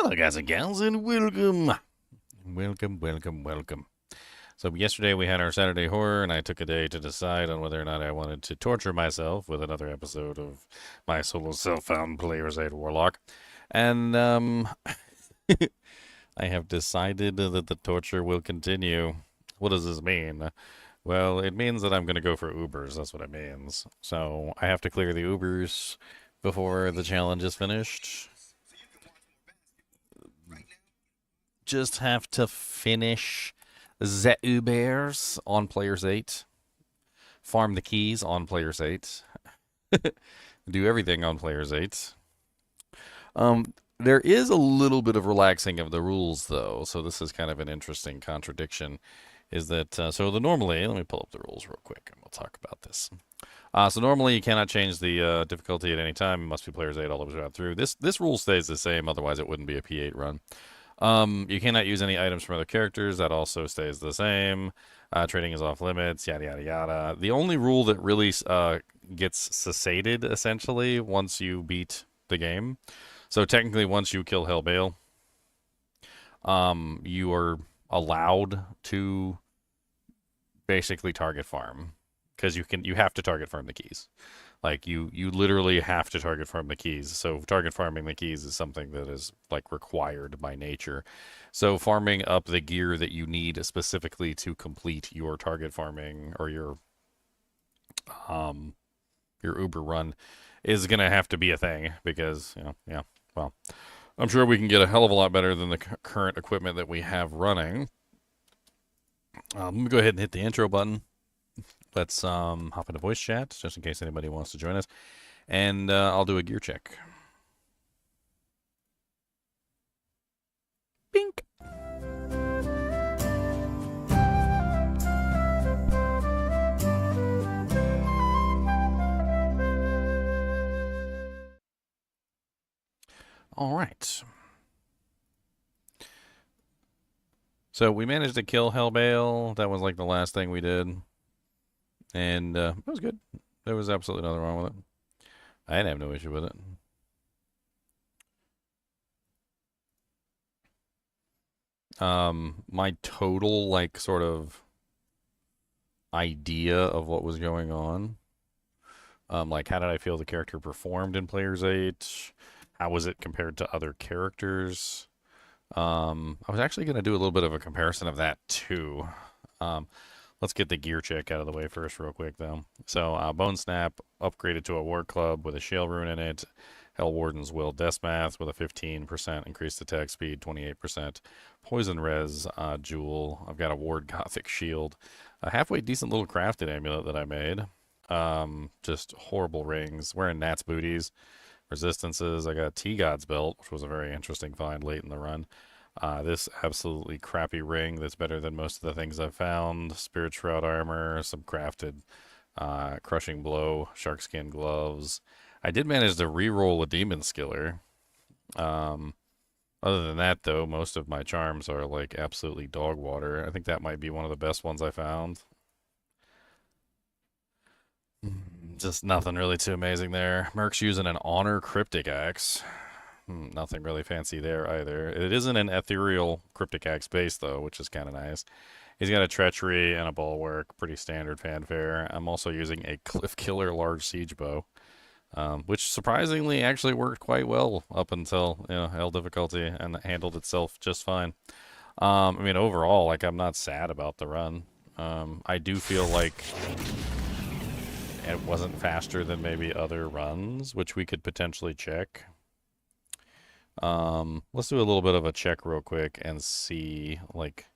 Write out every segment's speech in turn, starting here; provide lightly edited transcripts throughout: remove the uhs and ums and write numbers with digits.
Hello, guys and gals, and welcome. Welcome. So, yesterday we had our Saturday horror, and I took a day to decide on whether or not I wanted to torture myself with another episode of my solo self-found Player's Aid Warlock. And, I have decided that the torture will continue. What does this mean? Well, it means that I'm going to go for Ubers. That's what it means. So, I have to clear the Ubers before the challenge is finished. Just have to finish the Ubers on Players 8, farm the keys on Players 8, do everything on Players 8. There is a little bit of relaxing of the rules, though, so this is kind of an interesting contradiction. Is that so? Normally, let me pull up the rules real quick, and we'll talk about this. So normally, you cannot change the difficulty at any time. It must be Players 8 all the way through. This rule stays the same, otherwise it wouldn't be a P8 run. You cannot use any items from other characters. That also stays the same. Trading is off limits, yada, yada, yada. The only rule that really gets cessated, essentially, once you beat the game. So technically, once you kill Hellbale, you are allowed to basically target farm. Because you have to target farm the keys. Like, you literally have to target farm the keys. So target farming the keys is something that is, like, required by nature. So farming up the gear that you need specifically to complete your target farming or your Uber run is going to have to be a thing because, well, I'm sure we can get a hell of a lot better than the current equipment that we have running. Let me go ahead and hit the intro button. Let's hop into voice chat, just in case anybody wants to join us. And I'll do a gear check. Bink! All right. So we managed to kill Hellbale. That was like the last thing we did. And it was good. There was absolutely nothing wrong with it. I didn't have no issue with it. My total, like, sort of idea of what was going on. Like, how did I feel the character performed in Players 8? How was it compared to other characters? I was actually going to do a little bit of a comparison of that, too. Let's get the gear check out of the way first real quick, though. So, Bone Snap upgraded to a War Club with a Shale Rune in it. Hell Warden's Will Deathmath with a 15% increased attack speed, 28%. Poison Res Jewel. I've got a Ward Gothic Shield. A halfway decent little crafted amulet that I made. Just horrible rings. Wearing Nat's booties. Resistances. I got a T-God's Belt, which was a very interesting find late in the run. This absolutely crappy ring that's better than most of the things I've found. Spirit Shroud armor, some crafted Crushing Blow, Sharkskin gloves. I did manage to re-roll a Demon Skiller. Other than that, though, most of my charms are like absolutely dog water. I think that might be one of the best ones I found. Just nothing really too amazing there. Merc's using an Honor Cryptic Axe. Nothing really fancy there either. It isn't an ethereal Cryptic Axe base, though, which is kind of nice. He's got a Treachery and a Bulwark, pretty standard fanfare. I'm also using a Cliff Killer Large Siege Bow, which surprisingly actually worked quite well up until, L difficulty, and handled itself just fine. I mean, overall, like, I'm not sad about the run. I do feel like it wasn't faster than maybe other runs, which we could potentially check. Let's do a little bit of a check real quick and see, like,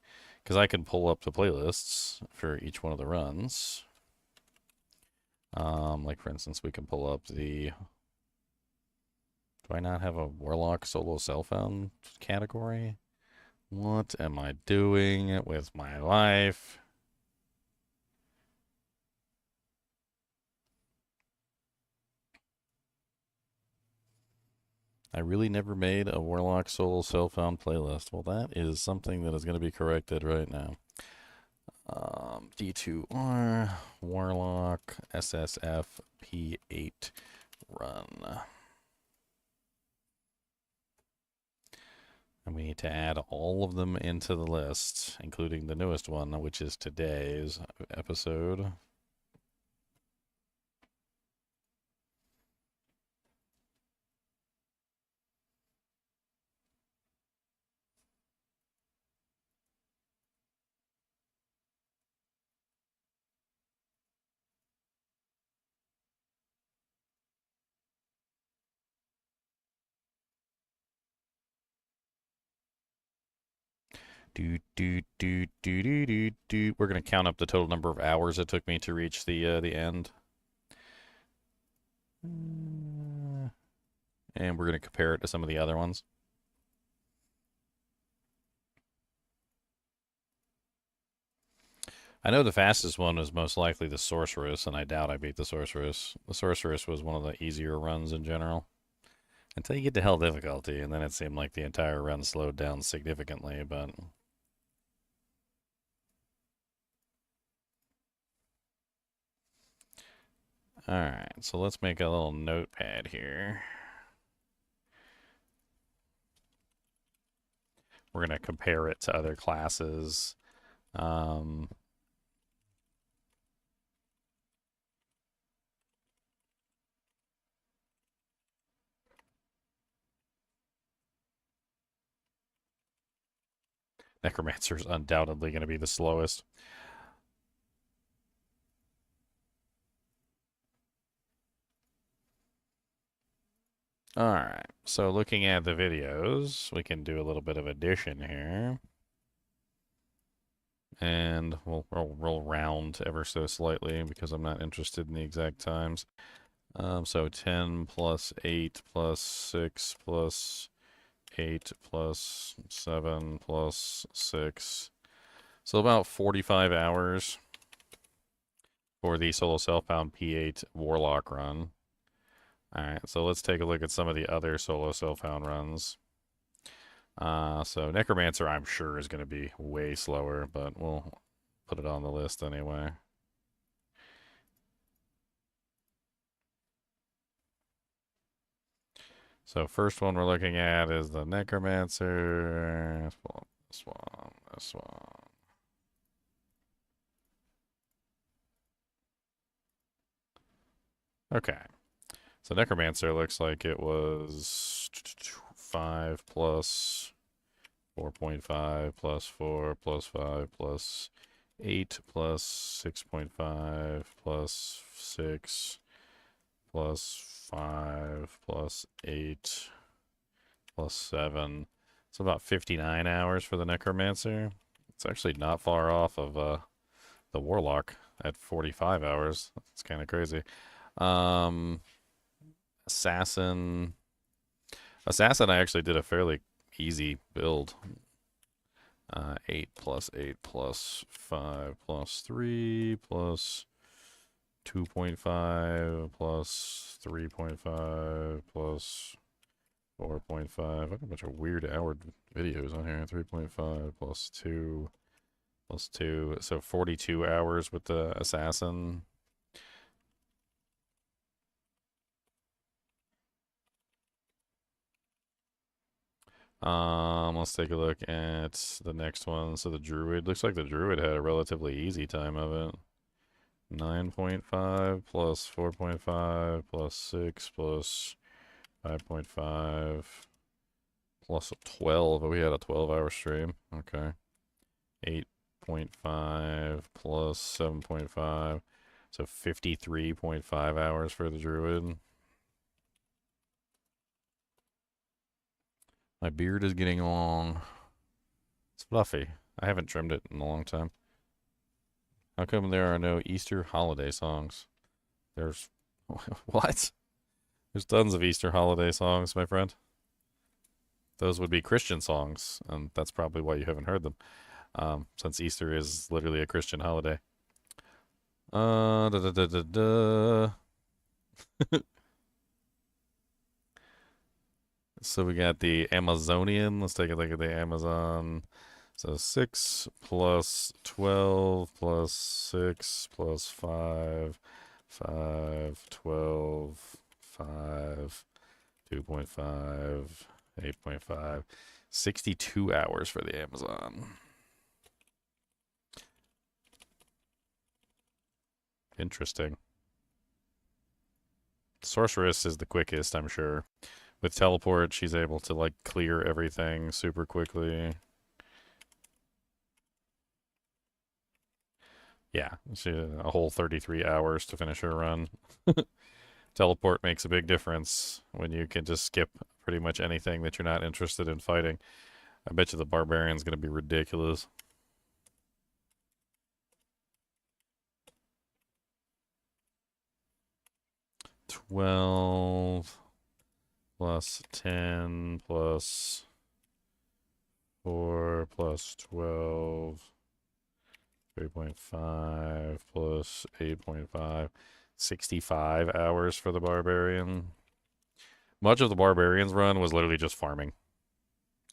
because I can pull up the playlists for each one of the runs. Like, for instance, we can pull up the... Do I not have a Warlock solo self-found category? What am I doing with my life? I really never made a Warlock solo self-found playlist. Well, that is something that is going to be corrected right now. D2R, Warlock, SSF, P8 run. we need to add all of them into the list, including the newest one, which is today's episode. We're gonna count up the total number of hours it took me to reach the end, and we're gonna compare it to some of the other ones. I know the fastest one was most likely the Sorceress, and I doubt I beat the Sorceress. The Sorceress was one of the easier runs in general. Until you get to Hell difficulty, and then it seemed like the entire run slowed down significantly, but... Alright, so let's make a little notepad here. We're going to compare it to other classes. Necromancer's undoubtedly going to be the slowest. Alright, so looking at the videos, we can do a little bit of addition here. And we'll roll round ever so slightly because I'm not interested in the exact times. So 10 plus 8 plus 6 plus 8 plus 7 plus 6. So about 45 hours for the solo self-found P8 Warlock run. Alright, so let's take a look at some of the other solo self-found runs. So Necromancer, I'm sure, is going to be way slower, but we'll put it on the list anyway. So first one we're looking at is the Necromancer. Let's pull up this one, this one. Okay. So Necromancer looks like it was 5 plus 4.5 plus 4 plus 5 plus 8 plus 6.5 plus 6 plus 5 plus 8 plus 7. It's about 59 hours for the Necromancer. It's actually not far off of the Warlock at 45 hours. It's kind of crazy. Assassin. Assassin, I actually did a fairly easy build. 8 plus 8 plus 5 plus 3 plus 2.5 plus 3.5 plus 4.5. I got a bunch of weird hour videos on here. 3.5 plus 2 plus 2. So 42 hours with the Assassin. Let's take a look at the next one. So the Druid. Looks like the Druid had a relatively easy time of it. 9.5 plus 4.5 plus 6 plus 5.5 plus 12. Oh, we had a 12-hour stream. Okay. 8.5 plus 7.5. So 53.5 hours for the Druid. My beard is getting long. It's fluffy. I haven't trimmed it in a long time. How come there are no Easter holiday songs? There's... What? There's tons of Easter holiday songs, my friend. Those would be Christian songs, and that's probably why you haven't heard them, since Easter is literally a Christian holiday. Da da da da da. So we got the Amazonian. Let's take a look at the Amazon. So 6 plus 12 plus 6 plus 5, 5, 12, 5, 2.5, 8.5. 62 hours for the Amazon. Interesting. Sorceress is the quickest, I'm sure. With teleport, she's able to like clear everything super quickly. Yeah, she a whole 33 hours to finish her run. Teleport makes a big difference when you can just skip pretty much anything that you're not interested in fighting. I bet you the barbarian's going to be ridiculous. $12 plus 10 plus 4 plus 12, 3.5 plus 8.5, 65 hours for the barbarian. Much of the barbarian's run was literally just farming.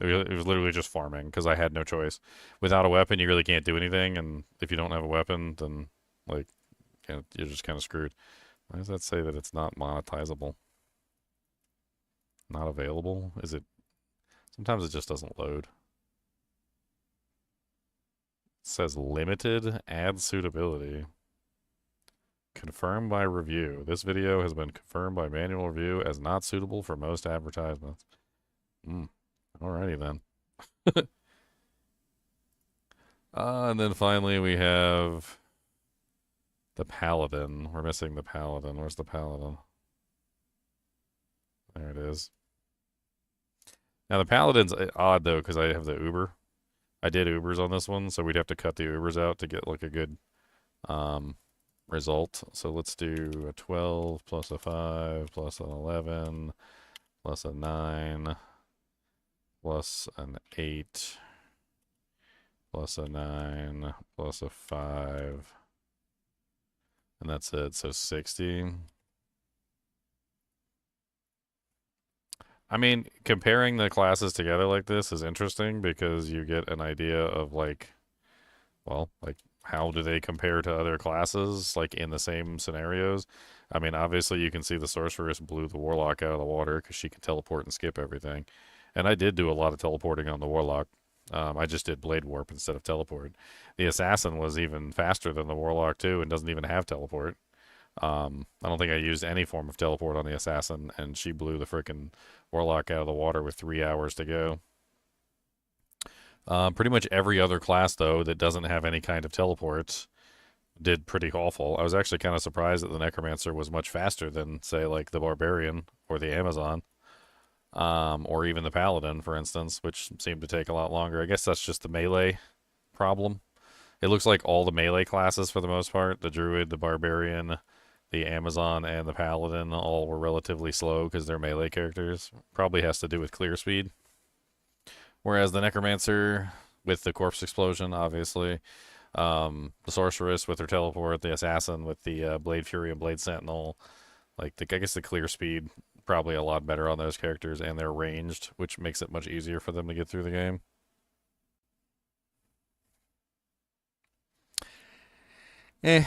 It was literally just farming because I had no choice. Without a weapon, you really can't do anything, and if you don't have a weapon, then like you're just kind of screwed. Why does that say that it's not monetizable? Not available? Is it? Sometimes it just doesn't load. It says limited ad suitability. Confirmed by review. This video has been confirmed by manual review as not suitable for most advertisements. Alrighty then. And then finally we have the Paladin. We're missing the Paladin. Where's the Paladin? There it is. Now the Paladin's odd though because I have the Uber. I did Ubers on this one, so we'd have to cut the Ubers out to get like a good result. So let's do a 12 plus a 5 plus an 11 plus a 9 plus an 8 plus a 9 plus a 5. And that's it. So 60. I mean, comparing the classes together like this is interesting because you get an idea of like, well, like how do they compare to other classes like in the same scenarios? I mean, obviously you can see the sorceress blew the warlock out of the water because she can teleport and skip everything. And I did do a lot of teleporting on the warlock. I just did blade warp instead of teleport. The assassin was even faster than the warlock too and doesn't even have teleport. I don't think I used any form of teleport on the assassin, and she blew the frickin' warlock out of the water with 3 hours to go. Pretty much every other class, though, that doesn't have any kind of teleports did pretty awful. I was actually kind of surprised that the Necromancer was much faster than, say, like the Barbarian or the Amazon, or even the Paladin, for instance, which seemed to take a lot longer. I guess that's just the melee problem. It looks like all the melee classes, for the most part, the Druid, the Barbarian, the Amazon, and the Paladin, all were relatively slow because they're melee characters. Probably has to do with clear speed. Whereas the Necromancer, with the Corpse Explosion, obviously, the Sorceress with her teleport, the Assassin with the Blade Fury and Blade Sentinel, like I guess the clear speed probably a lot better on those characters, and they're ranged, which makes it much easier for them to get through the game. Yeah.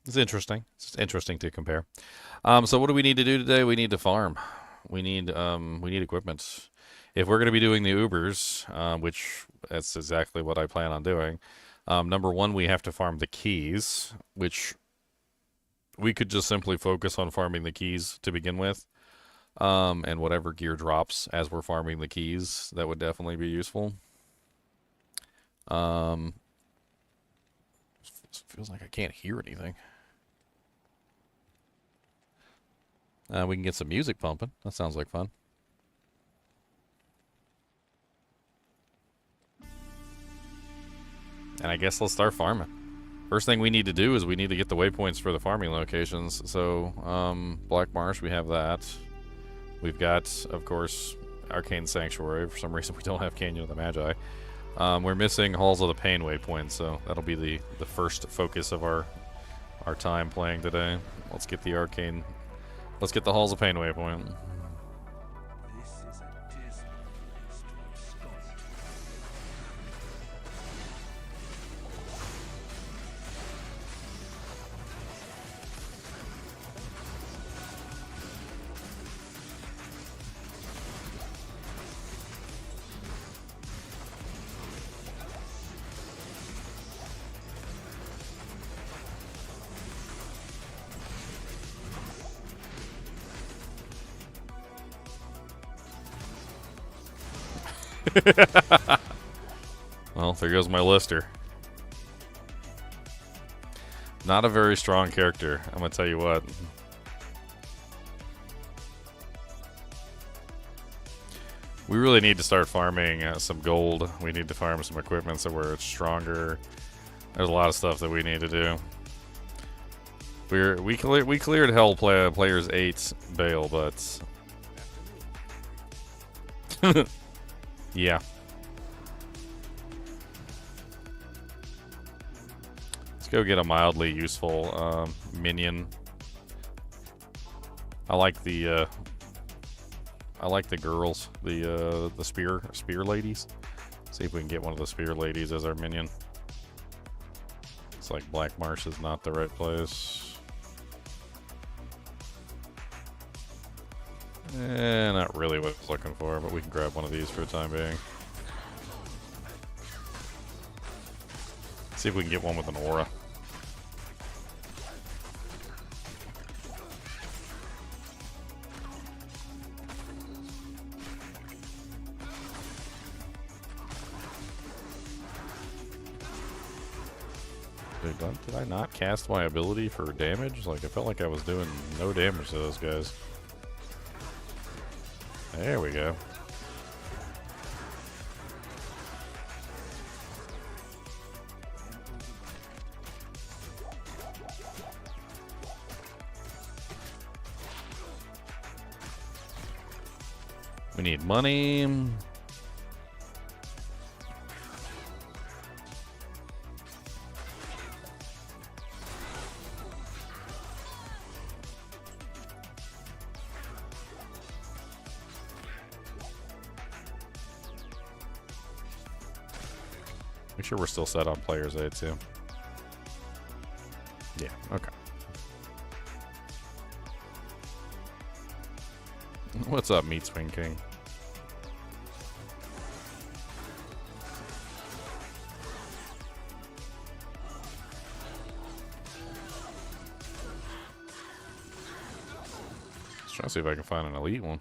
It's interesting. It's interesting to compare. So what do we need to do today? We need to farm. We need equipment. If we're going to be doing the Ubers, which that's exactly what I plan on doing, number one, we have to farm the keys, which we could just simply focus on farming the keys to begin with, and whatever gear drops as we're farming the keys, that would definitely be useful. Feels like I can't hear anything. We can get some music pumping. That sounds like fun. And I guess let's start farming. First thing we need to do is we need to get the waypoints for the farming locations. So, Black Marsh, we have that. We've got, of course, Arcane Sanctuary. For some reason, we don't have Canyon of the Magi. We're missing Halls of the Pain waypoints, so that'll be the first focus of our time playing today. Let's get the Arcane... Let's get the Halls of Pain waypoint. Well, there goes my Lister. Not a very strong character, I'm gonna tell you what. We really need to start farming some gold. We need to farm some equipment so where it's stronger. There's a lot of stuff that we need to do. We cleared Hell Players 8's Bale, but yeah. Let's go get a mildly useful minion. I like the girls, the spear ladies. See if we can get one of the spear ladies as our minion. It's like Black Marsh is not the right place. Not really what I was looking for, but we can grab one of these for the time being. See if we can get one with an aura. Did I not cast my ability for damage? Like, I felt like I was doing no damage to those guys. There we go. We need money. Make sure we're still set on player's aid too. Yeah, okay. What's up, Meat Swing King? Let's try to see if I can find an elite one.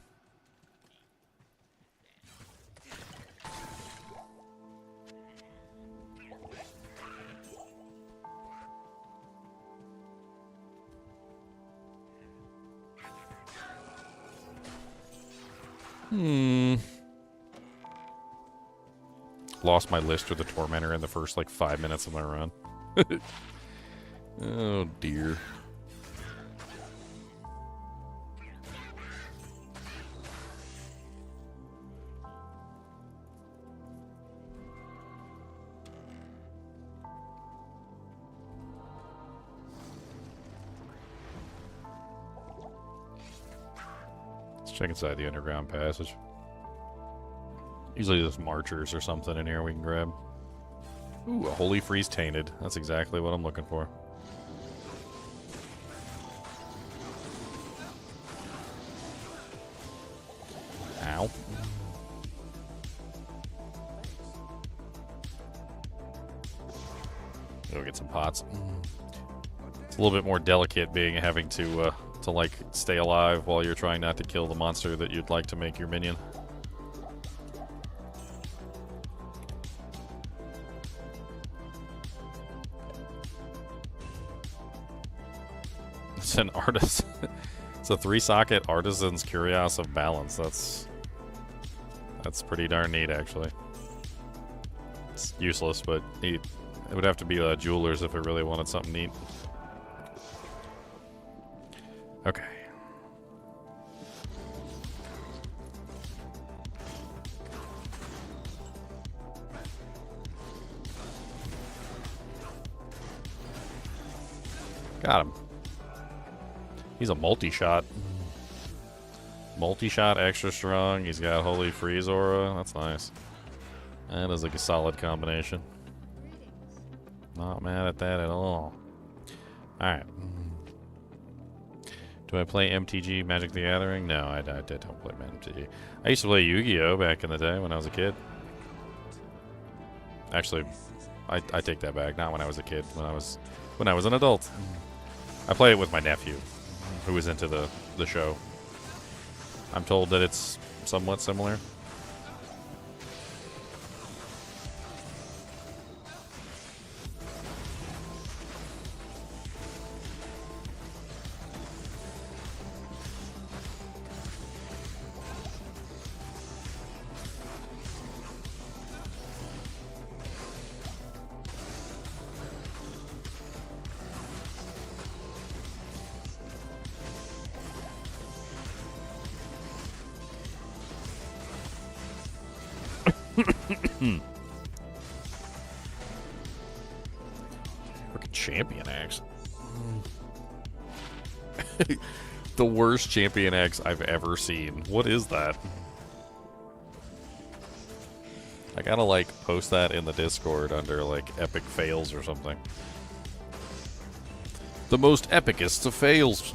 Lost my list with the Tormentor in the first, like, 5 minutes of my run. Oh, dear. Let's check inside the underground passage. Usually there's marchers or something in here we can grab. Ooh, a Holy Freeze Tainted. That's exactly what I'm looking for. Ow. Go get some pots. It's a little bit more delicate having to like stay alive while you're trying not to kill the monster that you'd like to make your minion. It's an artist. It's a 3-socket Artisan's Curios of Balance. That's pretty darn neat, actually. It's useless, but neat. It would have to be jewelers if it really wanted something neat. Okay. Got him. He's a multi-shot. Multi-shot, extra strong. He's got Holy Freeze Aura. That's nice. That is like a solid combination. Not mad at that at all. Alright. Do I play MTG Magic the Gathering? No, I don't play MTG. I used to play Yu-Gi-Oh! Back in the day when I was a kid. Actually, I take that back. Not when I was a kid. When I was an adult. I play it with my nephew, who was into the show. I'm told that it's somewhat similar. Freaking champion axe. The worst champion axe I've ever seen. What is that? I gotta, like, post that in the Discord under, like, epic fails or something. The most epicest of fails.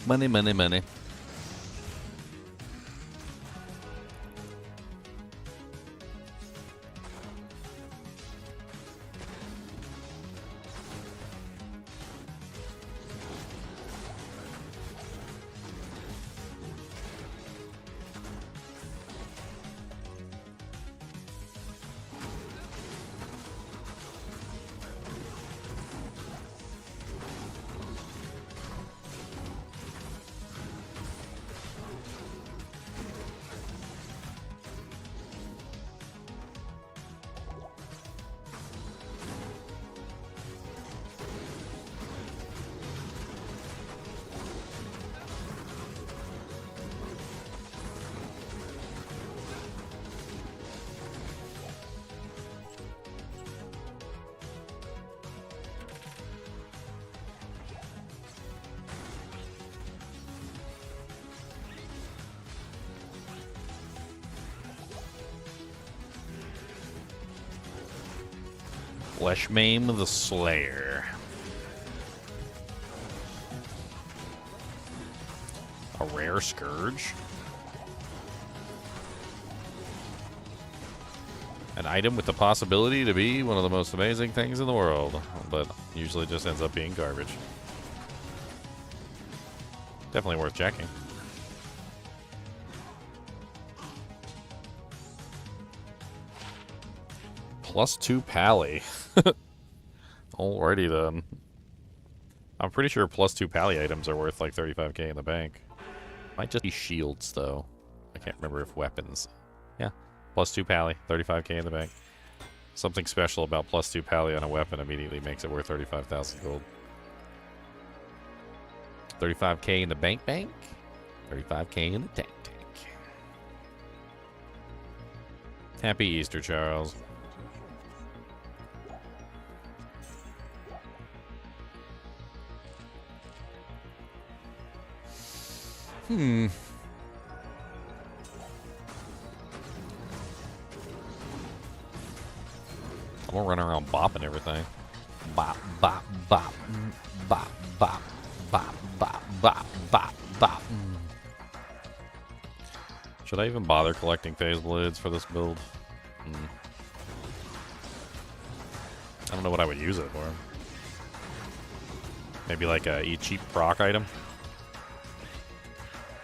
Money, money, money. Fleshmaim the Slayer. A rare Scourge. An item with the possibility to be one of the most amazing things in the world, but usually just ends up being garbage. Definitely worth checking. +2 pally. Alrighty then. I'm pretty sure +2 pally items are worth like 35k in the bank. Might just be shields though. I can't remember if weapons. Yeah. +2 pally, 35k in the bank. Something special about +2 pally on a weapon immediately makes it worth 35,000 gold. 35k in the bank. 35k in the tank. Happy Easter, Charles. I'm gonna run around bopping everything. Bop, bop, bop, bop, bop, bop, bop, bop, bop, bop. Should I even bother collecting phase blades for this build? I don't know what I would use it for. Maybe like a cheap proc item?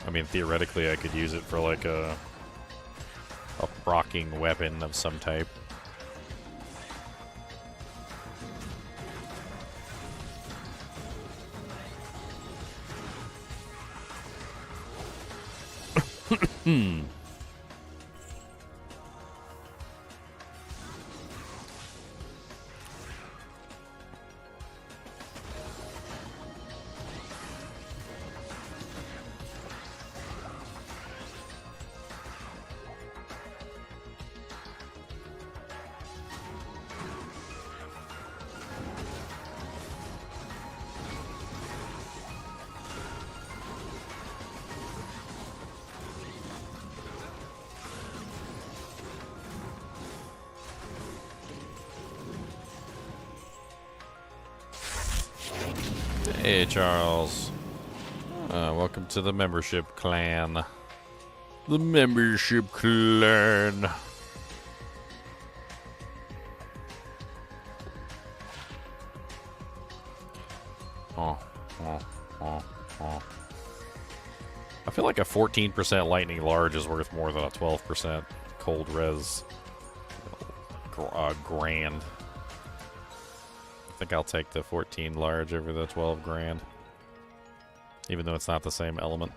I mean, theoretically, I could use it for like a procking weapon of some type. Hey, Charles. Welcome to the membership clan. The membership clan. Oh. I feel like a 14% lightning large is worth more than a 12% cold res grand. I think I'll take the 14 large over the 12 grand. Even though it's not the same element.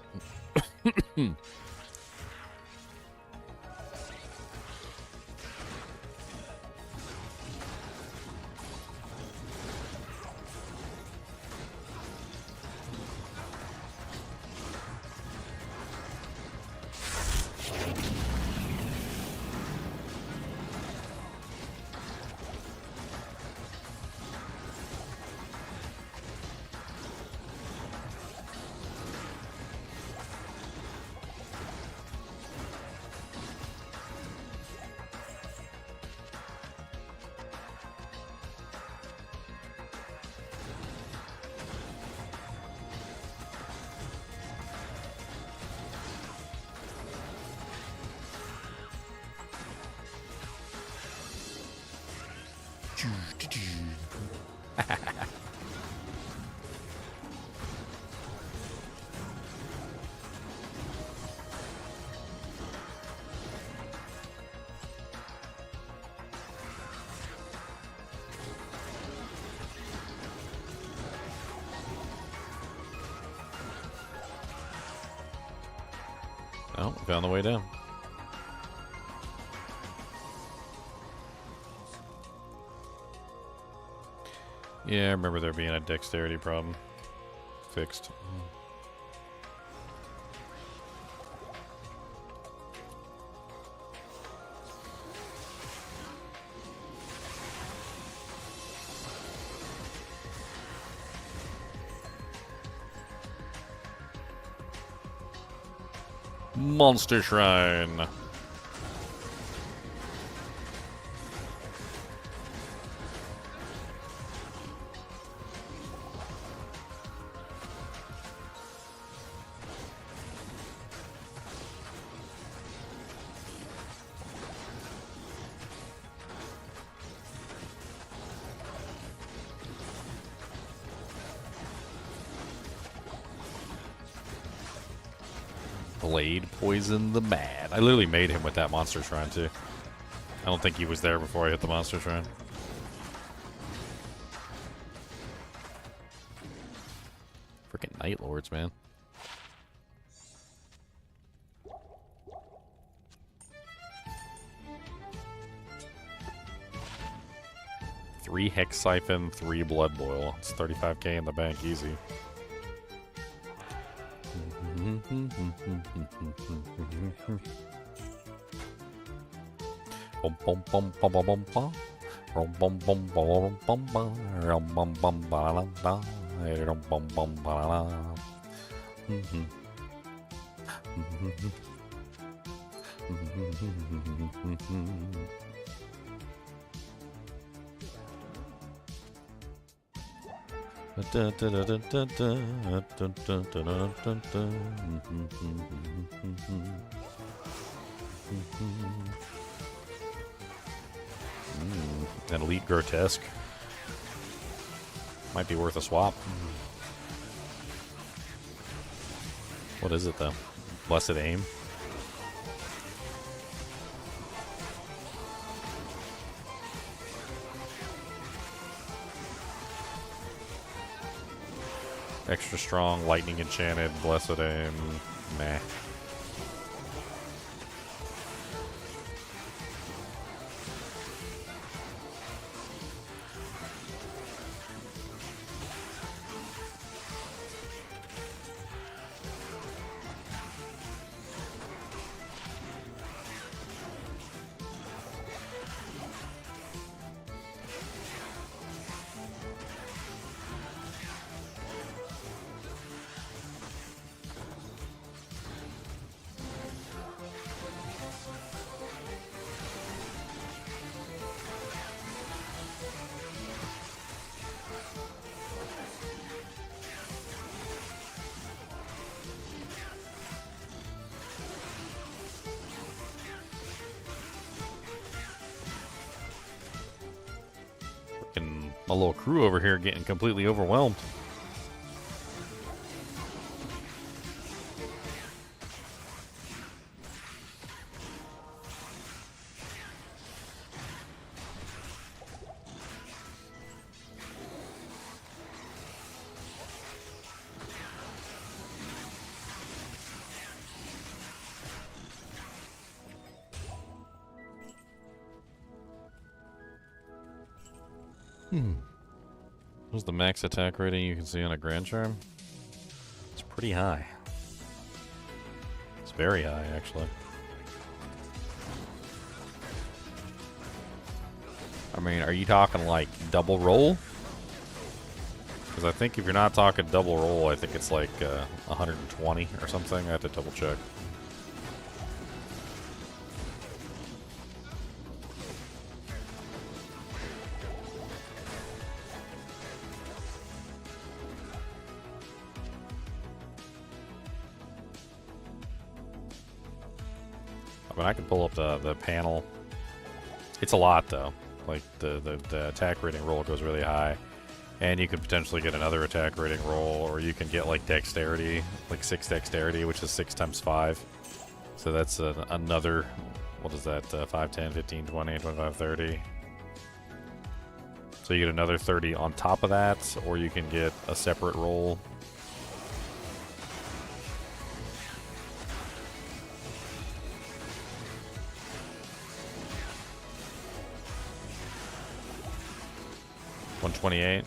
Oh, found the way down. Yeah, I remember there being a dexterity problem. Fixed. Monster Shrine. Blade poison the mad. I literally made him with that monster shrine too. I don't think he was there before I hit the monster shrine. Freaking Night Lords, man. Three Hex Siphon, 3 Blood Boil. It's 35k in the bank, easy. An Elite Grotesque. Might be worth a swap. What is it though? Blessed Aim? Extra strong, lightning enchanted, blessed aim. Meh. My little crew over here getting completely overwhelmed. What's the max attack rating you can see on a Grand Charm? It's pretty high. It's very high, actually. I mean, are you talking like double roll? Because I think if you're not talking double roll, I think it's like 120 or something. I have to double check. But I can pull up the panel. It's a lot though. Like the attack rating roll goes really high, and you could potentially get another attack rating roll, or you can get like dexterity, like 6 dexterity, which is 6 times 5. So that's another. What is that? 5, 10, 15, 20, 25, 30. So you get another 30 on top of that, or you can get a separate roll. $128.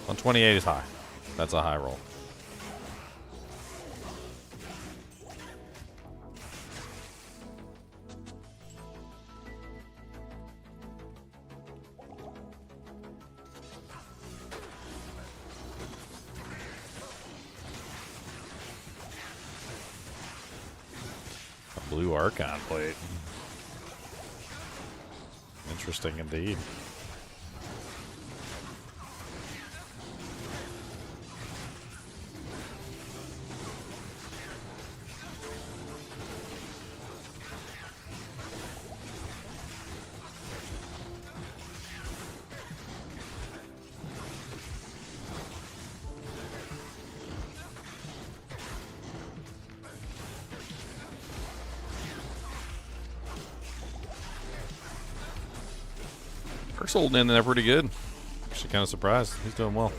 $128 is high. That's a high roll. Blue Archon plate. Interesting indeed. Perk's holding in there pretty good. Actually kind of surprised. He's doing well.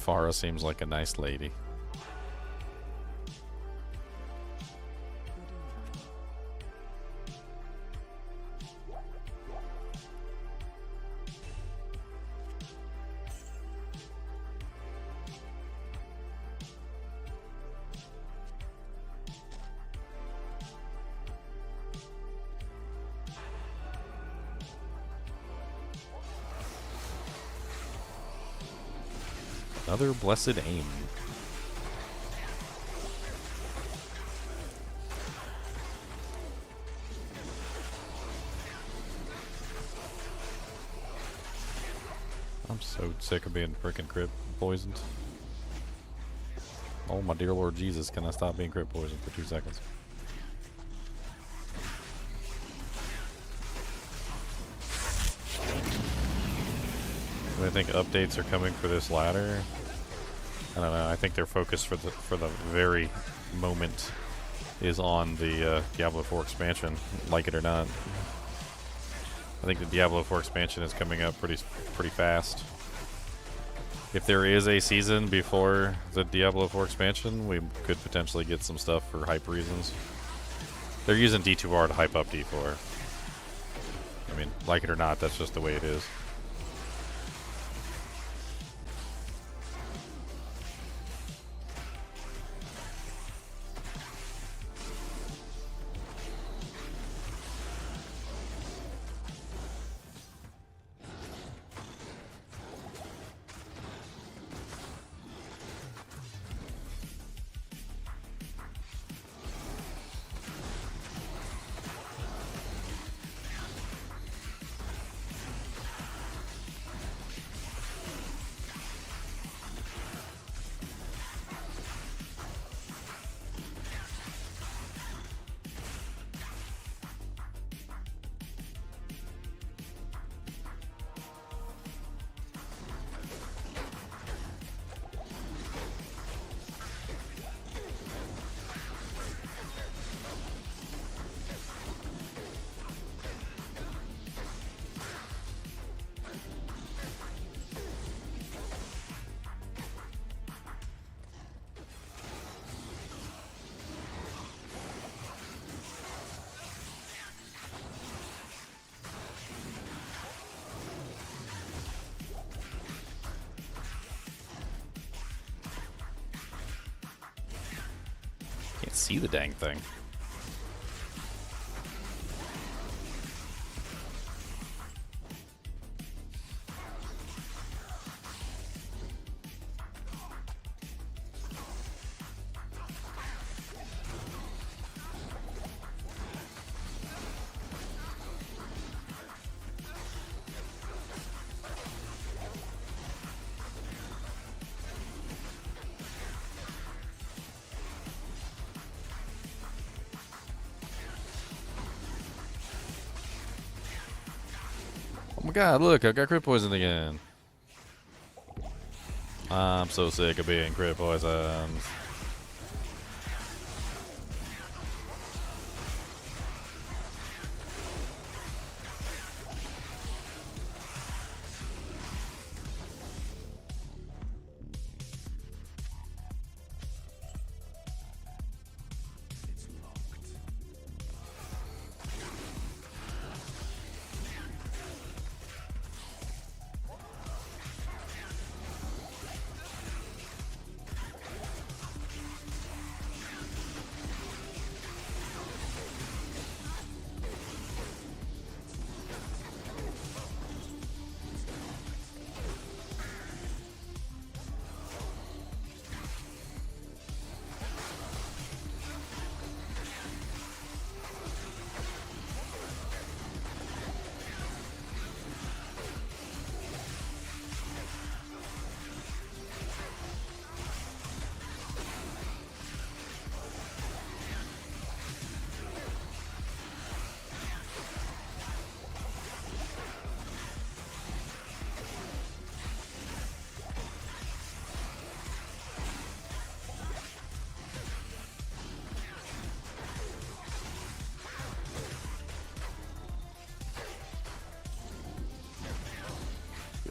Farah seems like a nice lady. Another blessed aim. I'm so sick of being frickin' crit poisoned. Oh my dear Lord Jesus, can I stop being crit poisoned for 2 seconds? I think updates are coming for this ladder. I don't know. I think their focus for the very moment is on the Diablo 4 expansion, like it or not. I think the Diablo 4 expansion is coming up pretty fast. If there is a season before the Diablo 4 expansion, we could potentially get some stuff for hype reasons. They're using D2R to hype up D4. I mean, like it or not, that's just the way it is. Can't see the dang thing. Oh my god, look, I got crit poisoned again. I'm so sick of being crit poisoned.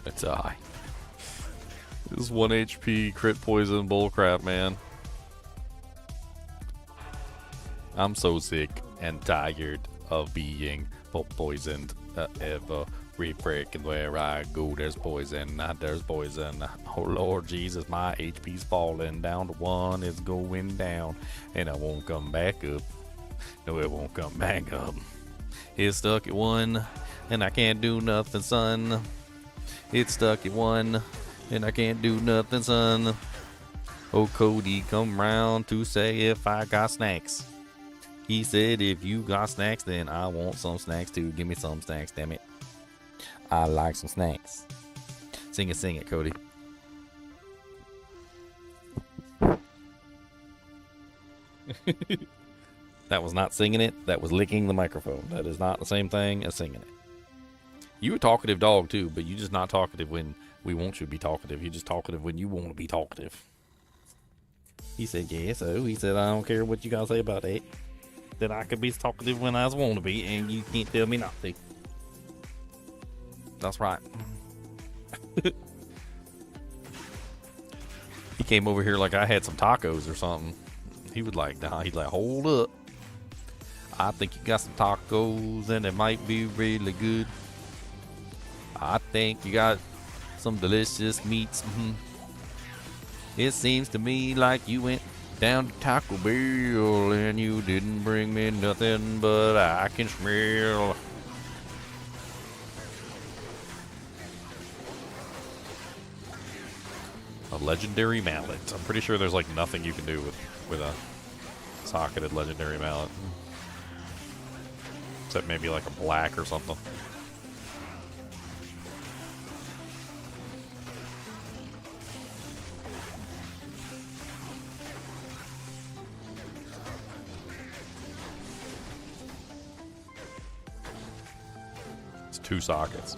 Gonna die. This 1 HP crit poison bullcrap, man. I'm so sick and tired of being poisoned every freaking where I go. There's poison, there's poison. Oh Lord Jesus, my HP's falling down to 1. It's going down, and I won't come back up. No, it won't come back up. It's stuck at 1, and I can't do nothing, son. It's stuck at 1, and I can't do nothing, son. Oh, Cody come round to say if I got snacks. He said if you got snacks, then I want some snacks too. Give me some snacks, damn it. I like some snacks. Sing it, Cody. That was not singing it. That was licking the microphone. That is not the same thing as singing it. You a talkative dog too, but you just not talkative when we want you to be talkative. You're just talkative when you want to be talkative. He said, yeah, so he said, I don't care what you guys say about that. That I could be talkative when I want to be, and you can't tell me not to. That's right. He came over here like I had some tacos or something. He would like, nah, he'd like, hold up. I think you got some tacos and it might be really good. I think you got some delicious meats. It seems to me like you went down to Taco Bell and you didn't bring me nothing but I can smell. A legendary mallet. I'm pretty sure there's like nothing you can do with a socketed legendary mallet. Except maybe like a black or something. It's 2 sockets.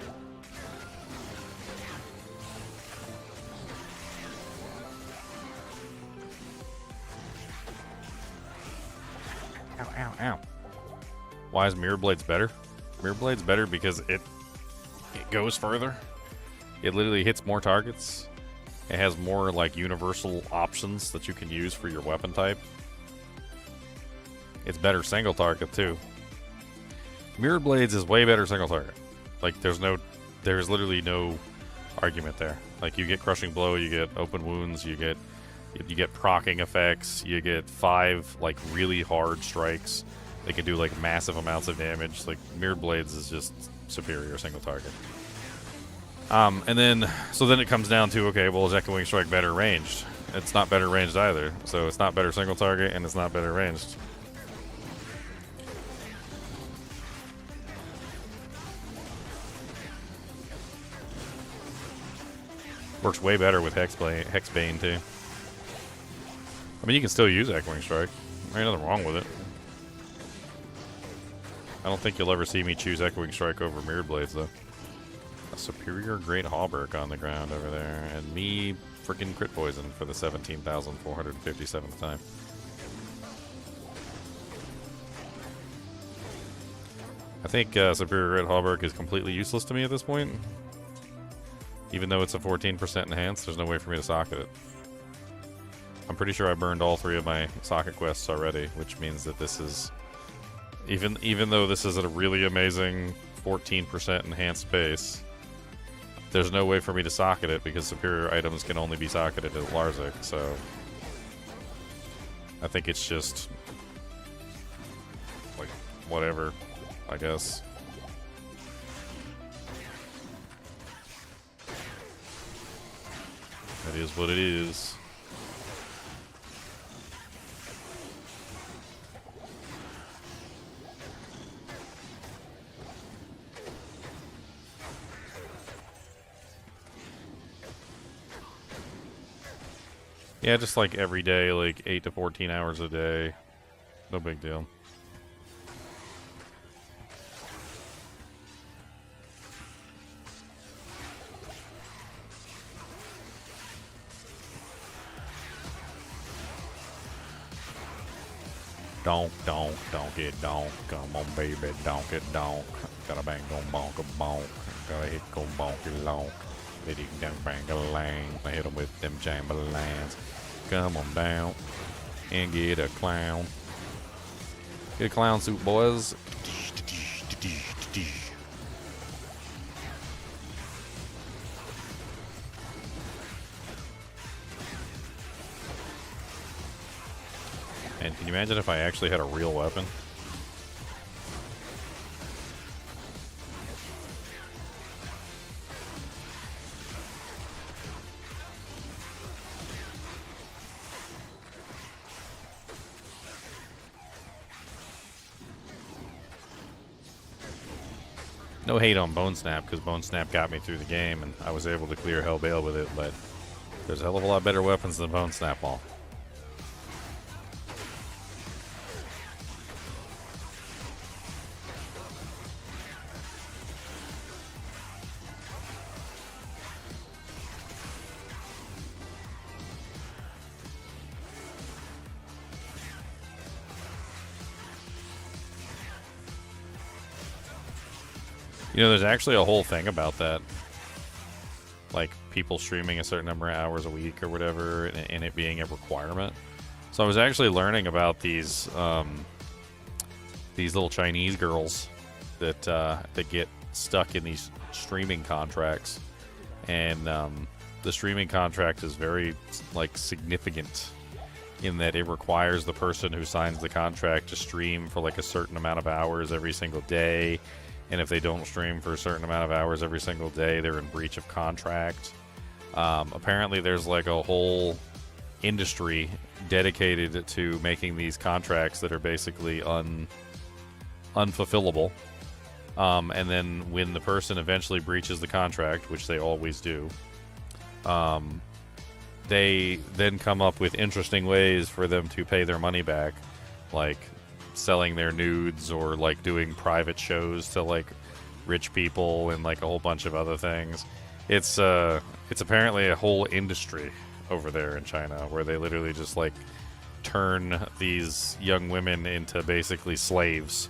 Ow, ow, ow. Why is Mirror Blades better? Mirror Blades better because it goes further. It literally hits more targets. It has more like universal options that you can use for your weapon type. It's better single target too. Mirror Blades is way better single target. Like there's literally no argument there. Like you get Crushing Blow, you get Open Wounds, you get proccing effects, you get 5 like really hard strikes. They can do like massive amounts of damage. Like Mirror Blades is just superior single target. And then it comes down to, okay, well, is Echoing Strike better ranged? It's not better ranged either. So it's not better single target and it's not better ranged. Works way better with Hexbane too. I mean, you can still use Echoing Strike. There ain't nothing wrong with it. I don't think you'll ever see me choose Echoing Strike over Mirror Blades, though. A superior Great Hauberk on the ground over there, and me freaking crit poison for the 17,457th time. I think superior Great Hauberk is completely useless to me at this point. Even though it's a 14% enhance, there's no way for me to socket it. I'm pretty sure I burned all 3 of my socket quests already, which means that this is... Even though this is a really amazing 14% enhanced base, there's no way for me to socket it because superior items can only be socketed at Larzik, so... I think it's just... like, whatever, I guess. That is what it is. Yeah, just like every day, like 8 to 14 hours a day. No big deal. Donk, it donk. Come on, baby, donk it donk. Gotta bang on bonk a bonk. Gotta hit go bonk it long. Let it down bang a lang. I hit them with them chamberlains. Come on down and get a clown. Get a clown suit, boys. And can you imagine if I actually had a real weapon? No hate on Bone Snap, because Bone Snap got me through the game, and I was able to clear Hellbale with it, but there's a hell of a lot better weapons than Bone Snap Ball. You know, there's actually a whole thing about that. Like, people streaming a certain number of hours a week or whatever, and it being a requirement. So I was actually learning about these these little Chinese girls that that get stuck in these streaming contracts, and the streaming contract is very like significant in that it requires the person who signs the contract to stream for like a certain amount of hours every single day, and if they don't stream for a certain amount of hours every single day, they're in breach of contract. Apparently there's like a whole industry dedicated to making these contracts that are basically unfulfillable. And then when the person eventually breaches the contract, which they always do, they then come up with interesting ways for them to pay their money back, like selling their nudes or like doing private shows to like rich people and like a whole bunch of other things. It's apparently a whole industry over there in China where they literally just like turn these young women into basically slaves.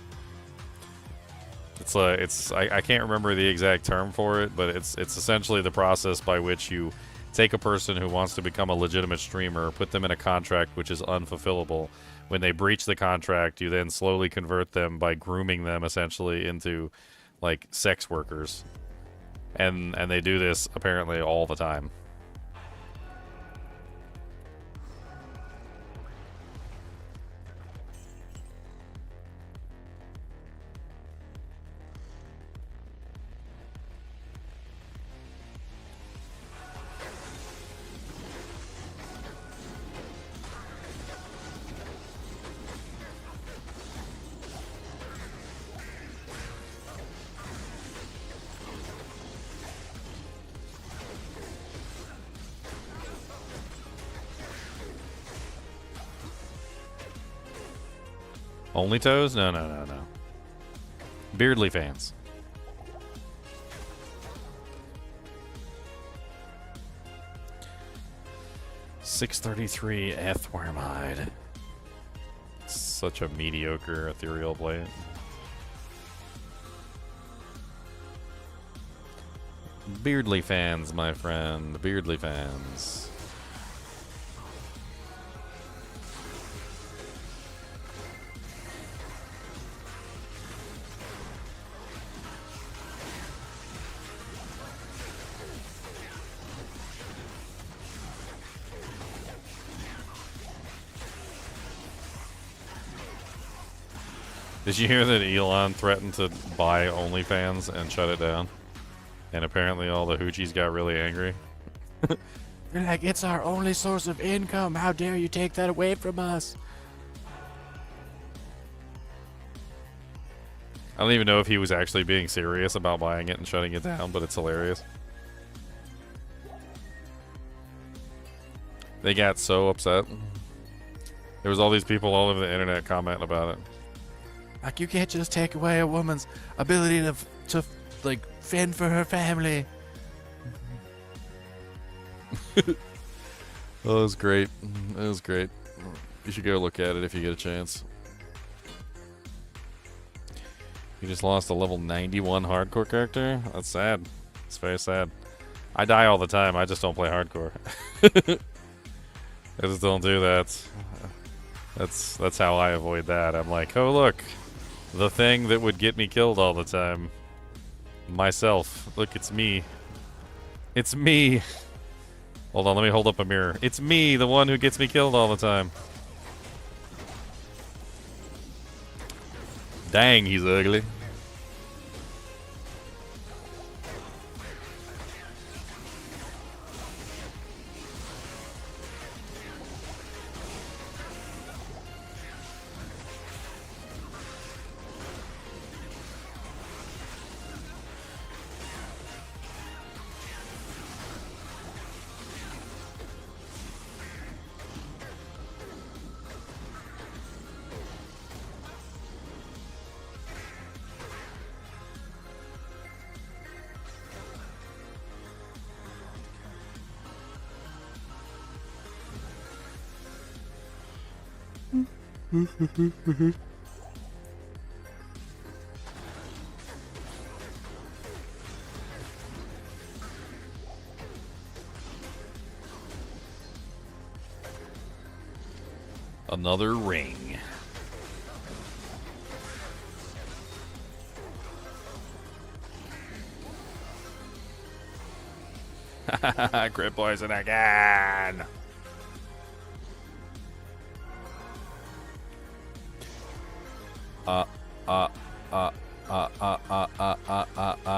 I can't remember the exact term for it, but it's essentially the process by which you take a person who wants to become a legitimate streamer, put them in a contract which is unfulfillable. When they breach the contract, you then slowly convert them by grooming them essentially into like sex workers. And they do this apparently all the time. Only toes? No. Beardly fans. $633 Earthwormhide. Such a mediocre ethereal blade. Beardly fans, my friend. Beardly fans. Did you hear that Elon threatened to buy OnlyFans and shut it down? And apparently all the hoochies got really angry. They're like, it's our only source of income. How dare you take that away from us? I don't even know if he was actually being serious about buying it and shutting it down, but it's hilarious. They got so upset. There was all these people all over the internet commenting about it. Like, you can't just take away a woman's ability to like, fend for her family. That was great. It was great. You should go look at it if you get a chance. You just lost a level 91 hardcore character? That's sad. It's very sad. I die all the time. I just don't play hardcore. I just don't do that. That's how I avoid that. I'm like, oh look, the thing that would get me killed all the time. Myself. Look, it's me. It's me. Hold on, let me hold up a mirror. It's me, the one who gets me killed all the time. Dang, he's ugly. Another ring. Crit poison again.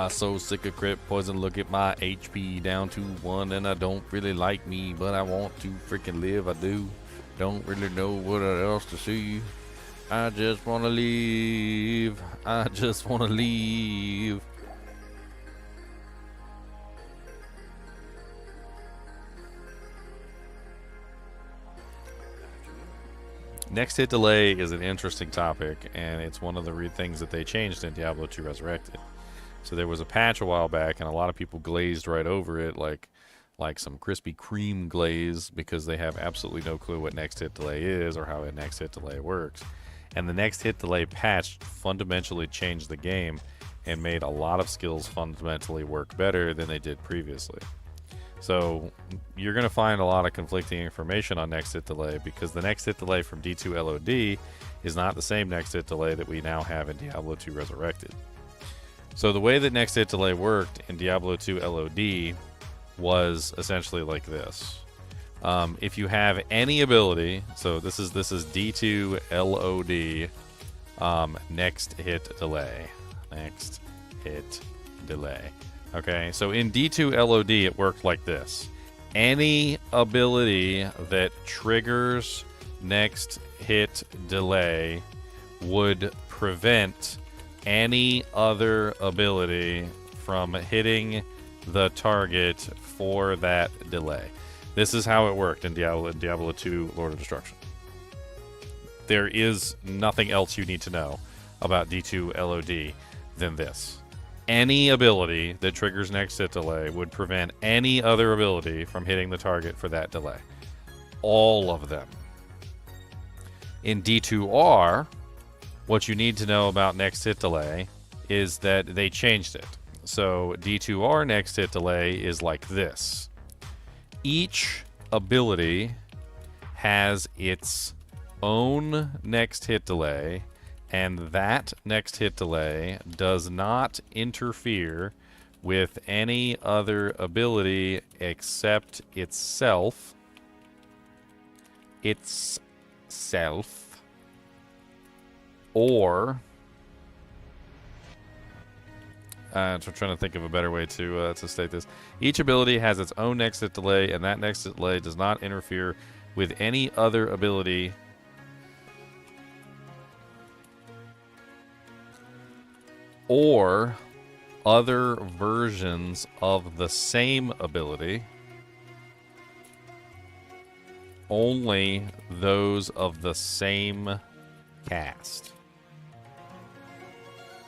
So sick of crit poison. Look at my HP down to 1, and I don't really like me, but I want to freaking live. I do. Don't really know what else to see. I just want to leave. I just want to leave. Next hit delay is an interesting topic, and it's one of the things that they changed in Diablo 2 Resurrected. So there was a patch a while back, and a lot of people glazed right over it like some Krispy Kreme glaze, because they have absolutely no clue what next hit delay is or how a next hit delay works. And the next hit delay patch fundamentally changed the game and made a lot of skills fundamentally work better than they did previously. So you're going to find a lot of conflicting information on next hit delay, because the next hit delay from D2 LOD is not the same next hit delay that we now have in Diablo 2 Resurrected. So the way that next hit delay worked in Diablo 2 LOD was essentially like this. If you have any ability, so this is D2 LOD, next hit delay. Next hit delay. Okay, so in D2 LOD it worked like this. Any ability that triggers next hit delay would prevent any other ability from hitting the target for that delay. This is how it worked in Diablo 2 Lord of Destruction. There is nothing else you need to know about D2 LOD than this. Any ability that triggers next hit delay would prevent any other ability from hitting the target for that delay. All of them. In D2R, what you need to know about next hit delay is that they changed it. So D2R next hit delay is like this. Each ability has its own next hit delay, and that next hit delay does not interfere with any other ability except itself, or I'm trying to think of a better way to state this. Each ability has its own next hit delay, and that next hit delay does not interfere with any other ability or other versions of the same ability, only those of the same cast.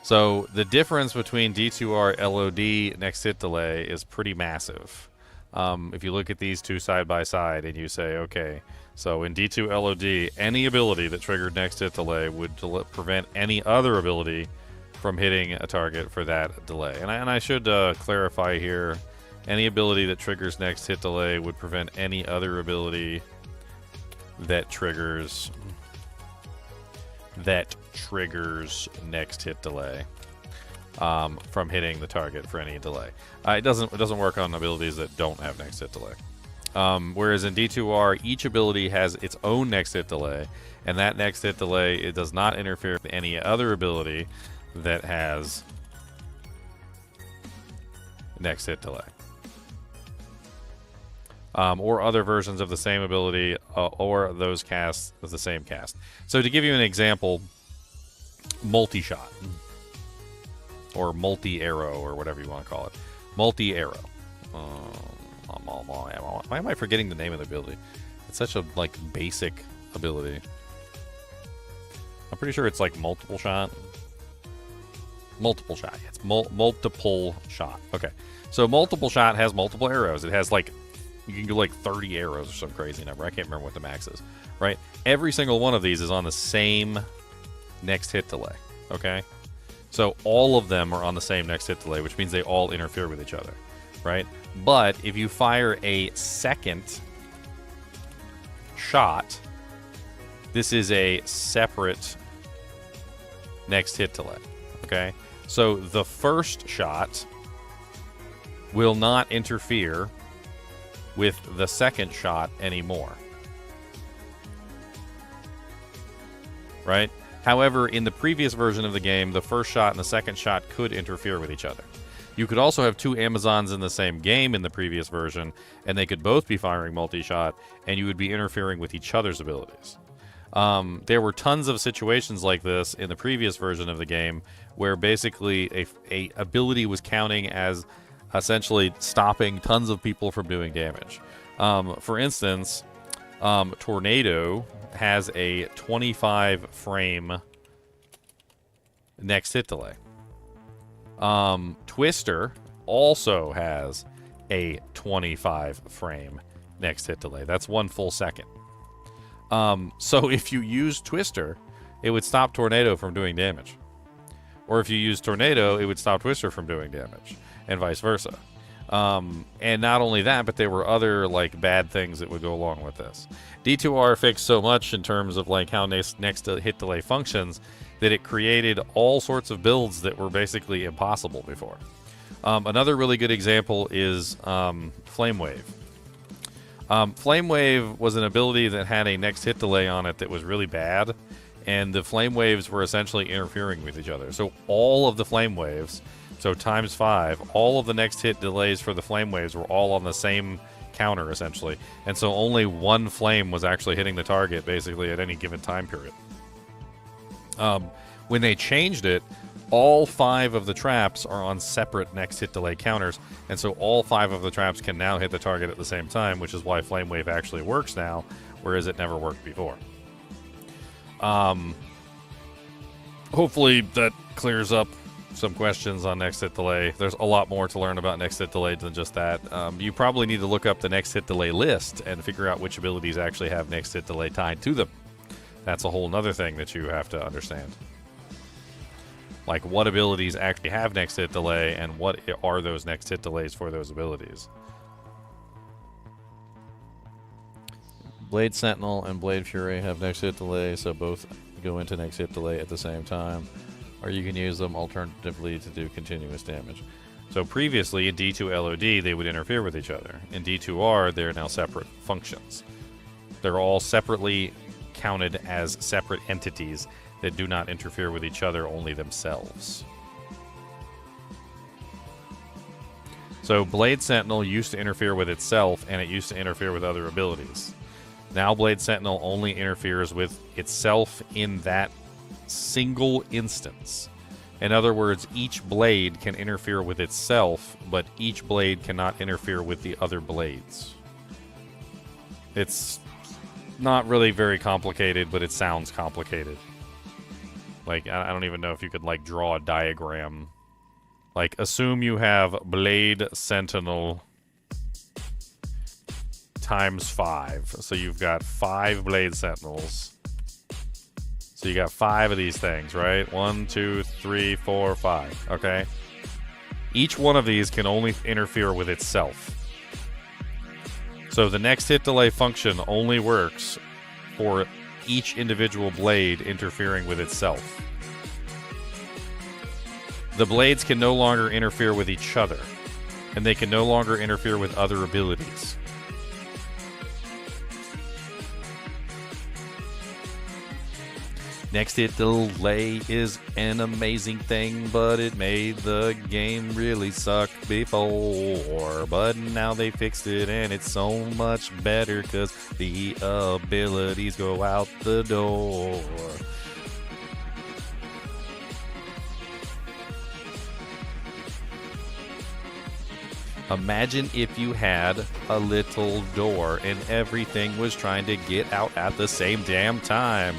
So the difference between D2R LOD next hit delay is pretty massive. If you look at these two side by side and you say, okay, so in D2 LOD, any ability that triggered next hit delay would prevent any other ability from hitting a target for that delay. And I should clarify here, any ability that triggers next hit delay would prevent any other ability that triggers next hit delay from hitting the target for any delay. It doesn't work on abilities that don't have next hit delay. Whereas in D2R, each ability has its own next hit delay, and that next hit delay, it does not interfere with any other ability that has next hit delay. Or other versions of the same ability, or those casts of the same cast. So to give you an example, multi-shot, or multi-arrow, or whatever you want to call it. Multi-arrow. Why am I forgetting the name of the ability? It's such a, basic ability. I'm pretty sure it's, multiple shot. Multiple shot. It's multiple shot. Okay. So multiple shot has multiple arrows. It has, you can do 30 arrows or some crazy number. I can't remember what the max is, right? Every single one of these is on the same next hit delay, okay? So all of them are on the same next hit delay, which means they all interfere with each other, right? But if you fire a second shot, this is a separate next hit delay, okay? So the first shot will not interfere with the second shot anymore. Right? However, in the previous version of the game, the first shot and the second shot could interfere with each other. You could also have two Amazons in the same game in the previous version, and they could both be firing multi-shot, and you would be interfering with each other's abilities. There were tons of situations like this in the previous version of the game, where basically a ability was counting as essentially stopping tons of people from doing damage. For instance, Tornado has a 25 frame next hit delay. Twister also has a 25 frame next hit delay. That's 1 full second. So if you use Twister, it would stop Tornado from doing damage. Or if you use Tornado, it would stop Twister from doing damage, and vice versa. And not only that, but there were other like bad things that would go along with this. D2R fixed so much in terms of like how next hit delay functions that it created all sorts of builds that were basically impossible before. Another really good example is Flame Wave. Flame Wave was an ability that had a next hit delay on it that was really bad, and the Flame Waves were essentially interfering with each other. So all of the Flame Waves, so times 5, all of the next hit delays for the Flame Waves were all on the same counter, essentially. And so only one flame was actually hitting the target, basically, at any given time period. When they changed it, all 5 of the traps are on separate next hit delay counters, and so all 5 of the traps can now hit the target at the same time, which is why Flame Wave actually works now, whereas it never worked before. Hopefully that clears up some questions on next hit delay. There's a lot more to learn about next hit delay than just that. You probably need to look up the next hit delay list and figure out which abilities actually have next hit delay tied to them. That's a whole nother thing that you have to understand. Like, what abilities actually have next hit delay, and what are those next hit delays for those abilities? Blade Sentinel and Blade Fury have next hit delay, so both go into next hit delay at the same time. Or you can use them alternatively to do continuous damage. So previously, in D2 LOD, they would interfere with each other. In D2R, they're now separate functions. They're all separately counted as separate entities that do not interfere with each other, only themselves. So Blade Sentinel used to interfere with itself, and it used to interfere with other abilities. Now Blade Sentinel only interferes with itself in that single instance. In other words, each blade can interfere with itself, but each blade cannot interfere with the other blades. It's not really very complicated, but it sounds complicated. Like, I don't even know if you could, like, draw a diagram. Like, assume you have Blade Sentinel times 5. So you've got 5 Blade Sentinels. So you got 5 of these things, right? 1, 2, 3, 4, 5. Okay? Each one of these can only interfere with itself. So the next hit delay function only works for each individual blade interfering with itself. The blades can no longer interfere with each other, and they can no longer interfere with other abilities. Next hit delay is an amazing thing, but it made the game really suck before. But now they fixed it, and it's so much better because the abilities go out the door. Imagine if you had a little door and everything was trying to get out at the same damn time.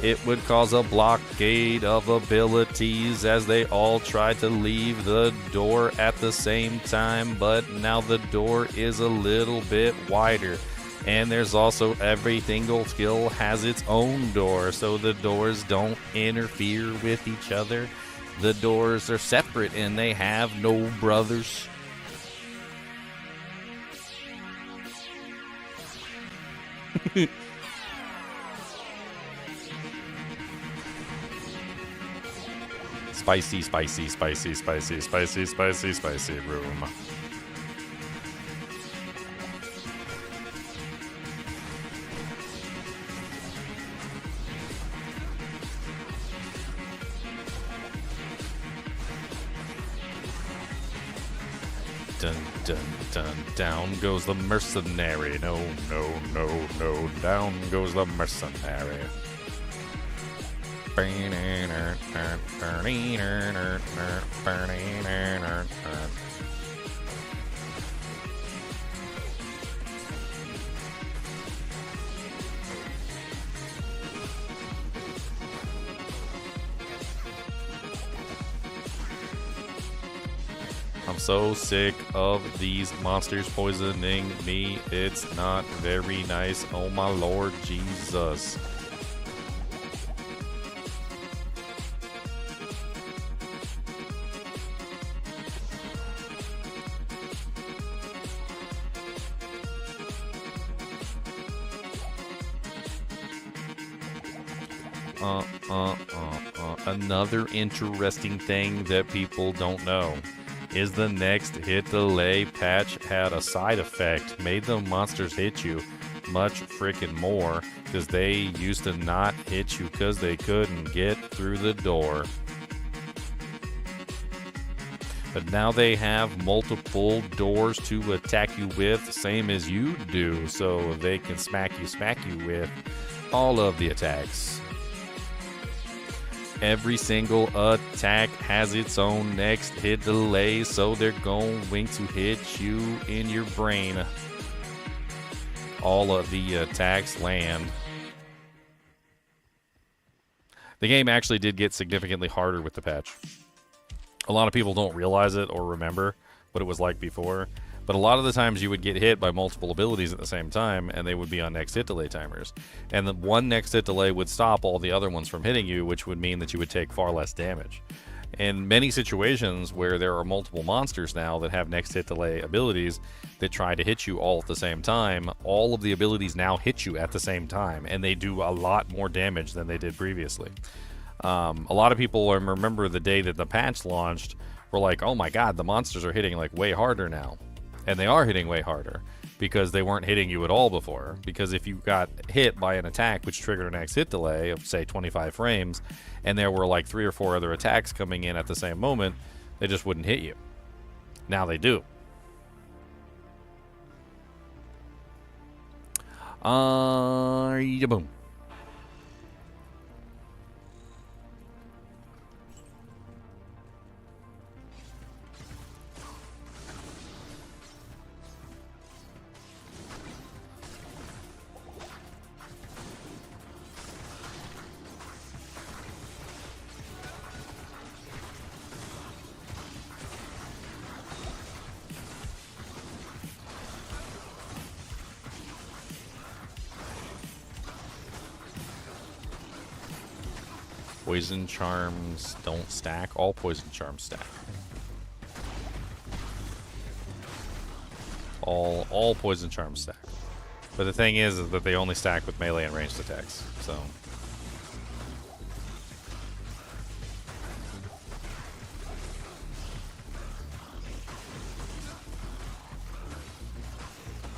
It would cause a blockade of abilities as they all try to leave the door at the same time, but now the door is a little bit wider. And there's also every single skill has its own door, so the doors don't interfere with each other. The doors are separate and they have no brothers. Spicy, spicy, spicy, spicy, spicy, spicy, spicy room. dun, dun, dun. Down goes the mercenary. No, no, no, no. Down goes the mercenary. I'm so sick of these monsters poisoning me. It's not very nice. Oh my Lord Jesus. Another interesting thing that people don't know is the next hit delay patch had a side effect, made the monsters hit you much freaking more because they used to not hit you because they couldn't get through the door. But now they have multiple doors to attack you with, same as you do, so they can smack you with all of the attacks. Every single attack has its own next hit delay, so they're going to hit you in your brain. All of the attacks land. The game actually did get significantly harder with the patch. A lot of people don't realize it or remember what it was like before, but a lot of the times you would get hit by multiple abilities at the same time, and they would be on next hit delay timers. And the one next hit delay would stop all the other ones from hitting you, which would mean that you would take far less damage. In many situations where there are multiple monsters now that have next hit delay abilities that try to hit you all at the same time, all of the abilities now hit you at the same time, and they do a lot more damage than they did previously. A lot of people remember the day that the patch launched were like, oh my god, the monsters are hitting like way harder now. And they are hitting way harder because they weren't hitting you at all before. Because if you got hit by an attack which triggered a next hit delay of, say, 25 frames, and there were like 3 or 4 other attacks coming in at the same moment, they just wouldn't hit you. Now they do. Boom. Poison charms don't stack. All poison charms stack. All poison charms stack. But the thing is that they only stack with melee and ranged attacks. So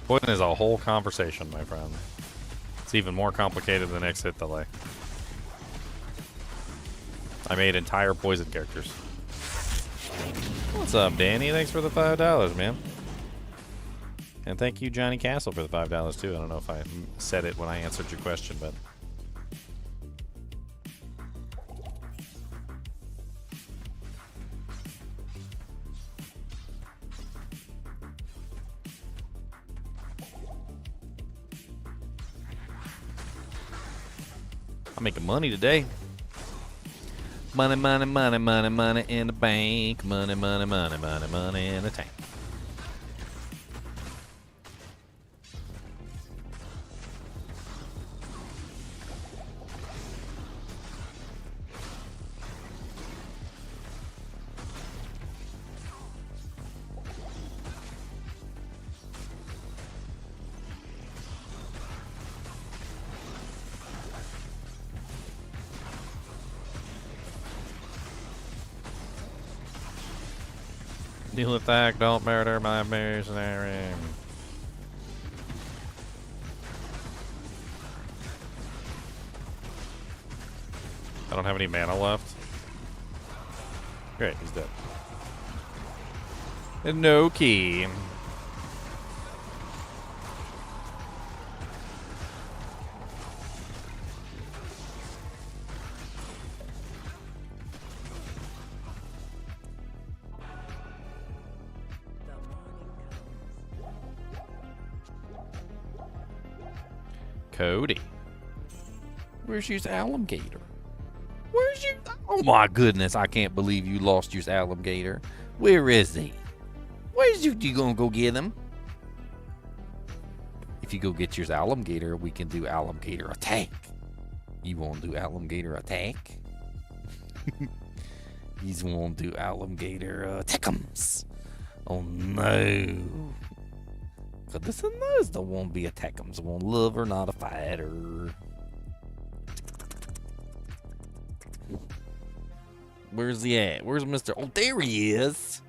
poison is a whole conversation, my friend. It's even more complicated than next hit delay. I made entire poison characters. What's up, Danny? Thanks for the $5, man. And thank you, Johnny Castle, for the $5 too. I don't know if I said it when I answered your question, but I'm making money today. Money, money, money, money, money in the bank. Money, money, money, money, money in the tank. Deal attack, don't murder my mercenary. I don't have any mana left. Great, he's dead. No key. Cody. Where's your alligator? Where's your... Oh my goodness, I can't believe you lost your alligator. Where is he? Where's you gonna go get him? If you go get your alligator, we can do alligator attack. You won't do alligator attack? You won't do alligator attackums. Oh no. Cause this knows there won't be attackums. Won't love or not a fighter. Where's he at? Where's Mr. Oh, there he is.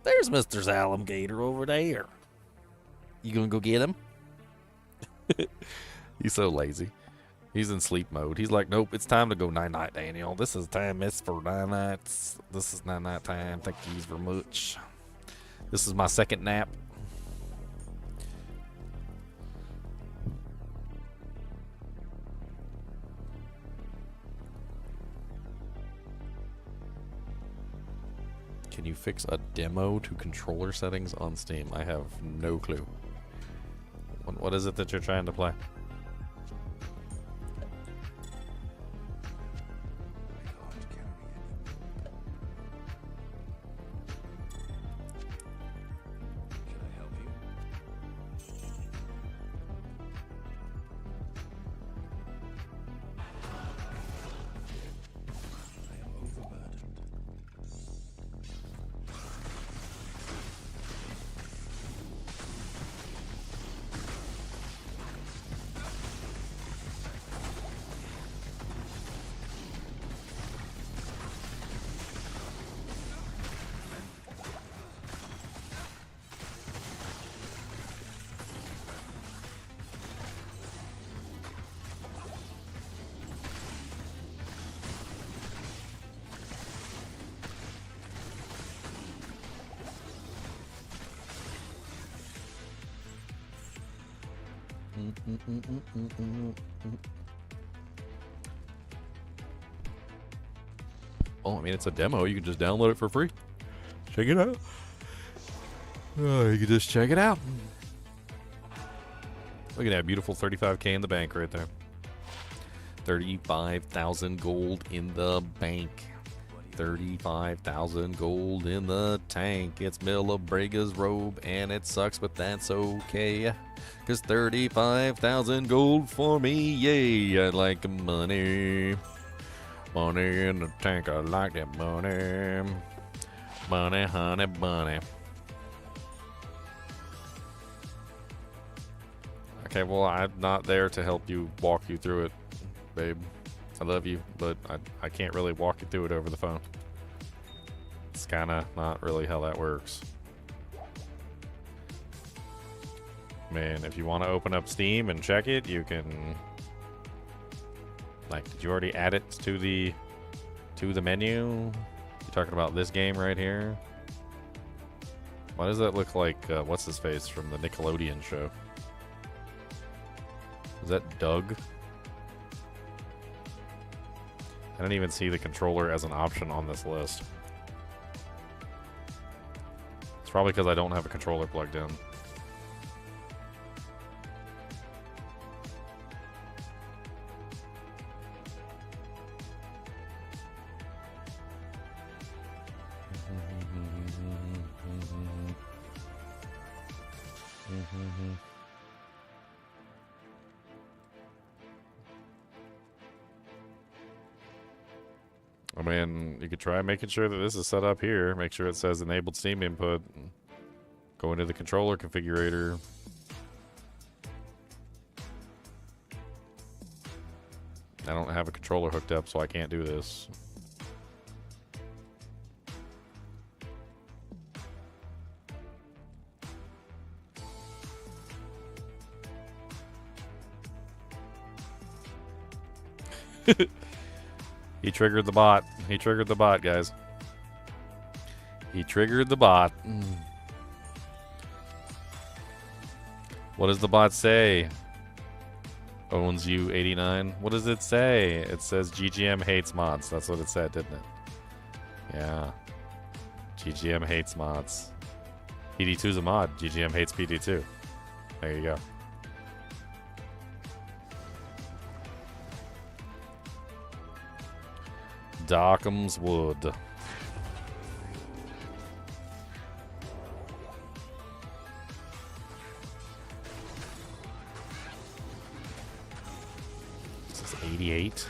There's Mr. Alligator over there. You gonna go get him? He's so lazy. He's in sleep mode. He's like, nope, it's time to go night-night, Daniel. This is time. It's for night-nights. This is night-night time. Thank you very much. This is my second nap. Can you fix a demo to controller settings on Steam? I have no clue. What is it that you're trying to play? Oh, I mean, it's a demo. You can just download it for free. Check it out. Oh, you can just check it out. Look at that beautiful 35K in the bank right there. 35,000 gold in the bank. 35,000 gold in the tank. It's Milabrega's robe and it sucks, but that's okay. Cause 35,000 gold for me, yay. I like money. Money in the tank, I like that money. Money, honey, bunny. Okay, well, I'm not there to help you walk you through it, babe. I love you, but I can't really walk you through it over the phone. It's kind of not really how that works. Man, if you want to open up Steam and check it, you can... Like, did you already add it to the menu? You're talking about this game right here? Why does that look like, what's his face from the Nickelodeon show? Is that Doug? I didn't even see the controller as an option on this list. It's probably because I don't have a controller plugged in. I mean, you could try making sure that this is set up here. Make sure it says enabled Steam input. Go into the controller configurator. I don't have a controller hooked up, so I can't do this. He triggered the bot. He triggered the bot, guys. He triggered the bot. What does the bot say? Owns you 89. What does it say? It says GGM hates mods. That's what it said, didn't it? Yeah. GGM hates mods. PD2's a mod. GGM hates PD2. There you go. Darkham's Wood. This is 88.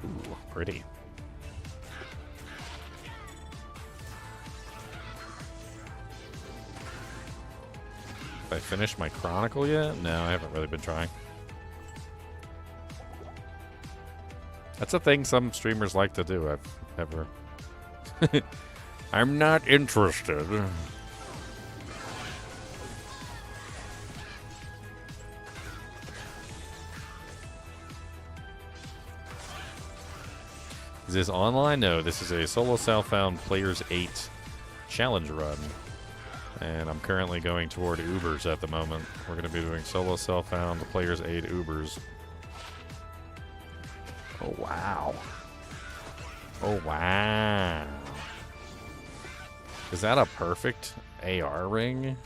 Ooh, pretty. Have I finished my Chronicle yet? No, I haven't really been trying. That's a thing some streamers like to do. I've never... I'm not interested. Is this online? No, this is a solo Southbound Players 8 challenge run. And I'm currently going toward Ubers at the moment. We're going to be doing solo Southbound Players 8 Ubers. Oh, wow. Oh, wow. Is that a perfect AR ring?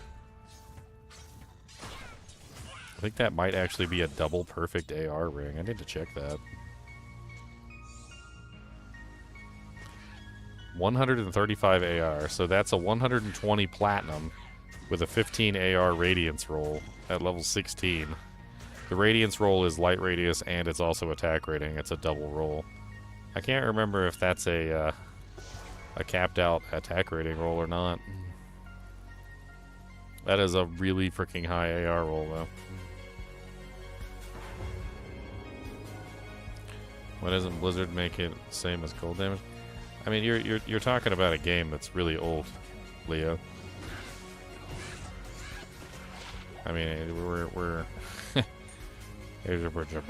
I think that might actually be a double perfect AR ring. I need to check that. 135 AR, so that's a 120 platinum with a 15 AR radiance roll at level 16. The radiance roll is light radius and it's also attack rating. It's a double roll. I can't remember if that's a capped out attack rating roll or not. That is a really freaking high AR roll though. Why doesn't Blizzard make it the same as cold damage? I mean, you're talking about a game that's really old, Leo. I mean, we're here's your bridge up.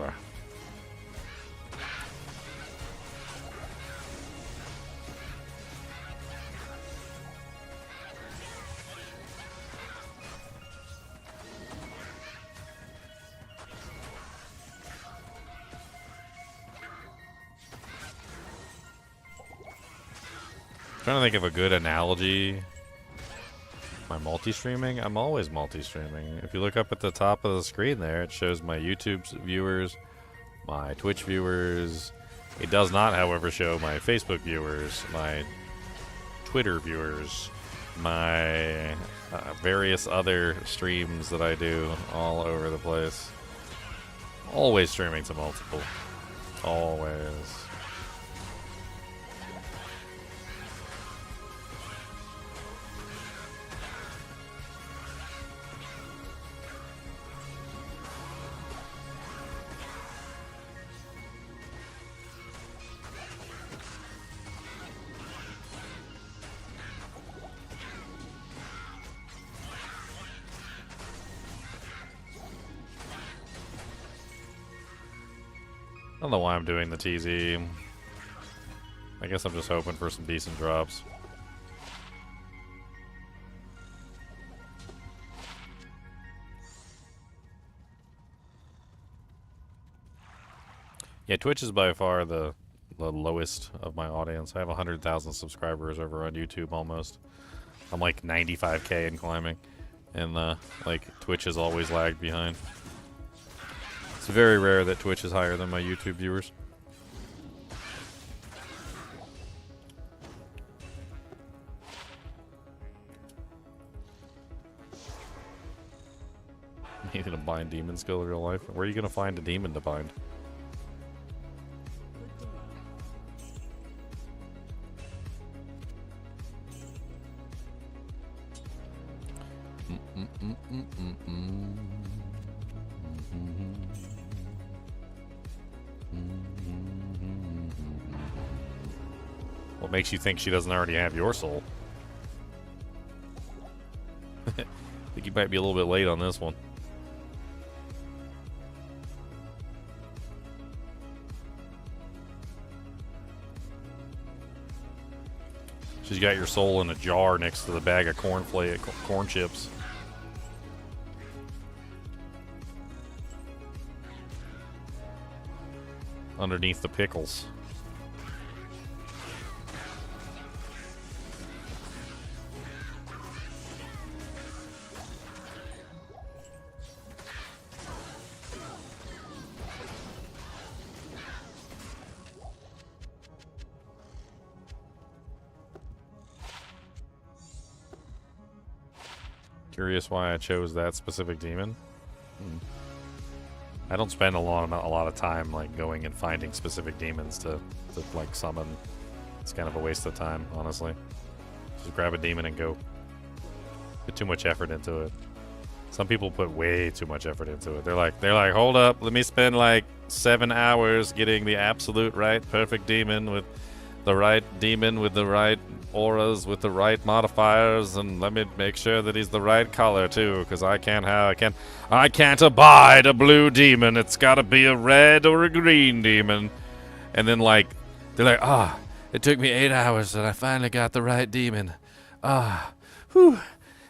Trying to think of a good analogy. My multi-streaming? I'm always multi-streaming. If you look up at the top of the screen there, it shows my YouTube viewers, my Twitch viewers. It does not, however, show my Facebook viewers, my Twitter viewers, my various other streams that I do all over the place. Always streaming to multiple. Always. I don't know why I'm doing the TZ. I guess I'm just hoping for some decent drops. Yeah, Twitch is by far the lowest of my audience. I have 100,000 subscribers over on YouTube almost. I'm like 95K and climbing. And like Twitch has always lagged behind. It's very rare that Twitch is higher than my YouTube viewers. Needed to bind demon skill in real life. Where are you going to find a demon to bind? What makes you think she doesn't already have your soul? I think you might be a little bit late on this one. Because you got your soul in a jar next to the bag of corn chips. Underneath the pickles. Curious why I chose that specific demon. I don't spend a lot of time like going and finding specific demons to like summon. It's kind of a waste of time, honestly. Just grab a demon and go. Put too much effort into it. Some people put way too much effort into it. They're like, hold up, let me spend like 7 hours getting the absolute right perfect demon with the right auras with the right modifiers, and let me make sure that he's the right color too, because I can't abide a blue demon. It's got to be a red or a green demon. And then like they're like, it took me 8 hours and I finally got the right demon. Whew.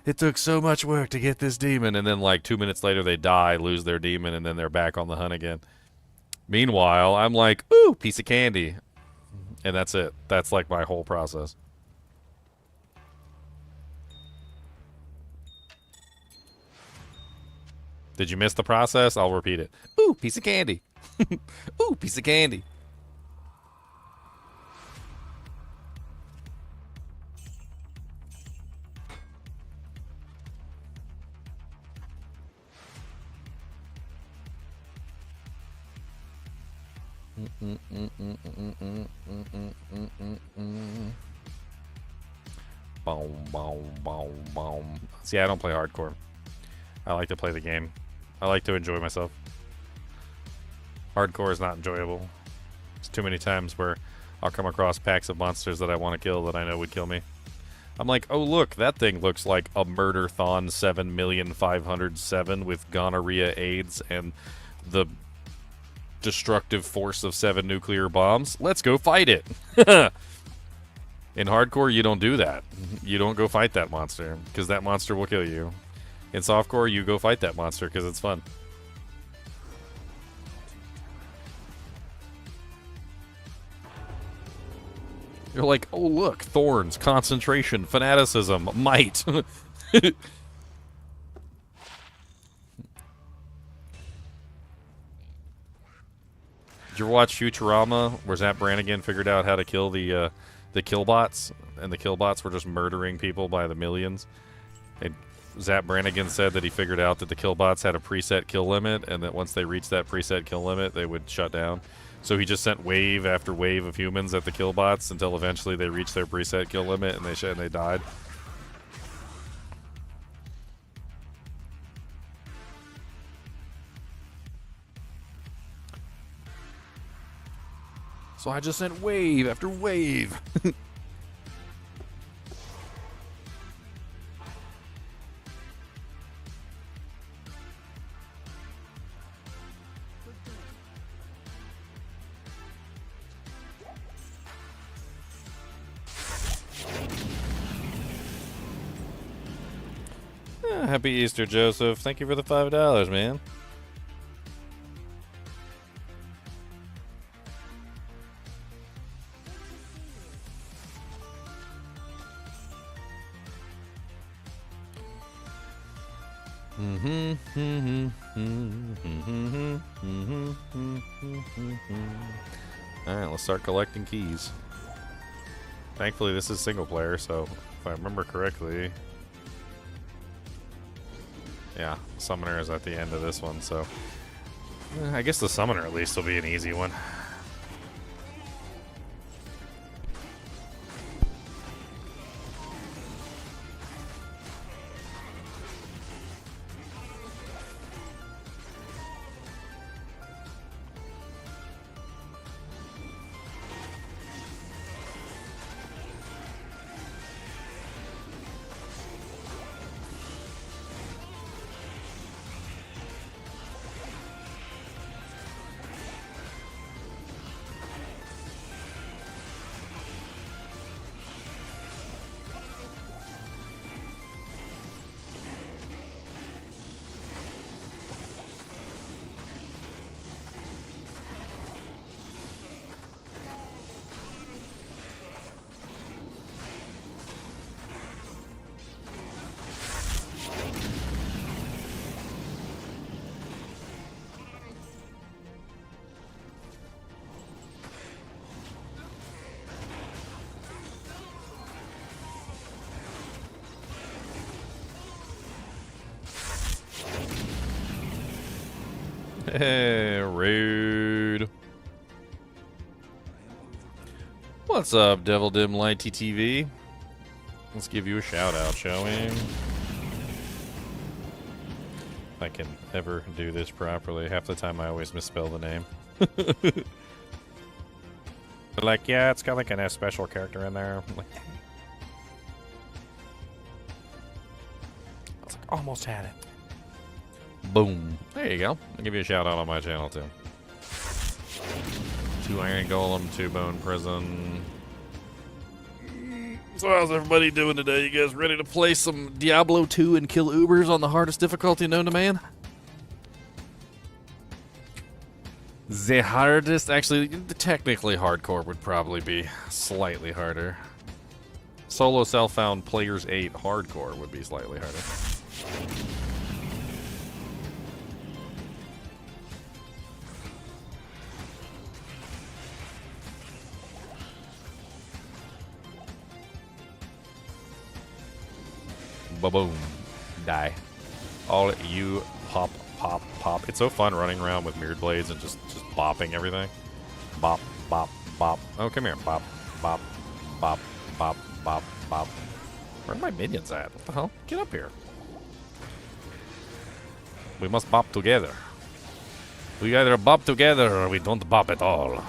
It took so much work to get this demon. And then like 2 minutes later they die, lose their demon, and then they're back on the hunt again. Meanwhile, I'm like, ooh, piece of candy. And that's it. That's like my whole process. Did you miss the process? I'll repeat it. Ooh, piece of candy. Ooh, piece of candy. Boom, boom, boom, boom. See, I don't play hardcore. I like to play the game. I like to enjoy myself. Hardcore is not enjoyable. It's too many times where I'll come across packs of monsters that I want to kill that I know would kill me. I'm like, oh look, that thing looks like a Murder-thon 7,507,000 with gonorrhea, AIDS, and the destructive force of 7 nuclear bombs. Let's go fight it. In hardcore, you don't do that. You don't go fight that monster, because that monster will kill you. In softcore, you go fight that monster, because it's fun. You're like, oh look, thorns, concentration, fanaticism, might. Did you ever watch Futurama, where Zap Brannigan figured out how to kill the killbots, and the killbots were just murdering people by the millions? And Zap Brannigan said that he figured out that the killbots had a preset kill limit, and that once they reached that preset kill limit, they would shut down. So he just sent wave after wave of humans at the killbots until eventually they reached their preset kill limit, and they died. So I just sent wave after wave. Happy Easter, Joseph. Thank you for the $5, man. Alright, let's start collecting keys. Thankfully, this is single player, so if I remember correctly... Yeah, Summoner is at the end of this one, so... I guess the Summoner at least will be an easy one. Hey, rude. What's up, Devil Dim Light TTV? Let's give you a shout out, shall we? If I can ever do this properly. Half the time I always misspell the name. They're like, yeah, it's got like a special character in there. I'm like, I was like, almost had it. Boom. There you go. I'll give you a shout out on my channel too. 2 Iron Golem, 2 Bone Prison. So how's everybody doing today? You guys ready to play some Diablo 2 and kill Ubers on the hardest difficulty known to man? The hardest? Actually, technically hardcore would probably be slightly harder. Solo self-found players 8 hardcore would be slightly harder. Ba-boom. Die. All you pop, pop, pop. It's so fun running around with mirrored blades and just bopping everything. Bop, bop, bop. Oh, come here. Bop, bop, bop, bop, bop, bop. Where are my minions at? What the hell? Get up here. We must bop together. We either bop together or we don't bop at all.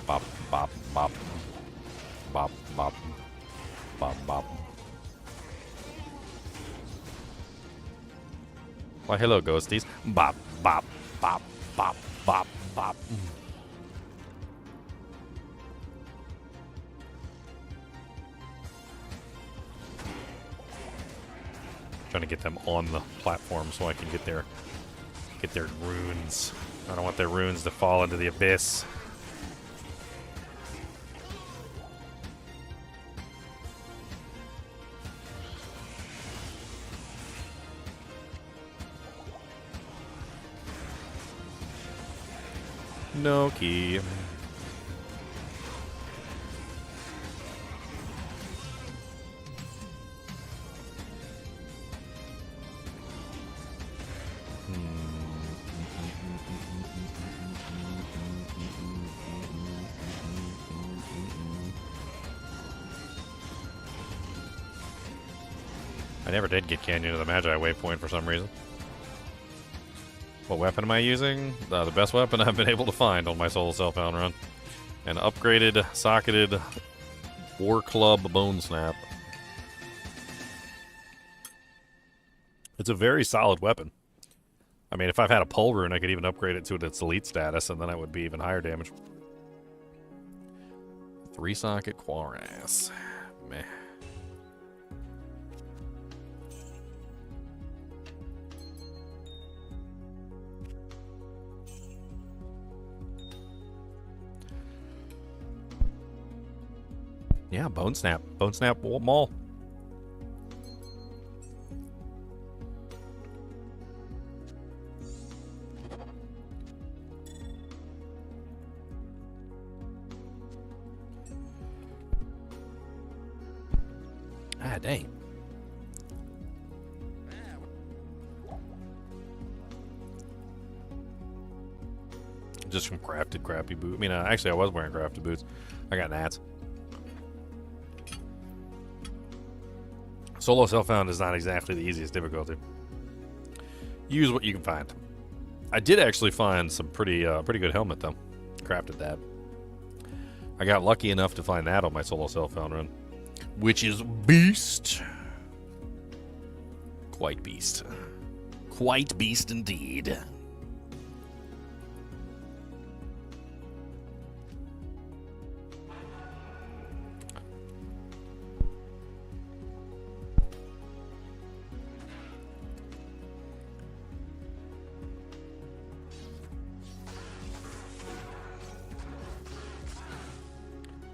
Bop, bop, bop. Bop, bop. Bop, bop. Why, hello, ghosties. Bop, bop, bop, bop, bop, bop. Trying to get them on the platform so I can get their runes. I don't want their runes to fall into the abyss. No key. I never did get Canyon to the Magi waypoint for some reason. What weapon am I using? The best weapon I've been able to find on my solo self-found run. An upgraded, socketed War Club Bone Snap. It's a very solid weapon. I mean, if I've had a pole rune, I could even upgrade it to its elite status, and then it would be even higher damage. 3-socket Quaras. Meh. Yeah, Bone Snap. Bone Snap Maul. Ah, dang. Just from crafted crappy boots. I mean, actually, I was wearing crafted boots. I got gnats. Solo self-found is not exactly the easiest difficulty. Use what you can find. I did actually find some pretty good helmet, though. Crafted that. I got lucky enough to find that on my solo self-found run. Which is beast. Quite beast. Quite beast indeed.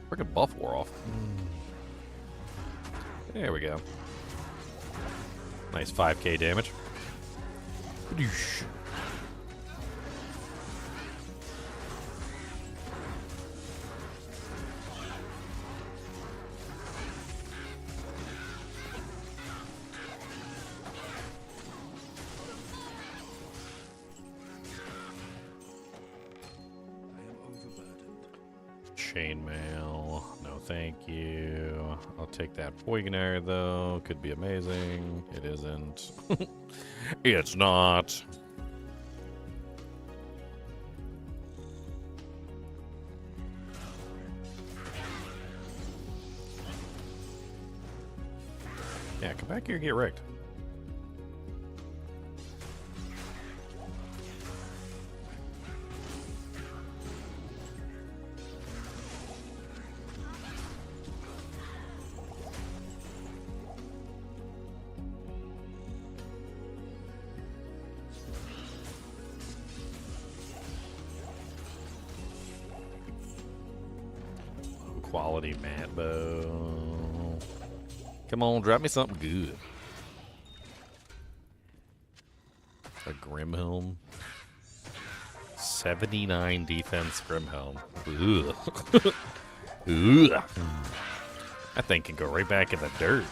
Freaking buff wore off. There we go. Nice 5k damage. Badoosh. chainmail. No, thank you. I'll take that poisoner though. Could be amazing. It isn't. It's not. Yeah, come back here and get wrecked. Quality mat bow. Come on, drop me something good. A Grimhelm. 79 defense Grimhelm. Ugh. Ugh. That thing can go right back in the dirt.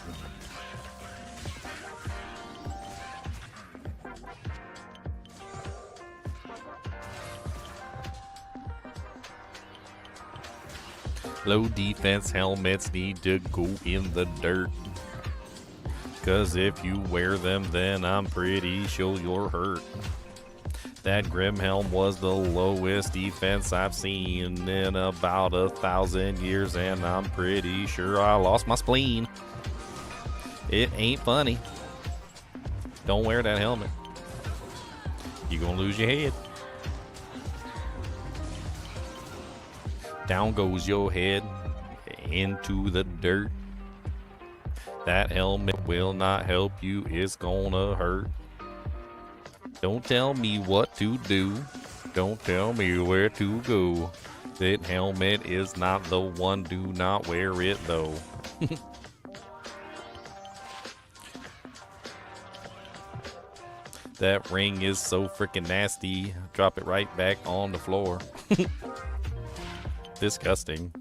Low defense helmets need to go in the dirt. Cause if you wear them, then I'm pretty sure you're hurt. That Grimhelm was the lowest defense I've seen in about 1,000 years, and I'm pretty sure I lost my spleen. It ain't funny. Don't wear that helmet. You gonna lose your head. Down goes your head into the dirt. That helmet will not help you, it's gonna hurt. Don't tell me what to do. Don't tell me where to go. That helmet is not the one, do not wear it though. That ring is so freaking nasty. Drop it right back on the floor. Disgusting.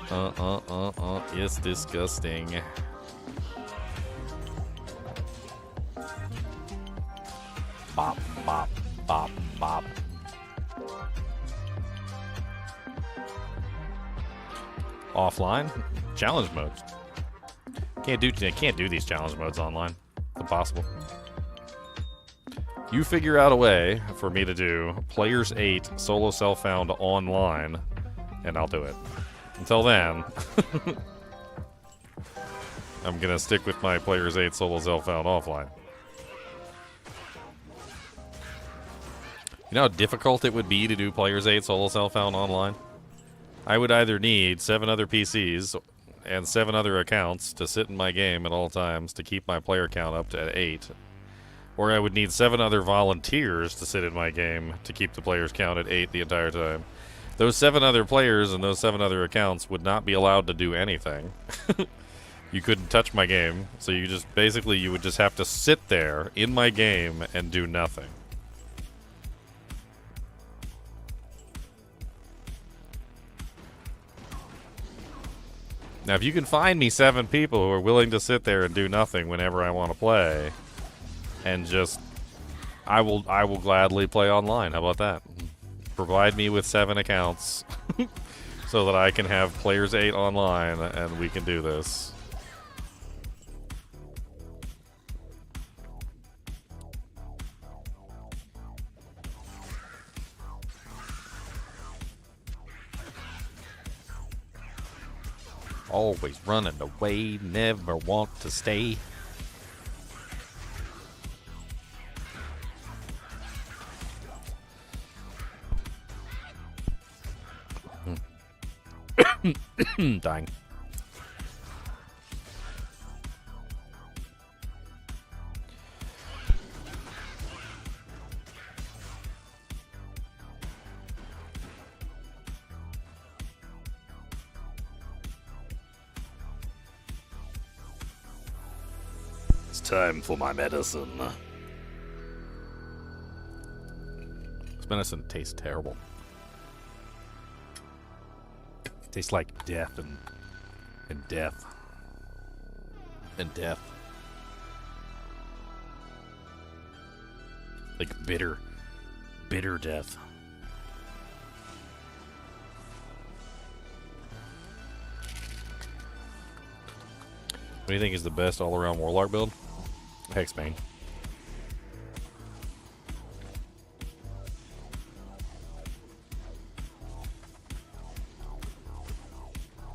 It's disgusting. Bop, bop, bop, bop. Offline? Challenge modes. Can't do these challenge modes online. It's impossible. You figure out a way for me to do Players 8 solo self-found online, and I'll do it. Until then, I'm gonna stick with my Players 8 solo self-found offline. You know how difficult it would be to do Players 8 solo self-found online? I would either need 7 other PCs and 7 other accounts to sit in my game at all times to keep my player count up to 8. Or I would need 7 other volunteers to sit in my game to keep the players count at 8 the entire time. Those 7 other players and those 7 other accounts would not be allowed to do anything. You couldn't touch my game, so you just basically you would just have to sit there in my game and do nothing. Now, if you can find me 7 people who are willing to sit there and do nothing whenever I want to play, and just, I will gladly play online. How about that? Provide me with 7 accounts so that I can have Players 8 online and we can do this. Always running away, never want to stay. Dying. It's time for my medicine. This medicine tastes terrible. Tastes like death and death. And death. Like bitter death. What do you think is the best all-around Warlock build? Hexbane.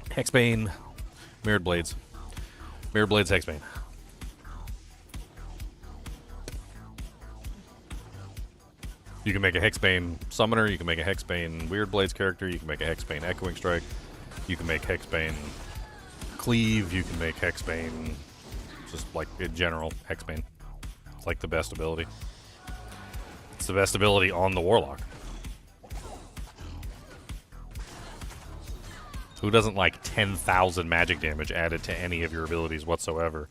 Hexbane. Mirrored Blades. Mirrored Blades, Hexbane. You can make a Hexbane Summoner, you can make a Hexbane Weird Blades character, you can make a Hexbane Echoing Strike, you can make Hexbane Cleave, you can make Hexbane, just like in general, Hexbane. It's like the best ability. It's the best ability on the Warlock. Who doesn't like 10,000 magic damage added to any of your abilities whatsoever?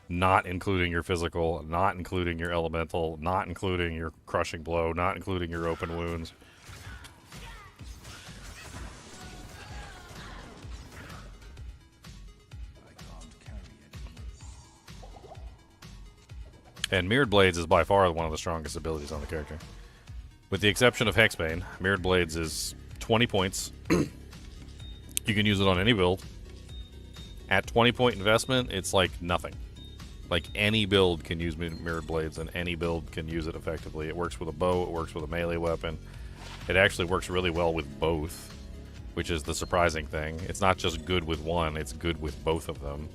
Not including your physical, not including your elemental, not including your crushing blow, not including your open wounds. And Mirrored Blades is by far one of the strongest abilities on the character. With the exception of Hexbane, Mirrored Blades is 20 points. You can use it on any build. At 20 point investment, it's like nothing. Like any build can use Mirrored Blades, and any build can use it effectively. It works with a bow, it works with a melee weapon. It actually works really well with both, which is the surprising thing. It's not just good with one, it's good with both of them.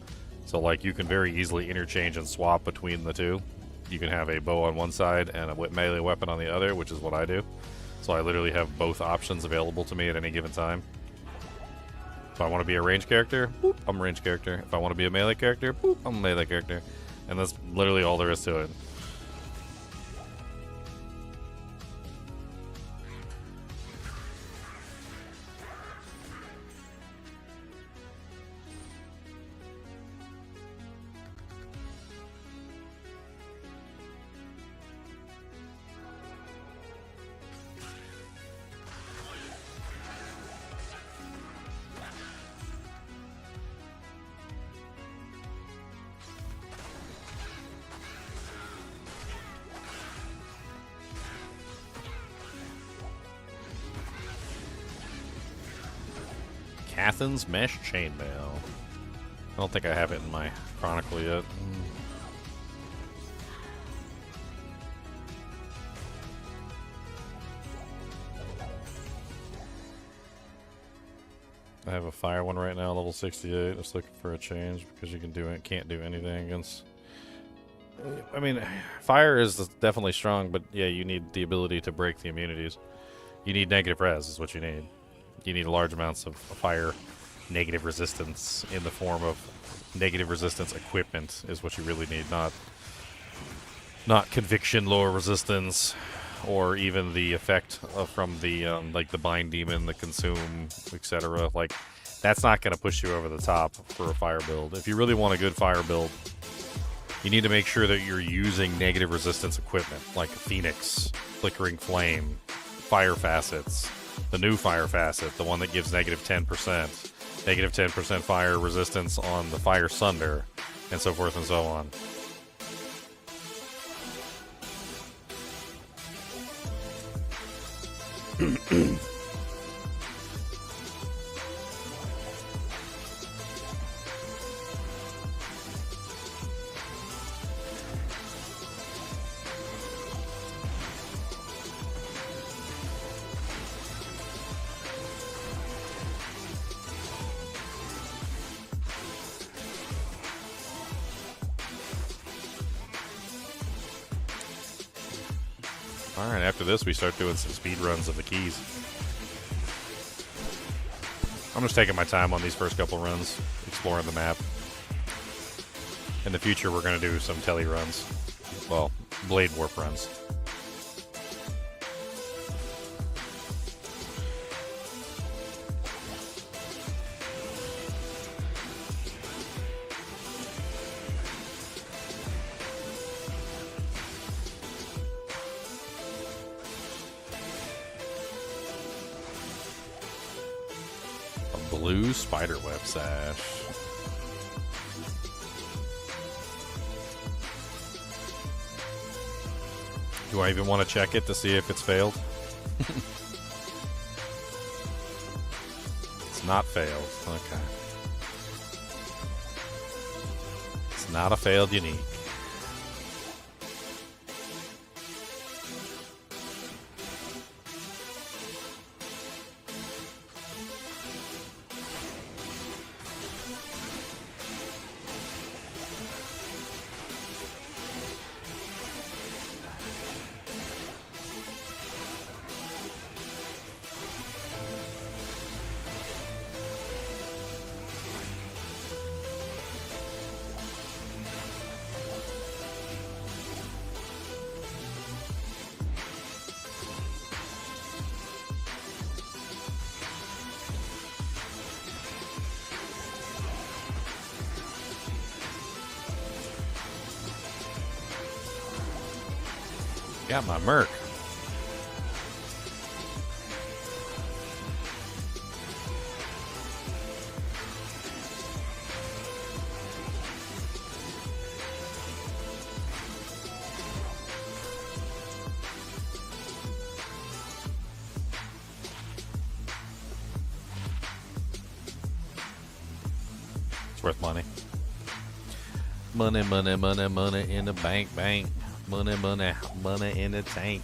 So like you can very easily interchange and swap between the two. You can have a bow on one side and a melee weapon on the other, which is what I do. So I literally have both options available to me at any given time. If I want to be a ranged character, boop, I'm a ranged character. If I want to be a melee character, boop, I'm a melee character. And that's literally all there is to it. Athens Mesh Chainmail. I don't think I have it in my Chronicle yet. I have a fire one right now, level 68. Just looking for a change because you can do it, can't do anything against. I mean, fire is definitely strong, but yeah, you need the ability to break the immunities. You need negative res, is what you need. You need large amounts of fire negative resistance in the form of negative resistance equipment is what you really need, not conviction lower resistance or even the effect from the like the bind demon, the consume, etc. Like that's not going to push you over the top for a fire build. If you really want a good fire build, you need to make sure that you're using negative resistance equipment like Phoenix, Flickering Flame, Fire Facets. The new Fire Facet, the one that gives negative 10%. Negative 10% fire resistance on the Fire Sunder, and so forth and so on. Alright, after this we start doing some speed runs of the keys. I'm just taking my time on these first couple runs, exploring the map. In the future we're going to do some tele runs. Well, blade warp runs. Blue spiderweb sash. Do I even want to check it to see if it's failed? It's not failed. Okay. Not a failed unique. Got my merc. It's worth money. Money, money, money, money in the bank, bank. Money, money, money in the tank.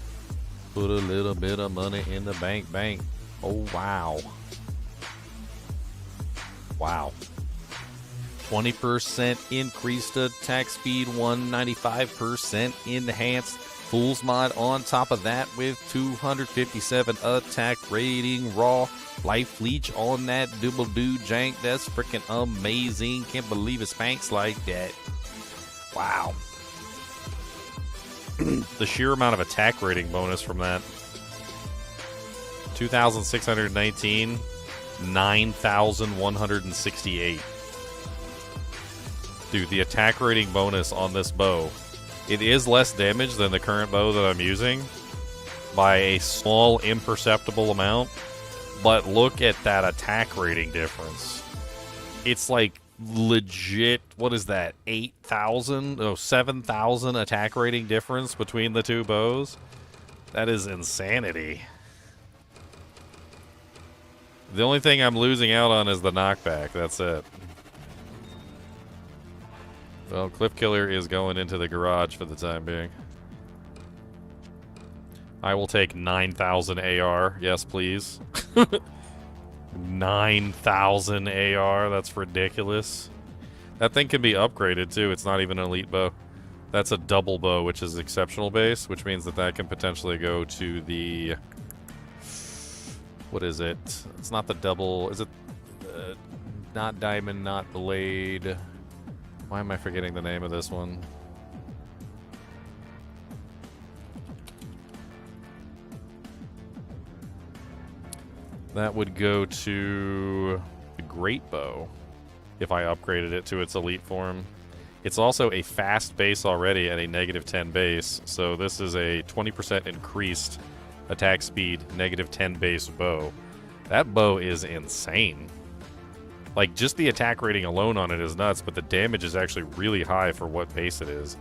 Put a little bit of money in the bank, bank. Oh, wow. Wow. 20% increased attack speed, 195% enhanced. Fool's Mod on top of that with 257 attack rating. Raw life leech on that double do jank. That's freaking amazing. Can't believe it spanks like that. Wow. The sheer amount of attack rating bonus from that. 2,619, 9,168. Dude, the attack rating bonus on this bow. It is less damage than the current bow that I'm using by a small, imperceptible amount. But look at that attack rating difference. It's like legit, what is that, 8,000, 7,000 attack rating difference between the two bows? That is insanity. The only thing I'm losing out on is the knockback. That's it. Well, Cliff Killer is going into the garage for the time being. I will take 9,000 AR. Yes, please. 9,000 AR. That's ridiculous. That thing can be upgraded, too. It's not even an elite bow. That's a double bow, which is exceptional base, which means that that can potentially go to the... What is it? It's not the double... Is it... not diamond, not blade... Why am I forgetting the name of this one? That would go to the Great Bow if I upgraded it to its elite form. It's also a fast base already at a -10 base, so this is a 20% increased attack speed, -10 base bow. That bow is insane. Like, just the attack rating alone on it is nuts, but the damage is actually really high for what base it is.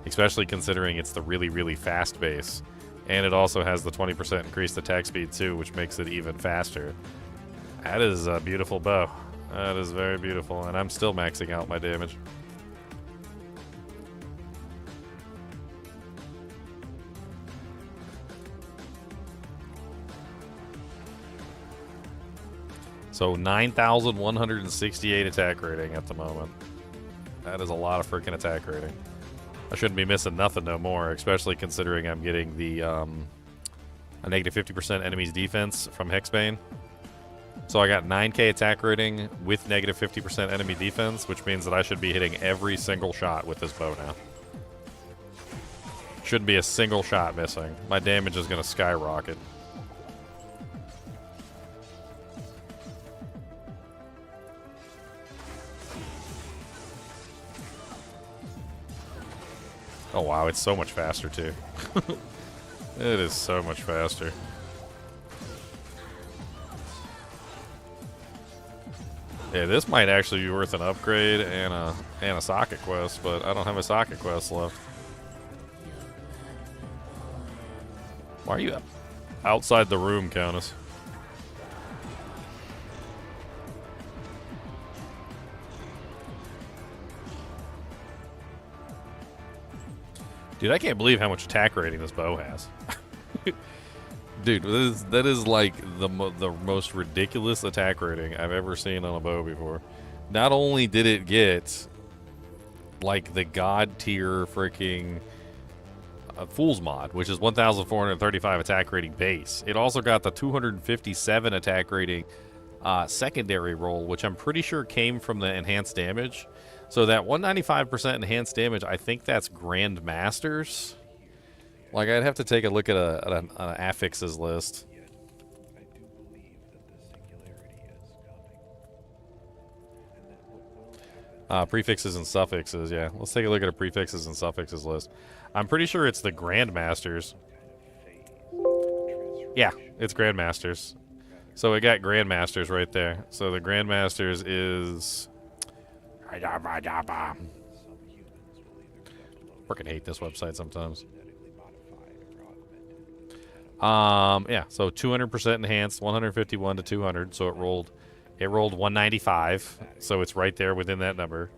Especially considering it's the really, really fast base. And it also has the 20% increased attack speed, too, which makes it even faster. That is a beautiful bow. That is very beautiful, and I'm still maxing out my damage. So 9,168 attack rating at the moment. That is a lot of freaking attack rating. I shouldn't be missing nothing no more, especially considering I'm getting the a -50% enemies defense from Hexbane. So I got 9k attack rating with -50% enemy defense, which means that I should be hitting every single shot with this bow now. Shouldn't be a single shot missing. My damage is going to skyrocket. Oh wow, it's so much faster too. It is so much faster. Yeah, this might actually be worth an upgrade and a socket quest, but I don't have a socket quest left. Why are you outside the room, Countess? Dude, I can't believe how much attack rating this bow has. Dude, that is like the most ridiculous attack rating I've ever seen on a bow before. Not only did it get like the god tier freaking Fool's mod, which is 1,435 attack rating base, it also got the 257 attack rating secondary roll, which I'm pretty sure came from the enhanced damage. So that 195% enhanced damage, I think that's Grandmasters. Like, I'd have to take a look at an affixes list. Prefixes and suffixes, yeah. Let's take a look at a prefixes and suffixes list. I'm pretty sure it's the Grandmasters. Yeah, it's Grandmasters. So we got Grandmasters right there. So the Grandmasters is... Freaking hate this website sometimes. Yeah, so 200% enhanced, 151 to 200, so it rolled 195, so it's right there within that number.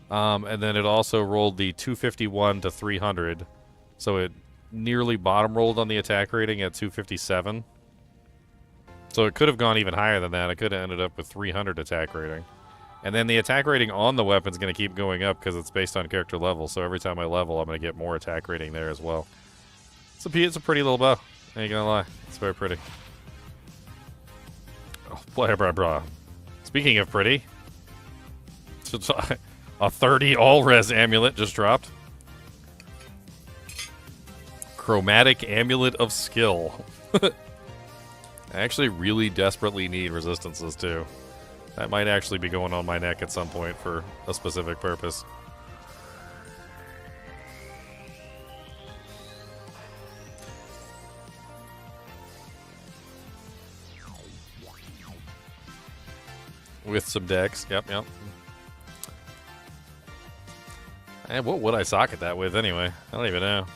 And then it also rolled the 251 to 300, so it nearly bottom rolled on the attack rating at 257. So it could have gone even higher than that. It could have ended up with 300 attack rating. And then the attack rating on the weapon's going to keep going up because it's based on character level. So every time I level, I'm going to get more attack rating there as well. It's a pretty little bow. I ain't gonna lie. It's very pretty. Oh, blah, blah, blah. Speaking of pretty, a 30 all-res amulet just dropped. Chromatic Amulet of Skill. I actually really desperately need resistances, too. That might actually be going on my neck at some point for a specific purpose. With some decks, yep. And what would I socket that with anyway? I don't even know.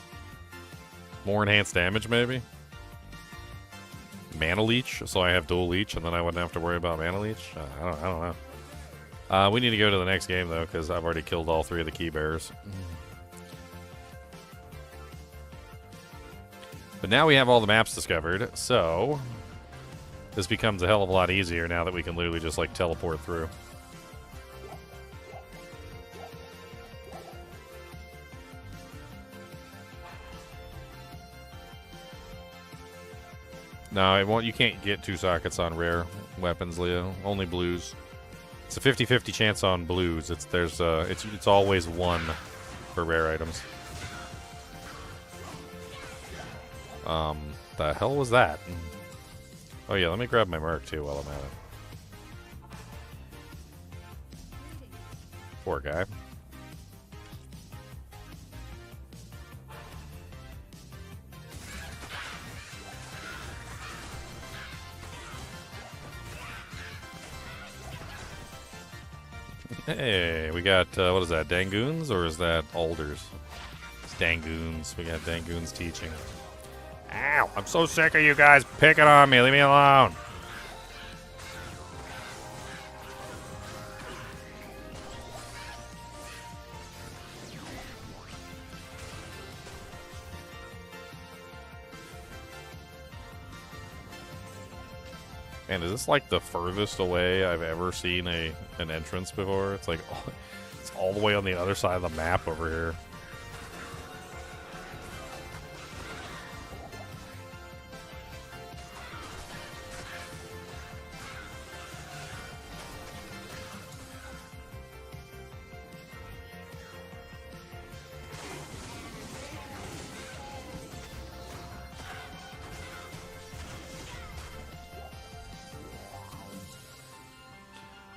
More enhanced damage, maybe? Mana Leech, so I have dual leech, and then I wouldn't have to worry about Mana Leech? I don't know. We need to go to the next game, though, because I've already killed all 3 of the key bearers. But now we have all the maps discovered, so this becomes a hell of a lot easier now that we can literally just, like, teleport through. No, it won't. You can't get 2 sockets on rare weapons, Leo. Only blues. It's a 50-50 chance on blues. It's always 1 for rare items. The hell was that? Oh yeah, let me grab my Merc too while I'm at it. Poor guy. Hey, we got, what is that, Dangoons, or is that Alders? It's Dangoons. We got Dangoons teaching. Ow! I'm so sick of you guys picking on me. Leave me alone. Man, is this like the furthest away I've ever seen an entrance before? It's like, it's all the way on the other side of the map over here.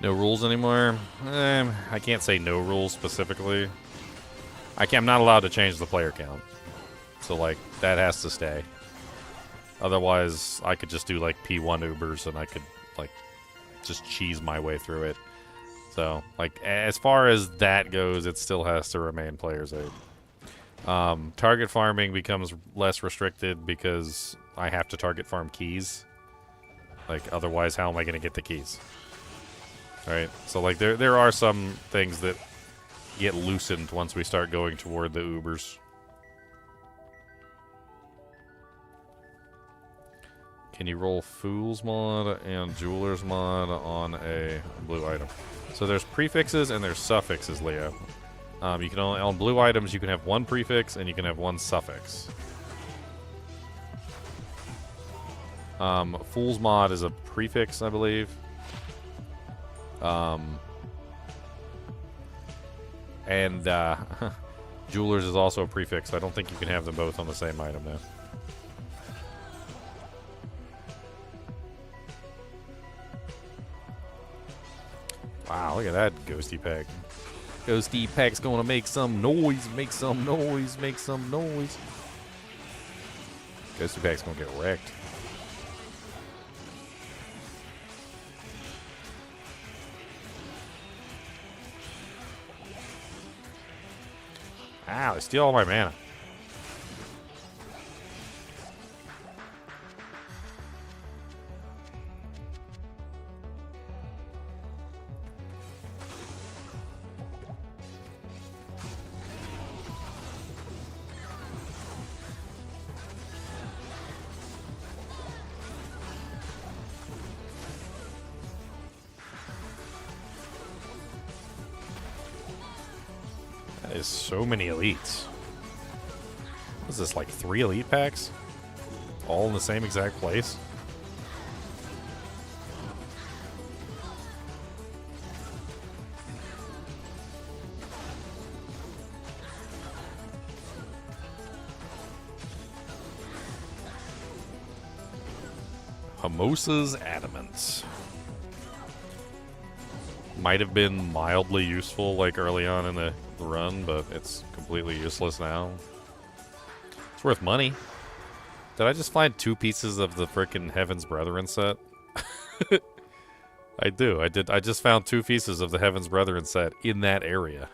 No rules anymore? I can't say no rules specifically. I'm not allowed to change the player count. So, like, that has to stay. Otherwise, I could just do, like, P1 Ubers and I could, like, just cheese my way through it. So, like, as far as that goes, it still has to remain player's aid. Target farming becomes less restricted because I have to target farm keys. Like, otherwise, how am I going to get the keys? Right, so like there are some things that get loosened once we start going toward the Ubers. Can you roll Fool's Mod and Jeweler's Mod on a blue item? So there's prefixes and there's suffixes, Leo. You can only, on blue items, you can have one prefix and you can have one suffix. Fool's Mod is a prefix, I believe. And Jeweler's is also a prefix. I don't think you can have them both on the same item, though. Wow, look at that ghosty pack. Ghosty pack's gonna make some noise, make some noise, make some noise. Ghosty pack's gonna get wrecked. Ow, they steal all my mana. That is so many elites. What is this, like 3 elite packs? All in the same exact place? Hermosa's Adamant. Might have been mildly useful, like, early on in the run, but it's completely useless now. It's worth money. Did I just find 2 pieces of the frickin' Heaven's Brethren set? I do. I did. I just found 2 pieces of the Heaven's Brethren set in that area.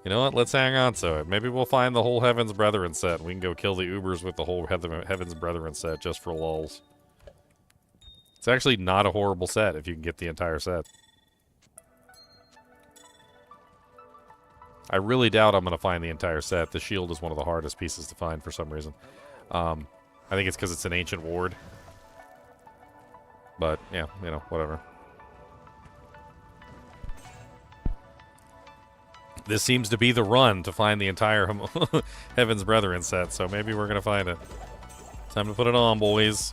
You know what? Let's hang on to it. Maybe we'll find the whole Heaven's Brethren set. We can go kill the Ubers with the whole Heaven's Brethren set just for lulz. It's actually not a horrible set if you can get the entire set. I really doubt I'm going to find the entire set. The shield is one of the hardest pieces to find for some reason. I think it's because it's an ancient ward. But, yeah, you know, whatever. This seems to be the run to find the entire Heaven's Brethren set, so maybe we're going to find it. Time to put it on, boys.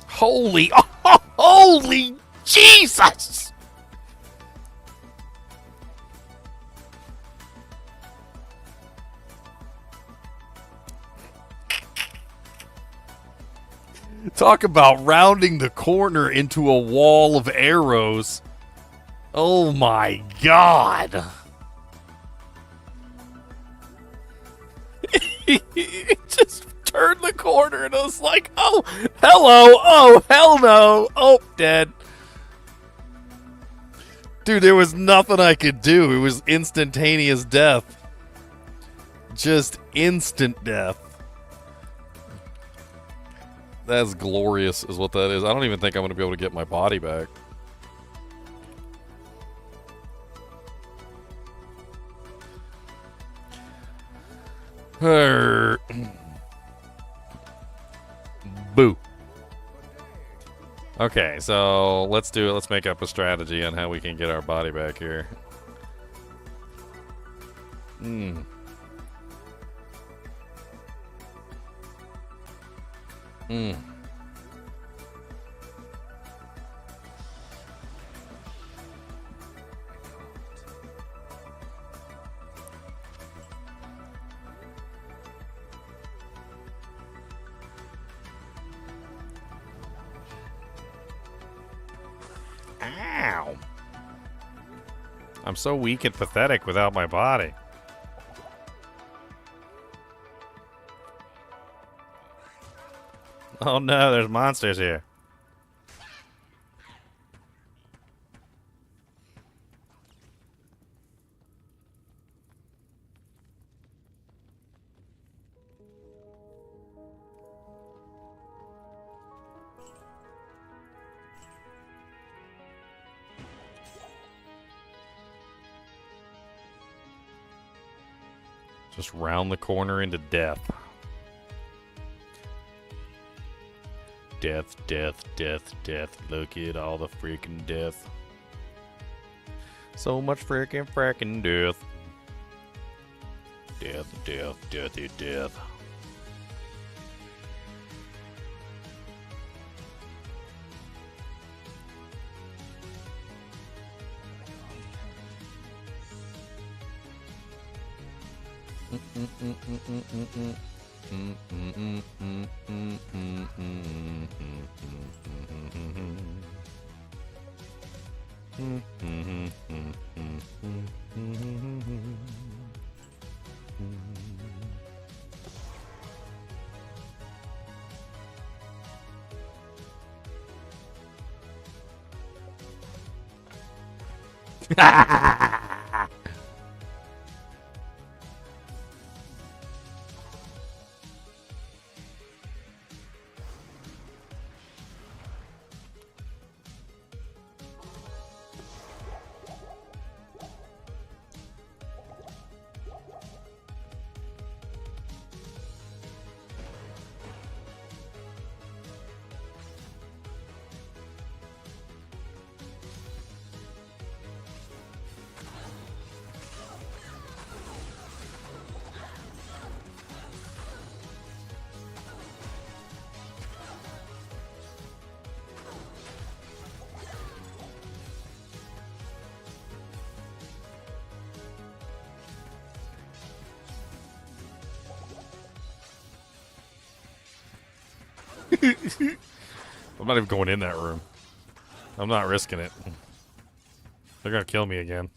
Holy, oh, holy Jesus! Talk about rounding the corner into a wall of arrows. Oh my God. Just turned the corner and I was like, oh, hello, oh, hell no, oh, dead. Dude, there was nothing I could do. It was instantaneous death. Just instant death. That's glorious is what that is. I don't even think I'm going to be able to get my body back. Boo. Okay, so let's do it. Let's make up a strategy on how we can get our body back here. Ow. I'm so weak and pathetic without my body. Oh no, there's monsters here. Just round the corner into death. Death, death, death, death. Look at all the freaking death. So much freaking death. Death, death, deathy, death. I'm not even going in that room. I'm not risking it. They're gonna kill me again.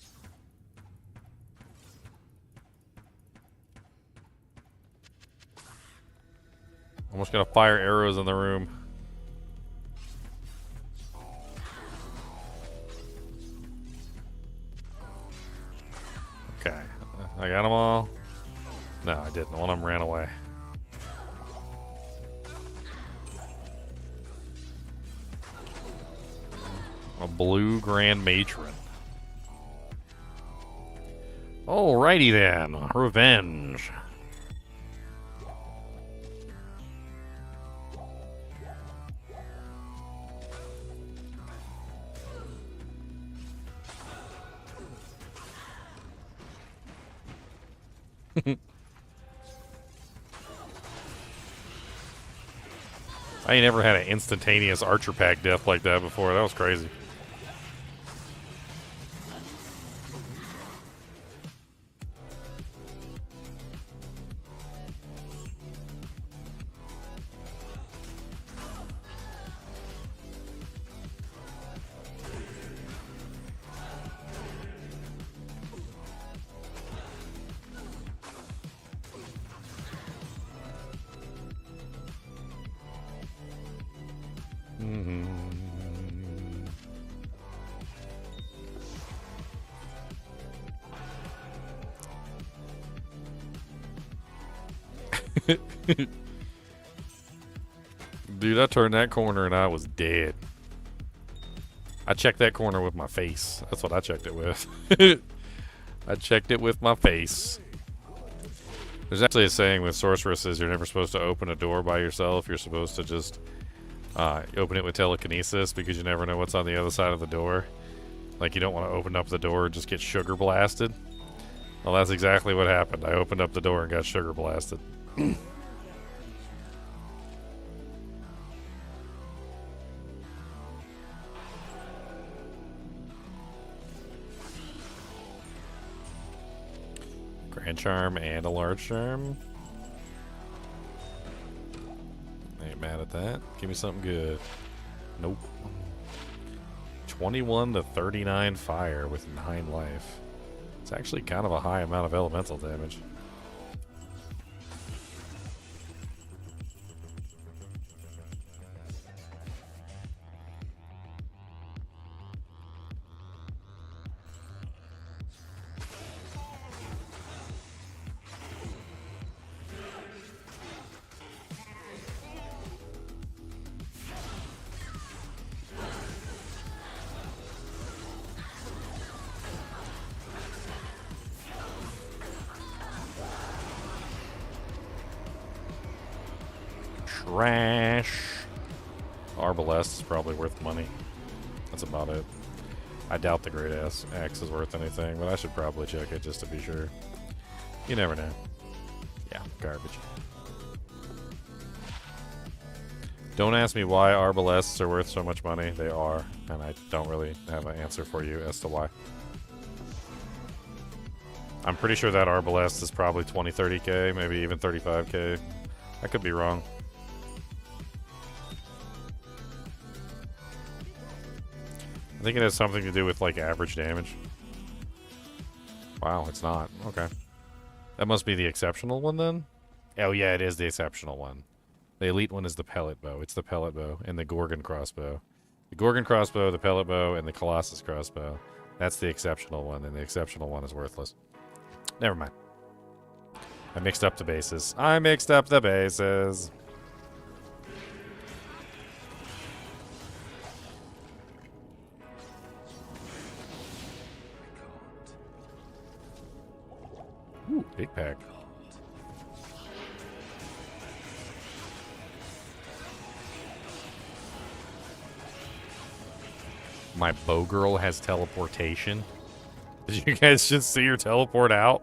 Almost gonna fire arrows in the room. Okay. I got them all. No, I didn't. One of them ran away. A blue Grand Matron. Alrighty then. Revenge. I ain't never had an instantaneous archer pack death like that before. That was crazy. Dude, I turned that corner and I was dead. I checked that corner with my face. That's what I checked it with. I checked it with my face. There's actually a saying with sorceresses, you're never supposed to open a door by yourself. You're supposed to just open it with telekinesis because you never know what's on the other side of the door. Like, you don't want to open up the door and just get sugar blasted. Well, that's exactly what happened. I opened up the door and got sugar blasted. Grand Charm and a large charm. Ain't mad at that. Give me something good. Nope. 21 to 39 fire with 9 life. It's actually kind of a high amount of elemental damage. trash. Arbalest is probably worth money. That's about it. I doubt the Great Axe is worth anything, but I should probably check it just to be sure. You never know. Yeah, garbage. Don't ask me why Arbalests are worth so much money. They are, and I don't really have an answer for you as to why. I'm pretty sure that Arbalest is probably 20, 30k, maybe even 35k. I could be wrong. I think it has something to do with, like, average damage. Wow, it's not. Okay. That must be the exceptional one, then? Oh, yeah, it is the exceptional one. The elite one is the pellet bow. It's the pellet bow and the Gorgon crossbow. The Gorgon crossbow, the pellet bow, and the Colossus crossbow. That's the exceptional one, and the exceptional one is worthless. Never mind. I mixed up the bases. I mixed up the bases. Ooh, big pack. My bow girl has teleportation. Did you guys just see her teleport out?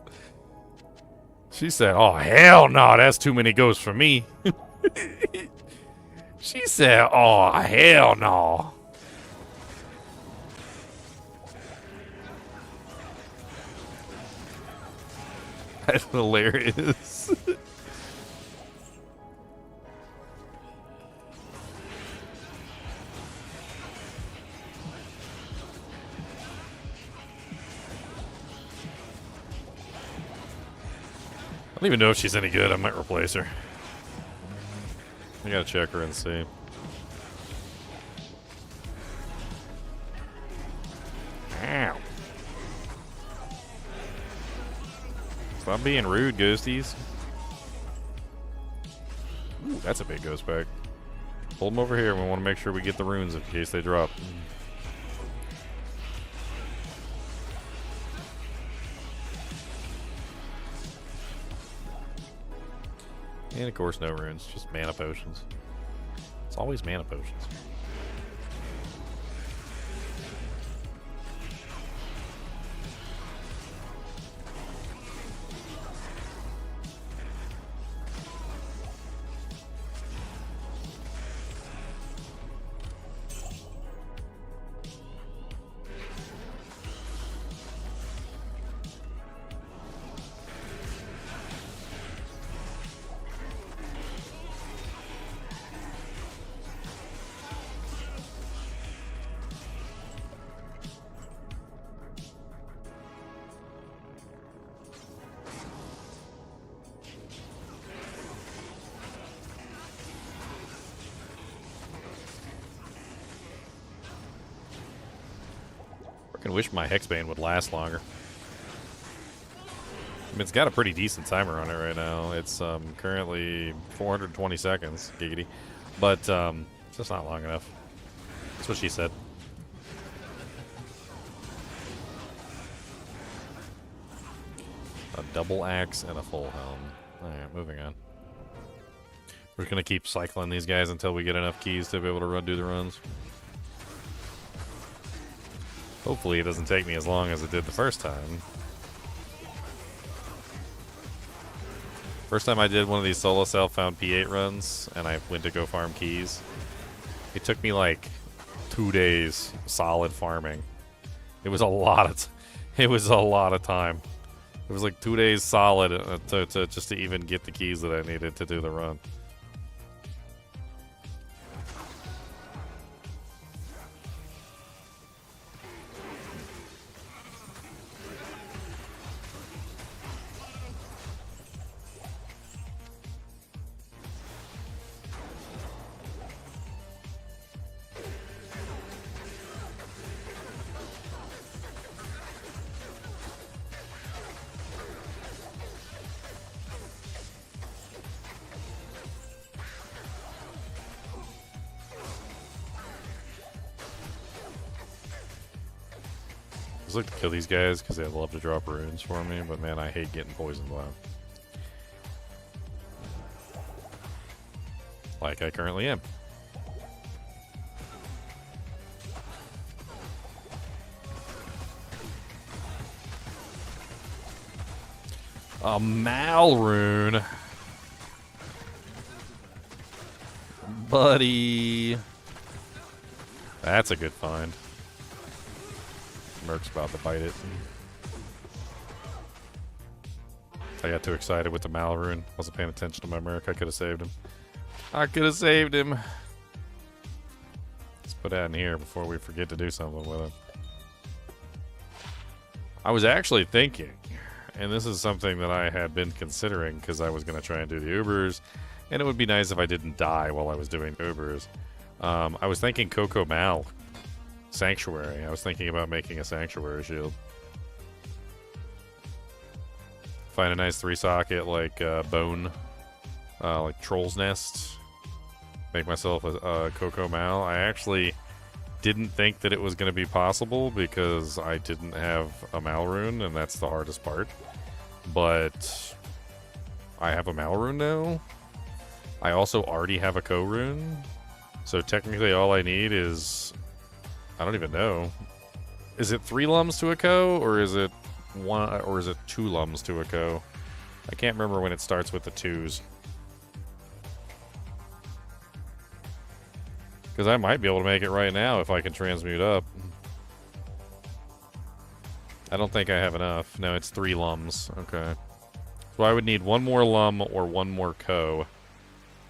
She said, "Oh, hell no, that's too many ghosts for me." She said, "Oh, hell no." That's hilarious. I don't even know if she's any good. I might replace her. I gotta check her and see. Ow. Stop being rude, ghosties. Ooh, that's a big ghost pack. Hold them over here. We want to make sure we get the runes in case they drop. And of course, no runes, just mana potions. It's always mana potions. I wish my Hexbane would last longer. I mean, it's got a pretty decent timer on it right now. It's currently 420 seconds, giggity. But it's just not long enough. That's what she said. A double axe and a full helm. Alright, moving on. We're just going to keep cycling these guys until we get enough keys to be able to do the runs. Hopefully it doesn't take me as long as it did the first time. First time I did one of these solo self-found P8 runs, and I went to go farm keys. It took me like 2 days solid farming. It was a lot of time. It was like 2 days solid just to even get the keys that I needed to do the run. I like to kill these guys because they love to drop runes for me, but man, I hate getting poisoned by them. like I currently am. A Mal rune. Buddy. That's a good find. Merc's about to bite it. I got too excited with the Mal rune. Wasn't paying attention to my Merc. I could have saved him. I could have saved him. Let's put that in here before we forget to do something with it. I was actually thinking, and this is something that I had been considering because I was going to try and do the Ubers, and it would be nice if I didn't die while I was doing Ubers. I was thinking Coco Mal Sanctuary. I was thinking about making a Sanctuary shield. Find a nice 3-socket like bone, like Troll's Nest. Make myself a Coco Mal. I actually didn't think that it was going to be possible because I didn't have a Mal rune, and that's the hardest part. But I have a Mal rune now. I also already have a Co rune. So technically all I need is, I don't even know. Is it 3 lums to a Co, or is it 2 lums to a Co? I can't remember when it starts with the 2s. Because I might be able to make it right now if I can transmute up. I don't think I have enough. No, it's 3 lums. Okay. So I would need 1 more lum or 1 more Co.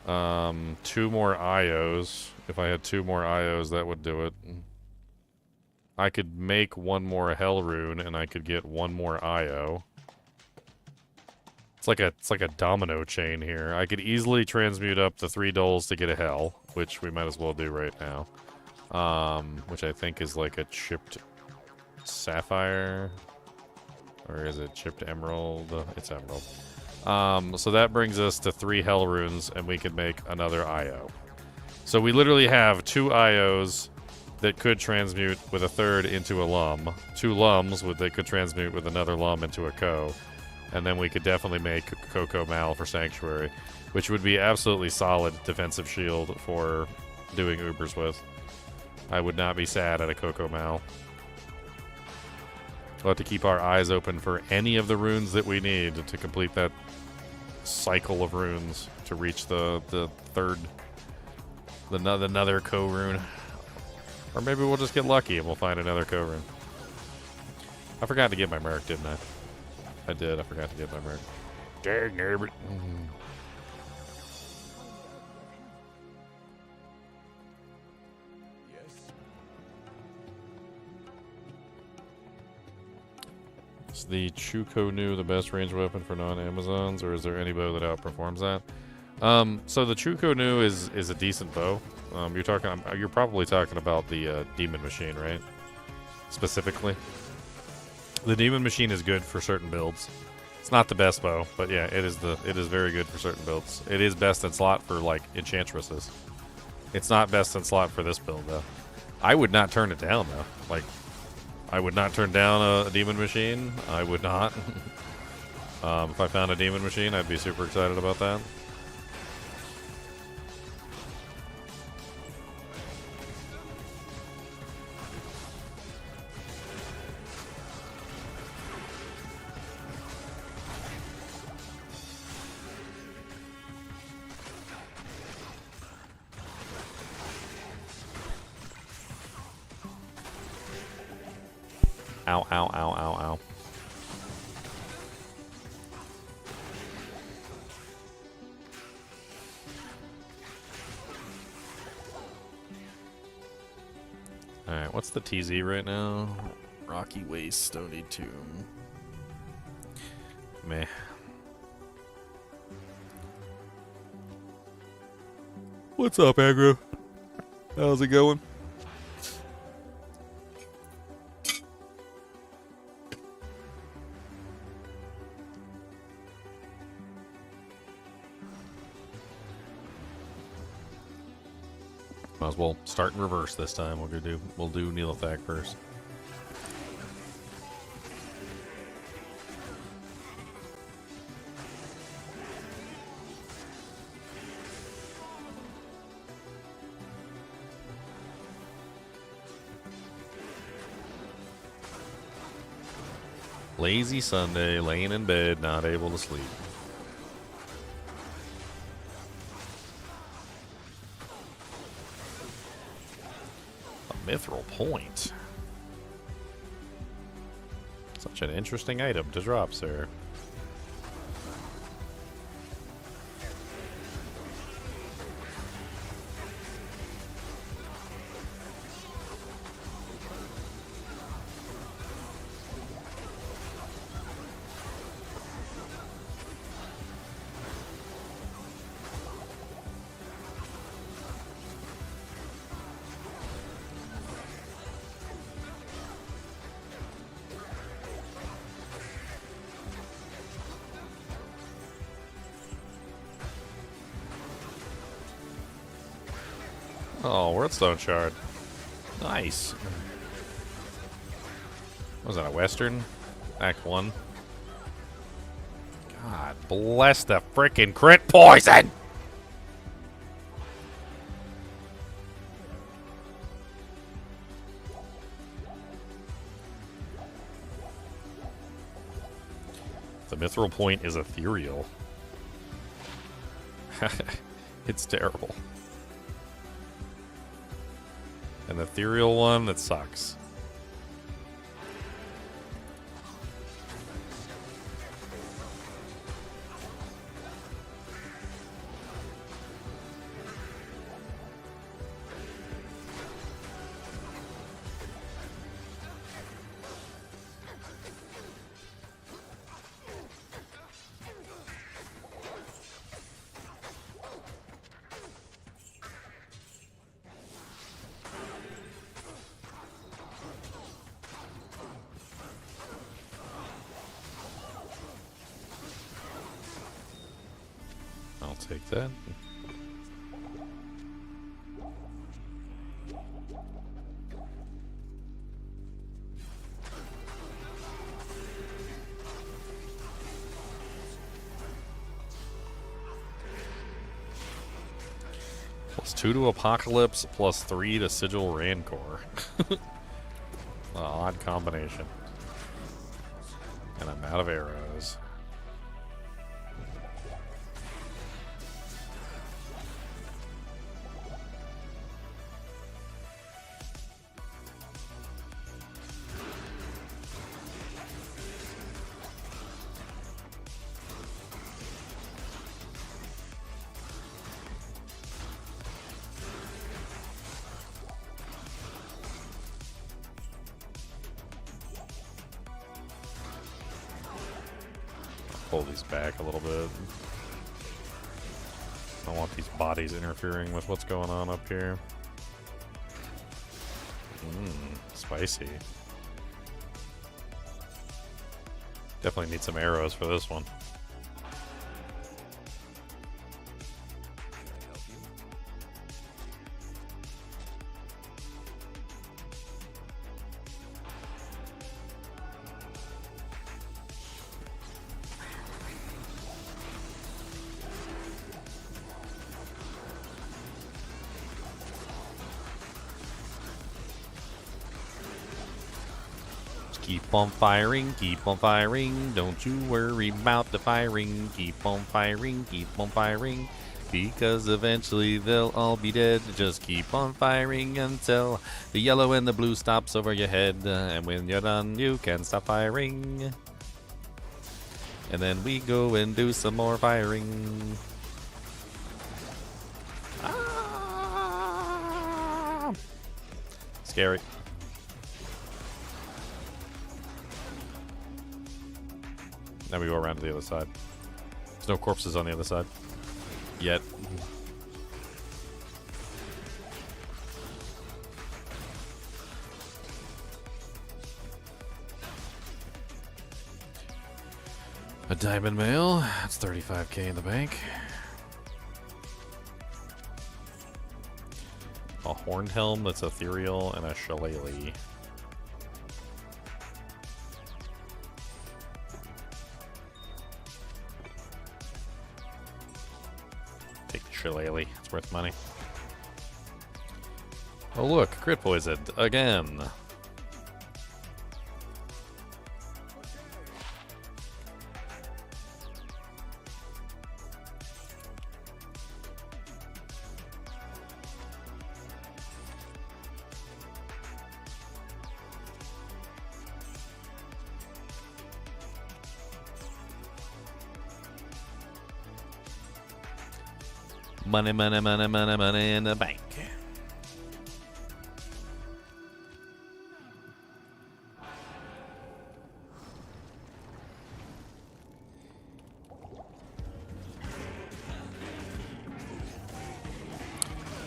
2 more IOs. If I had 2 more IOs, that would do it. I could make 1 more Hell rune, and I could get 1 more IO. It's like a domino chain here. I could easily transmute up the 3 dulls to get a Hell, which we might as well do right now. Which I think is like a chipped sapphire, or is it chipped emerald? It's emerald. So that brings us to 3 Hell runes, and we can make another IO. So we literally have 2 IOs that could transmute with a 3rd into a lum. 2 lums that could transmute with another lum into a Co. And then we could definitely make Coco Mal for Sanctuary, which would be absolutely solid defensive shield for doing Ubers with. I would not be sad at a Coco Mal. We'll have to keep our eyes open for any of the runes that we need to complete that cycle of runes to reach the third, another Co rune. Or maybe we'll just get lucky and we'll find another Co rune. I forgot to get my Merc, didn't I? I did. I forgot to get my Merc. Dang it. Is the Chuko Nu the best range weapon for non-Amazons, or is there any bow that outperforms that? So the Chuko Nu is a decent bow. You're probably talking about the Demon Machine, right? Specifically. The Demon Machine is good for certain builds. It's not the best bow, but yeah, it is very good for certain builds. It is best in slot for like enchantresses. It's not best in slot for this build though. I would not turn it down though. Like, I would not turn down a Demon Machine. I would not. If I found a Demon Machine, I'd be super excited about that. Ow, ow, ow, ow, ow. Alright, what's the TZ right now? Rocky Waste, Stony Tomb. Meh. What's up, Aggro? How's it going? Might as well start in reverse this time. We'll do Neelathak first. Lazy Sunday, laying in bed, not able to sleep. A mithril point. Such an interesting item to drop, sir. Oh, Wordstone Shard. Nice. Was that a Western? Act 1. God bless the frickin' crit poison! The mithril point is ethereal. It's terrible. An ethereal one that sucks. I'll take that. +2 to Apocalypse, +3 to Sigil Rancor. An odd combination. And I'm out of arrows. Pull these back a little bit. I don't want these bodies interfering with what's going on up here. Spicy. Definitely need some arrows for this one. Keep on firing, don't you worry about the firing. Keep on firing, because eventually they'll all be dead. Just keep on firing until the yellow and the blue stops over your head. And when you're done, you can stop firing. And then we go and do some more firing. Ah! Scary. Now we go around to the other side. There's no corpses on the other side. Yet. A diamond mail. That's 35k in the bank. A horned helm that's ethereal and a shillelagh. Shillelagh. It's worth money. Oh look, crit poisoned again. Money, money, money, money, money in the bank.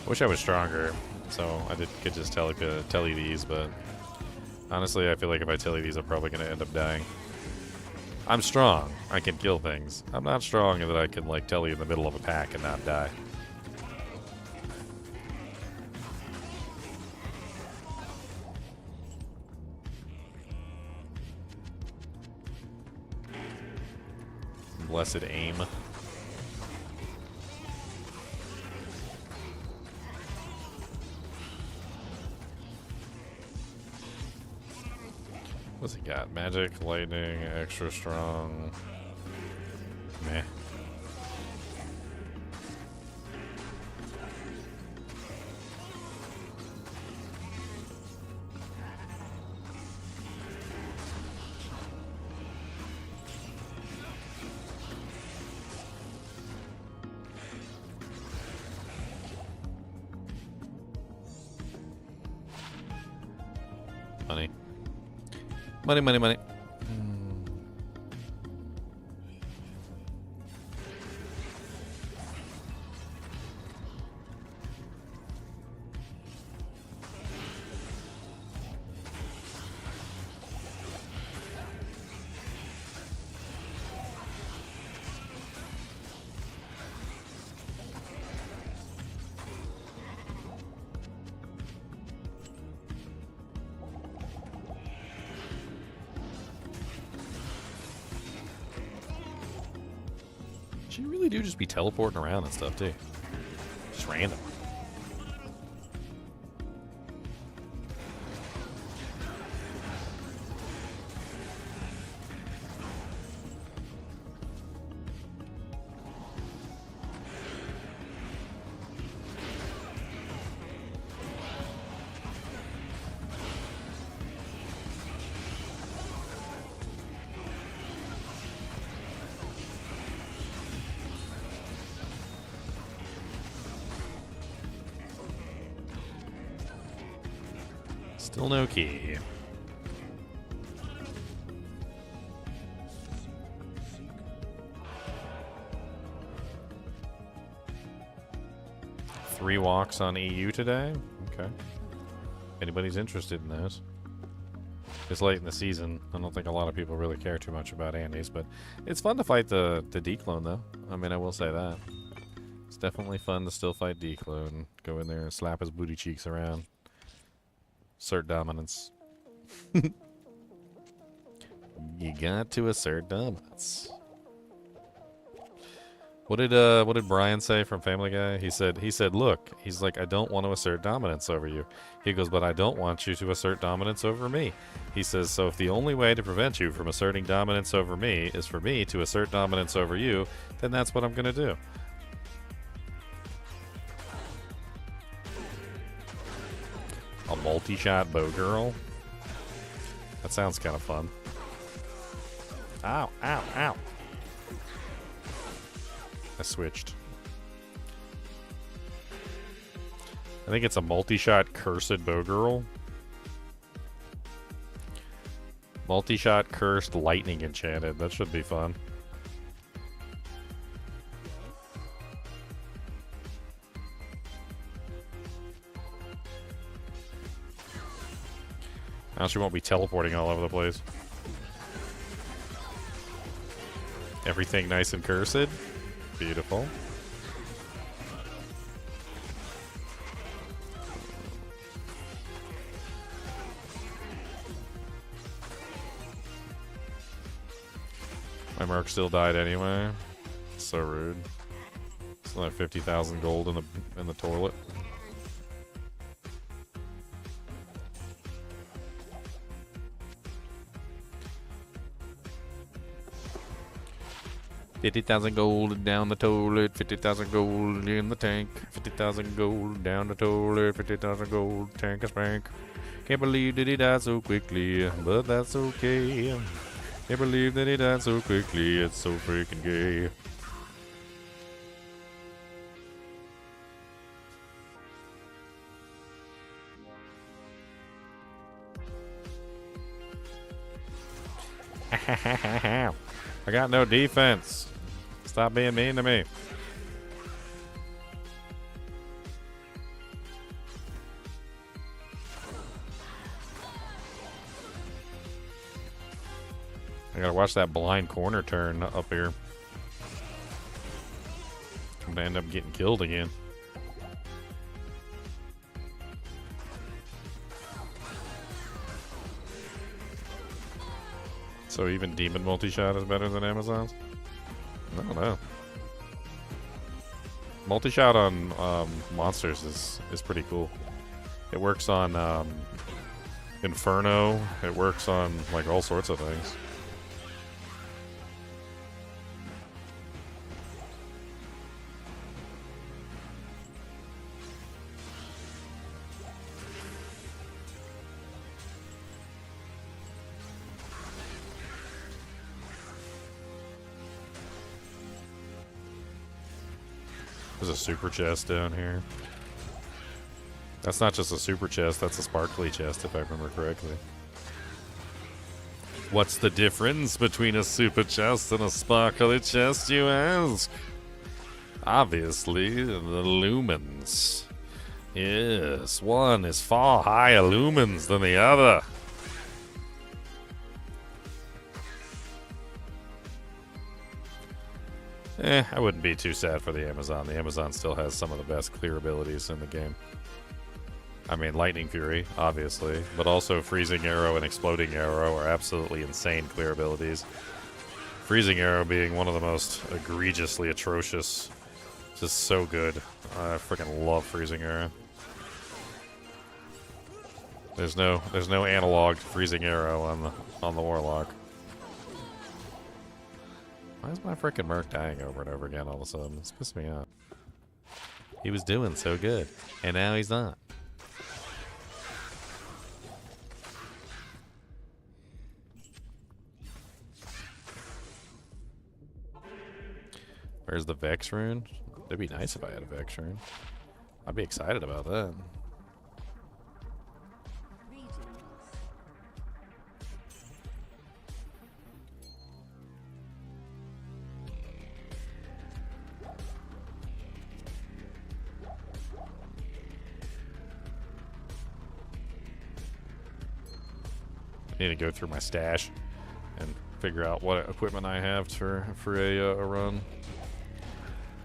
Wish I was stronger, so I could just telly these, but honestly, I feel like if I telly these, I'm probably going to end up dying. I'm strong. I can kill things. I'm not strong in that I can, like, telly in the middle of a pack and not die. Blessed aim. What's he got? Magic, lightning, extra strong. Meh. Money. Money, money, money. You really do just be teleporting around and stuff, too. Just random. Still no key. Three walks on EU today? Okay. Anybody's interested in those. It's late in the season. I don't think a lot of people really care too much about Andes, but it's fun to fight the D-clone, though. I mean, I will say that. It's definitely fun to still fight D-clone. Go in there and slap his booty cheeks around. Assert dominance. You got to assert dominance. What did Brian say from Family Guy? He said, look, he's like, I don't want to assert dominance over you. He goes, but I don't want you to assert dominance over me. He says, so if the only way to prevent you from asserting dominance over me is for me to assert dominance over you, then that's what I'm gonna do. A multi-shot bow girl? That sounds kind of fun. Ow, ow, ow. I switched. I think it's a multi-shot cursed bow girl. Multi-shot cursed lightning enchanted. That should be fun. Now she won't be teleporting all over the place. Everything nice and cursed. Beautiful. My merc still died anyway. So rude. Still have 50,000 gold in the toilet. $50,000 gold down the toilet, 50,000 gold in the tank, 50,000 gold down the toilet, 50,000 gold tank a spank. Can't believe that he died so quickly, but that's okay. Can't believe that he died so quickly, it's so freaking gay. I got no defense. Stop being mean to me. I gotta watch that blind corner turn up here. I'm gonna end up getting killed again. So even Demon Multi-Shot is better than Amazon's? I don't know. Multi-Shot on monsters is pretty cool. It works on Inferno. It works on like all sorts of things. There's a super chest down here. That's not just a super chest, that's a sparkly chest, if I remember correctly. What's the difference between a super chest and a sparkly chest, you ask? Obviously, the lumens. Yes, one is far higher lumens than the other. I wouldn't be too sad for the Amazon. The Amazon still has some of the best clear abilities in the game. I mean, Lightning Fury, obviously, but also Freezing Arrow and Exploding Arrow are absolutely insane clear abilities. Freezing Arrow being one of the most egregiously atrocious. Just so good. I freaking love Freezing Arrow. There's no analog to Freezing Arrow on the Warlock. Why is my frickin' Merc dying over and over again all of a sudden? It's pissing me off. He was doing so good, and now he's not. Where's the Vex rune? It'd be nice if I had a Vex rune. I'd be excited about that. I need to go through my stash and figure out what equipment I have for a run.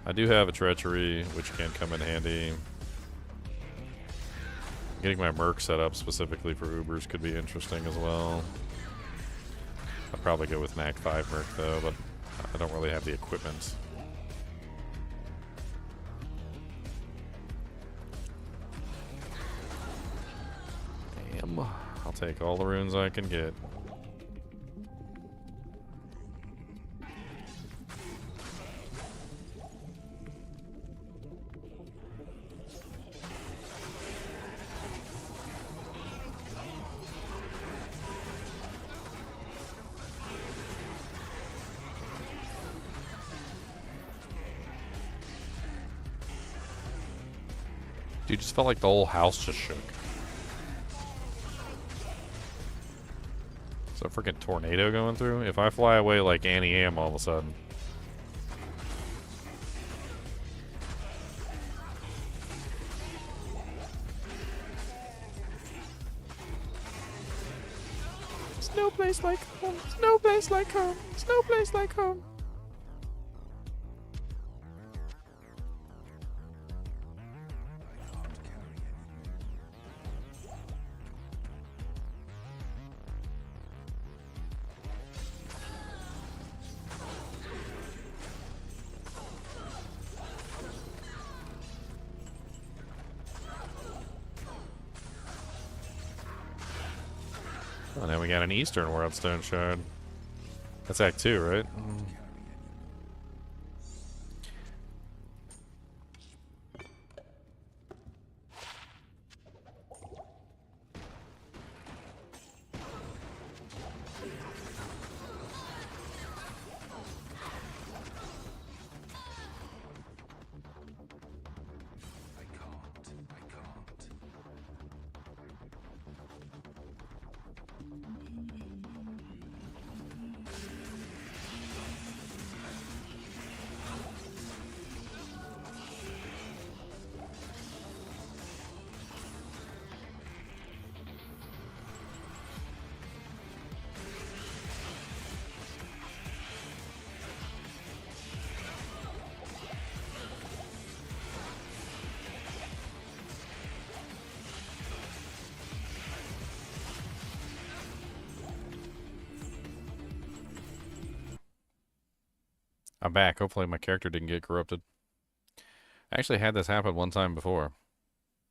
I do have a treachery, which can come in handy. Getting my Merc set up specifically for Ubers could be interesting as well. I'd probably go with an Act 5 Merc though, but I don't really have the equipment. Damn. I'll take all the runes I can get. Dude, just felt like the whole house just shook. Is that a freaking tornado going through? If I fly away like Annie Am all of a sudden. There's no place like home. There's no place like home. There's no place like home. Oh, now we got an Eastern Worldstone Shard. That's Act 2, right? I'm back. Hopefully my character didn't get corrupted. I actually had this happen one time before.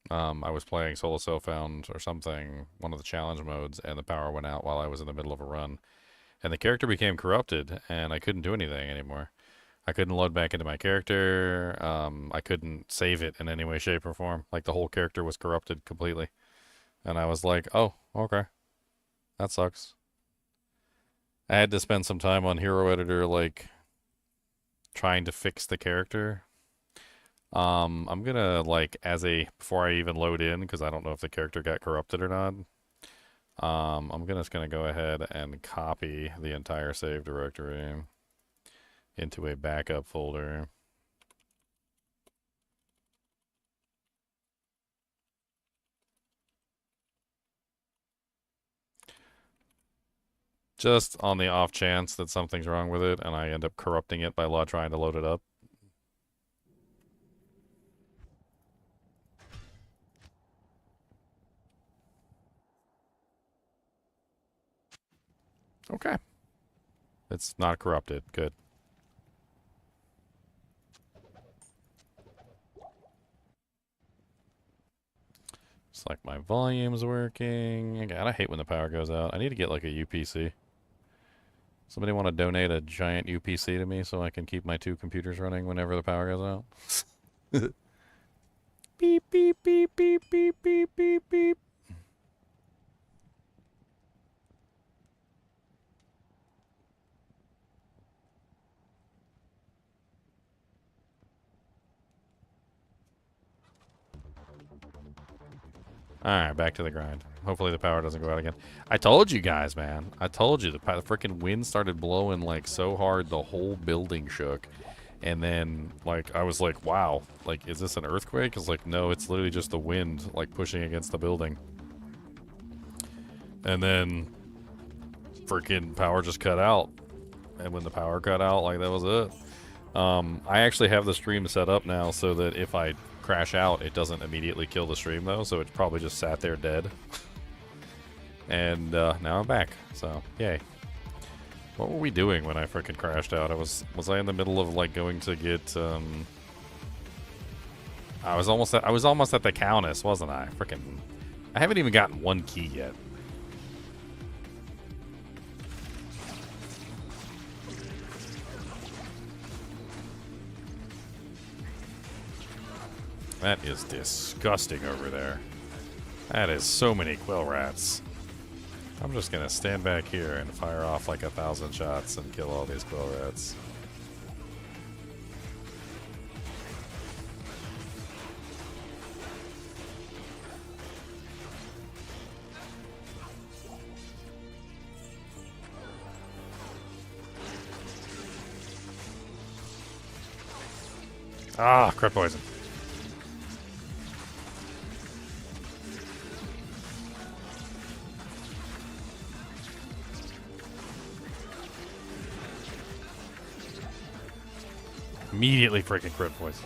I was playing Solo Self-Found or something, one of the challenge modes, and the power went out while I was in the middle of a run. And the character became corrupted, and I couldn't do anything anymore. I couldn't load back into my character. I couldn't save it in any way, shape, or form. Like, the whole character was corrupted completely. And I was like, oh, okay. That sucks. I had to spend some time on Hero Editor, like, trying to fix the character. I'm gonna, like, before I even load in, because I don't know if the character got corrupted or not, I'm just gonna go ahead and copy the entire save directory into a backup folder. Just on the off chance that something's wrong with it and I end up corrupting it by trying to load it up. Okay. It's not corrupted. Good. It's like my volume's working. God, I hate when the power goes out. I need to get like a UPC. Somebody want to donate a giant UPC to me so I can keep my 2 computers running whenever the power goes out? Beep, beep, beep, beep, beep, beep, beep, beep. Alright, back to the grind. Hopefully the power doesn't go out again. I told you guys, man. I told you. The freaking wind started blowing, like, so hard the whole building shook. And then, like, I was like, wow. Like, is this an earthquake? It's like, no, it's literally just the wind, like, pushing against the building. And then, freaking power just cut out. And when the power cut out, like, that was it. I actually have the stream set up now so that if I crash out, it doesn't immediately kill the stream, though, so it probably just sat there dead. And now I'm back, so yay. What were we doing when I freaking crashed out? Was I in the middle of, like, going to get I was almost at the Countess, wasn't I? Freaking, I haven't even gotten 1 key yet. That is disgusting over there. That is so many quill rats. I'm just gonna stand back here and fire off like 1,000 shots and kill all these quill rats. Ah, crit poison. Immediately freaking crit poison.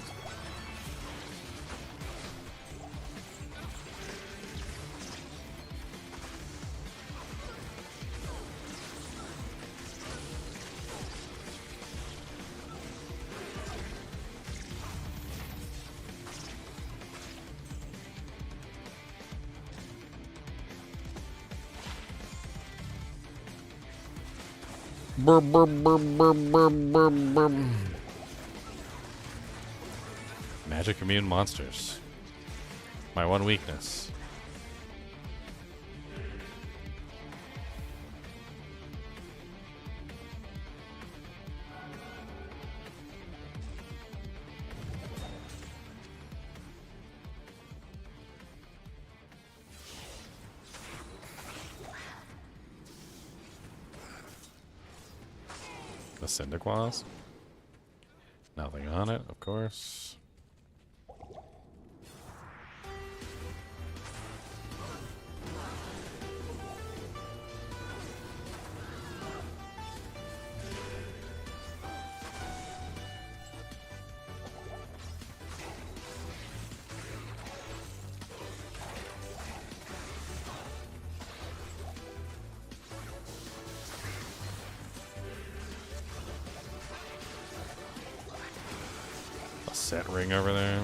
Magic immune monsters. My one weakness. The Syndiquas? Nothing on it, of course. set ring over there.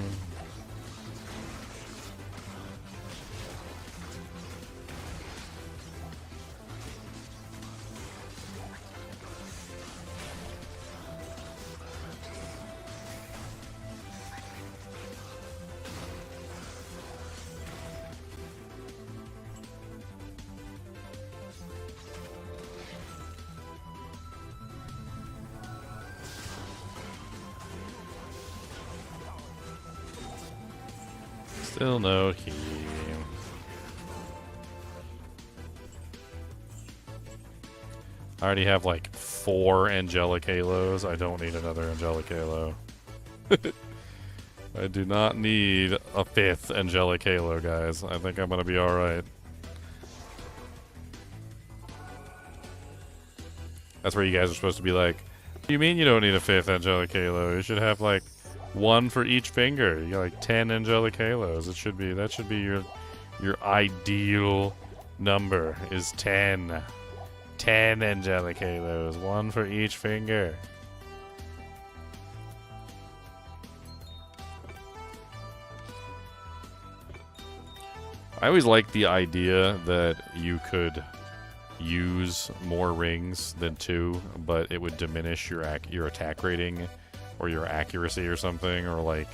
Still no key. I already have like 4 angelic halos. I don't need another angelic halo. I do not need a 5th angelic halo, guys. I think I'm gonna be alright. That's where you guys are supposed to be like, what do you mean you don't need a 5th angelic halo? You should have like 1 for each finger. You got like 10 angelic halos. That should be your ideal number is 10. 10 angelic halos, 1 for each finger. I always liked the idea that you could use more rings than 2, but it would diminish your attack rating or your accuracy or something, or like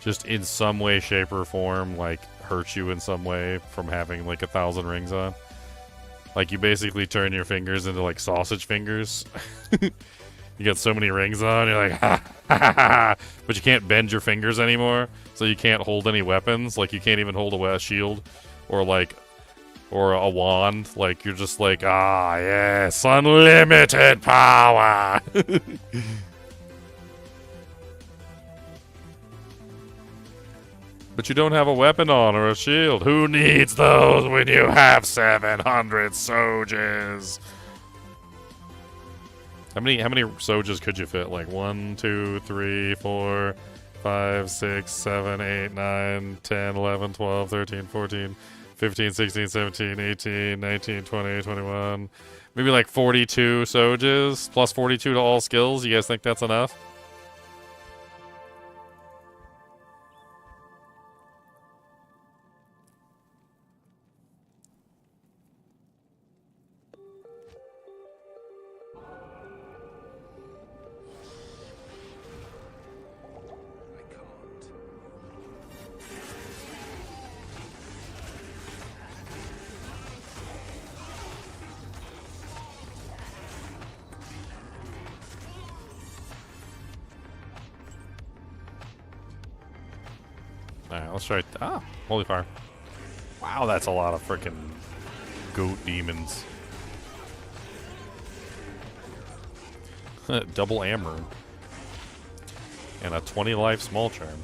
just in some way, shape, or form, like hurt you in some way from having like 1,000 rings on. Like you basically turn your fingers into like sausage fingers. You got so many rings on, you're like, ha, ha, ha, ha, but you can't bend your fingers anymore, so you can't hold any weapons. Like you can't even hold a shield or a wand. Like you're just like, ah, yes, unlimited power. But you don't have a weapon on or a shield. Who needs those when you have 700 soldiers? How many soldiers could you fit? Like 1, 2, 3, 4, 5, 6, 7, 8, 9, 10, 11, 12, 13, 14, 15, 16, 17, 18, 19, 20, 21. Maybe like 42 soldiers plus 42 to all skills. You guys think that's enough? Alright, let's try. Ah, holy fire. Wow, that's a lot of freaking goat demons. Double amber. And a 20 life small charm.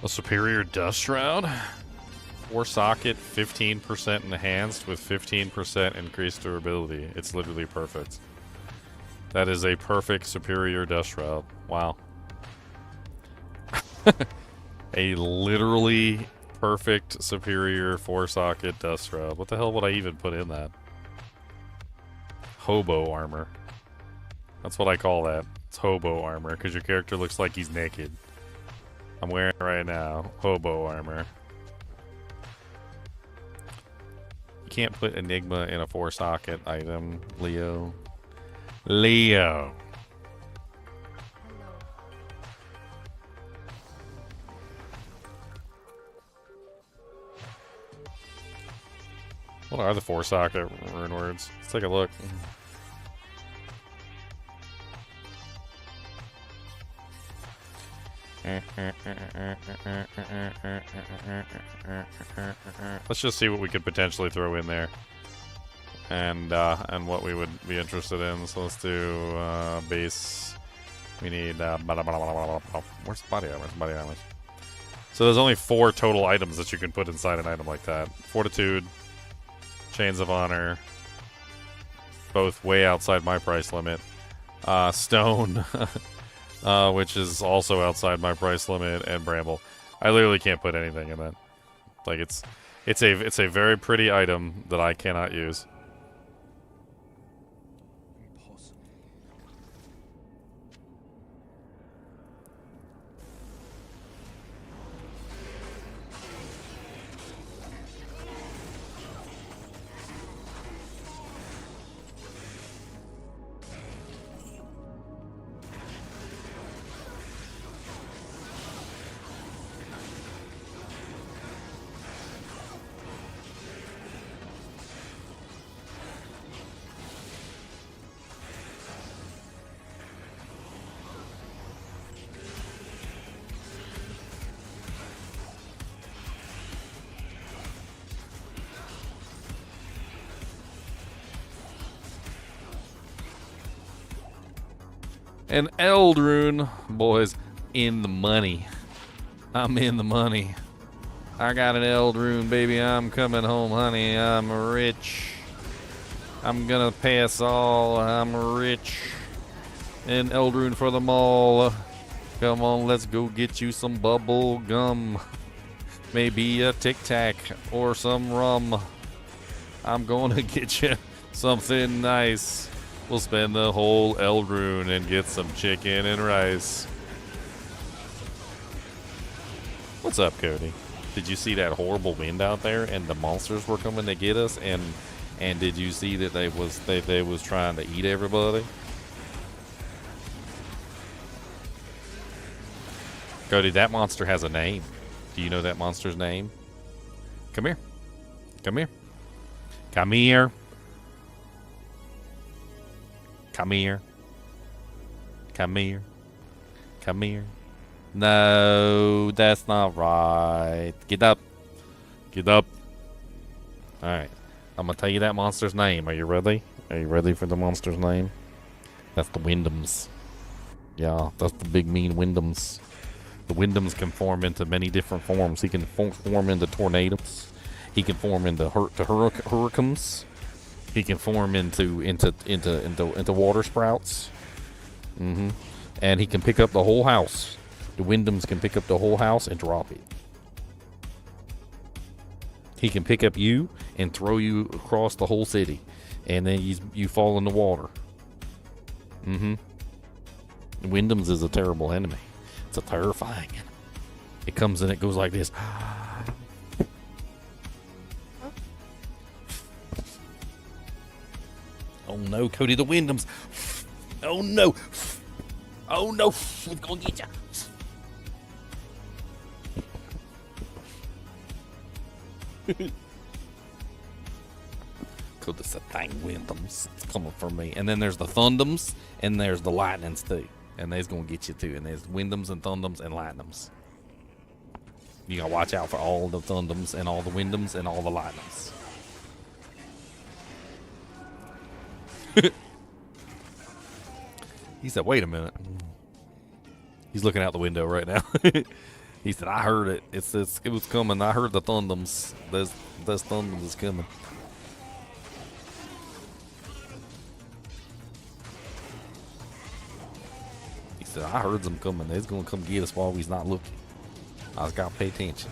A superior dust shroud. 4 socket, 15% enhanced with 15% increased durability. It's literally perfect. That is a perfect superior dust shroud. Wow. A literally perfect superior 4 socket dust shroud. What the hell would I even put in that? Hobo armor. That's what I call that. It's hobo armor because your character looks like he's naked. I'm wearing it right now. Hobo armor. You can't put Enigma in a 4 socket item, Leo. Leo. What are the 4 socket rune words? Let's take a look. Let's just see what we could potentially throw in there, and what we would be interested in. So let's do base. We need where's the body armor? Where's the body armor? So there's only 4 total items that you can put inside an item like that. Fortitude, Chains of Honor, both way outside my price limit. Stone, which is also outside my price limit, and Bramble. I literally can't put anything in that. Like it's a very pretty item that I cannot use. An Eld rune, boys, in the money. I'm in the money. I got an Eld rune, baby. I'm coming home, honey. I'm rich. I'm gonna pay us all. I'm rich. An Eld rune for them all. Come on, let's go get you some bubble gum. Maybe a Tic Tac or some rum. I'm gonna get you something nice. We'll spend the whole Eld rune and get some chicken and rice. What's up, Cody? Did you see that horrible wind out there and the monsters were coming to get us? And did you see that they was trying to eat everybody? Cody, that monster has a name. Do you know that monster's name? Come here. Come here. Come here. Come here. Come here. Come here. No, that's not right. Get up. Get up. Alright. I'm going to tell you that monster's name. Are you ready? Are you ready for the monster's name? That's the Wyndhams. Yeah, that's the big mean Wyndhams. The Wyndhams can form into many different forms. He can form into tornadoes. He can form into hurricanes. He can form into water sprouts. And he can pick up the whole house. The Wyndhams can pick up the whole house and drop it. He can pick up you and throw you across the whole city. And then you fall in the water. The Wyndhams is a terrible enemy. It's a terrifying enemy. It comes and it goes like this. Oh no, Cody, the Wyndhams. Oh no. Oh no, he's gonna get you. Cause it's a thing, Wyndhams. It's coming for me. And then there's the Thundams and there's the Lightnings too. And they's gonna get you too. And there's Wyndhams and Thundams and Lightnings. You gotta watch out for all the Thundams and all the Wyndhams and all the Lightnings. He said, wait a minute. He's looking out the window right now. He said, I heard it. It was coming. I heard the Thundams. There's Thundams is coming. He said, I heard them coming. They're going to come get us while we's not looking. I just got to pay attention.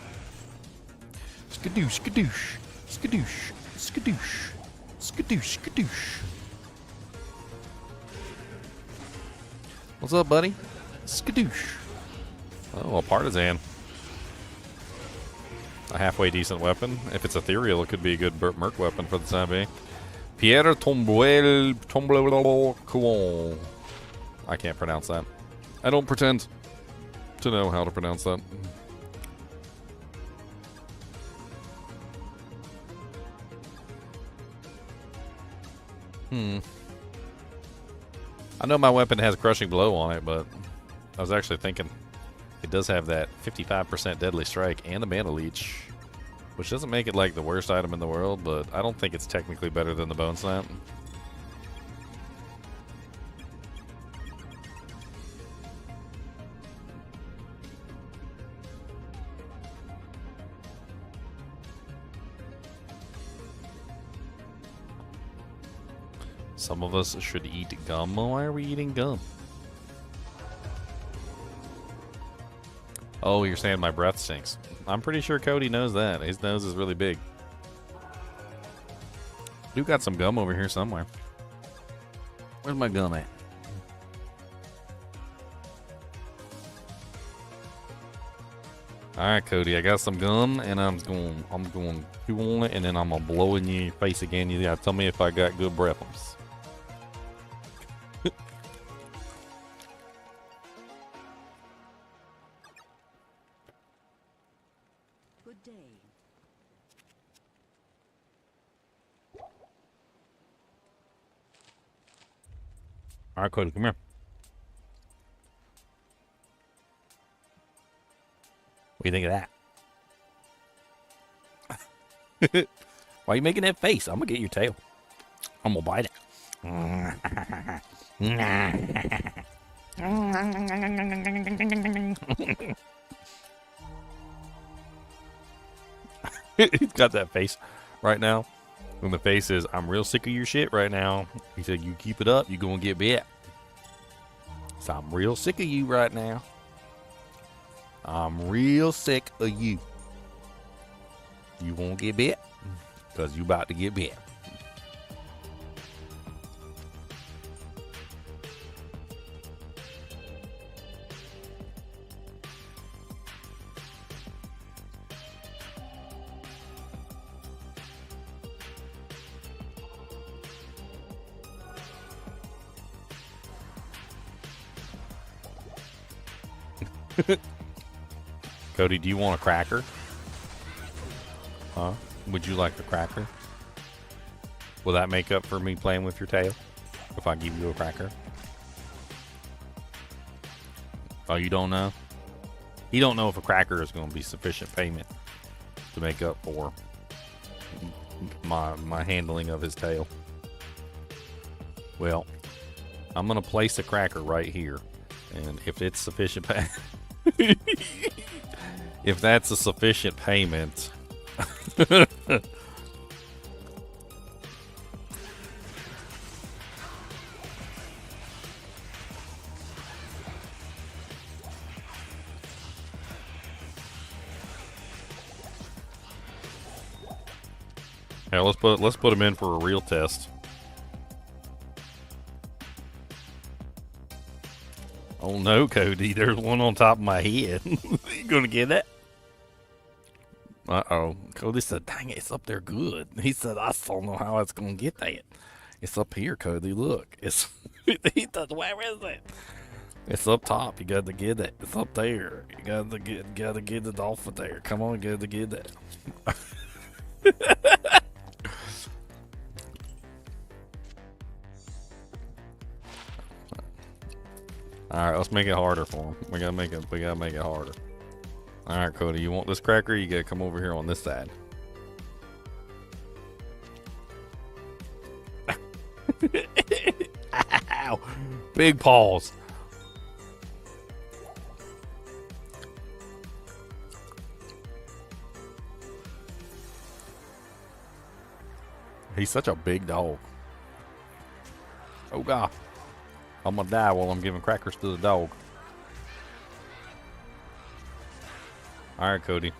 Skadoosh, skadoosh, skadoosh, skadoosh, skadoosh, skadoosh. What's up, buddy? Skadoosh. Oh, a partisan. A halfway decent weapon. If it's ethereal, it could be a good merc weapon for the time being. Pierre Tombuel Couon. I can't pronounce that. I don't pretend to know how to pronounce that. I know my weapon has crushing blow on it, but I was actually thinking it does have that 55% deadly strike and the mana leech, which doesn't make it like the worst item in the world, but I don't think it's technically better than the bone snap. Some of us should eat gum. Why are we eating gum? Oh, you're saying my breath stinks. I'm pretty sure Cody knows that. His nose is really big. You got some gum over here somewhere. Where's my gum at? All right, Cody, I got some gum, and I'm going to chew on it, and then I'm gonna blow in your face again. You gotta tell me if I got good breaths. Good day. All right, Cody, come here. What do you think of that? Why are you making that face? I'm gonna get your tail. I'm gonna bite it. He's got that face right now. And the face is, I'm real sick of your shit right now. He said, you keep it up, you're gonna get bit. So I'm real sick of you right now. I'm real sick of you. You won't get bit, because you about to get bit. Cody, do you want a cracker? Huh? Would you like a cracker? Will that make up for me playing with your tail? If I give you a cracker? Oh, you don't know? You don't know if a cracker is going to be sufficient payment to make up for my handling of his tail. Well, I'm going to place a cracker right here. And if it's sufficient if that's a sufficient payment. Hey, let's put him in for a real test. Oh no, Cody, there's one on top of my head. You gonna get it? Uh-oh. Cody said, dang it, it's up there good. He said, I don't know how it's gonna get that. It's up here, Cody, look. It's he said, where is it? It's up top. You got to get it. It's up there. You got to get it off of there. Come on, got to get it. All right, let's make it harder for him. We gotta make it harder. All right, Cody, you want this cracker? You gotta come over here on this side. Ow! Big paws. He's such a big dog. Oh God. I'm gonna die while I'm giving crackers to the dog. All right, Cody.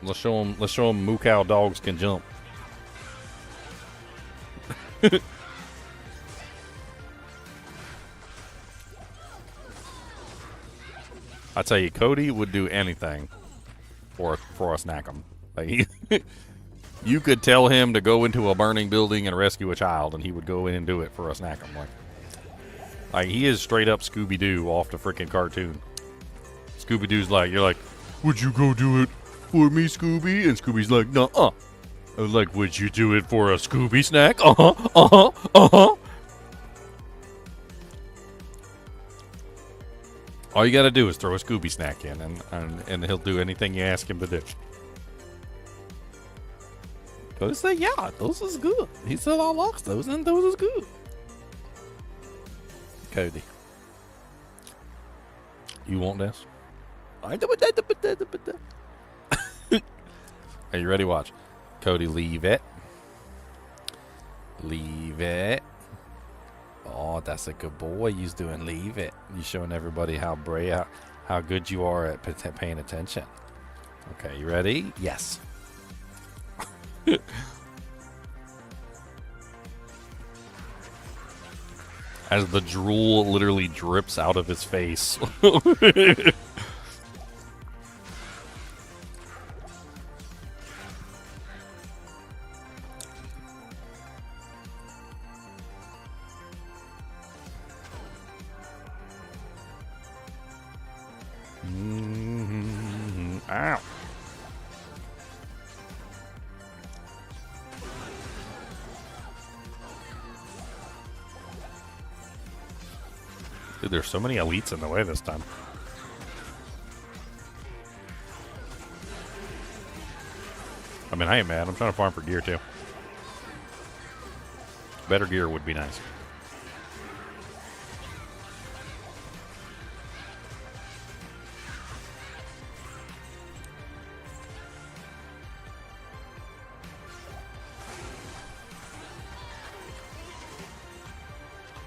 Let's show him moo cow dogs can jump. I tell you, Cody would do anything for a snack 'em. Like, you could tell him to go into a burning building and rescue a child, and he would go in and do it for a snack 'em. Like he is straight up Scooby-Doo off the freaking cartoon. Scooby-Doo's like, you're like, would you go do it for me, Scooby? And Scooby's like, nuh-uh. I was like, would you do it for a Scooby snack? Uh-huh, uh-huh, uh-huh. All you gotta do is throw a Scooby snack in, and he'll do anything you ask him to do. Cody said, yeah, those is good. He said, I like those, and those is good. Cody, you want this? Are you ready? Watch. Cody, leave it. Leave Leave it. Oh, that's a good boy. He's doing leave it. You're showing everybody how brave, how good you are at paying attention. Okay, you ready? Yes. As the drool literally drips out of his face. Ow. Dude, there's so many elites in the way this time. I mean, I ain't mad. I'm trying to farm for gear, too. Better gear would be nice.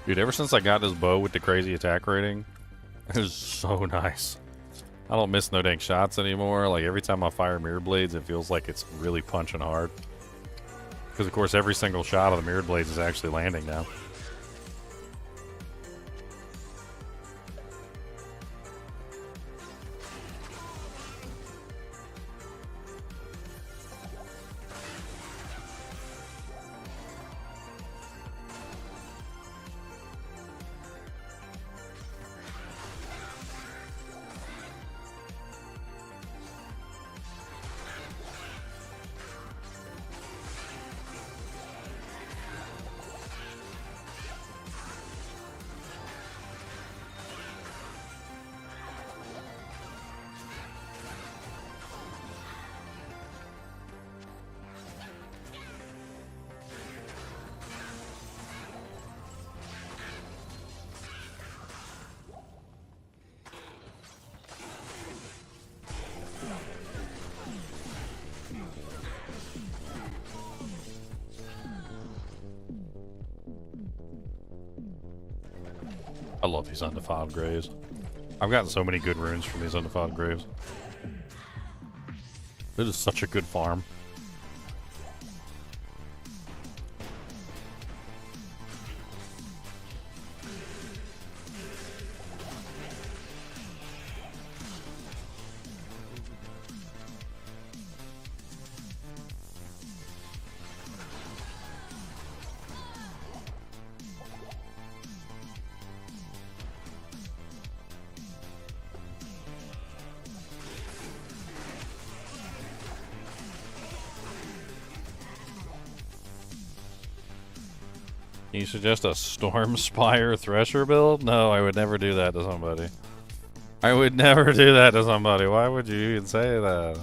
Dude, ever since I got this bow with the crazy attack rating, it is so nice. I don't miss no dang shots anymore. Like, every time I fire mirror blades, it feels like it's really punching hard. Because, of course, every single shot of the mirror blades is actually landing now. I love these undefiled graves. I've gotten so many good runes from these undefiled graves. This is such a good farm. Can you suggest a Storm Spire Thresher build? No, I would never do that to somebody. I would never do that to somebody. Why would you even say that?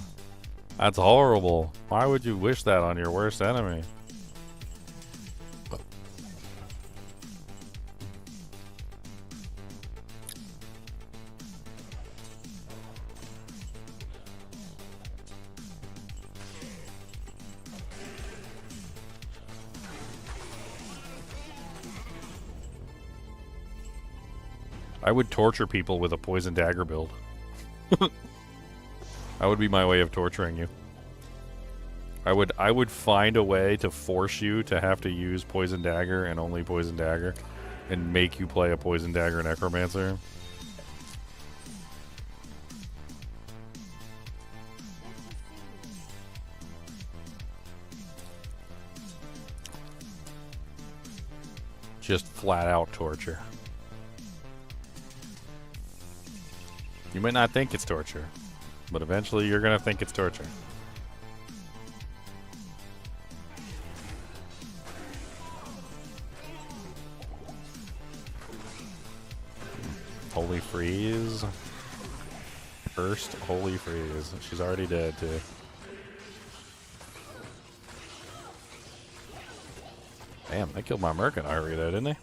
That's horrible. Why would you wish that on your worst enemy? I would torture people with a poison dagger build. That would be my way of torturing you. I would find a way to force you to have to use poison dagger and only poison dagger, and make you play a poison dagger necromancer. Just flat out torture. You might not think it's torture, but eventually you're gonna think it's torture. Holy freeze. First holy freeze. She's already dead too. Damn, they killed my Mercenary though, didn't they?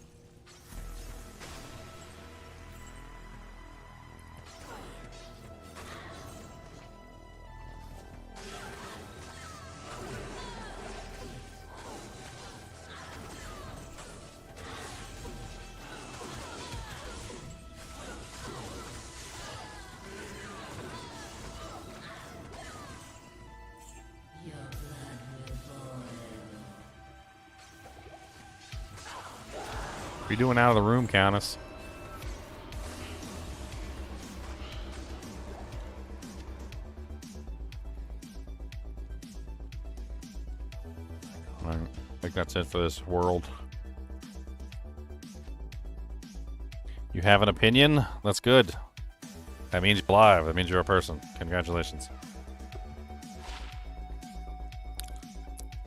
What are you doing out of the room, Countess? I think that's it for this world. You have an opinion? That's good. That means you're alive. That means you're a person. Congratulations.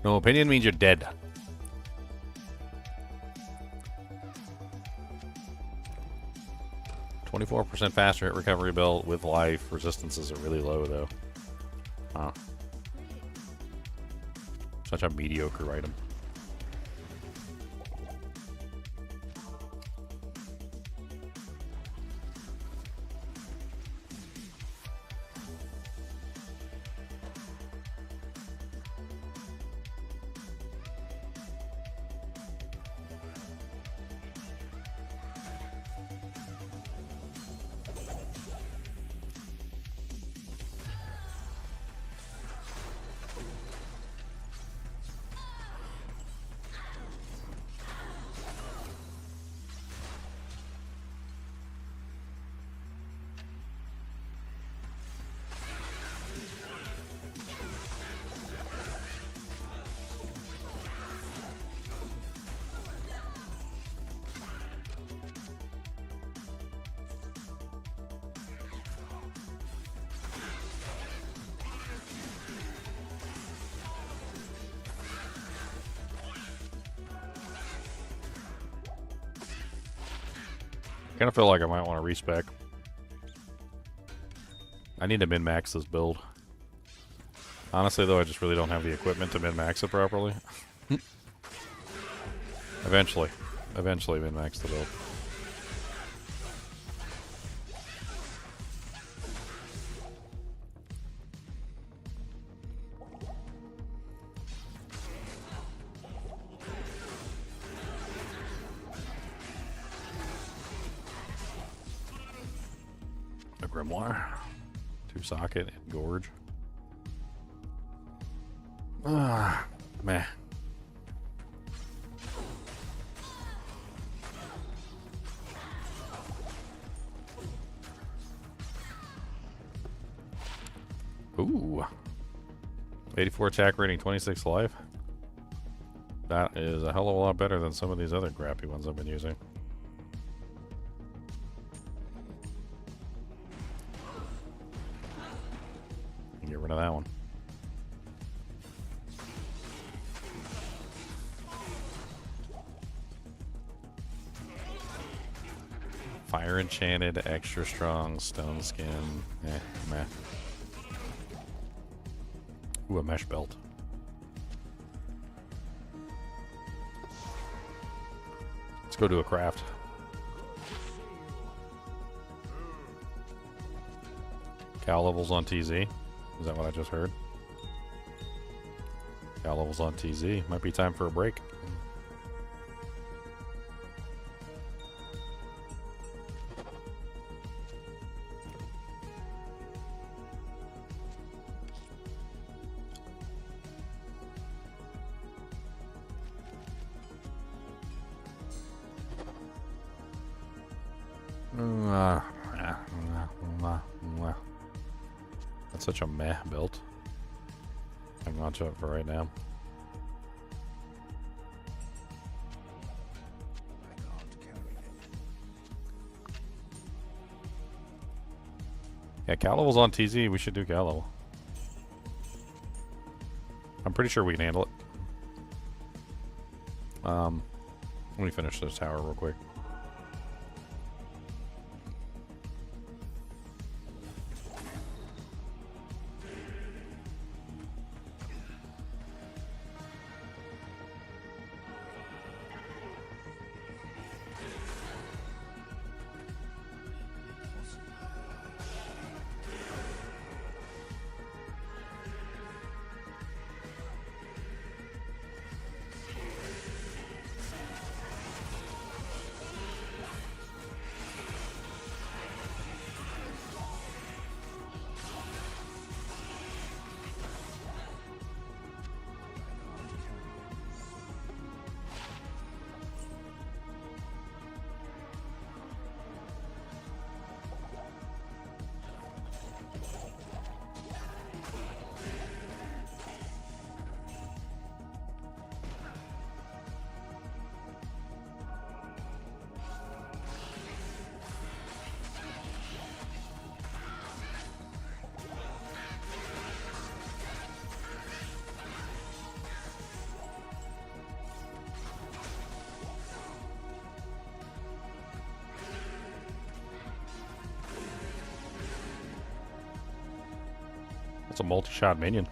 No opinion means you're dead. %24 faster hit recovery build with life. Resistances are really low, though. Huh. Such a mediocre item. Kind of feel like I might want to respec. I need to min-max this build. Honestly, though, I just really don't have the equipment to min-max it properly. Eventually min-max the build. Grimoire, 2 socket, and gorge. Ah, meh. Ooh, 84 attack rating, 26 life. That is a hell of a lot better than some of these other crappy ones I've been using. Get rid of that one. Fire enchanted, extra strong, stone skin. Meh. Ooh, a mesh belt. Let's go do a craft. Cal levels on TZ. Is that what I just heard? Cal levels on TZ. Might be time for a break. That's such a meh build. I'm not sure for right now. Yeah, Cal level's on TZ. We should do Cal level. I'm pretty sure we can handle it. Let me finish this tower real quick. That's a multi-shot minion.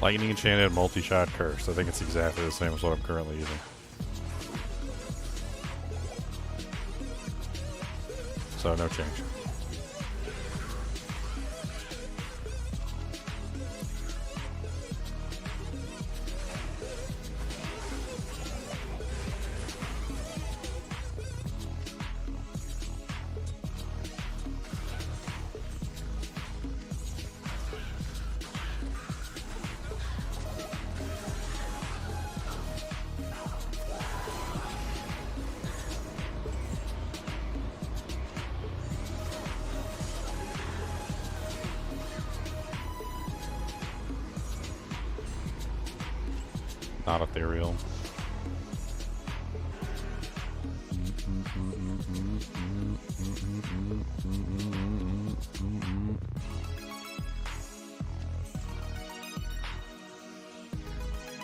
Lightning enchanted multi-shot curse. I think it's exactly the same as what I'm currently using. So no change. Not ethereal.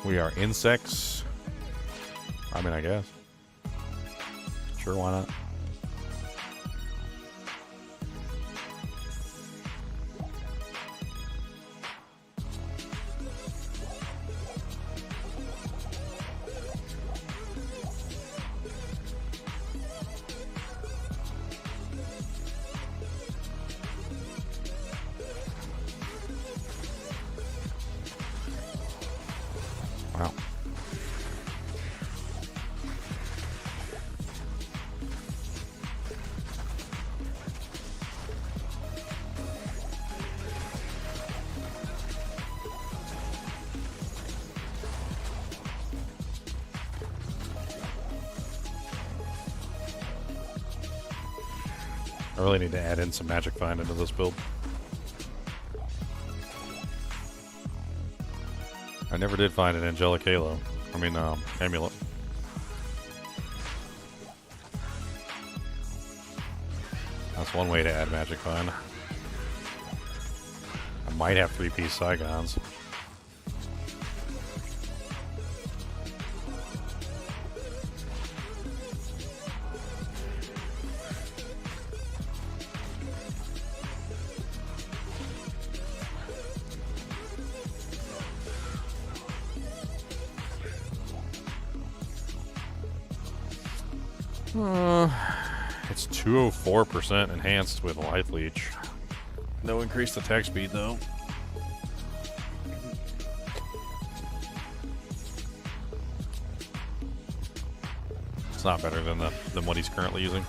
We are insects. I mean, I guess. Sure, why not? Wow. I really need to add in some magic find into this build. I never did find an angelic halo. I mean, amulet. That's one way to add magic find. I might have 3-piece Saigons. It's 204% enhanced with Life Leech. No increased attack speed though. It's not better than what he's currently using.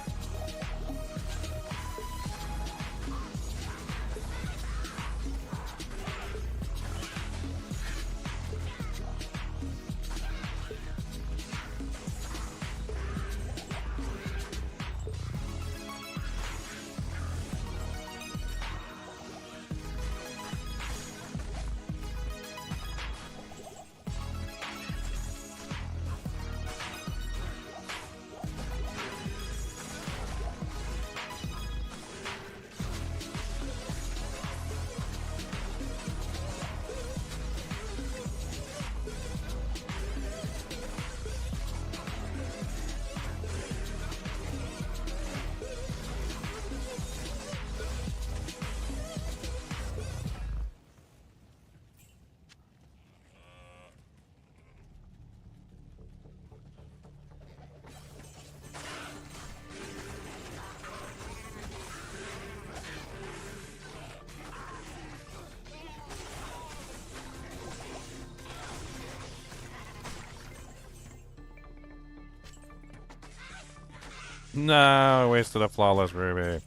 No, I wasted a flawless ruby.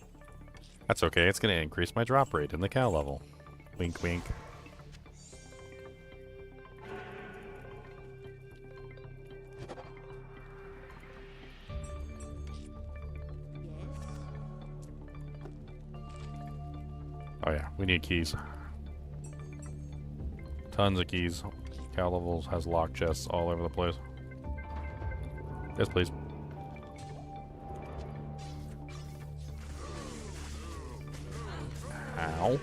That's okay, it's gonna increase my drop rate in the cow level. Wink, wink. Oh yeah, we need keys. Tons of keys. Cow levels has lock chests all over the place. Yes, please. Ow.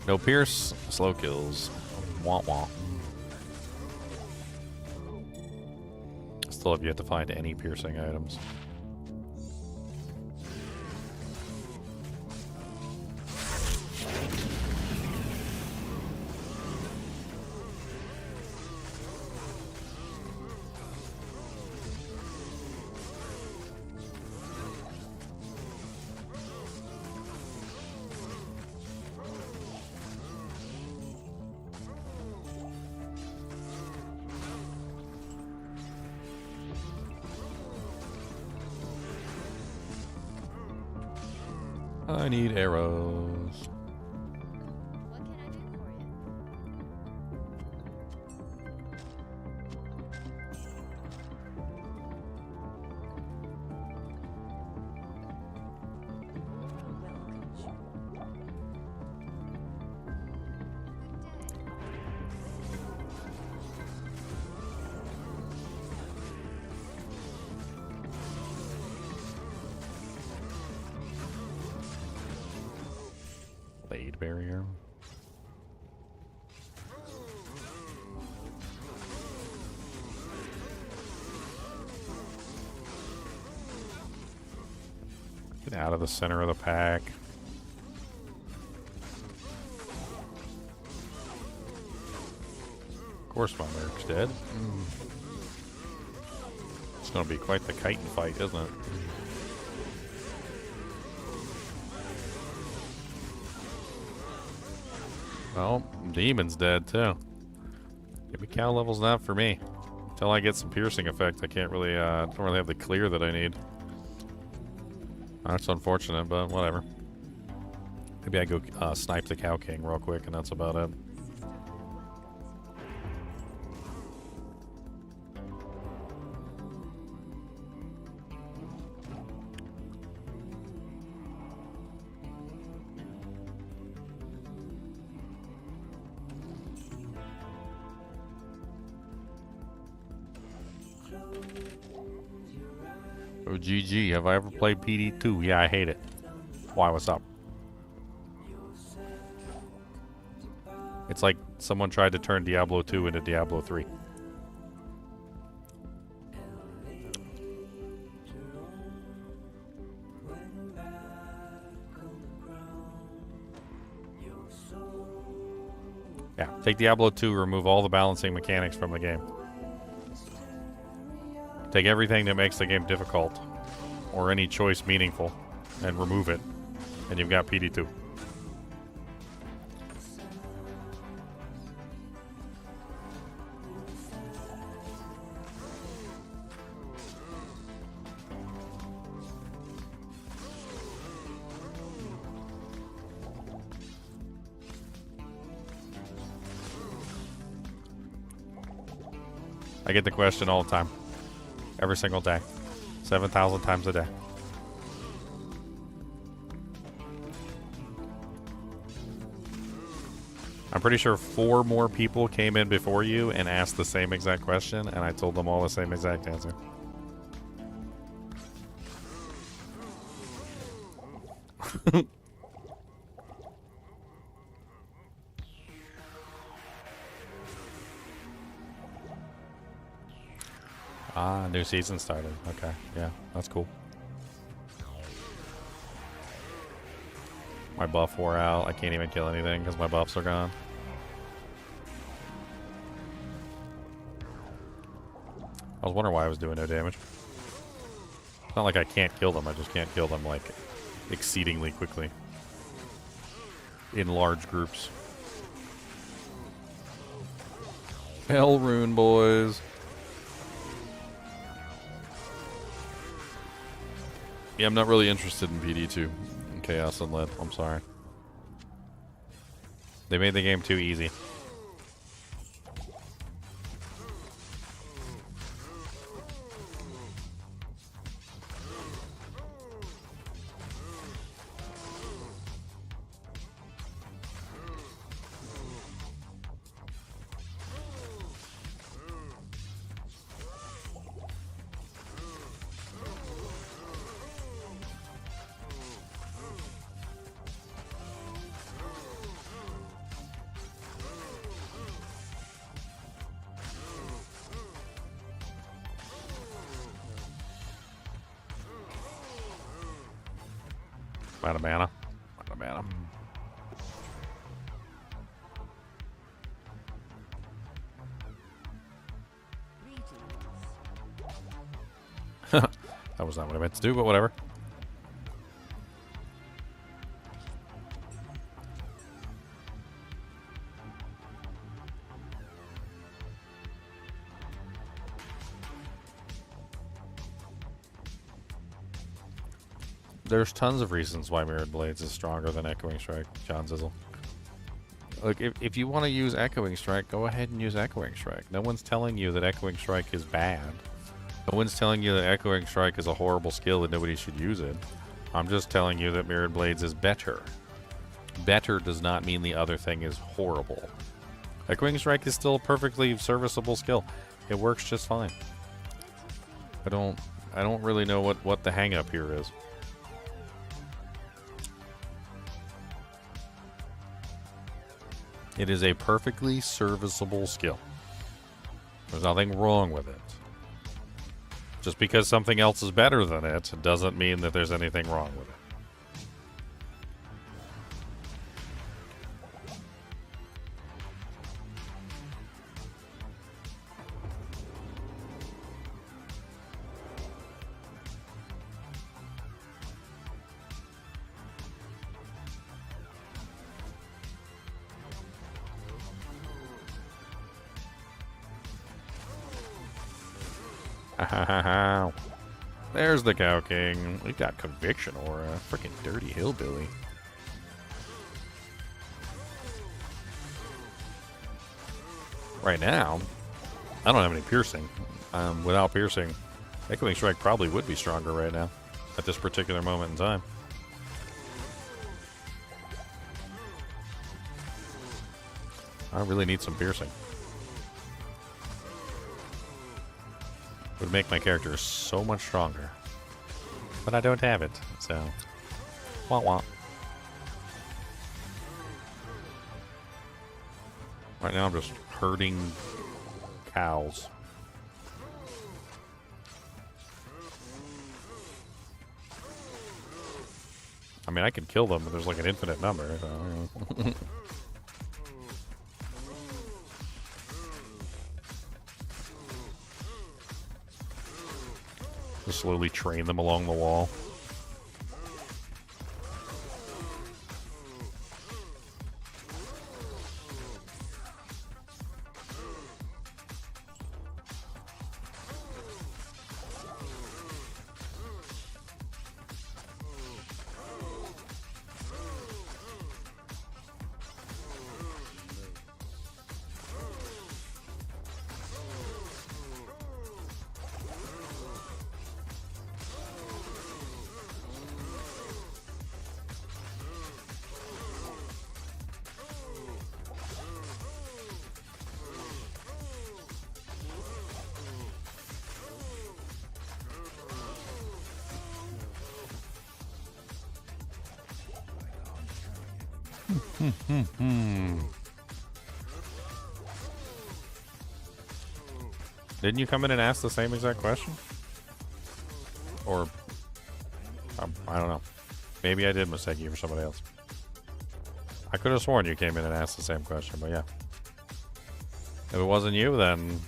No pierce, slow kills. Wah wah. Still have yet to find any piercing items. I need arrows. What can I do for you? Blade barrier. Get out of the center of the pack. Of course my merc's dead. It's gonna be quite the chitin fight, isn't it? Well, demon's dead too. Maybe cow level's not for me. Until I get some piercing effect, I can't really, don't really have the clear that I need. That's unfortunate, but whatever. Maybe I go snipe the Cow King real quick, and that's about it. Oh, GG. Have I ever played PD2? Yeah, I hate it. Why? What's up? It's like someone tried to turn Diablo 2 into Diablo 3. Yeah, take Diablo 2, remove all the balancing mechanics from the game. Take everything that makes the game difficult, or any choice meaningful, and remove it, and you've got PD2. I get the question all the time. Every single day. 7,000 times a day. I'm pretty sure 4 more people came in before you and asked the same exact question, and I told them all the same exact answer. Ah, new season started. Okay, yeah, that's cool. My buff wore out. I can't even kill anything because my buffs are gone. I was wondering why I was doing no damage. It's not like I can't kill them. I just can't kill them, like, exceedingly quickly. In large groups. Hell rune, boys. Yeah, I'm not really interested in PD2. Chaos and Lead. I'm sorry. They made the game too easy. Out of mana. Out of mana. That was not what I meant to do, but whatever. There's tons of reasons why Mirrored Blades is stronger than Echoing Strike, John Zizzle. Look, if you want to use Echoing Strike, go ahead and use Echoing Strike. No one's telling you that Echoing Strike is bad. No one's telling you that Echoing Strike is a horrible skill and nobody should use it. I'm just telling you that Mirrored Blades is better. Better does not mean the other thing is horrible. Echoing Strike is still a perfectly serviceable skill. It works just fine. I don't really know what the hang up here is. It is a perfectly serviceable skill. There's nothing wrong with it. Just because something else is better than it doesn't mean that there's anything wrong with it. There's the Cow King. We've got Conviction Aura. Freaking dirty hillbilly. Right now, I don't have any piercing. Without piercing, Echoing Strike probably would be stronger right now at this particular moment in time. I really need some piercing. Would make my character so much stronger. But I don't have it, so... Wah wah. Right now I'm just herding cows. I mean, I can kill them, but there's like an infinite number, so... Just slowly train them along the wall. Didn't you come in and ask the same exact question? Or, I don't know. Maybe I did mistake you for somebody else. I could have sworn you came in and asked the same question, but yeah. If it wasn't you, then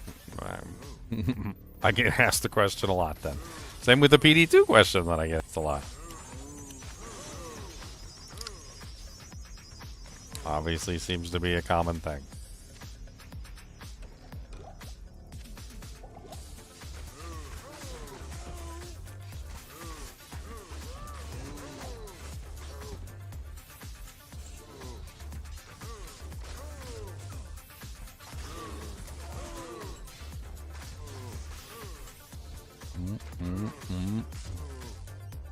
I get asked the question a lot then. Same with the PD2 question that I get a lot. Obviously seems to be a common thing.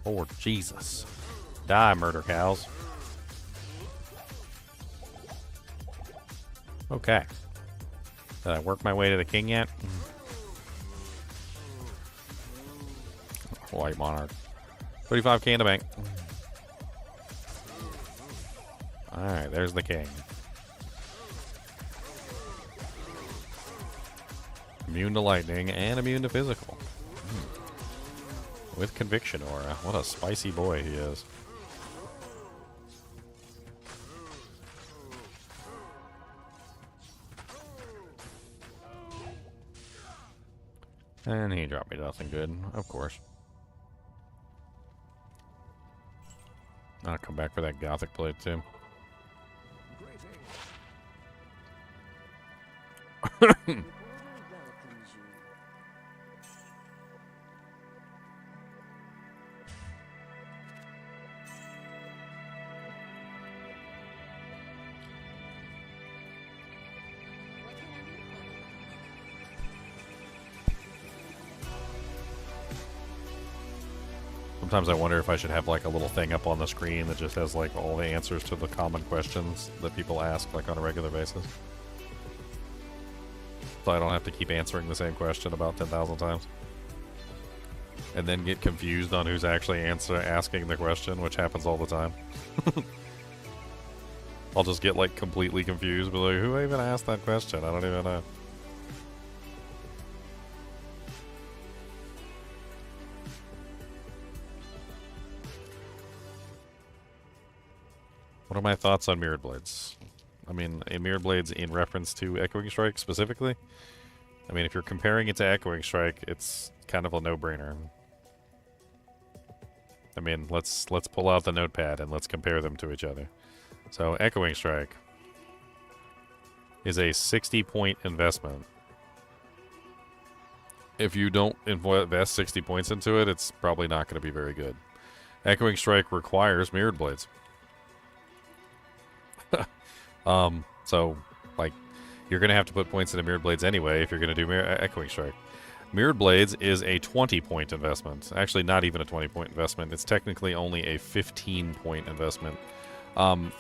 Lord Jesus. Die, murder cows. Okay. Did I work my way to the king yet? White Monarch. 35k in the bank. Alright, there's the king. Immune to lightning and immune to physical. With Conviction Aura. What a spicy boy he is. And he dropped me nothing good, of course. I'll come back for that Gothic plate, too. Sometimes I wonder if I should have like a little thing up on the screen that just has like all the answers to the common questions that people ask like on a regular basis. So I don't have to keep answering the same question about 10,000 times. And then get confused on who's actually asking the question, which happens all the time. I'll just get like completely confused, but like, who even asked that question? I don't even know. What are my thoughts on Mirrored Blades? I mean, Mirrored Blades in reference to Echoing Strike specifically? I mean, if you're comparing it to Echoing Strike, it's kind of a no-brainer. I mean, let's pull out the notepad and let's compare them to each other. So, Echoing Strike is a 60-point investment. If you don't invest 60 points into it, it's probably not going to be very good. Echoing Strike requires Mirrored Blades. So, like, you're going to have to put points into Mirrored Blades anyway if you're going to do Echoing Strike. Mirrored Blades is a 20-point investment. Actually, not even a 20-point investment. It's technically only a 15-point investment.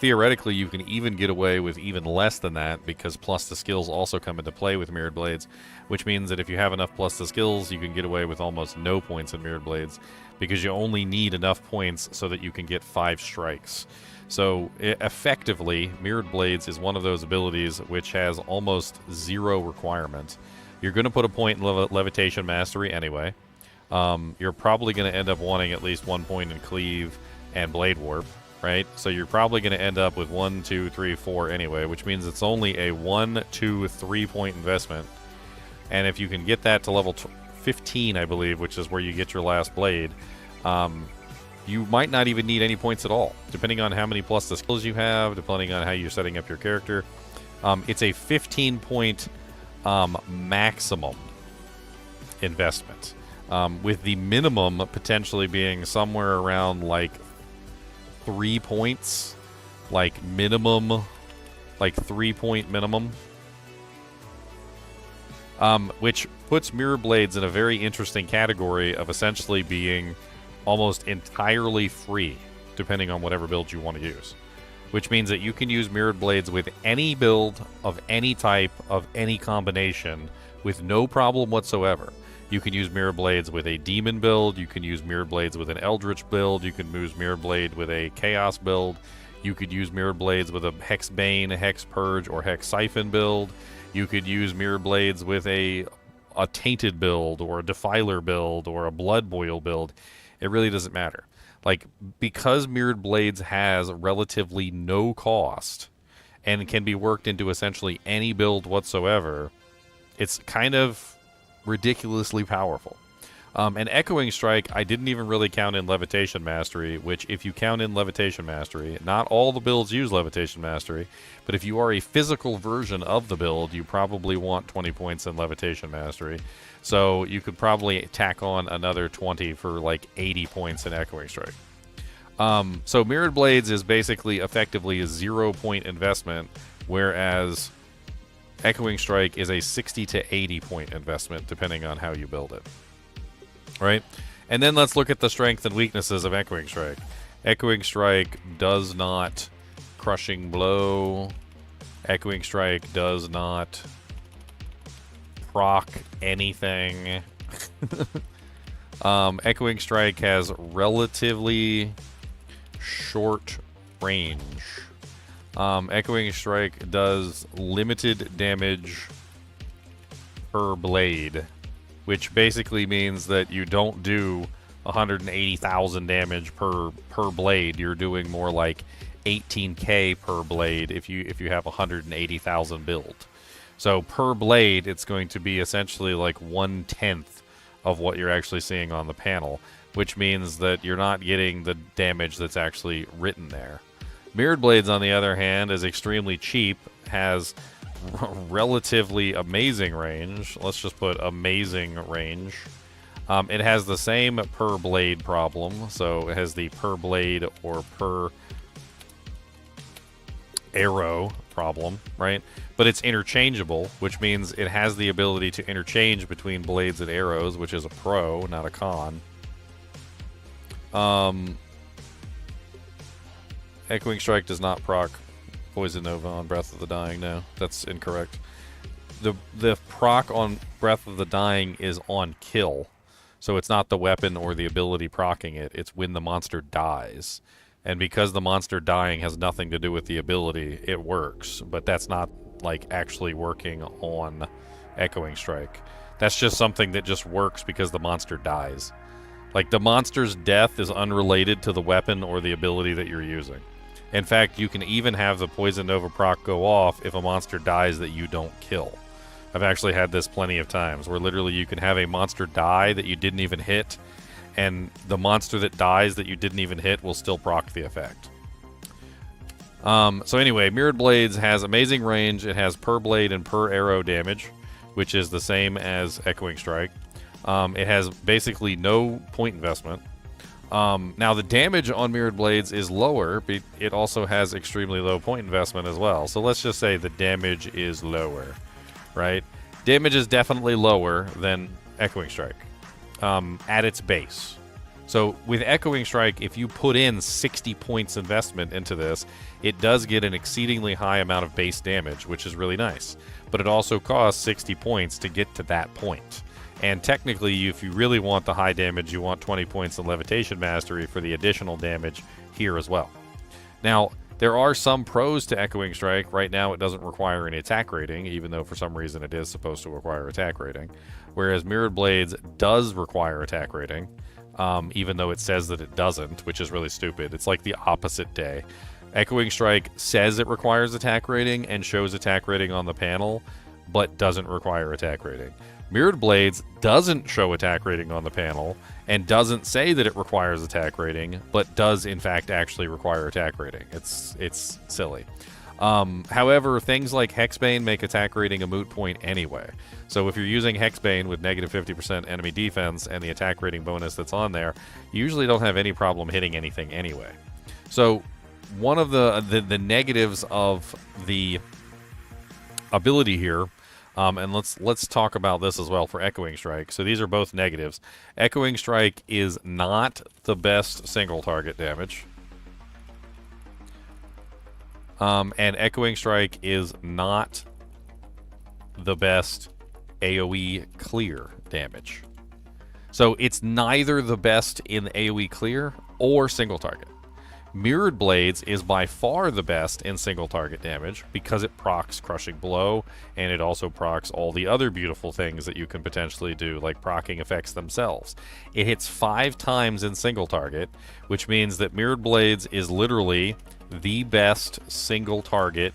Theoretically, you can even get away with even less than that because plus the skills also come into play with Mirrored Blades, which means that if you have enough plus the skills, you can get away with almost no points in Mirrored Blades because you only need enough points so that you can get 5 strikes. So, effectively, Mirrored Blades is one of those abilities which has almost 0 requirement. You're going to put a point in Levitation Mastery anyway. You're probably going to end up wanting at least 1 point in Cleave and Blade Warp, right? So you're probably going to end up with 1, 2, 3, 4 anyway, which means it's only a 1, 2, 3 point investment. And if you can get that to level 15, I believe, which is where you get your last blade, you might not even need any points at all, depending on how many plus the skills you have, depending on how you're setting up your character. It's a 15-point maximum investment, with the minimum potentially being somewhere around like 3 points, like minimum, like 3-point minimum, which puts Mirror Blades in a very interesting category of essentially being almost entirely free, depending on whatever build you want to use. Which means that you can use Mirrored Blades with any build of any type of any combination with no problem whatsoever. You can use Mirrored Blades with a Demon build, you can use Mirrored Blades with an Eldritch build, you can use Mirrored Blade with a Chaos build, you could use Mirrored Blades with a Hex Bane, Hex Purge, or Hex Siphon build, you could use Mirrored Blades with a Tainted build, or a Defiler build, or a Blood Boil build. It really doesn't matter. Like, because Mirrored Blades has relatively no cost and can be worked into essentially any build whatsoever, it's kind of ridiculously powerful. And Echoing Strike, I didn't even really count in Levitation Mastery, which if you count in Levitation Mastery, not all the builds use Levitation Mastery, but if you are a physical version of the build, you probably want 20 points in Levitation Mastery. So you could probably tack on another 20 for like 80 points in Echoing Strike. So Mirrored Blades is basically effectively a 0-point investment, whereas Echoing Strike is a 60 to 80 point investment, depending on how you build it. Right? And then let's look at the strengths and weaknesses of Echoing Strike. Echoing Strike does not Crushing Blow. Echoing Strike does not proc anything. Echoing Strike has relatively short range. Echoing Strike does limited damage per blade, which basically means that you don't do 180,000 damage per blade. You're doing more like 18k per blade if you have 180,000 build. So per blade, it's going to be essentially like 1/10 of what you're actually seeing on the panel, which means that you're not getting the damage that's actually written there. Mirrored Blades, on the other hand, is extremely cheap, has relatively amazing range. Let's just put amazing range. It has the same per blade problem, so it has the per blade or per arrow problem, right? But it's interchangeable, which means it has the ability to interchange between blades and arrows, which is a pro, not a con. Echoing Strike does not proc Poison Nova on Breath of the Dying. No, that's incorrect. The proc on Breath of the Dying is on kill. So it's not the weapon or the ability proccing it. It's when the monster dies. And because the monster dying has nothing to do with the ability, it works. But that's not, like, actually working on Echoing Strike. That's just something that just works because the monster dies. Like, the monster's death is unrelated to the weapon or the ability that you're using. In fact, you can even have the Poison Nova proc go off if a monster dies that you don't kill. I've actually had this plenty of times, where literally you can have a monster die that you didn't even hit, and the monster that dies that you didn't even hit will still proc the effect. So anyway, Mirrored Blades has amazing range. It has per blade and per arrow damage, which is the same as Echoing Strike. It has basically no point investment. Now, the damage on Mirrored Blades is lower, but it also has extremely low point investment as well. So let's just say the damage is lower, right? Damage is definitely lower than Echoing Strike at its base. So with Echoing Strike, if you put in 60 points investment into this, it does get an exceedingly high amount of base damage, which is really nice. But it also costs 60 points to get to that point. And technically, if you really want the high damage, you want 20 points in Levitation Mastery for the additional damage here as well. Now, there are some pros to Echoing Strike. Right now, it doesn't require any attack rating, even though for some reason it is supposed to require attack rating. Whereas Mirrored Blades does require attack rating, even though it says that it doesn't, which is really stupid. It's like the opposite day. Echoing Strike says it requires attack rating and shows attack rating on the panel, but doesn't require attack rating. Mirrored Blades doesn't show attack rating on the panel and doesn't say that it requires attack rating, but does in fact actually require attack rating. It's silly. However, things like Hexbane make attack rating a moot point anyway. So if you're using Hexbane with negative 50% enemy defense and the attack rating bonus that's on there, you usually don't have any problem hitting anything anyway. So one of the negatives of the ability here, and let's talk about this as well for Echoing Strike. So these are both negatives. Echoing Strike is not the best single target damage. And Echoing Strike is not the best AoE clear damage. So it's neither the best in AoE clear or single target. Mirrored Blades is by far the best in single target damage because it procs Crushing Blow, and it also procs all the other beautiful things that you can potentially do, like proccing effects themselves. It hits 5 times in single target, which means that Mirrored Blades is literally the best single target,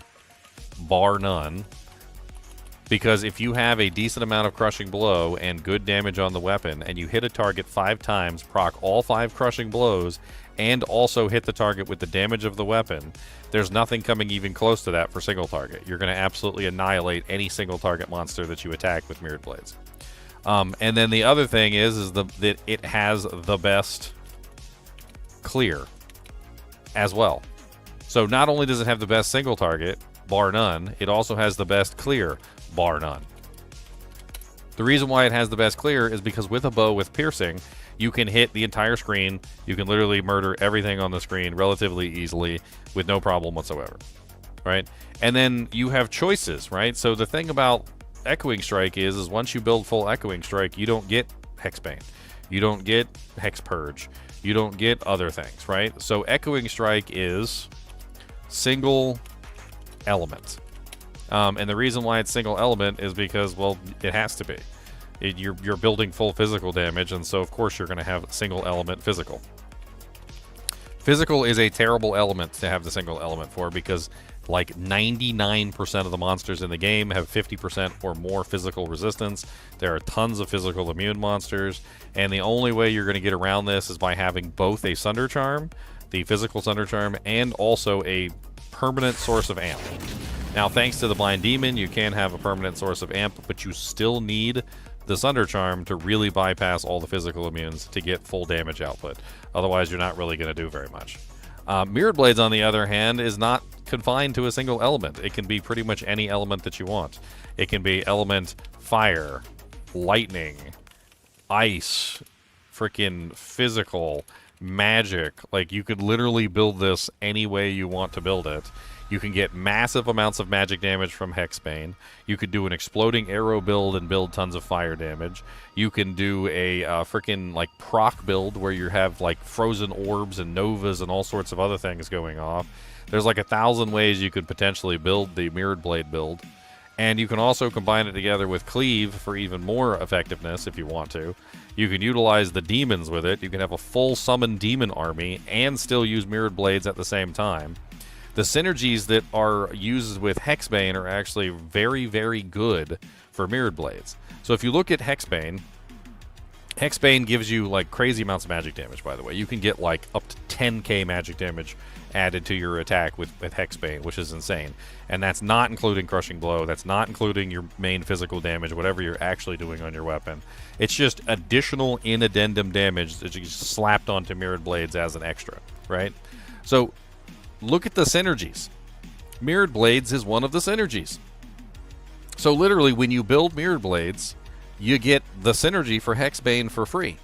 bar none, because if you have a decent amount of Crushing Blow and good damage on the weapon, and you hit a target 5 times, proc all 5 Crushing Blows, and also hit the target with the damage of the weapon, there's nothing coming even close to that for single target. You're going to absolutely annihilate any single target monster that you attack with Mirrored Blades. And then the other thing is that it has the best clear as well. So not only does it have the best single target, bar none, it also has the best clear, bar none. The reason why it has the best clear is because with a bow with piercing, you can hit the entire screen. You can literally murder everything on the screen relatively easily with no problem whatsoever, right? And then you have choices, right? So the thing about Echoing Strike is once you build full Echoing Strike, you don't get Hexbane. You don't get Hex Purge. You don't get other things, right? So Echoing Strike is single element. And the reason why it's single element is because, well, it has to be. You're building full physical damage, and so of course you're going to have single element physical. Physical is a terrible element to have the single element for because Like 99% of the monsters in the game have 50% or more physical resistance. There are tons of physical immune monsters, and the only way you're going to get around this is by having both a Sunder Charm, the physical Sunder Charm, and also a permanent source of amp. Now, thanks to the Blind Demon, you can have a permanent source of amp, but you still need the Sunder Charm to really bypass all the physical immunes to get full damage output. Otherwise, you're not really going to do very much. Mirrored Blades, on the other hand, is not confined to a single element. It can be pretty much any element that you want. It can be element fire, lightning, ice, freaking physical, magic. Like, you could literally build this any way you want to build it. You can get massive amounts of magic damage from Hexbane. You could do an exploding arrow build and build tons of fire damage. You can do a freaking like proc build where you have like frozen orbs and novas and all sorts of other things going off. There's like 1,000 ways you could potentially build the Mirrored Blade build. And you can also combine it together with Cleave for even more effectiveness if you want to. You can utilize the demons with it. You can have a full summon demon army and still use Mirrored Blades at the same time. The synergies that are used with Hexbane are actually very, very good for Mirrored Blades. So if you look at Hexbane, Hexbane gives you like crazy amounts of magic damage, by the way. You can get like up to 10k magic damage added to your attack with Hexbane, which is insane. And that's not including Crushing Blow. That's not including your main physical damage, whatever you're actually doing on your weapon. It's just additional in addendum damage that you just slapped onto Mirrored Blades as an extra, right? So look at the synergies. Mirrored Blades is one of the synergies. So literally, when you build Mirrored Blades, you get the synergy for Hexbane for free.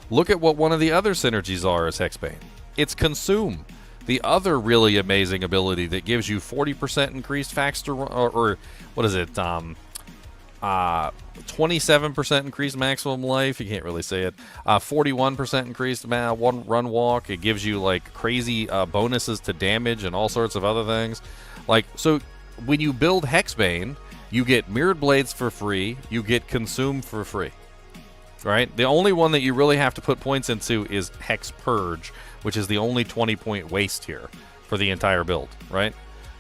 Look at what one of the other synergies are as Hexbane. It's Consume, the other really amazing ability that gives you 40% increased faster, or what is it, 27% increased maximum life. You can't really say it. 41% increased run walk. It gives you like crazy bonuses to damage and all sorts of other things. Like, so when you build Hexbane, you get Mirrored Blades for free. You get Consume for free. Right? The only one that you really have to put points into is Hex Purge, which is the only 20-point waste here for the entire build. Right?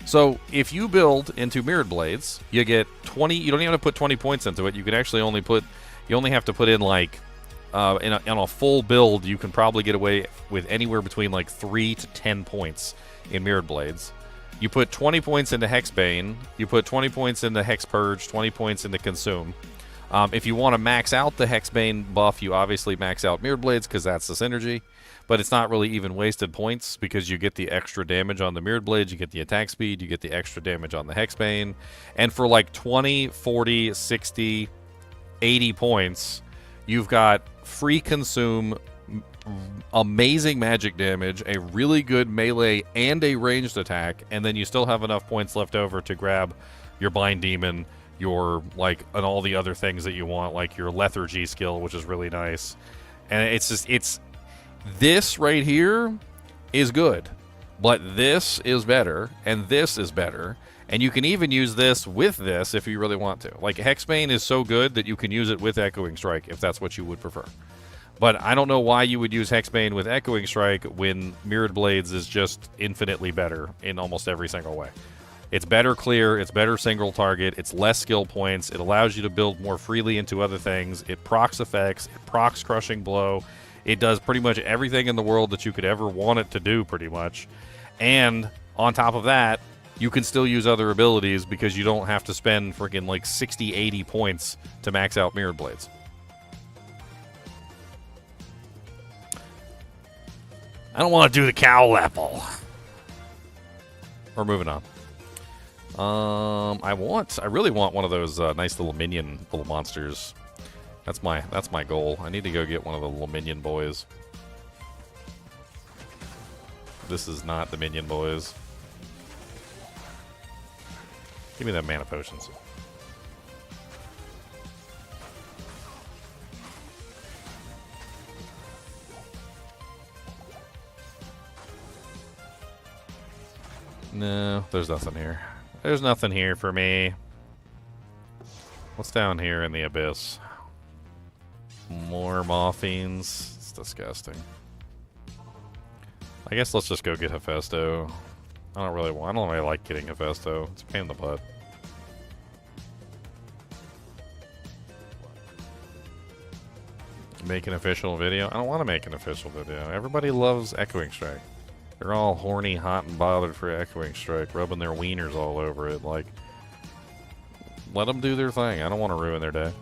So if you build into Mirrored Blades, you get 20. You don't even have to put 20 points into it. You can actually only put. You only have to put in like in a full build. You can probably get away with anywhere between like 3 to 10 points in Mirrored Blades. You put 20 points into Hexbane. You put 20 points into Hex Purge. 20 points into Consume. If you want to max out the Hexbane buff, you obviously max out Mirrored Blades because that's the synergy. But it's not really even wasted points because you get the extra damage on the Mirrored Blades, you get the attack speed, you get the extra damage on the Hexbane. And for like 20, 40, 60, 80 points, you've got free Consume, amazing magic damage, a really good melee and a ranged attack, and then you still have enough points left over to grab your Blind Demon, your like, and all the other things that you want, like your Lethargy skill, which is really nice. And it's just, this right here is good, but this is better, and this is better, and you can even use this with this if you really want to. Like, Hexbane is so good that you can use it with Echoing Strike if that's what you would prefer. But I don't know why you would use Hexbane with Echoing Strike when Mirrored Blades is just infinitely better in almost every single way. It's better clear, it's better single target, it's less skill points, it allows you to build more freely into other things, it procs effects, it procs Crushing Blow. It does pretty much everything in the world that you could ever want it to do, pretty much. And on top of that, you can still use other abilities because you don't have to spend freaking like 60, 80 points to max out Mirrored Blades. I don't want to do the cowl apple. We're moving on. I really want one of those nice little minion little monsters. That's my goal. I need to go get one of the little minion boys. This is not the minion boys. Give me that mana potions. No, there's nothing here. There's nothing here for me. What's down here in the abyss? More Morphines. It's disgusting. I guess let's just go get Hephaestus. I don't really like getting Hephaestus. It's a pain in the butt. Make an official video? I don't want to make an official video. Everybody loves Echoing Strike. They're all horny, hot, and bothered for Echoing Strike, rubbing their wieners all over it. Like, let them do their thing. I don't want to ruin their day.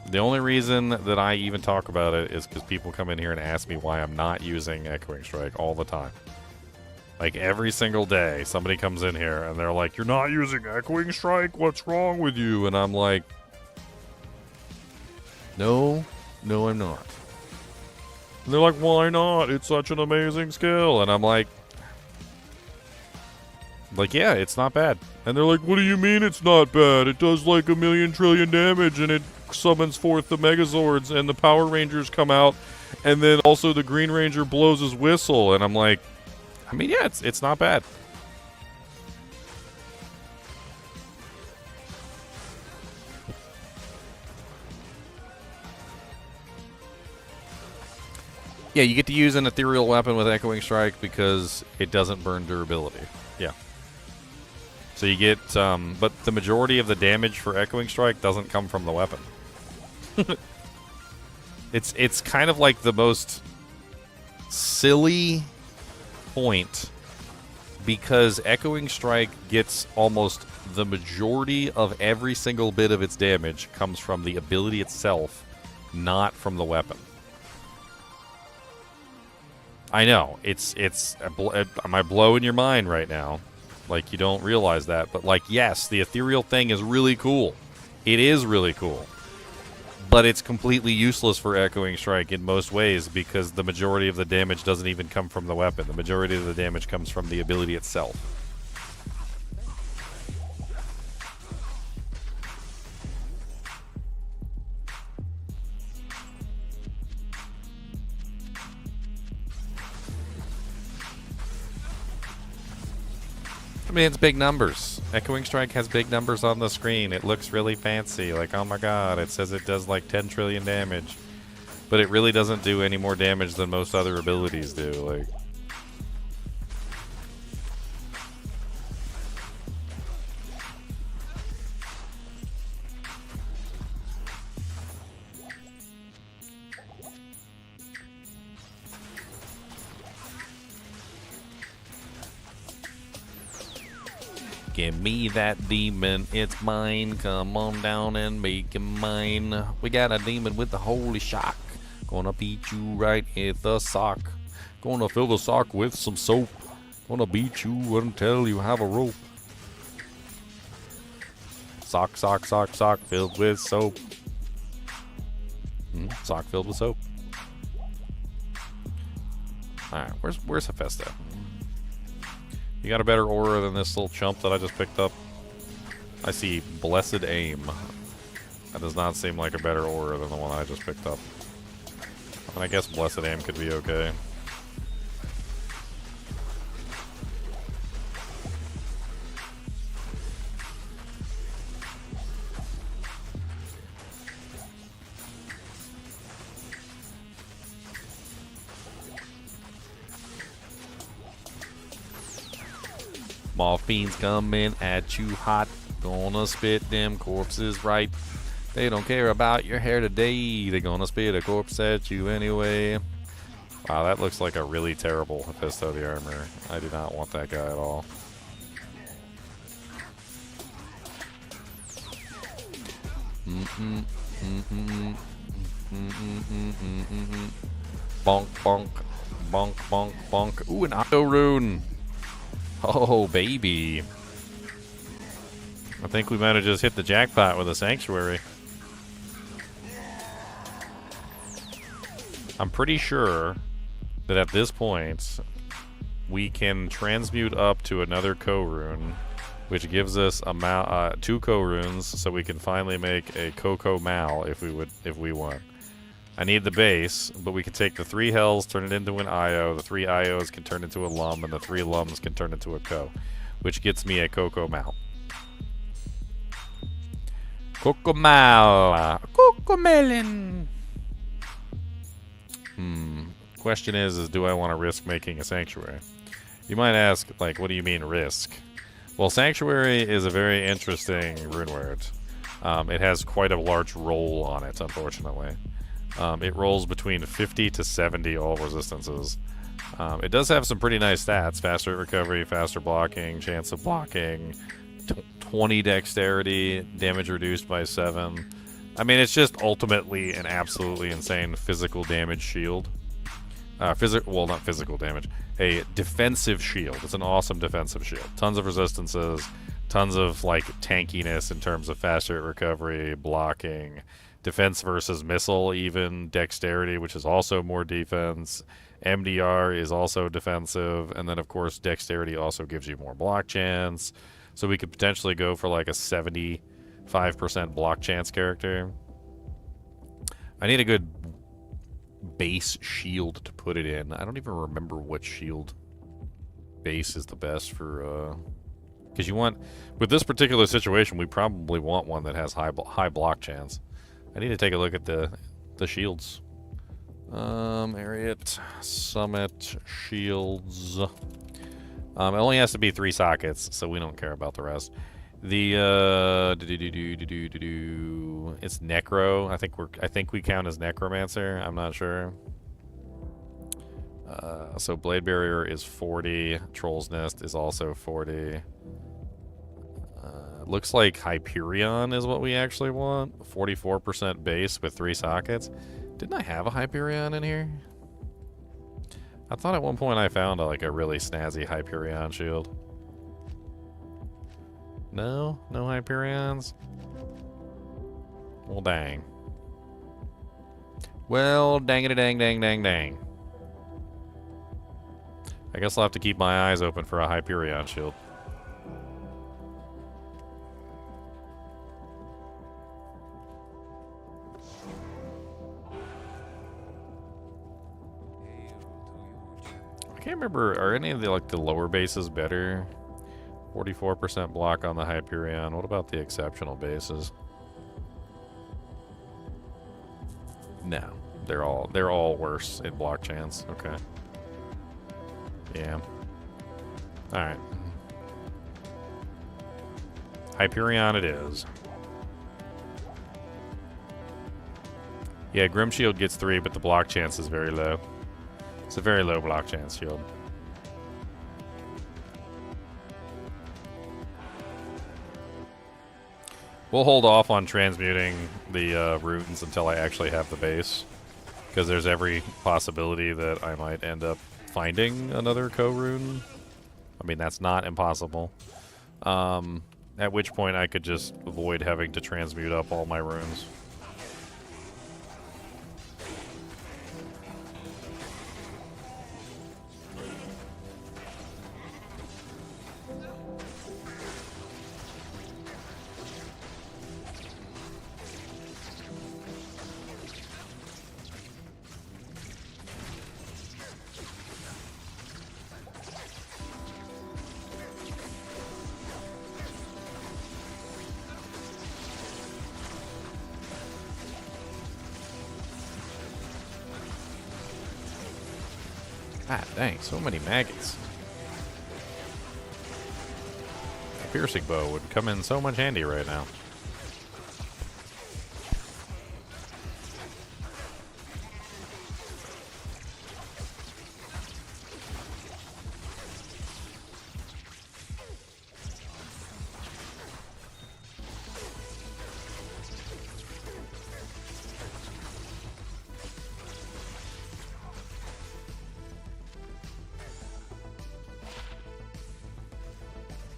The only reason that I even talk about it is because people come in here and ask me why I'm not using Echoing Strike all the time. Like, every single day, somebody comes in here and they're like, "You're not using Echoing Strike? What's wrong with you?" And I'm like, no, I'm not. And they're like, "Why not? It's such an amazing skill." And I'm like, yeah, it's not bad. And they're like, "What do you mean it's not bad? It does like 1,000,000 trillion damage, and it summons forth the Megazords, and the Power Rangers come out, and then also the Green Ranger blows his whistle." And I'm like, I mean, yeah, it's not bad. Yeah, you get to use an ethereal weapon with Echoing Strike because it doesn't burn durability. Yeah. So you get, but the majority of the damage for Echoing Strike doesn't come from the weapon. It's kind of like the most silly point, because Echoing Strike gets almost the majority of every single bit of its damage comes from the ability itself, not from the weapon. I know, am I blowing your mind right now? Like, you don't realize that, but like, yes, the ethereal thing is really cool. It is really cool. But it's completely useless for Echoing Strike in most ways, because the majority of the damage doesn't even come from the weapon. The majority of the damage comes from the ability itself. I mean, it's big numbers. Echoing Strike has big numbers on the screen. It looks really fancy. Like, oh my god, it says it does like 10 trillion damage. But it really doesn't do any more damage than most other abilities do. Like, give me that demon, it's mine. Come on down and make it mine. We got a demon with the holy shock. Gonna beat you right in the sock. Gonna fill the sock with some soap. Gonna beat you until you have a rope. Sock, sock, sock, sock filled with soap. Sock filled with soap. Alright, where's Hephaestus? You got a better aura than this little chump that I just picked up? I see Blessed Aim. That does not seem like a better aura than the one I just picked up. I mean, I guess Blessed Aim could be okay. Morphine's coming at you hot. Gonna spit them corpses right. They don't care about your hair today. They're gonna spit a corpse at you anyway. Wow, that looks like a really terrible Hephaestus the Armor. I do not want that guy at all. Bonk, bonk, bonk, bonk, bonk. Ooh, an auto rune. Oh, baby. I think we might have just hit the jackpot with a sanctuary. I'm pretty sure that at this point, we can transmute up to another co-rune, which gives us a 2 co-runes, so we can finally make a Coco Mal if we want. I need the base, but we can take the 3 hells, turn it into an IO, the 3 IOs can turn into a lum, and the 3 lums can turn into a co, which gets me a Coco Mal. Coco Mal! Coco Melon! Question is do I want to risk making a sanctuary? You might ask, like, what do you mean risk? Well, Sanctuary is a very interesting runeword. It has quite a large roll on it, unfortunately. It rolls between 50 to 70 all resistances. It does have some pretty nice stats. Faster recovery, faster blocking, chance of blocking, 20 dexterity, damage reduced by 7. I mean, it's just ultimately an absolutely insane physical damage shield. Well, not physical damage. A defensive shield. It's an awesome defensive shield. Tons of resistances, tons of, like, tankiness in terms of faster recovery, blocking, defense versus missile even, dexterity, which is also more defense. MDR is also defensive, and then, of course, dexterity also gives you more block chance. So we could potentially go for, like, a 75% block chance character. I need a good base shield to put it in. I don't even remember what shield base is the best for, because you want, with this particular situation, we probably want one that has high block chance. I need to take a look at the shields. Ariat, Summit, Shields. It only has to be 3 sockets, so we don't care about the rest. The it's Necro. I think we count as Necromancer. I'm not sure. So Blade Barrier is 40. Troll's Nest is also 40. Looks like Hyperion is what we actually want. 44% base with 3 sockets. Didn't I have a Hyperion in here? I thought at one point I found like a really snazzy Hyperion shield. No? No Hyperions? Well, dang. Well, dang. I guess I'll have to keep my eyes open for a Hyperion shield. I can't remember, are any of the like the lower bases better? 44% block on the Hyperion. What about the exceptional bases? No, they're all worse in block chance. Okay. Yeah. All right. Hyperion it is. Yeah, Grim Shield gets 3, but the block chance is very low. It's a very low block chance shield. We'll hold off on transmuting the runes until I actually have the base, because there's every possibility that I might end up finding another co-rune. I mean, that's not impossible. At which point I could just avoid having to transmute up all my runes. Ah, dang, so many maggots. A piercing bow would come in so much handy right now.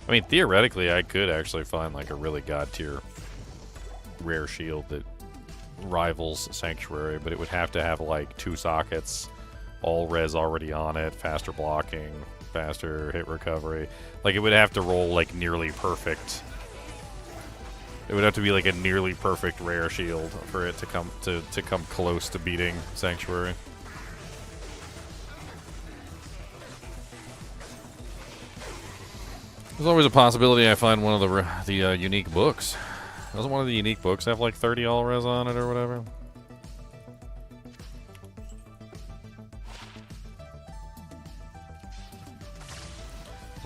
I mean, theoretically, I could actually find like a really god tier rare shield that rivals Sanctuary, but it would have to have like 2 sockets, all res already on it, faster blocking, faster hit recovery. Like it would have to roll like nearly perfect. It would have to be like a nearly perfect rare shield for it to come close to beating Sanctuary. There's always a possibility I find one of the unique books. Doesn't one of the unique books have like 30 all res on it or whatever?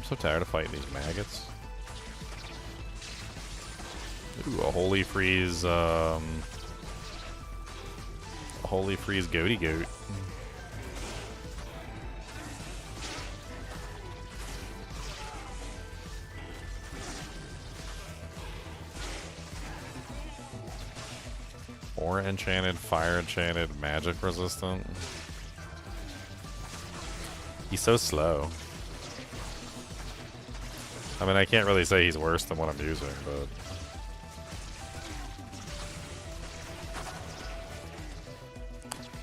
I'm so tired of fighting these maggots. Ooh, a holy freeze, holy freeze goaty goat. Or enchanted, fire enchanted, magic resistant. He's so slow. I mean, I can't really say he's worse than what I'm using, but...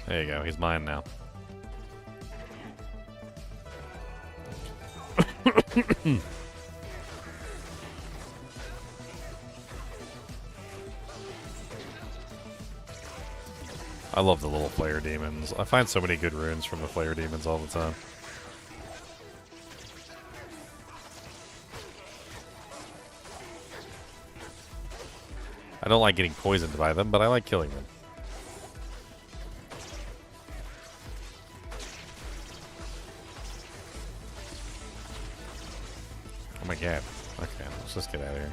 There you go, he's mine now. I love the little flare demons. I find so many good runes from the flare demons all the time. I don't like getting poisoned by them, but I like killing them. Oh my god. Okay, let's just get out of here.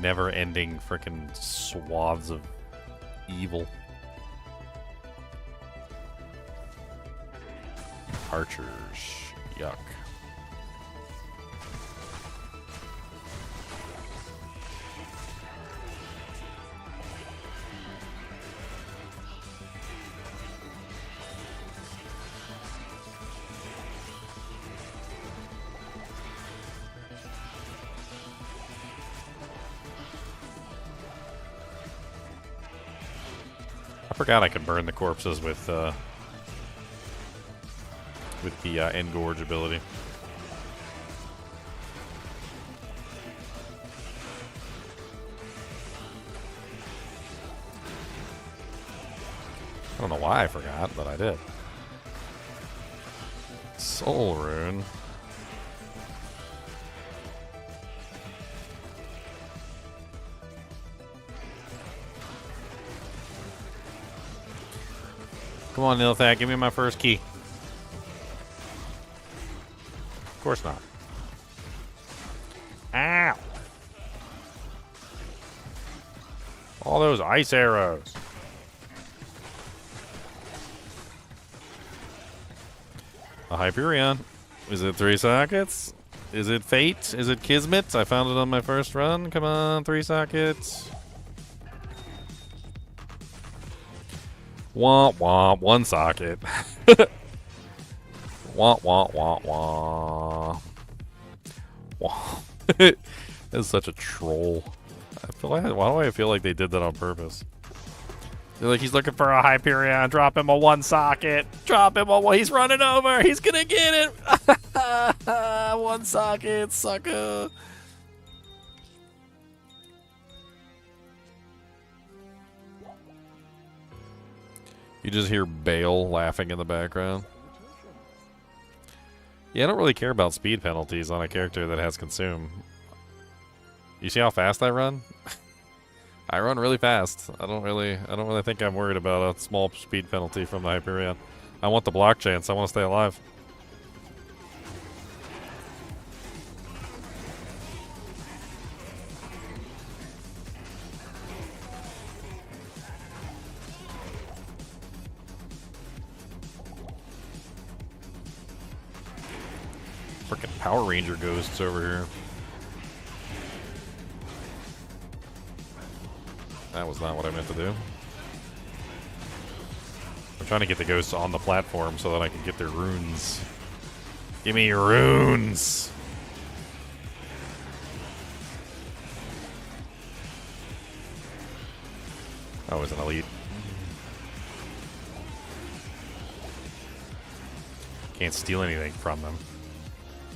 Never-ending frickin' swaths of evil. Archers. Yuck. I forgot I could burn the corpses with the engorge ability. I don't know why I forgot, but I did. Soul rune. Come on, Nilthak, give me my first key. Of course not. Ow! All those ice arrows. A Hyperion. Is it 3 sockets? Is it fate? Is it kismet? I found it on my first run. Come on, 3 sockets. Womp womp, 1 socket. Womp womp womp womp. Womp. That's such a troll. Why do I feel like they did that on purpose? They're like, he's looking for a Hyperion. Drop him a 1 socket. Drop him a 1. He's running over. He's gonna get it. 1 socket, sucker. You just hear Bale laughing in the background. Yeah, I don't really care about speed penalties on a character that has consume. You see how fast I run? I run really fast. I don't really think I'm worried about a small speed penalty from the Hyperion. I want the block chance. I want to stay alive. Frickin' Power Ranger ghosts over here. That was not what I meant to do. I'm trying to get the ghosts on the platform so that I can get their runes. Give me your runes! That was an elite. Can't steal anything from them.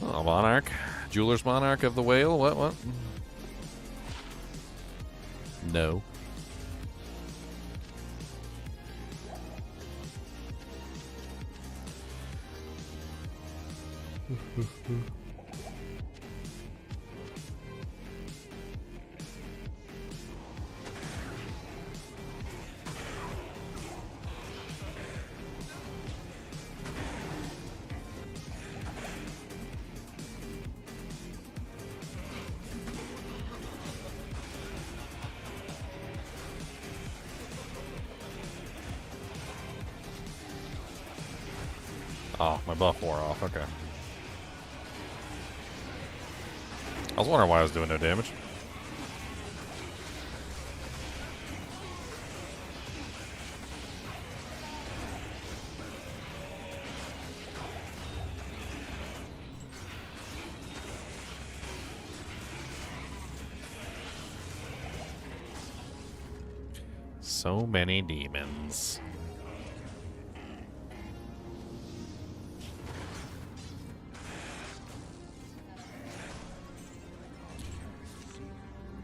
Oh, Monarch. Jeweler's Monarch of the Whale? What? No. Oh, my buff wore off. Okay. I was wondering why I was doing no damage. So many demons.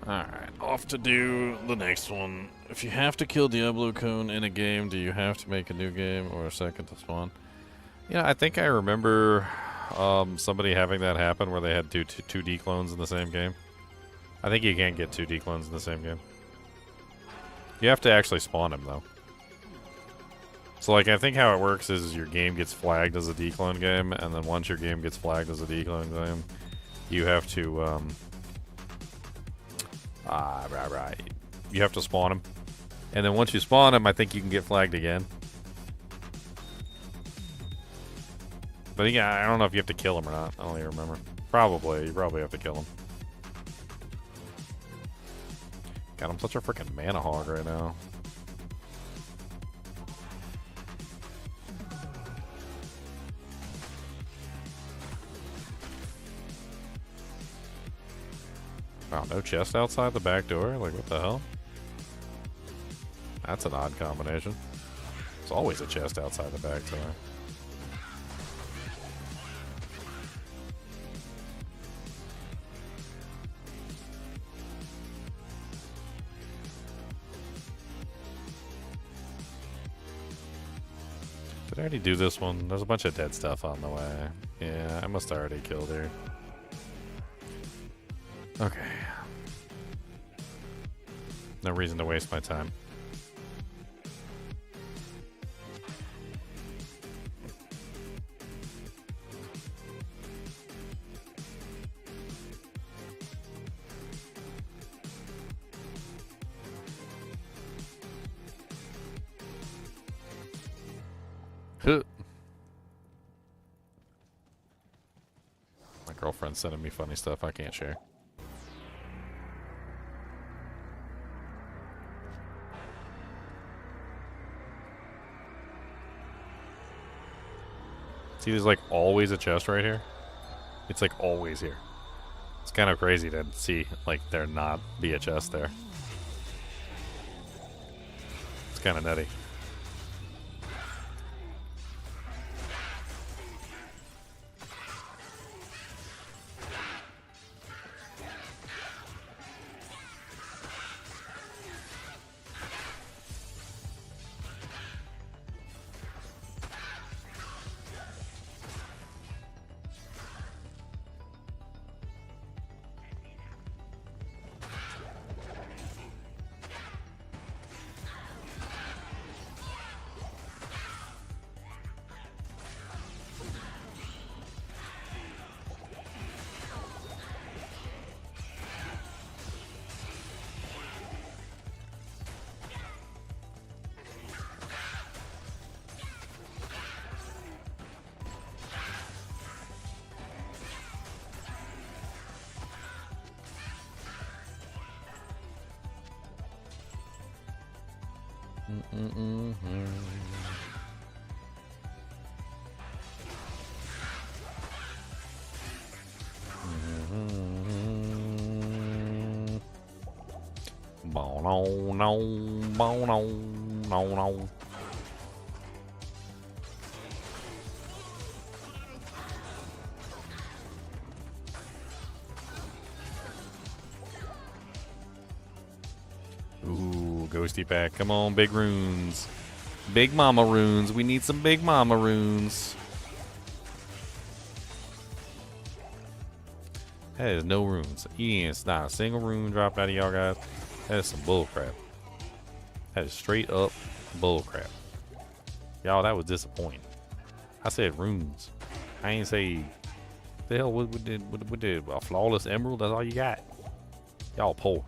Alright, off to do the next one. If you have to kill Diablo cone in a game, do you have to make a new game or a second to spawn? Yeah, I think I remember somebody having that happen where they had two D clones in the same game. I think you can't get two D clones in the same game. You have to actually spawn him, though. So, like, I think how it works is your game gets flagged as a D-clone game, and then once your game gets flagged as a D-clone game, you have to, you have to spawn him. And then once you spawn him, I think you can get flagged again. But yeah, I don't know if you have to kill him or not. I don't even remember. Probably. You probably have to kill him. God, I'm such a freaking mana hog right now. Wow, no chest outside the back door? Like, what the hell? That's an odd combination. There's always a chest outside the back door. Did I already do this one? There's a bunch of dead stuff on the way. Yeah, I must have already killed her. Okay. No reason to waste my time. Huh. My girlfriend's sending me funny stuff I can't share. See, there's like always a chest right here. It's like always here. It's kind of crazy to see like there not be a chest there. It's kind of nutty. No. Ooh, ghosty pack. Come on, big runes. Big mama runes. We need some big mama runes. That is no runes. It's not a single rune dropped out of y'all guys. That is some bullcrap. That is straight up bullcrap. Y'all, that was disappointing. I said runes. I ain't say the hell what did a flawless emerald, that's all you got. Y'all poor.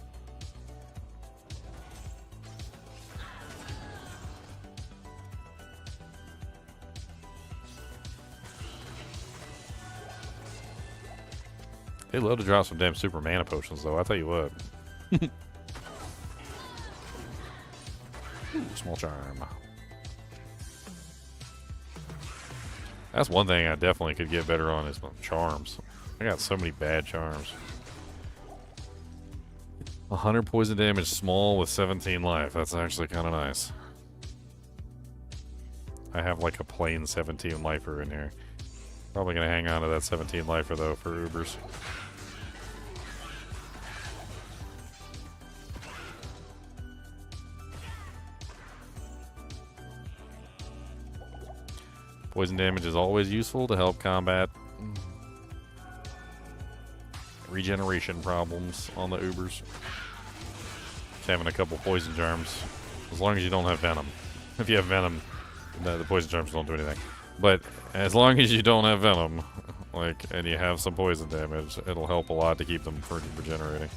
They love to drop some damn super mana potions, though. I tell you what. Small charm. That's one thing I definitely could get better on is charms. I got so many bad charms. 100 poison damage small with 17 life. That's actually kind of nice. I have like a plain 17 lifer in here. Probably gonna hang on to that 17 lifer though for Ubers. Poison damage is always useful to help combat regeneration problems on the Ubers. Just having a couple poison charms, as long as you don't have venom. If you have venom, the poison charms don't do anything. But as long as you don't have venom, like, and you have some poison damage, it'll help a lot to keep them from regenerating.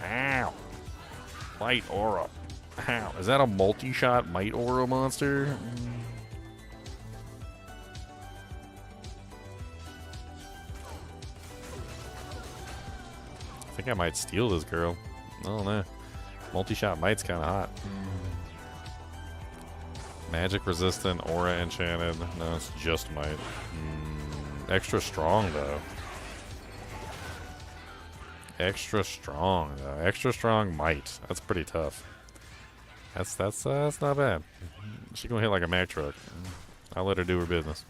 Ow! Light aura. Ow. Is that a multi-shot Might Aura monster? I think I might steal this girl. I don't know. Multi-shot Might's kind of hot. Magic resistant, aura enchanted. No, it's just Might. Extra strong though. Extra strong though. Extra strong Might. That's pretty tough. That's not bad. She gonna hit like a Mack truck. I'll let her do her business.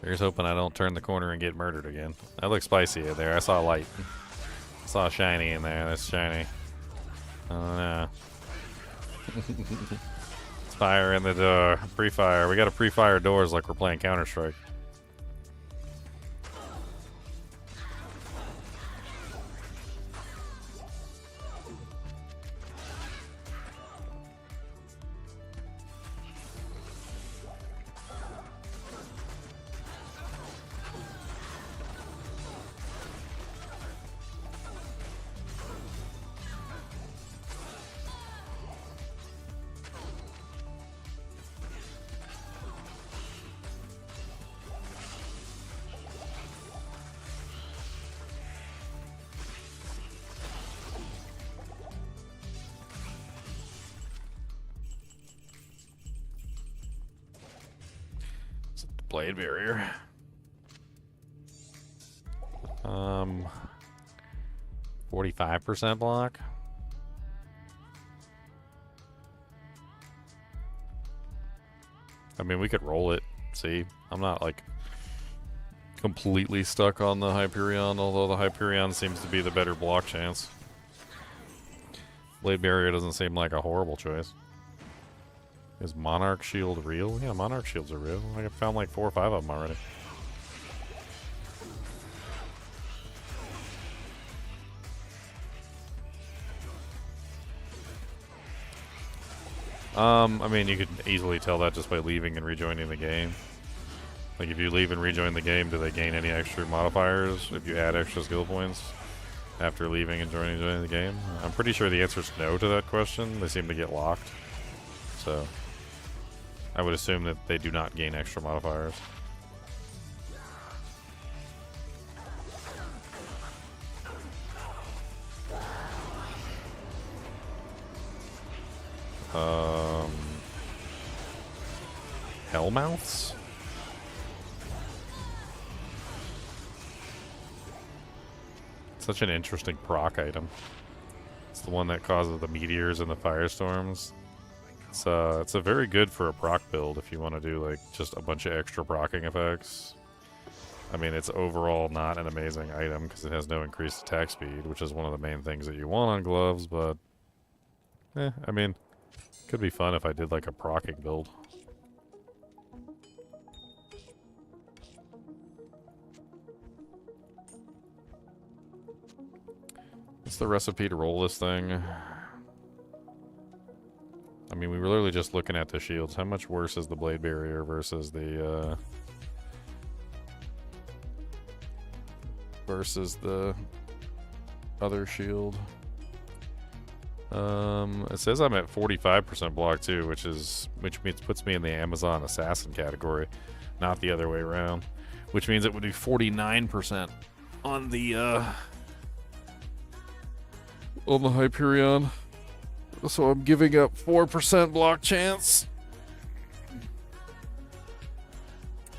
Here's hoping I don't turn the corner and get murdered again. That looks spicy in there. I saw a light. I saw a shiny in there. That's shiny. Oh no. It's fire in the door. Pre-fire. We gotta pre-fire doors like we're playing Counter-Strike. Blade barrier. 45% block. I mean, we could roll it. See, I'm not like completely stuck on the Hyperion, although the Hyperion seems to be the better block chance. Blade barrier doesn't seem like a horrible choice. Is Monarch Shield real? Yeah, Monarch Shields are real. I found like 4 or 5 of them already. I mean, you could easily tell that just by leaving and rejoining the game. Like, if you leave and rejoin the game, do they gain any extra modifiers if you add extra skill points after leaving and joining the game? I'm pretty sure the answer is no to that question. They seem to get locked. So I would assume that they do not gain extra modifiers. Hellmouths? Such an interesting proc item. It's the one that causes the meteors and the firestorms. It's a very good for a proc build if you want to do like just a bunch of extra procking effects. I mean, it's overall not an amazing item because it has no increased attack speed, which is one of the main things that you want on gloves, but I mean, could be fun if I did like a procking build. What's the recipe to roll this thing? I mean, we were literally just looking at the shields. How much worse is the blade barrier versus the other shield? It says I'm at 45% block too, which means puts me in the Amazon assassin category, not the other way around. Which means it would be 49% on the Hyperion. So I'm giving up 4% block chance.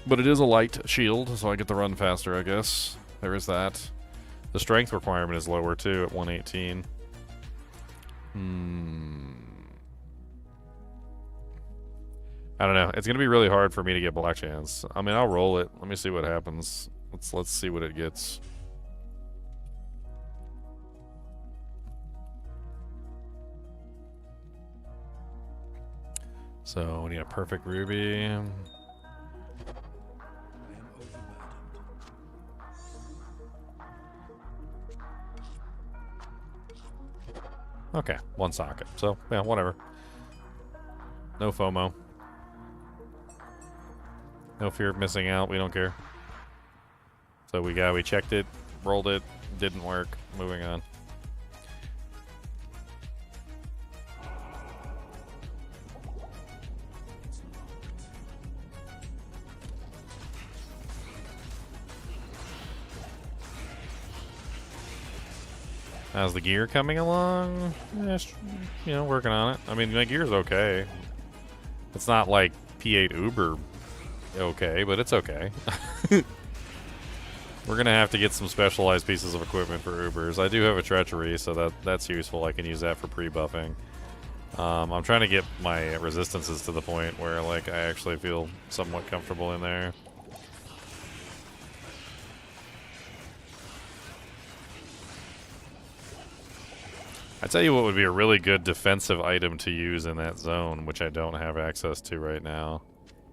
But it is a light shield, so I get to run faster, I guess. There is that. The strength requirement is lower too at 118. I don't know. It's gonna be really hard for me to get black chance. I mean, I'll roll it. Let me see what happens. Let's see what it gets. So we need a perfect ruby. Okay, one socket. So yeah, whatever. No FOMO. No fear of missing out. We don't care. So we checked it, rolled it, didn't work. Moving on. How's the gear coming along? Yeah, working on it. I mean, my gear's okay. It's not like P8 Uber okay, but it's okay. We're gonna have to get some specialized pieces of equipment for Ubers. I do have a treachery, so that's useful. I can use that for pre-buffing. I'm trying to get my resistances to the point where like I actually feel somewhat comfortable in there. I tell you what would be a really good defensive item to use in that zone, which I don't have access to right now,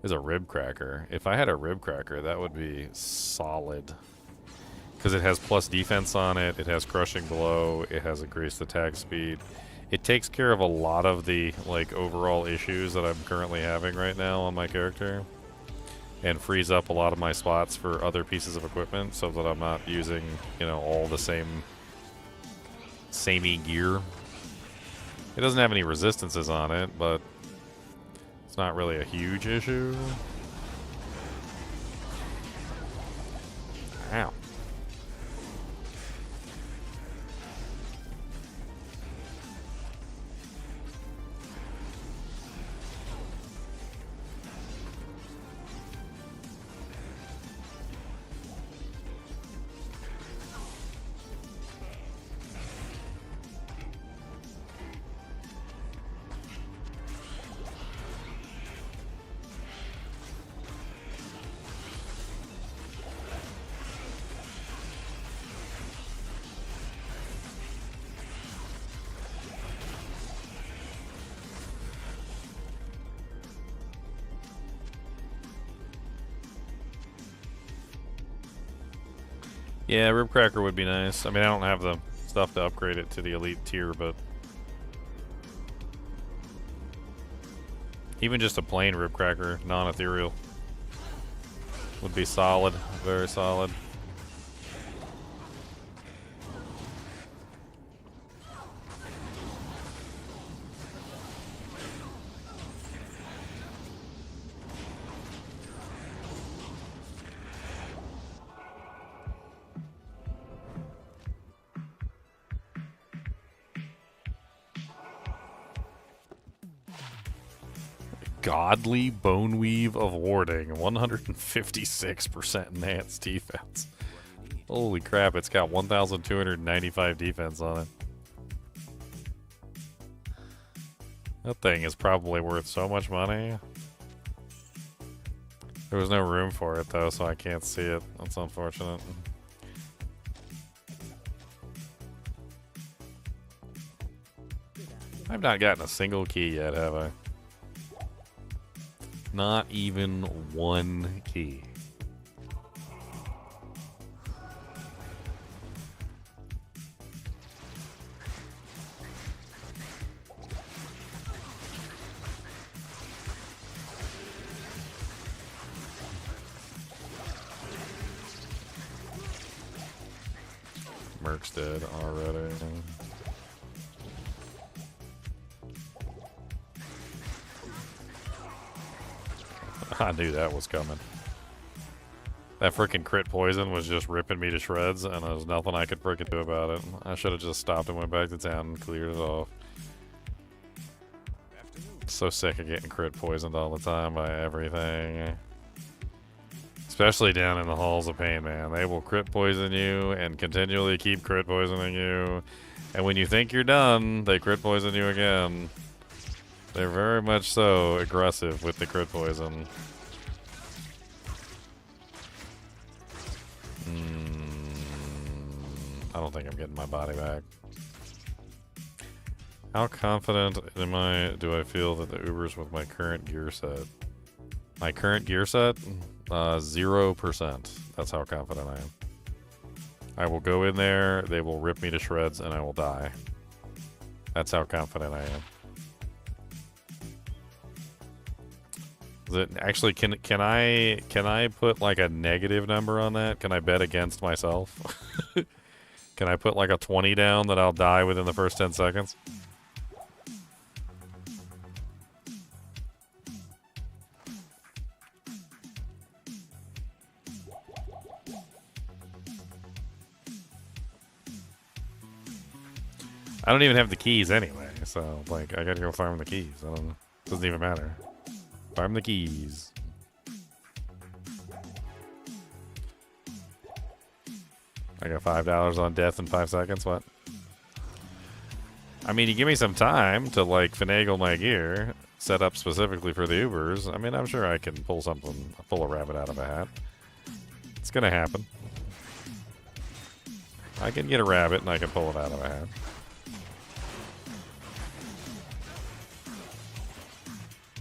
is a rib cracker. If I had a rib cracker, that would be solid. Because it has plus defense on it, it has crushing blow, it has increased attack speed. It takes care of a lot of the like overall issues that I'm currently having right now on my character. And frees up a lot of my spots for other pieces of equipment so that I'm not using, you know, all the samey gear. It doesn't have any resistances on it, but it's not really a huge issue. Ow. Yeah, rib cracker would be nice. I mean, I don't have the stuff to upgrade it to the elite tier, but even just a plain rib cracker, non-ethereal, would be solid, very solid. Godly Bone Weave of Warding, 156% enhanced defense. Holy crap, it's got 1,295 defense on it. That thing is probably worth so much money. There was no room for it though, so I can't see it. That's unfortunate. I've not gotten a single key yet, have I? Not even one key. Mercs did already. I knew that was coming. That freaking crit poison was just ripping me to shreds, and there was nothing I could freaking do about it. I should have just stopped and went back to town and cleared it off. So sick of getting crit poisoned all the time by everything. Especially down in the halls of pain, man. They will crit poison you and continually keep crit poisoning you. And when you think you're done, they crit poison you again. They're very much so aggressive with the crit poison. I don't think I'm getting my body back. How confident do I feel that the Ubers with my current gear set? My current gear set? 0%. That's how confident I am. I will go in there, they will rip me to shreds, and I will die. That's how confident I am. Is it actually can I put like a negative number on that? Can I bet against myself? Can I put like a 20 down that I'll die within the first 10 seconds? I don't even have the keys anyway, so like I gotta go farm the keys. I don't know. Doesn't even matter. Farm the keys. I got $5 on death in 5 seconds. What? I mean, you give me some time to like finagle my gear, set up specifically for the Ubers. I mean, I'm sure I can pull a rabbit out of a hat. It's gonna happen. I can get a rabbit and I can pull it out of a hat.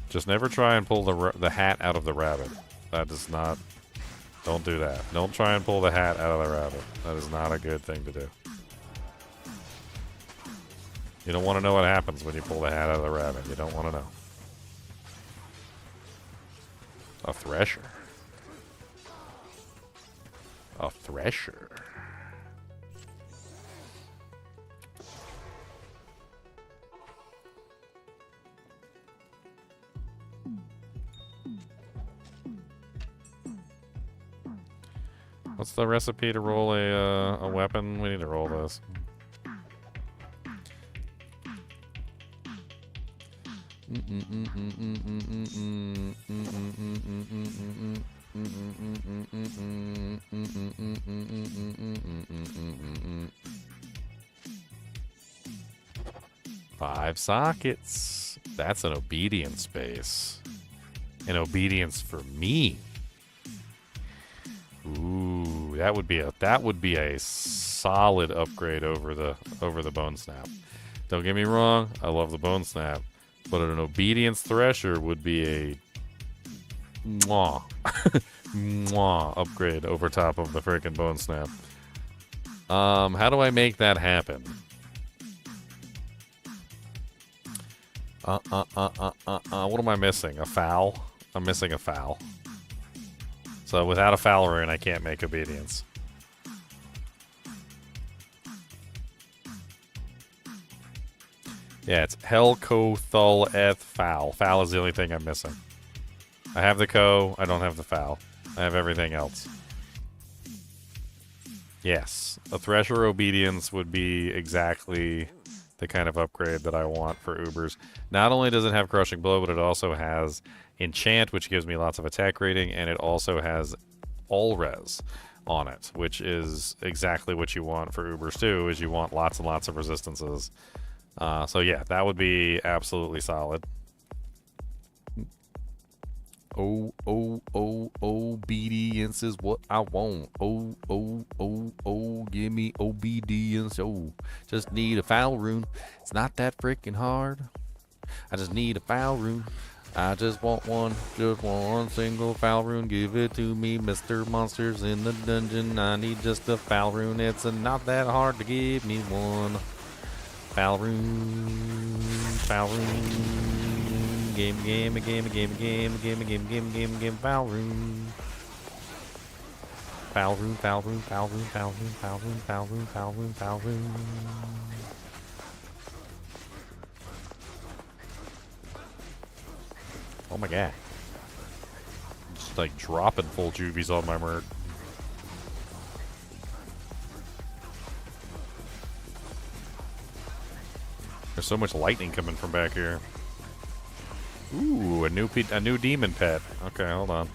Just never try and pull the hat out of the rabbit. That does not... Don't do that. Don't try and pull the hat out of the rabbit. That is not a good thing to do. You don't want to know what happens when you pull the hat out of the rabbit. You don't want to know. A thresher. A thresher. What's the recipe to roll a weapon? We need to roll this. Five sockets. That's an obedience base. An obedience for me. Ooh, that would be a solid upgrade over the bone snap. Don't get me wrong, I love the bone snap, but an obedience thresher would be a mwah mwah upgrade over top of the freaking bone snap. How do I make that happen? What am I missing? A foul? I'm missing a foul. So without a foul rune, I can't make obedience. Yeah, it's Hel, Ko, Thul, Eth, Foul. Foul is the only thing I'm missing. I have the Ko, I don't have the Foul. I have everything else. Yes, a Thresher Obedience would be exactly the kind of upgrade that I want for Ubers. Not only does it have Crushing Blow, but it also has Enchant, which gives me lots of attack rating, and it also has All Res on it, which is exactly what you want for Ubers too, is you want lots and lots of resistances. So yeah, that would be absolutely solid. Obedience is what I want. Give me obedience. Just need a foul rune. It's not that freaking hard. I just need a foul rune. I just want one single foul rune. Give it to me, Mr. Monsters in the dungeon. I need just a foul rune. It's not that hard to give me one. Foul rune. Foul rune. Game, foul rune. foul rune, foul rune, foul rune, foul rune, foul rune, foul rune, foul rune, foul rune. Oh my god. Just like dropping full juvies on my merc. There's so much lightning coming from back here. Ooh, a new demon pet. Okay, hold on.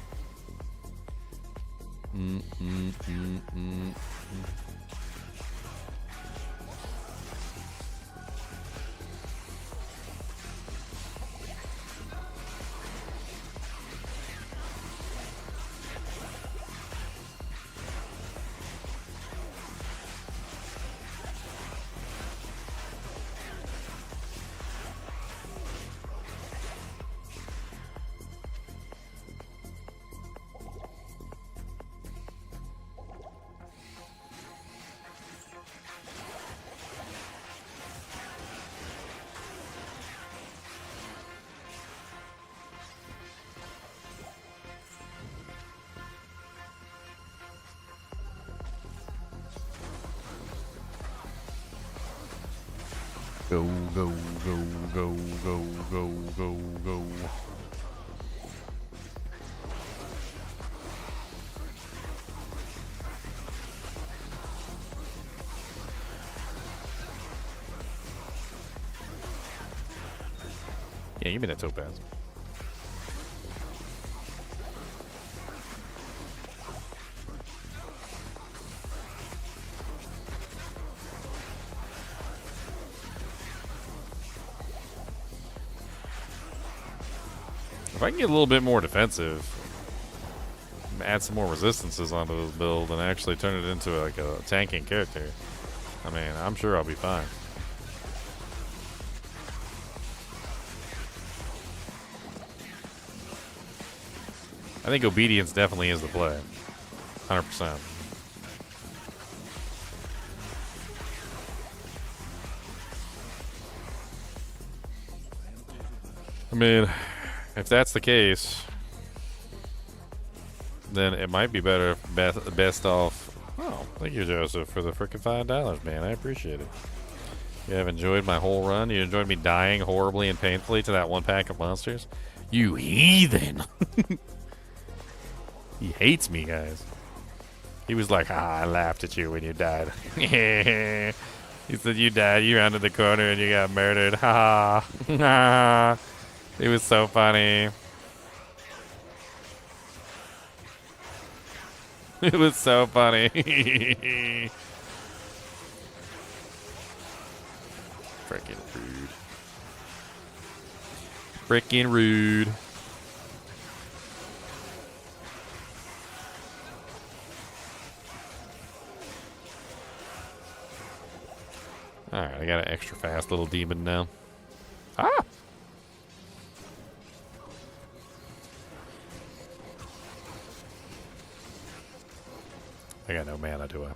Go, go, go, go, go, go, go, go. Yeah, give me that topaz. If I can get a little bit more defensive, add some more resistances onto this build, and actually turn it into like a tanking character, I mean, I'm sure I'll be fine. I think obedience definitely is the play. 100%. I mean, if that's the case, then it might be better if best off. Oh, thank you, Joseph, for the frickin' $5, man. I appreciate it. You have enjoyed my whole run. You enjoyed me dying horribly and painfully to that one pack of monsters. You heathen! He hates me, guys. He was like, I laughed at you when you died. He said you died, you rounded the corner and you got murdered. Ha ha. It was so funny. It was so funny. Freaking rude. Freaking rude. Alright, I got an extra fast little demon now. Ah! I got no mana, do I? I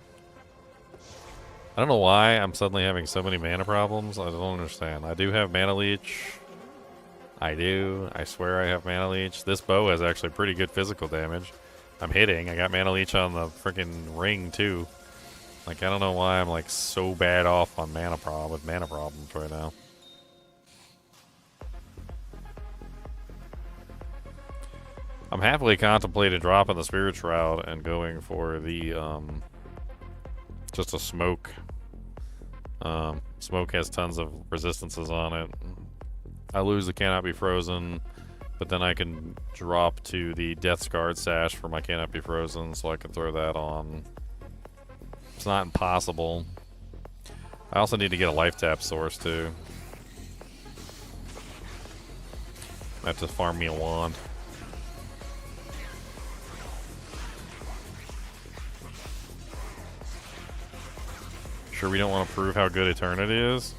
don't know why I'm suddenly having so many mana problems. I don't understand. I do have mana leech. I do. I swear I have mana leech. This bow has actually pretty good physical damage. I'm hitting. I got mana leech on the freaking ring, too. Like, I don't know why I'm, like, so bad off on mana problems right now. I'm happily contemplating dropping the Spirit Shroud and going for the, just a smoke. Smoke has tons of resistances on it. I lose the Cannot Be Frozen, but then I can drop to the Death's Guard Sash for my Cannot Be Frozen, so I can throw that on. It's not impossible. I also need to get a life tap source, too. I have to farm me a wand. Sure we don't want to prove how good Eternity is?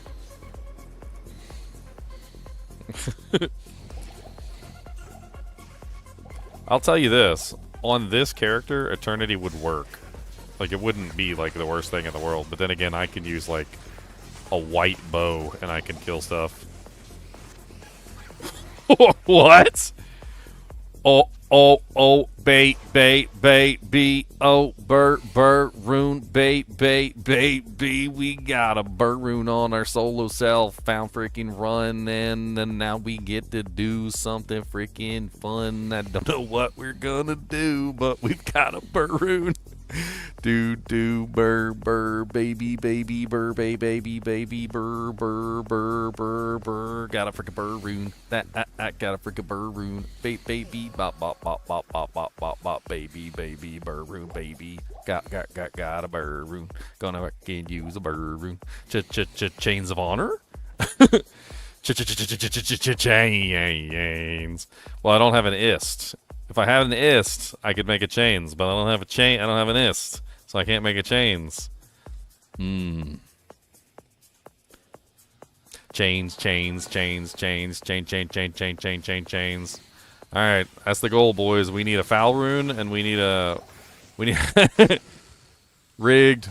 I'll tell you this. On this character, Eternity would work. Like, it wouldn't be, like, the worst thing in the world. But then again, I could use, like, a white bow and I can kill stuff. What? Oh, Oh, oh, bait, B, oh, rune, baby. We got a rune on our solo self. Found freaking run, and then now we get to do something freaking fun. I don't know what we're gonna do, but we've got a rune. Do baby baby got a freaking rune. That got a freaking rune. Baby bop baby rune baby. Got a rune. Gonna fucking use a rune. Chains of honor. Chains. Well, I don't have an ist. If I had an ist, I could make a chains, but I don't have a chain. I don't have an ist, so I can't make a chains. Chains. All right, that's the goal, boys. We need a foul rune, and we need rigged.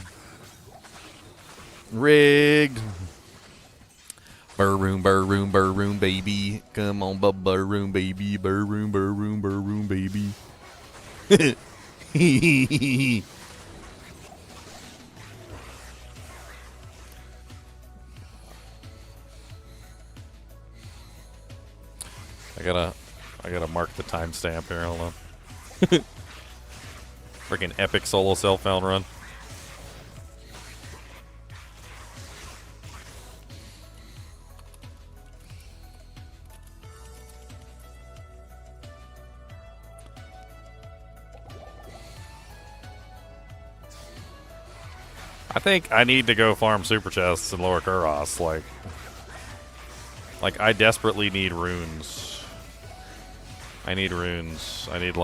Rune, baby. Come on, rune, baby. Rune, baby. I gotta mark the timestamp here. Hold on. Freaking epic solo self-found run. I think I need to go farm super chests in Lower Kuros. Like I desperately need runes. I need runes. I need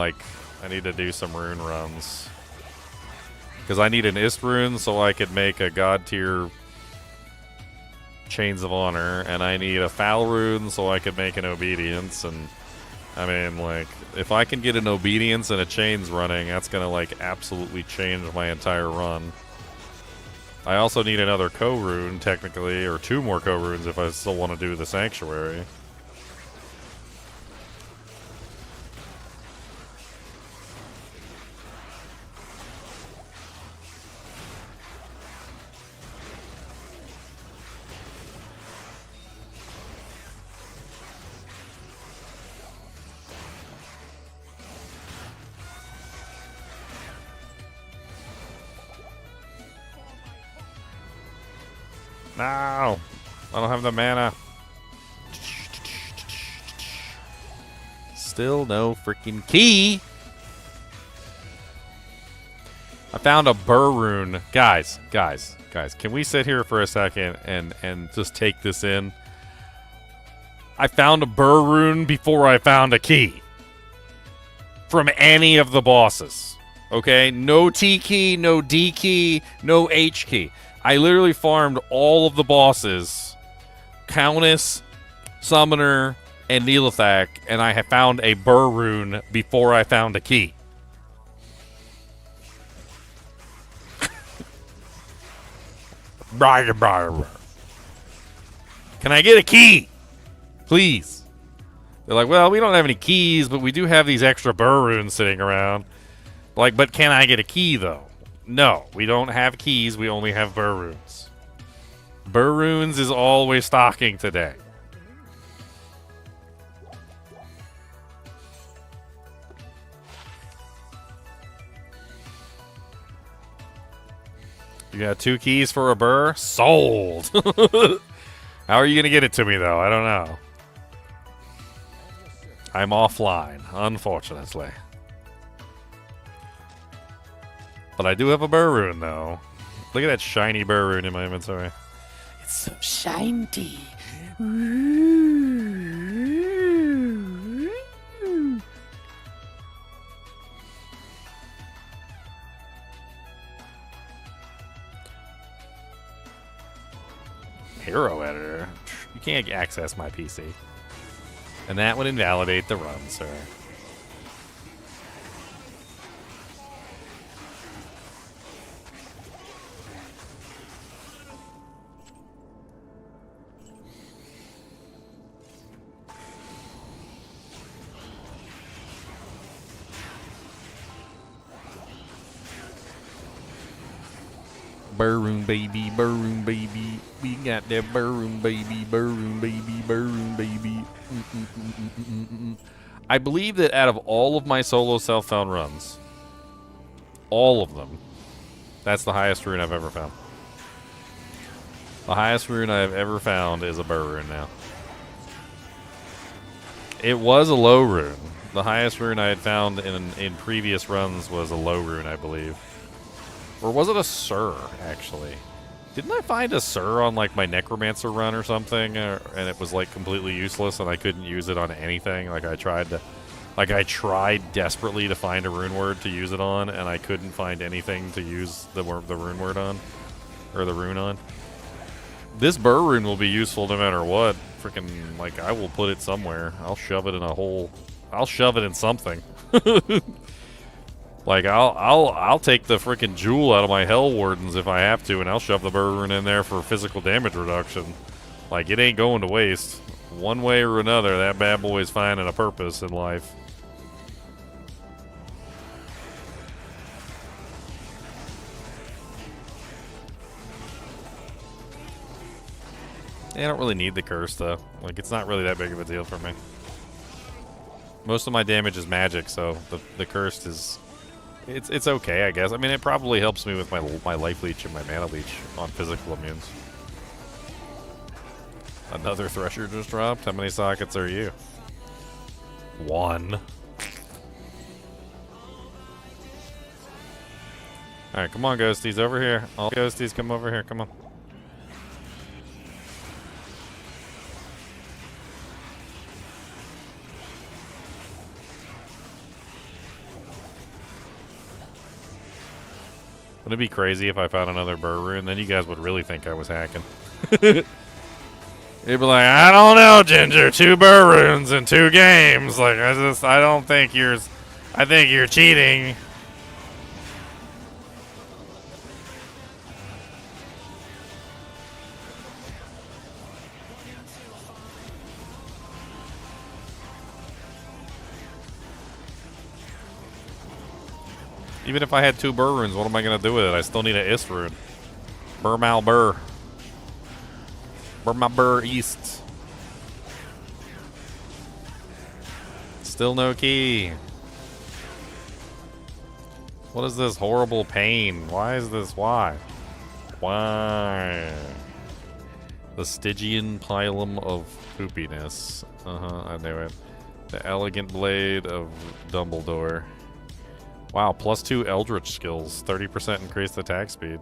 to do some rune runs. Because I need an ist rune so I could make a god tier Chains of Honor, and I need a foul rune so I could make an obedience. And I mean, like, if I can get an obedience and a chains running, that's gonna like absolutely change my entire run. I also need another co-rune, technically, or 2 more co-runes if I still want to do the Sanctuary. No! I don't have the mana. Still no freaking key! I found a rune. Guys, can we sit here for a second and just take this in? I found a rune before I found a key. From any of the bosses. Okay? No T key, no D key, no H key. I literally farmed all of the bosses, Countess, Summoner, and Neelathak, and I have found a rune before I found a key. Can I get a key? Please. They're like, well, we don't have any keys, but we do have these extra runes sitting around. Like, but can I get a key, though? No, we don't have keys. We only have runes. Runes is all we're stocking today. You got 2 keys for a burr? Sold! How are you going to get it to me, though? I don't know. I'm offline, unfortunately. But I do have a rune, though. Look at that shiny rune in my inventory. It's so shiny. Hero editor. You can't access my PC. And that would invalidate the run, sir. Burroon baby, Burroon baby. We got that Burroon baby, Burroon baby, Burroon baby. I believe that out of all of my solo self-found runs, all of them, that's the highest rune I've ever found. The highest rune I've ever found is a burr rune now. It was a low rune. The highest rune I had found in previous runs was a low rune, I believe. Or was it a Sir, actually? Didn't I find a Sir on, like, my Necromancer run or something? And it was, like, completely useless and I couldn't use it on anything? Like, I tried desperately to find a rune word to use it on, and I couldn't find anything to use the rune word on. Or the rune on. This burr rune will be useful no matter what. Freaking, like, I will put it somewhere. I'll shove it in a hole. I'll shove it in something. Like, I'll take the freaking jewel out of my Hell Wardens if I have to, and I'll shove the burr rune in there for physical damage reduction. Like, it ain't going to waste. One way or another, that bad boy's finding a purpose in life. I don't really need the curse, though. Like, it's not really that big of a deal for me. Most of my damage is magic, so the cursed is... It's okay, I guess. I mean, it probably helps me with my life leech and my mana leech on physical immunes. Another Thresher just dropped. How many sockets are you? 1. Alright, come on, ghosties, over here. All ghosties, come over here, come on. Wouldn't it be crazy if I found another burr rune? Then you guys would really think I was hacking. You'd be like, I don't know, Ginger. 2 burr runes in 2 games. Like, I don't think I think you're cheating. Even if I had 2 burr runes, what am I going to do with it? I still need an Ist rune. Burr mal burr. Burr my burr east. Still no key. What is this horrible pain? Why is this? Why? Why? The Stygian Pilum of Poopiness. I knew it. The Elegant Blade of Dumbledore. Wow, +2 Eldritch skills, 30% increased attack speed.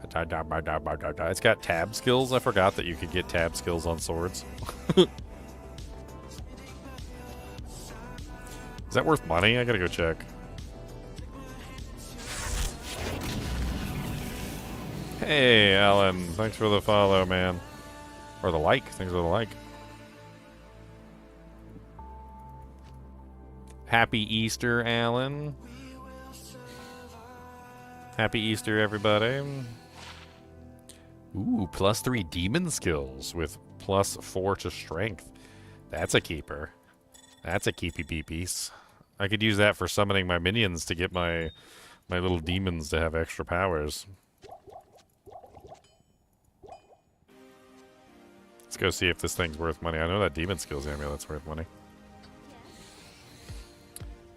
It's got tab skills. I forgot that you could get tab skills on swords. Is that worth money? I gotta go check. Hey, Alan. Thanks for the follow, man. Or the like. Thanks for the like. Happy Easter, Alan. Happy Easter, everybody. Ooh, +3 demon skills with +4 to strength. That's a keeper. That's a keepy beepies. I could use that for summoning my minions to get my little demons to have extra powers. Let's go see if this thing's worth money. I know that demon skills amulet's worth money.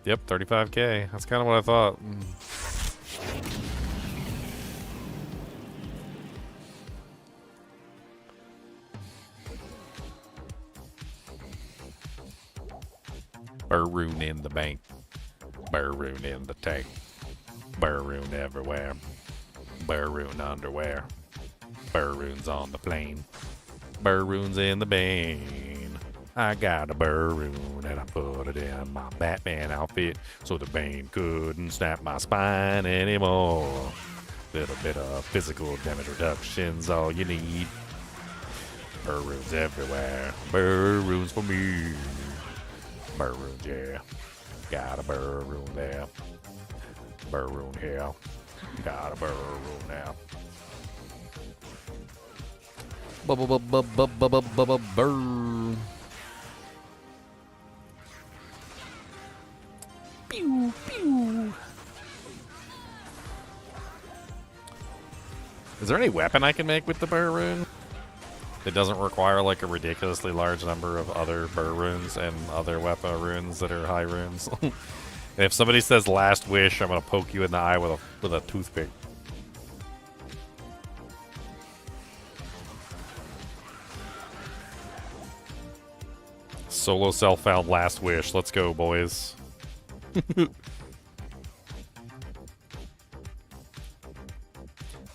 Yep, 35k. That's kind of what I thought. Burr rune in the bank. Burr rune in the tank. Burr rune everywhere. Burr rune underwear. Burr runes on the plane. Burr runes in the vein. I got a burr rune and I put it in my Batman outfit so the Bane couldn't snap my spine anymore. Little bit of physical damage reduction's all you need. Burr runes everywhere. Burr runes for me. Burr runes, yeah. Got a burr rune there. Burr rune here. Got a burr rune now. Burr. Pew, pew. Is there any weapon I can make with the burr rune? It doesn't require like a ridiculously large number of other burr runes and other weapon runes that are high runes. And if somebody says last wish, I'm gonna poke you in the eye with a toothpick. Solo self found last wish. Let's go, boys.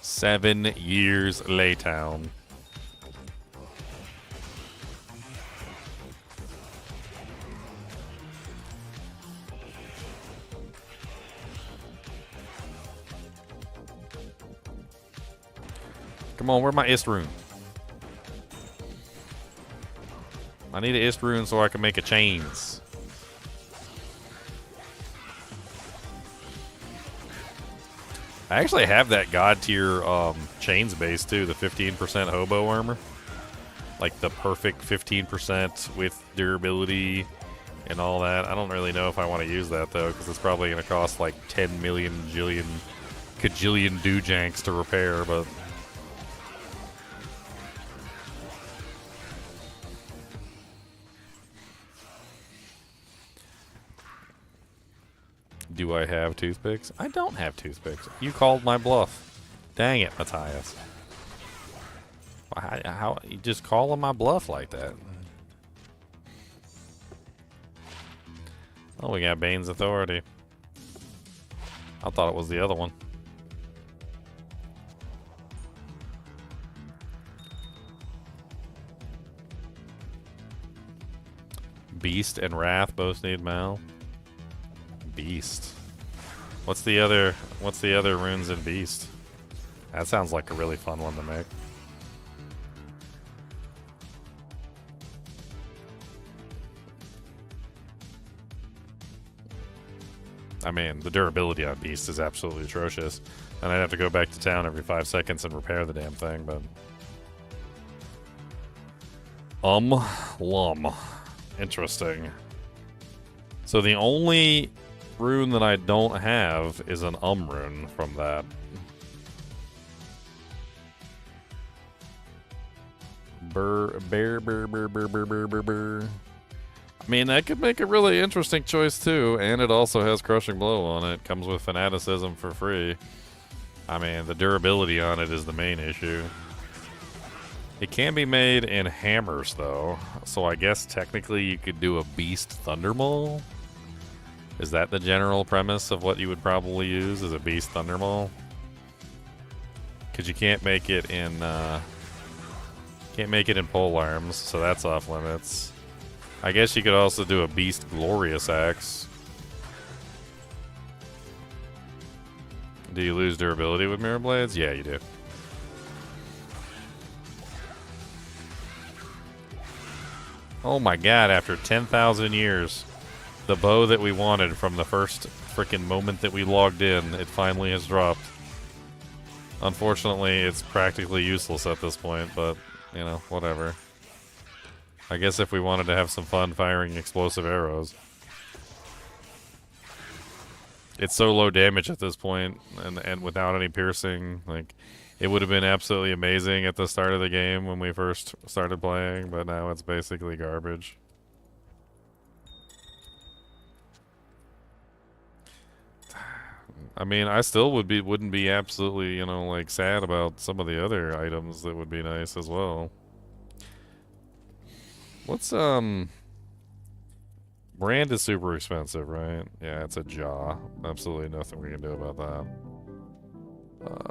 7 years later. Come on, where's my ist rune? I need an ist rune so I can make a chains. I actually have that god tier chains base too, the 15% hobo armor. Like the perfect 15% with durability and all that. I don't really know if I want to use that though, because it's probably going to cost like 10 million jillion kajillion doojanks to repair, but do I have toothpicks? I don't have toothpicks. You called my bluff. Dang it, Matthias. How you just calling my bluff like that? Oh, we got Bane's Authority. I thought it was the other one. Beast and Wrath both need Mal. Beast. What's the other runes in Beast? That sounds like a really fun one to make. I mean, the durability on Beast is absolutely atrocious. And I'd have to go back to town every 5 seconds and repair the damn thing, but... Lum. Interesting. So the only rune that I don't have is an rune from that. Burr. I mean, that could make a really interesting choice too, and it also has Crushing Blow on it. Comes with Fanaticism for free. I mean, the durability on it is the main issue. It can be made in hammers though, so I guess technically you could do a Beast Thundermaul. Is that the general premise of what you would probably use, is a Beast Thundermaul? Because you can't make it in pole arms, so that's off limits. I guess you could also do a Beast Glorious Axe. Do you lose durability with Mirror Blades? Yeah, you do. Oh my god, after 10,000 years, the bow that we wanted from the first freaking moment that we logged in, it finally has dropped. Unfortunately, it's practically useless at this point, but, you know, whatever. I guess if we wanted to have some fun firing explosive arrows. It's so low damage at this point, and without any piercing, like, it would have been absolutely amazing at the start of the game when we first started playing, but now it's basically garbage. I mean, I still wouldn't be absolutely, you know, like, sad about some of the other items that would be nice as well. What's, Brand is super expensive, right? Yeah, it's a jaw. Absolutely nothing we can do about that.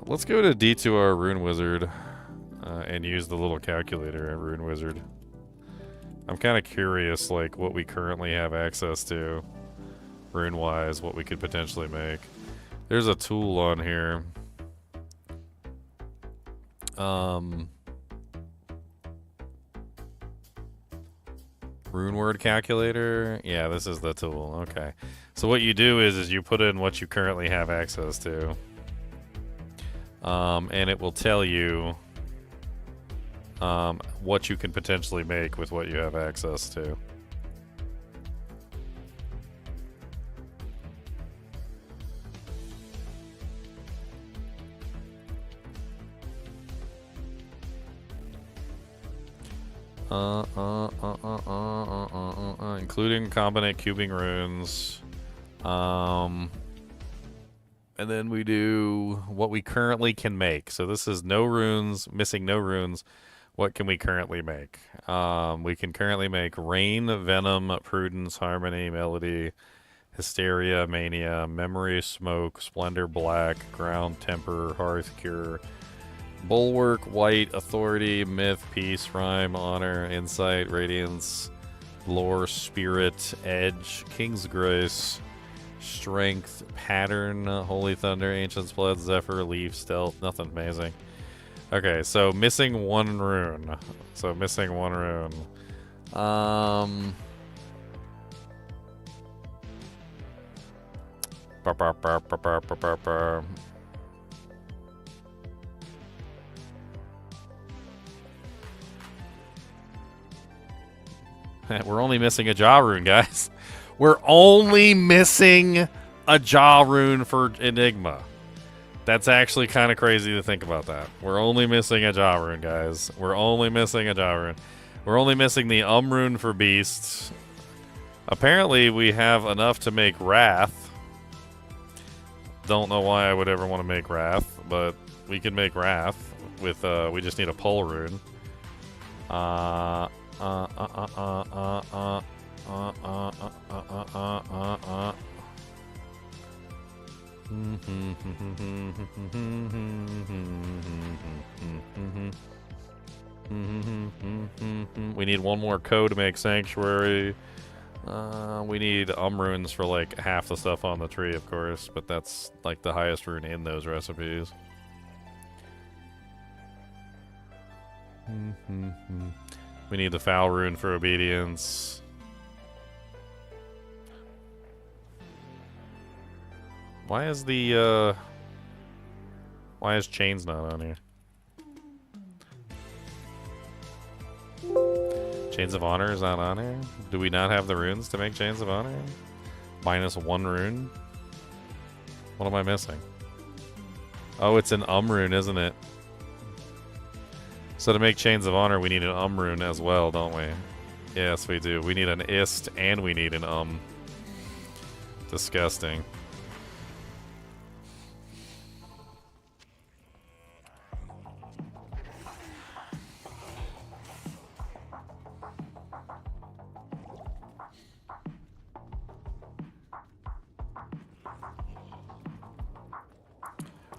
Let's go to D2R Rune Wizard and use the little calculator at Rune Wizard. I'm kind of curious, like, what we currently have access to, rune-wise, what we could potentially make. There's a tool on here. Rune word calculator. Yeah, this is the tool. Okay. So what you do is you put in what you currently have access to. And it will tell you what you can potentially make with what you have access to. Including combinate cubing runes. And then we do what we currently can make. So this is no runes, missing no runes. What can we currently make? We can currently make Rain, Venom, Prudence, Harmony, Melody, Hysteria, Mania, Memory, Smoke, Splendor, Black, Ground, Temper, Hearth, Cure, Bulwark, White, Authority, Myth, Peace, Rhyme, Honor, Insight, Radiance, Lore, Spirit, Edge, King's Grace, Strength, Pattern, Holy Thunder, Ancient's Blood, Zephyr, Leaf, Stealth. Nothing amazing. Okay, so missing one rune. We're only missing a jaw rune, guys. We're only missing a jaw rune for Enigma. That's actually kind of crazy to think about that. We're only missing a jaw rune, guys. We're only missing a jaw rune. We're only missing the rune for beasts. Apparently, we have enough to make Wrath. Don't know why I would ever want to make Wrath, but we can make Wrath with, we just need a pull rune. We need one more code to make Sanctuary. We need runes for like half the stuff on the tree, of course, but that's like the highest rune in those recipes. We need the foul rune for obedience. Why is the why is chains not on here? Chains of Honor is not on here? Do we not have the runes to make Chains of Honor? Minus one rune? What am I missing? Oh, it's an rune, isn't it? So to make Chains of Honor, we need an rune as well, don't we? Yes, we do. We need an ist and we need an Disgusting.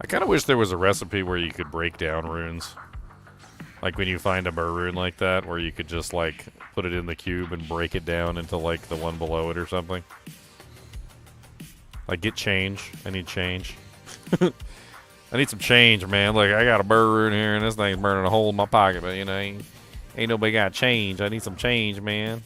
I kind of wish there was a recipe where you could break down runes. Like when you find a burr rune like that, where you could just like put it in the cube and break it down into like the one below it or something. Like get change. I need change. I need some change, man. Like I got a burr rune here and this thing's burning a hole in my pocket, but you know, ain't nobody got change. I need some change, man.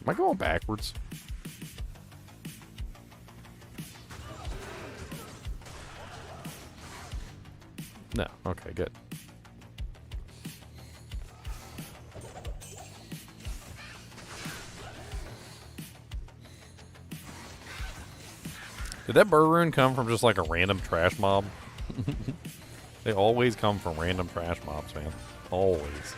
Am I going backwards? No. Okay, good. Did that burr rune come from just like a random trash mob? They always come from random trash mobs, man. Always.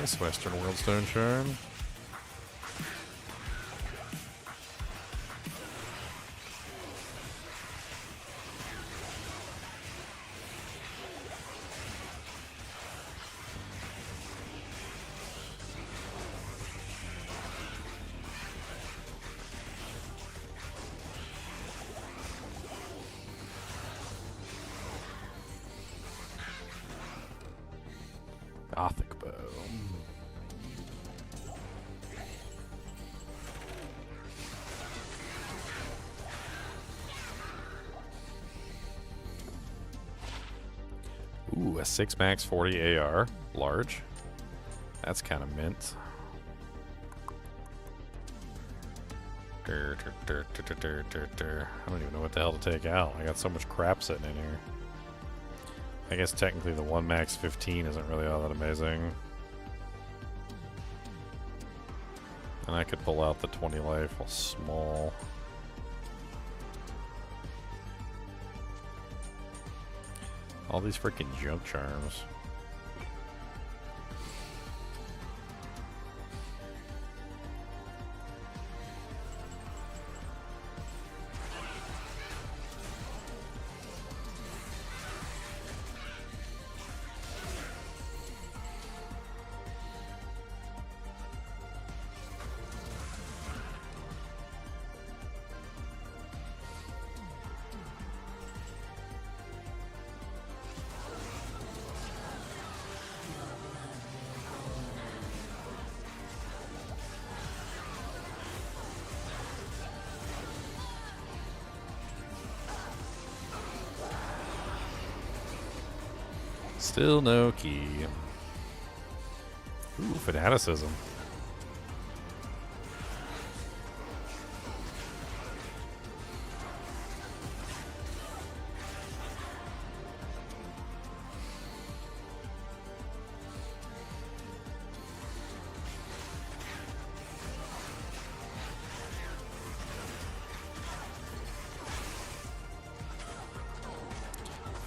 Nice Western World Stone Charm. Gothic bow. Ooh, a 6 max 40 AR. Large. That's kind of mint. I don't even know what the hell to take out. I got so much crap sitting in here. I guess technically the 1 max 15 isn't really all that amazing. And I could pull out the 20 life while small. All these freaking junk charms. Still no key. Ooh, fanaticism.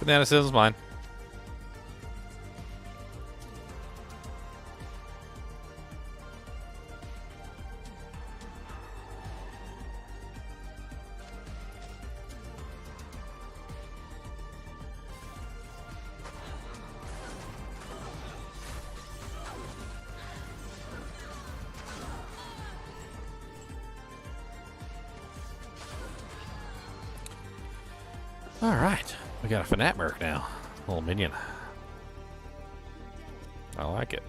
Fanaticism's mine. Alright, we got a Fanat Merc now. A little minion. I like it.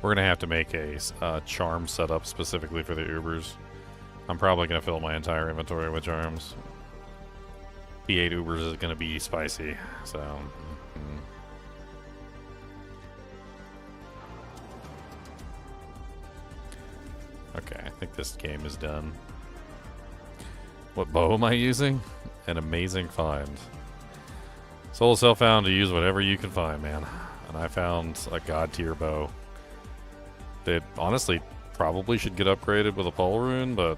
We're going to have to make a charm setup specifically for the Ubers. I'm probably going to fill my entire inventory with charms. P8 Ubers is going to be spicy, so... Okay, I think this game is done. What bow am I using? An amazing find. Soul Self found to use whatever you can find, man. And I found a god tier bow. That honestly probably should get upgraded with a pole rune, but...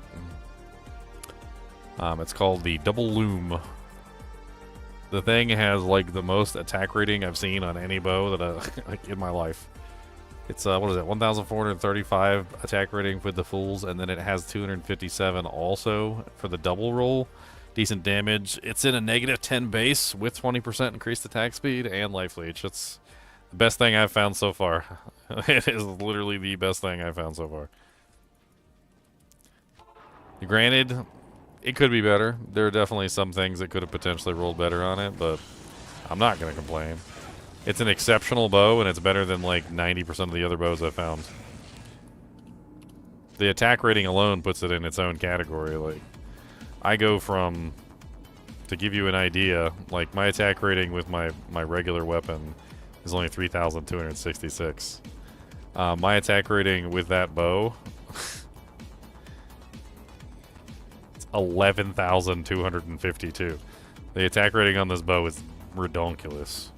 it's called the Double Loom. The thing has like the most attack rating I've seen on any bow that like in my life. It's what is it? 1,435 attack rating with the fulls, and then it has 257 also for the double roll. Decent damage. It's in a -10 base with 20% increased attack speed and life leech. It's the best thing I've found so far. It is literally the best thing I've found so far. Granted, it could be better. There are definitely some things that could have potentially rolled better on it, but I'm not going to complain. It's an exceptional bow, and it's better than like 90% of the other bows I've found. The attack rating alone puts it in its own category. Like, I go from, to give you an idea, like my attack rating with my regular weapon is only 3,266. My attack rating with that bow... 11,252. The attack rating on this bow is redonkulous.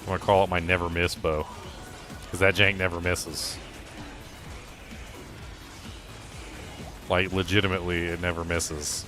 I'm gonna call it my never miss bow. Because that jank never misses. Like, legitimately, it never misses.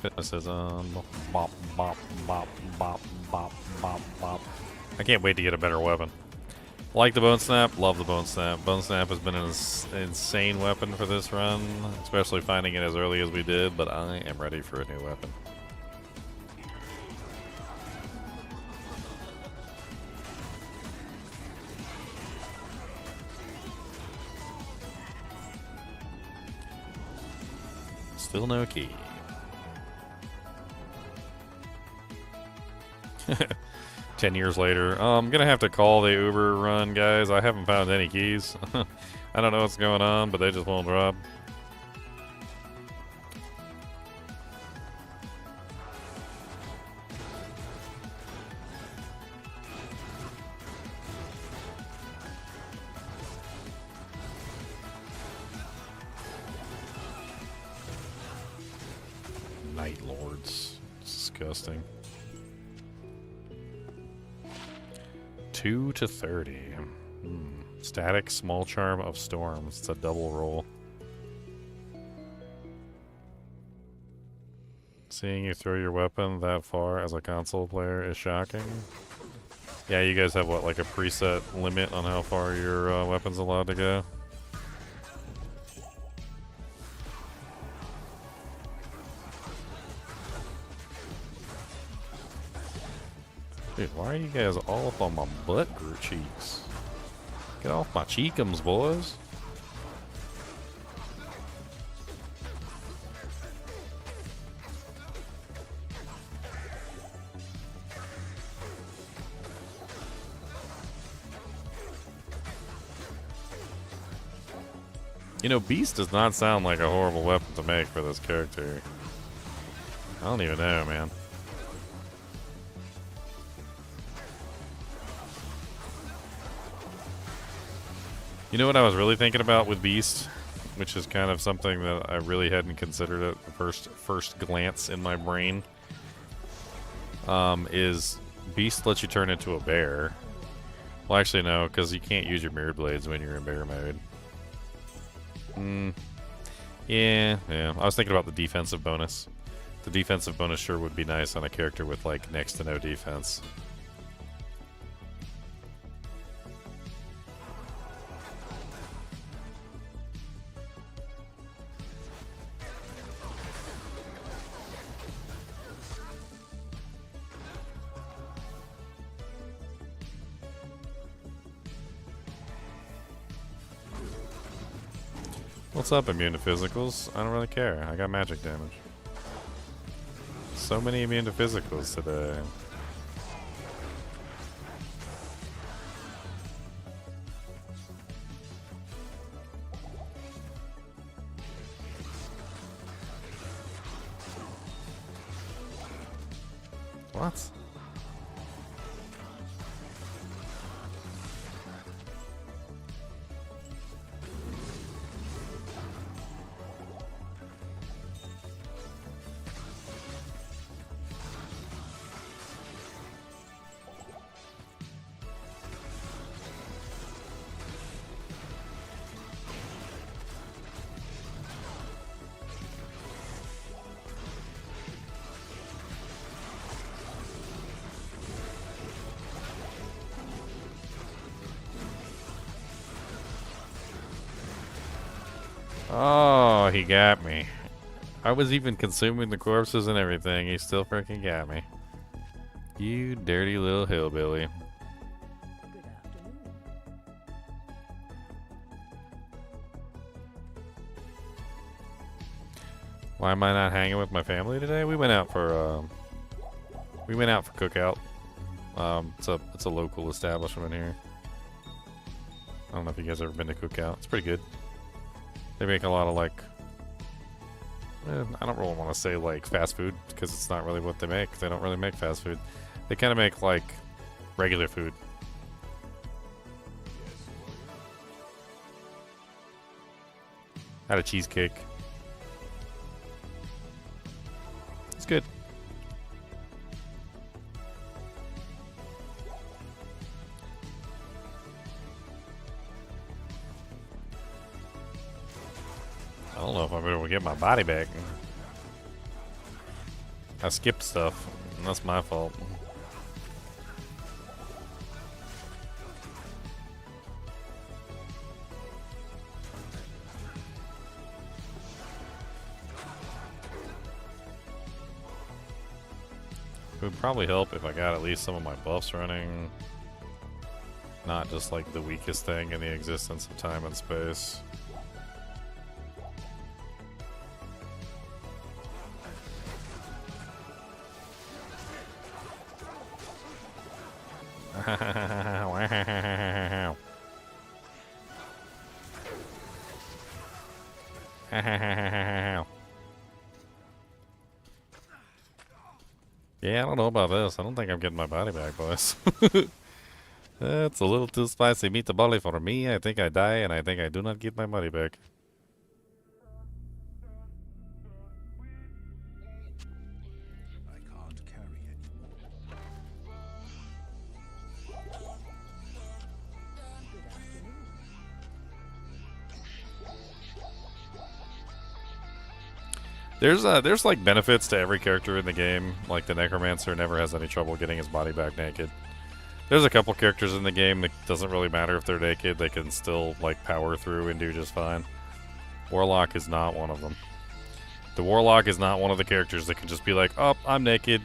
Fitnessism. Bop, bop, bop, bop, bop, bop, bop. I can't wait to get a better weapon. Like the Bone Snap, love the Bone Snap. Bone Snap has been an insane weapon for this run, especially finding it as early as we did, but I am ready for a new weapon. Still no key. 10 years later. I'm gonna have to call the Uber run, guys. I haven't found any keys. I don't know what's going on, but they just won't drop. Night Lords. Disgusting. 2 to 30. Static Small Charm of Storms. It's a double roll. Seeing you throw your weapon that far as a console player is shocking. Yeah, you guys have what, like a preset limit on how far your weapon's allowed to go? Dude, why are you guys all up on my butt cheeks? Get off my cheekums, boys. You know, Beast does not sound like a horrible weapon to make for this character. I don't even know, man. You know what I was really thinking about with Beast, which is kind of something that I really hadn't considered at the first glance in my brain, is Beast lets you turn into a bear. Well, actually, no, because you can't use your mirror blades when you're in bear mode. Yeah. I was thinking about the defensive bonus. The defensive bonus sure would be nice on a character with, like, next to no defense. What's up, immune to physicals? I don't really care. I got magic damage. So many immune to physicals today. What? Oh, he got me. I was even consuming the corpses and everything. He still freaking got me. You dirty little hillbilly. Why am I not hanging with my family today? We went out for cookout. It's a local establishment here. I don't know if you guys ever been to Cookout. It's pretty good. They make a lot of like, I don't really want to say like fast food because it's not really what they make. They don't really make fast food. They kind of make like regular food. Had a cheesecake. It's good. I don't know if I'm able to get my body back. I skipped stuff, and that's my fault. It would probably help if I got at least some of my buffs running. Not just like the weakest thing in the existence of time and space. Wow. Yeah, I don't know about this. I don't think I'm getting my body back, boys. That's a little too spicy meatball for me. I think I die, and I think I do not get my body back. I can't carry anymore. There's like benefits to every character in the game. Like the Necromancer never has any trouble getting his body back naked. There's a couple characters in the game that doesn't really matter if they're naked. They can still like power through and do just fine. Warlock is not one of them. The Warlock is not one of the characters that can just be like, oh, I'm naked.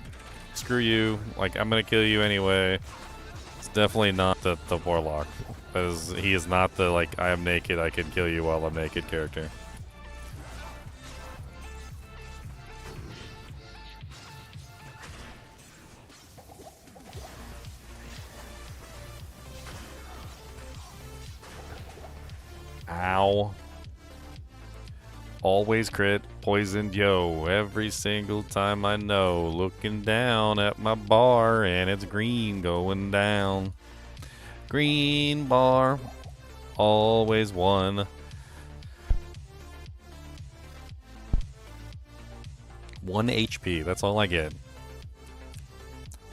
Screw you. Like, I'm gonna kill you anyway. It's definitely not the Warlock. He is not the like, I am naked, I can kill you while I'm naked character. Ow. Always crit, poisoned, yo. Every single time I know. Looking down at my bar and it's green going down. Green bar. Always one. 1 HP. That's all I get.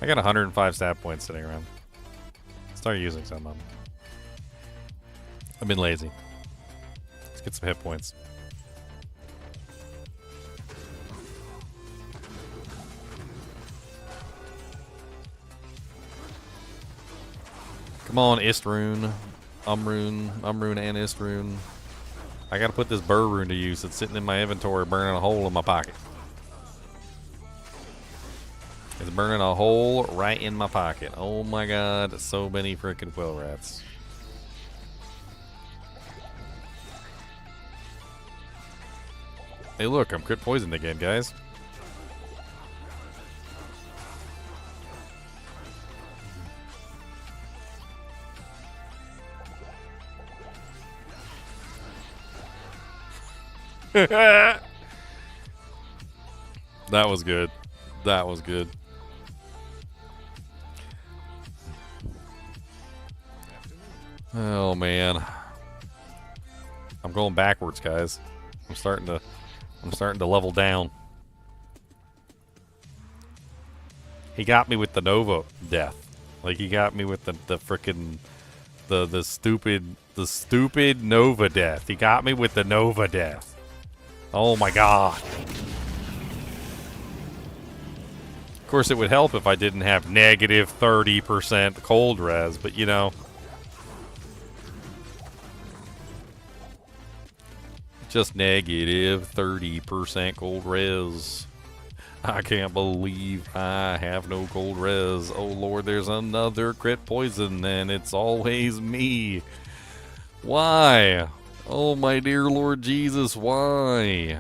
I got 105 stat points sitting around. Start using some of them. I've been lazy. Let's get some hit points. Come on, Istrune. Umrune and Istrune. I gotta put this burr rune to use. It's sitting in my inventory burning a hole in my pocket. It's burning a hole right in my pocket. Oh my god, so many freaking quill rats. Hey look, I'm crit poisoned again, guys. That was good. That was good. Oh man. I'm going backwards, guys. I'm starting to level down. He got me with the Nova death. Like he got me with the frickin' the stupid Nova death. He got me with the Nova death. Oh my god. Of course it would help if I didn't have negative 30% cold res, but you know. Just negative 30% cold res. I can't believe I have no cold res. Oh lord, there's another crit poison and it's always me. Why? Oh my dear Lord Jesus, why?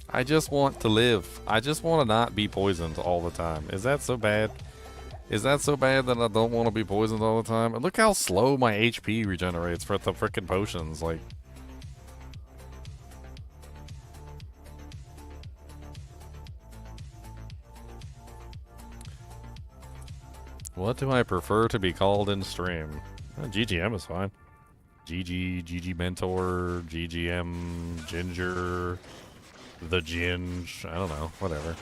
I just want to live. I just want to not be poisoned all the time. Is that so bad? Is that so bad that I don't want to be poisoned all the time? And look how slow my HP regenerates for the frickin' potions. Like, what do I prefer to be called in stream? GGM is fine. GG Mentor, GGM, Ginger, the Ginge. I don't know. Whatever.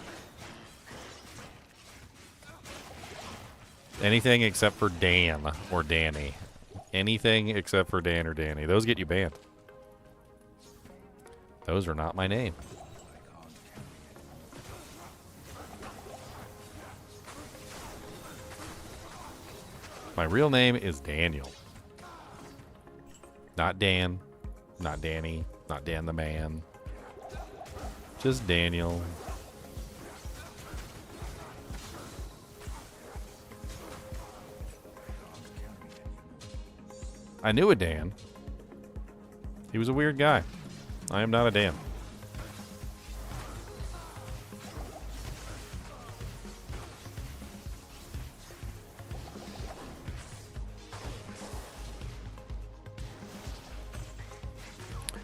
Anything except for Dan or Danny. Anything except for Dan or Danny. Those get you banned. Those are not my name. My real name is Daniel. Not Dan. Not Danny. Not Dan the man. Just Daniel. I knew a Dan. He was a weird guy. I am not a Dan.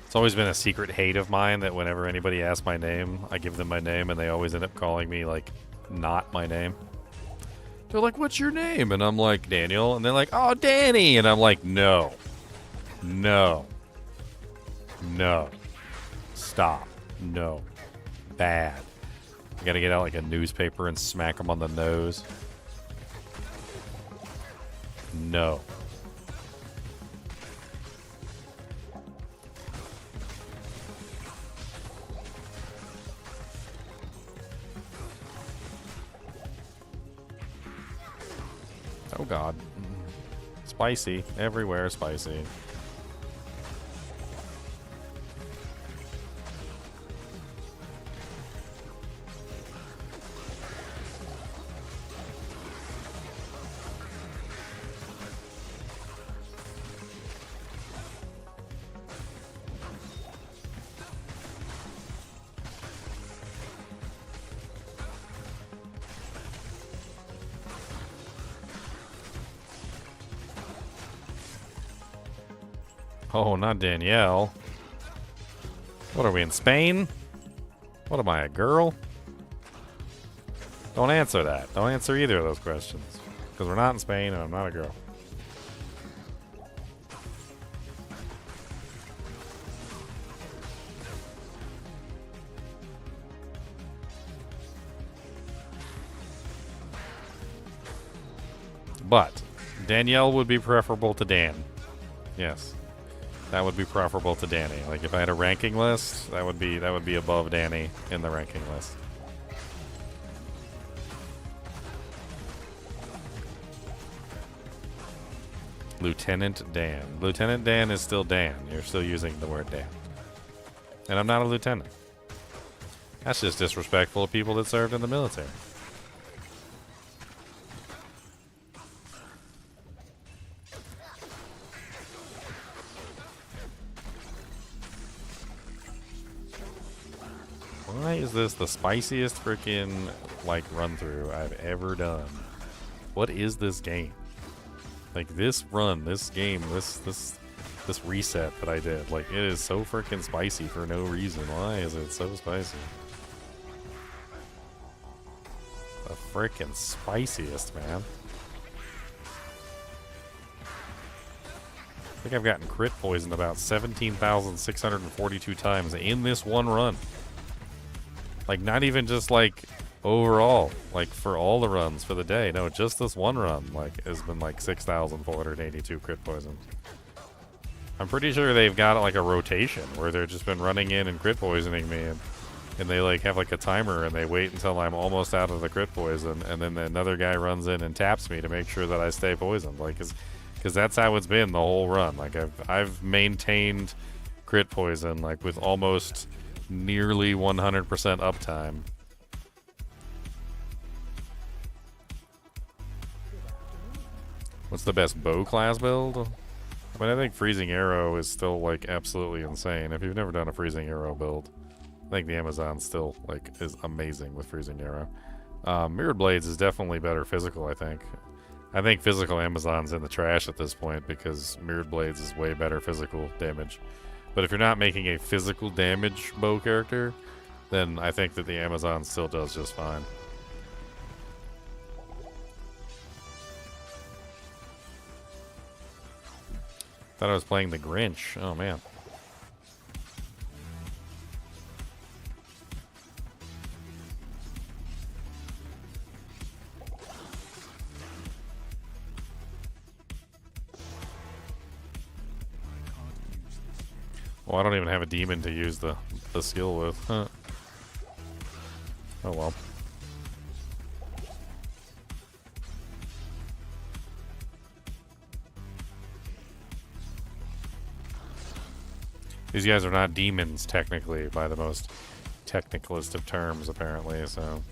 It's always been a secret hate of mine that whenever anybody asks my name, I give them my name and they always end up calling me, like, not my name. They're like, what's your name? And I'm like, Daniel. And they're like, oh, Danny. And I'm like, no. No. No. Stop. No. Bad. I gotta get out like a newspaper and smack them on the nose. No. Oh god. Spicy. Everywhere spicy. Oh, not Danielle. What are we, in Spain? What am I, a girl? Don't answer that. Don't answer either of those questions. Because we're not in Spain and I'm not a girl. But Danielle would be preferable to Dan. Yes. That would be preferable to Danny. Like if I had a ranking list, that would be above Danny in the ranking list. Lieutenant Dan. Lieutenant Dan is still Dan. You're still using the word Dan. And I'm not a lieutenant. That's just disrespectful of people that served in the military. Why is this the spiciest freaking like run through I've ever done? What is this game? Like this run, this game, this reset that I did, like it is so freaking spicy for no reason. Why is it so spicy? The freaking spiciest, man. I think I've gotten crit poisoned about 17,642 times in this one run. Like, not even just, like, overall. Like, for all the runs for the day. No, just this one run, like, has been, like, 6,482 crit poison. I'm pretty sure they've got, like, a rotation where they've just been running in and crit poisoning me. And and they like have like a timer, and they wait until I'm almost out of the crit poison, and then another guy runs in and taps me to make sure that I stay poisoned. Like, because that's how it's been the whole run. Like I've maintained crit poison like with almost nearly 100% uptime. What's the best bow class build? I mean, I think Freezing Arrow is still like absolutely insane. If you've never done a Freezing Arrow build, I think the Amazon still like is amazing with Freezing Arrow. Mirrored Blades is definitely better physical, I think. I think physical Amazon's in the trash at this point because Mirrored Blades is way better physical damage. But if you're not making a physical damage bow character, then I think that the Amazon still does just fine. Thought I was playing the Grinch. Oh man. Well, I don't even have a demon to use the skill with. Huh. Oh well. These guys are not demons, technically, by the most technicalist of terms, apparently, so...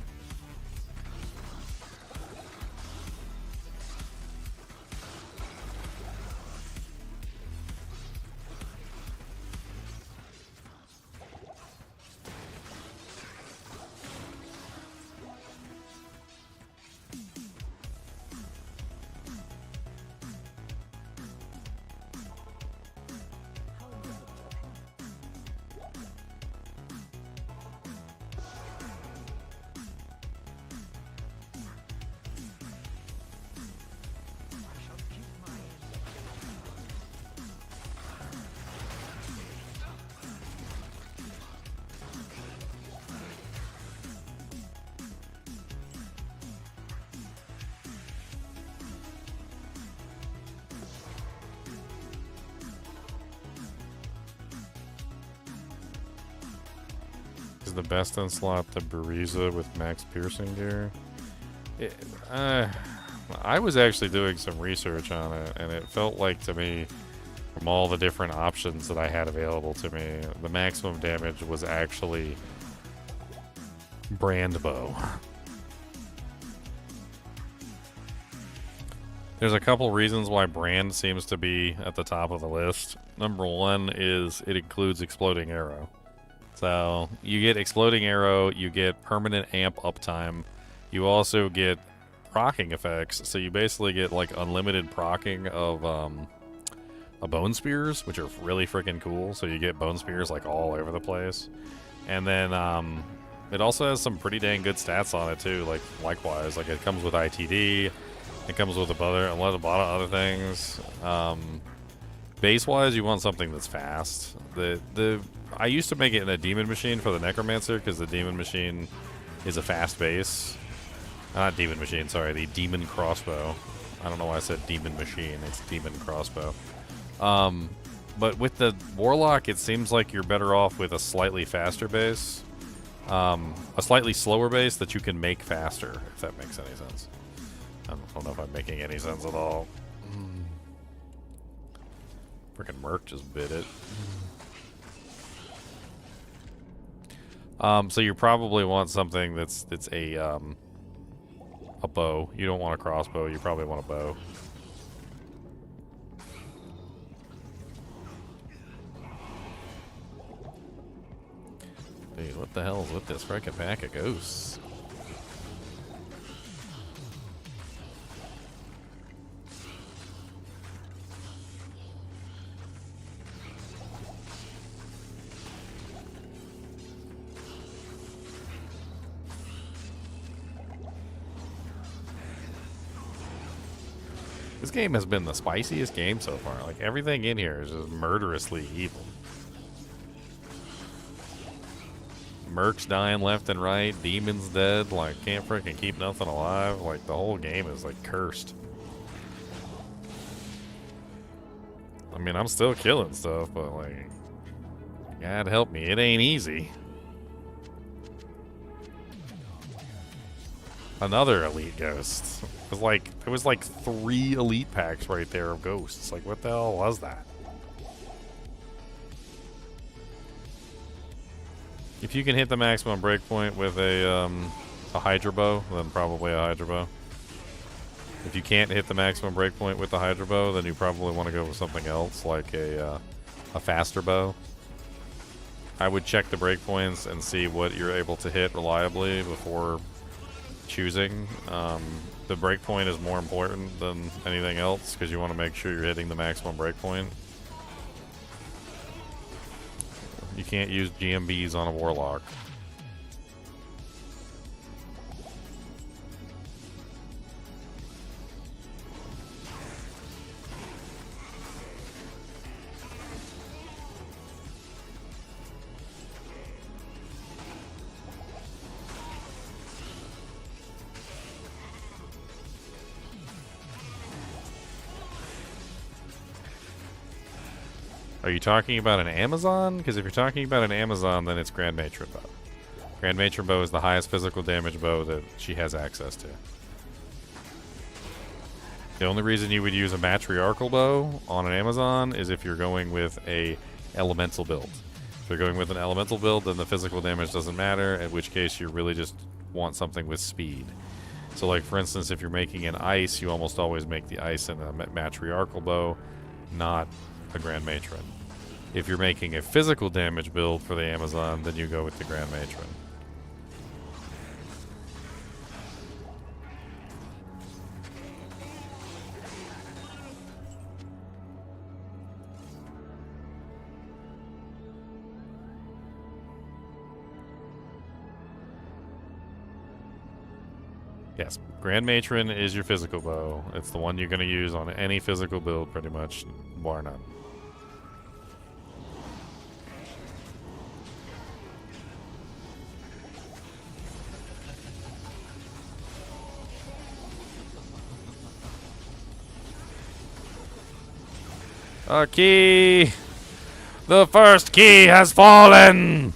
Is the best in slot the Bariza with max piercing gear? I was actually doing some research on it, and it felt like to me, from all the different options that I had available to me, the maximum damage was actually brand bow. There's a couple reasons why brand seems to be at the top of the list. Number one is it includes exploding arrow. So you get exploding arrow, you get permanent amp uptime, you also get proccing effects. So you basically get like unlimited proccing of bone spears, which are really freaking cool. So you get bone spears like all over the place, and then it also has some pretty dang good stats on it too. Like likewise, like it comes with ITD, it comes with a lot of other things. Base wise, you want something that's fast. I used to make it in a demon machine for the necromancer because the demon machine is a fast base. Not demon machine, sorry, the demon crossbow. I don't know why I said demon machine. It's demon crossbow. But with the warlock, it seems like you're better off with a slightly faster base, a slightly slower base that you can make faster. If that makes any sense. I don't know if I'm making any sense at all. Freaking Merc just bit it. So you probably want something that's a bow. You don't want a crossbow. You probably want a bow. Dude, what the hell is with this freaking pack of ghosts? This game has been the spiciest game so far. Like, everything in here is just murderously evil. Mercs dying left and right, demons dead, like, can't freaking keep nothing alive. Like, the whole game is, like, cursed. I mean, I'm still killing stuff, but, like, God help me, it ain't easy. Another elite ghost. There was like 3 elite packs right there of ghosts. Like, what the hell was that? If you can hit the maximum breakpoint with a Hydra bow, then probably a Hydra bow. If you can't hit the maximum breakpoint with the Hydra bow, then you probably want to go with something else, like a faster bow. I would check the breakpoints and see what you're able to hit reliably before choosing. The breakpoint is more important than anything else because you want to make sure you're hitting the maximum breakpoint. You can't use GMBs on a Warlock. Are you talking about an Amazon? Because if you're talking about an Amazon, then it's Grand Matron Bow. Grand Matron Bow is the highest physical damage bow that she has access to. The only reason you would use a matriarchal bow on an Amazon is if you're going with a elemental build. If you're going with an elemental build, then the physical damage doesn't matter, in which case you really just want something with speed. So like for instance, if you're making an ice, you almost always make the ice in a matriarchal bow, not a Grand Matron. If you're making a physical damage build for the Amazon, then you go with the Grand Matron. Yes, Grand Matron is your physical bow. It's the one you're going to use on any physical build, pretty much, bar none. A key! The first key has fallen!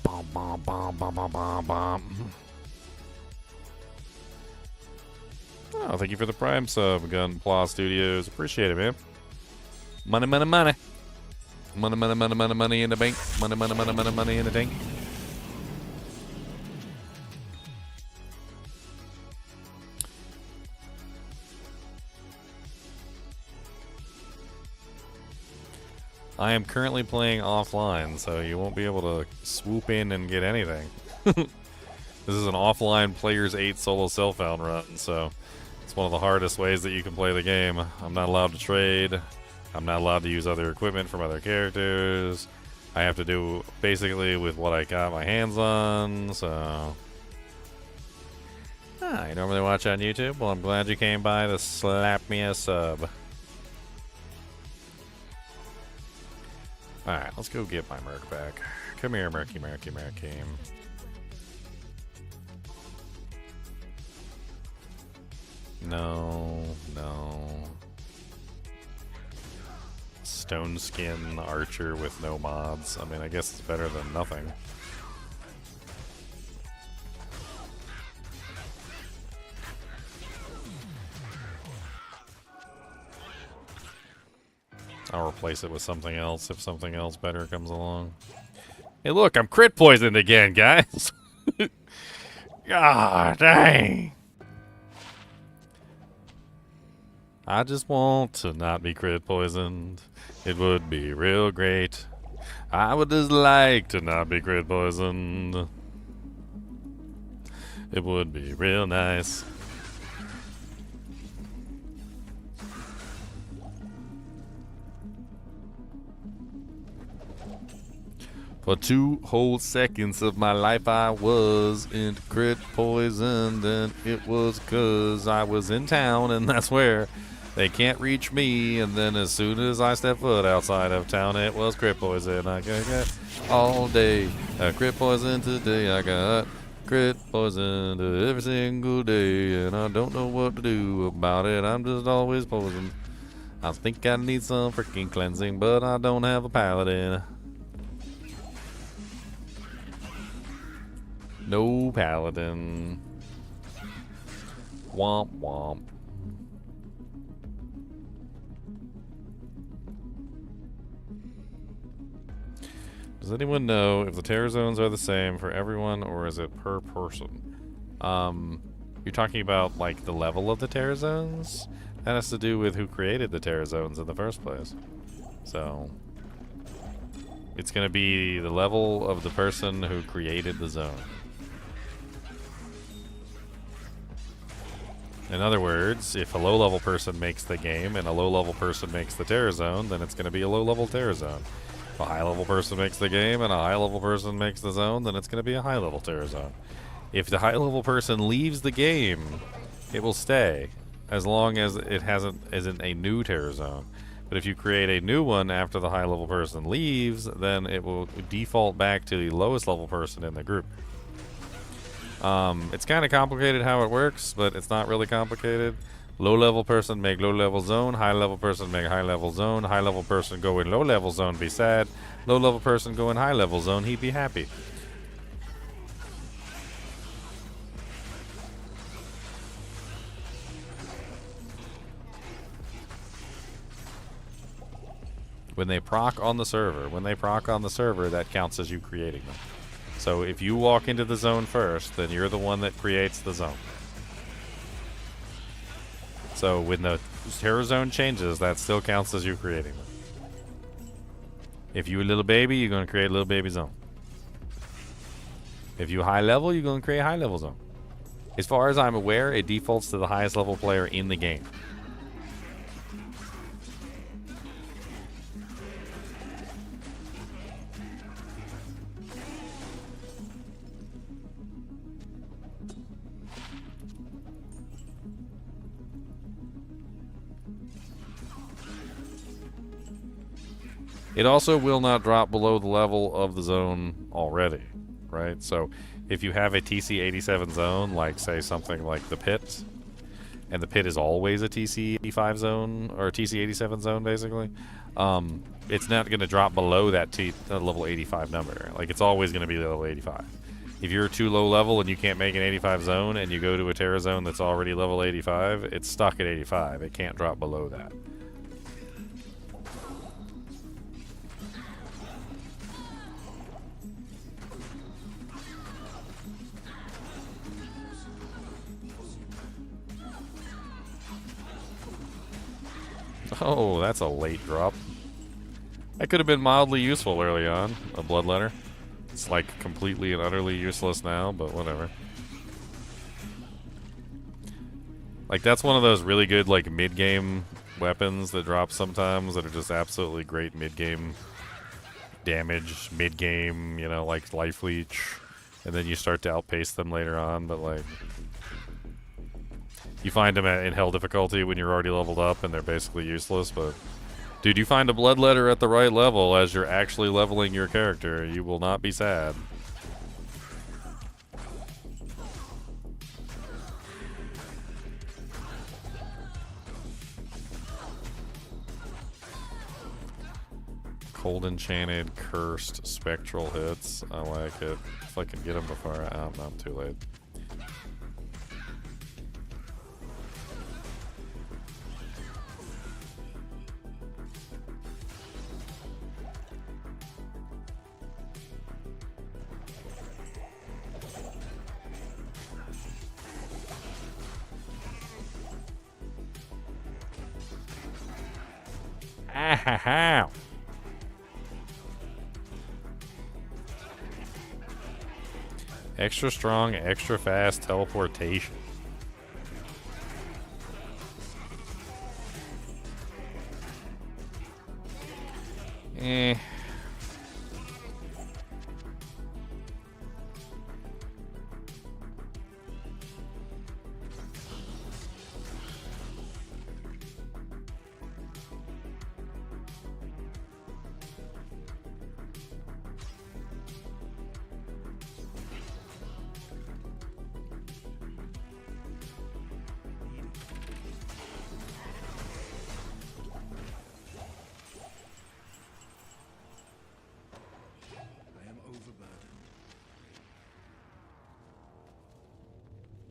Bom, bom, bom, bom, bom, bom, bom. Oh, thank you for the Prime sub, Gunpla Studios. Appreciate it, man. Money, money, money. Money, money, money, money, money in the bank. Money, money, money, money, money in the tank. I am currently playing offline, so you won't be able to swoop in and get anything. This is an offline Players 8 solo self-found run, so it's one of the hardest ways that you can play the game. I'm not allowed to trade. I'm not allowed to use other equipment from other characters. I have to do basically with what I got my hands on, so... Ah, you normally watch on YouTube? Well, I'm glad you came by to slap me a sub. Alright, let's go get my Merc back. Come here, Mercy, Mercy, Mercy. No, no. Stone skin archer with no mods. I mean, I guess it's better than nothing. I'll replace it with something else if something else better comes along. Hey, look, I'm crit poisoned again, guys. God dang. I just want to not be crit poisoned. It would be real great. I would just like to not be crit poisoned. It would be real nice. For 2 whole seconds of my life I was into crit poisoned, and it was 'cause I was in town and that's where they can't reach me. And then as soon as I step foot outside of town, it was crit poison. I got all day crit poison today. I got secret poison every single day, and I don't know what to do about it. I'm just always poisoned. I think I need some freaking cleansing, but I don't have a paladin. No paladin. Womp womp. Does anyone know if the terror zones are the same for everyone, or is it per person? You're talking about like the level of the terror zones? That has to do with who created the terror zones in the first place. So it's going to be the level of the person who created the zone. In other words, if a low-level person makes the game and a low-level person makes the terror zone, then it's going to be a low-level terror zone. If a high-level person makes the game and a high-level person makes the zone, then it's going to be a high-level terror zone. If the high-level person leaves the game, it will stay, as long as it isn't a new terror zone. But if you create a new one after the high-level person leaves, then it will default back to the lowest level person in the group. It's kind of complicated how it works, but it's not really complicated. Low-level person make low-level zone, high-level person make high-level zone, high-level person go in low-level zone, be sad. Low-level person go in high-level zone, he'd be happy. When they proc on the server, that counts as you creating them. So if you walk into the zone first, then you're the one that creates the zone. So when the terror zone changes, that still counts as you creating them. If you a little baby, you're going to create a little baby zone. If you high level, you're going to create a high level zone. As far as I'm aware, it defaults to the highest level player in the game. It also will not drop below the level of the zone already, right? So if you have a TC87 zone, like say something like the pit, and the pit is always a TC85 zone, or a TC87 zone basically, it's not going to drop below that level 85 number. Like it's always going to be level 85. If you're too low level and you can't make an 85 zone and you go to a terror zone that's already level 85, it's stuck at 85. It can't drop below that. Oh, that's a late drop. That could have been mildly useful early on, a bloodletter. It's like completely and utterly useless now, but whatever. Like that's one of those really good like mid-game weapons that drop sometimes that are just absolutely great mid-game damage, mid-game, you know, like life leech, and then you start to outpace them later on, but like you find them in hell difficulty when you're already leveled up and they're basically useless, but dude, you find a bloodletter at the right level as you're actually leveling your character, you will not be sad. Cold enchanted, cursed, spectral hits. I like it. If I can get them before I'm too late. Ah-ha-ha! Extra strong, extra fast teleportation. Eh.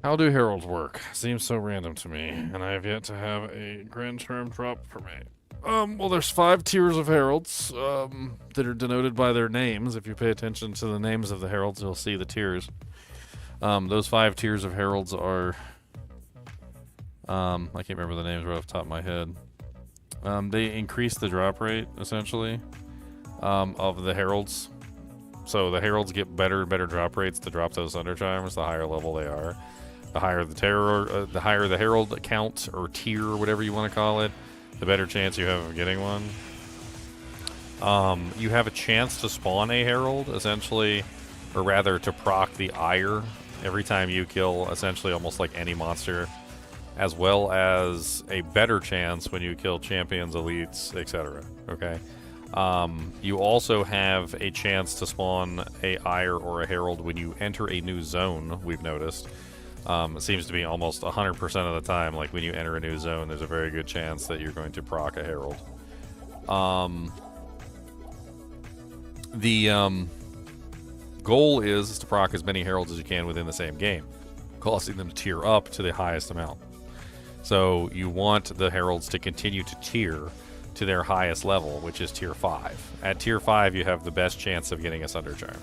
How do heralds work? Seems so random to me, and I have yet to have a grand term drop for me. Well, there's 5 tiers of heralds that are denoted by their names. If you pay attention to the names of the heralds, you'll see the tiers. Those 5 tiers of heralds are... I can't remember the names right off the top of my head. They increase the drop rate, essentially, of the heralds. So the heralds get better and better drop rates to drop those thunder chimes the higher level they are. The higher the higher the herald count or tier or whatever you want to call it, the better chance you have of getting one. You have a chance to spawn a herald, essentially, or rather to proc the ire every time you kill essentially almost like any monster, as well as a better chance when you kill champions, elites, etc. Okay. You also have a chance to spawn a ire or a herald when you enter a new zone, we've noticed. It seems to be almost 100% of the time, like when you enter a new zone, there's a very good chance that you're going to proc a herald. The goal is to proc as many heralds as you can within the same game, causing them to tier up to the highest amount. So you want the heralds to continue to tier to their highest level, which is tier 5. At tier 5, you have the best chance of getting a Sunder Charm.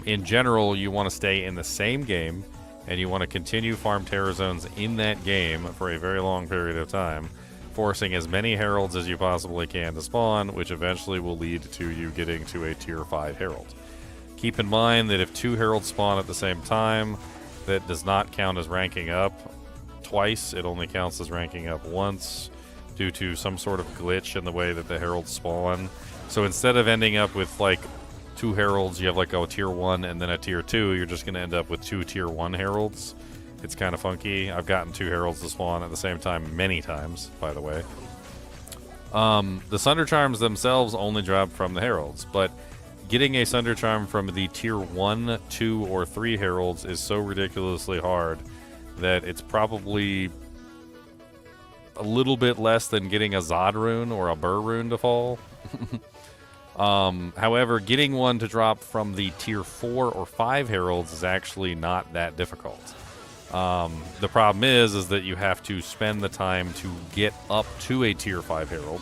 In general, you want to stay in the same game, and you want to continue farm Terror Zones in that game for a very long period of time, forcing as many heralds as you possibly can to spawn, which eventually will lead to you getting to a tier 5 herald. Keep in mind that if 2 heralds spawn at the same time, that does not count as ranking up twice. It only counts as ranking up once due to some sort of glitch in the way that the heralds spawn. So instead of ending up with like 2 heralds, you have like a tier 1 and then a tier 2, you're just going to end up with 2 tier 1 heralds. It's kind of funky. I've gotten 2 heralds to spawn at the same time many times, by the way. The Sunder Charms themselves only drop from the heralds, but getting a Sunder Charm from the tier 1, 2, or 3 heralds is so ridiculously hard that it's probably a little bit less than getting a Zod rune or a Burr rune to fall. However, getting one to drop from the tier 4 or 5 heralds is actually not that difficult. The problem is that you have to spend the time to get up to a tier 5 herald,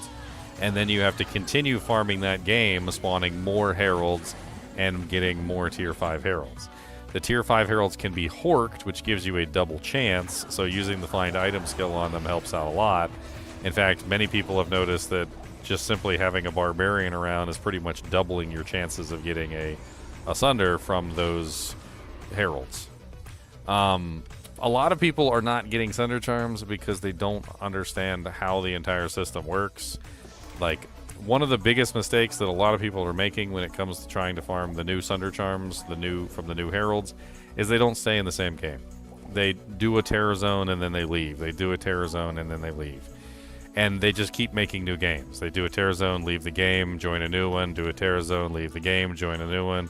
and then you have to continue farming that game, spawning more heralds and getting more tier 5 heralds. The tier 5 heralds can be horked, which gives you a double chance, so using the find item skill on them helps out a lot. In fact, many people have noticed that just simply having a barbarian around is pretty much doubling your chances of getting a Sunder from those heralds. A lot of people are not getting Sunder Charms because they don't understand how the entire system works. Like, one of the biggest mistakes that a lot of people are making when it comes to trying to farm the new Sunder Charms, from the new heralds, is they don't stay in the same game. They do a Terror Zone and then they leave. They do a Terror Zone and then they leave. And they just keep making new games. They do a Terror Zone, leave the game, join a new one, do a Terror Zone, leave the game, join a new one.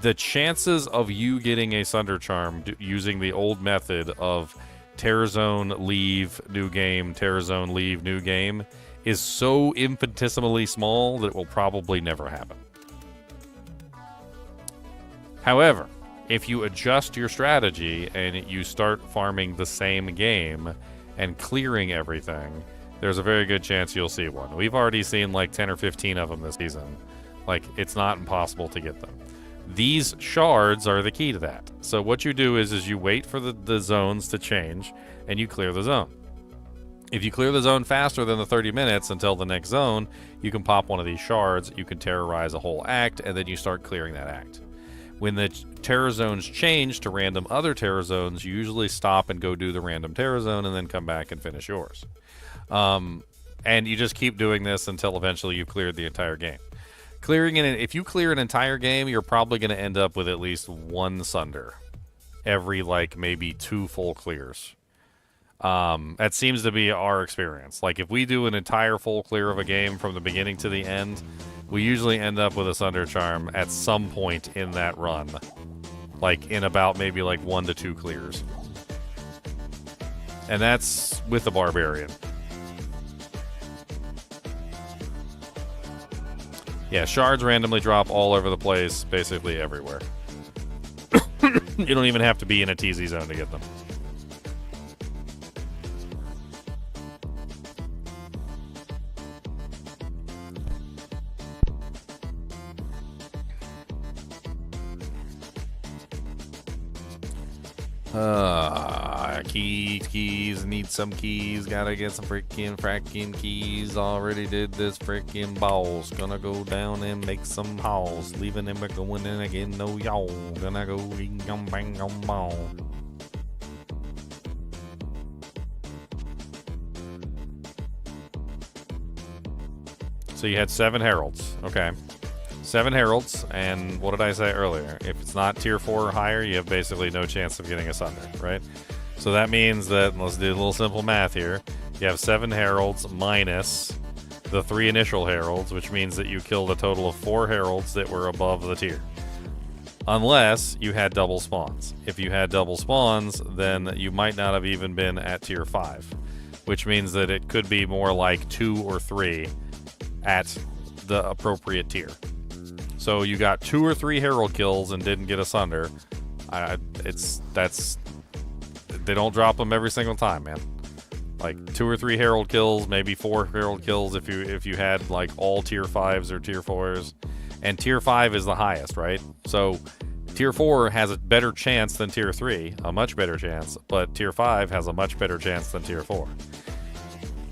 The chances of you getting a Sunder Charm using the old method of Terror Zone, leave, new game, Terror Zone, leave, new game is so infinitesimally small that it will probably never happen. However, if you adjust your strategy and you start farming the same game and clearing everything, there's a very good chance you'll see one. We've already seen like 10 or 15 of them this season. Like, it's not impossible to get them. These shards are the key to that. So what you do is you wait for the zones to change and you clear the zone. If you clear the zone faster than the 30 minutes until the next zone, you can pop one of these shards, you can terrorize a whole act, and then you start clearing that act. When the terror zones change to random other terror zones, you usually stop and go do the random terror zone and then come back and finish yours. And you just keep doing this until eventually you've cleared the entire game. If you clear an entire game, you're probably going to end up with at least 1 Sunder every, like, maybe 2 full clears. That seems to be our experience. Like, if we do an entire full clear of a game from the beginning to the end, we usually end up with a Sunder Charm at some point in that run. Like, in about maybe like 1 to 2 clears. And that's with the Barbarian. Yeah, shards randomly drop all over the place, basically everywhere. You don't even have to be in a TZ zone to get them. Keys, need some keys, gotta get some fracking keys. Already did this frickin' balls. Gonna go down and make some hauls. Leaving him but going in again, no y'all. Gonna go bang bang on ball. So you had 7 heralds, okay. 7 heralds, and what did I say earlier? If it's not tier 4 or higher, you have basically no chance of getting asunder, right? So that means that, let's do a little simple math here. You have 7 heralds minus the 3 initial heralds, which means that you killed a total of 4 heralds that were above the tier. Unless you had double spawns. If you had double spawns, then you might not have even been at tier 5, which means that it could be more like 2 or 3 at the appropriate tier. So you got 2 or 3 herald kills and didn't get asunder. They don't drop them every single time, man. Like 2 or 3 herald kills, maybe 4 herald kills if you had like all tier 5s or tier 4s, and tier 5 is the highest, right? So tier 4 has a better chance than tier 3, a much better chance, but tier 5 has a much better chance than tier 4.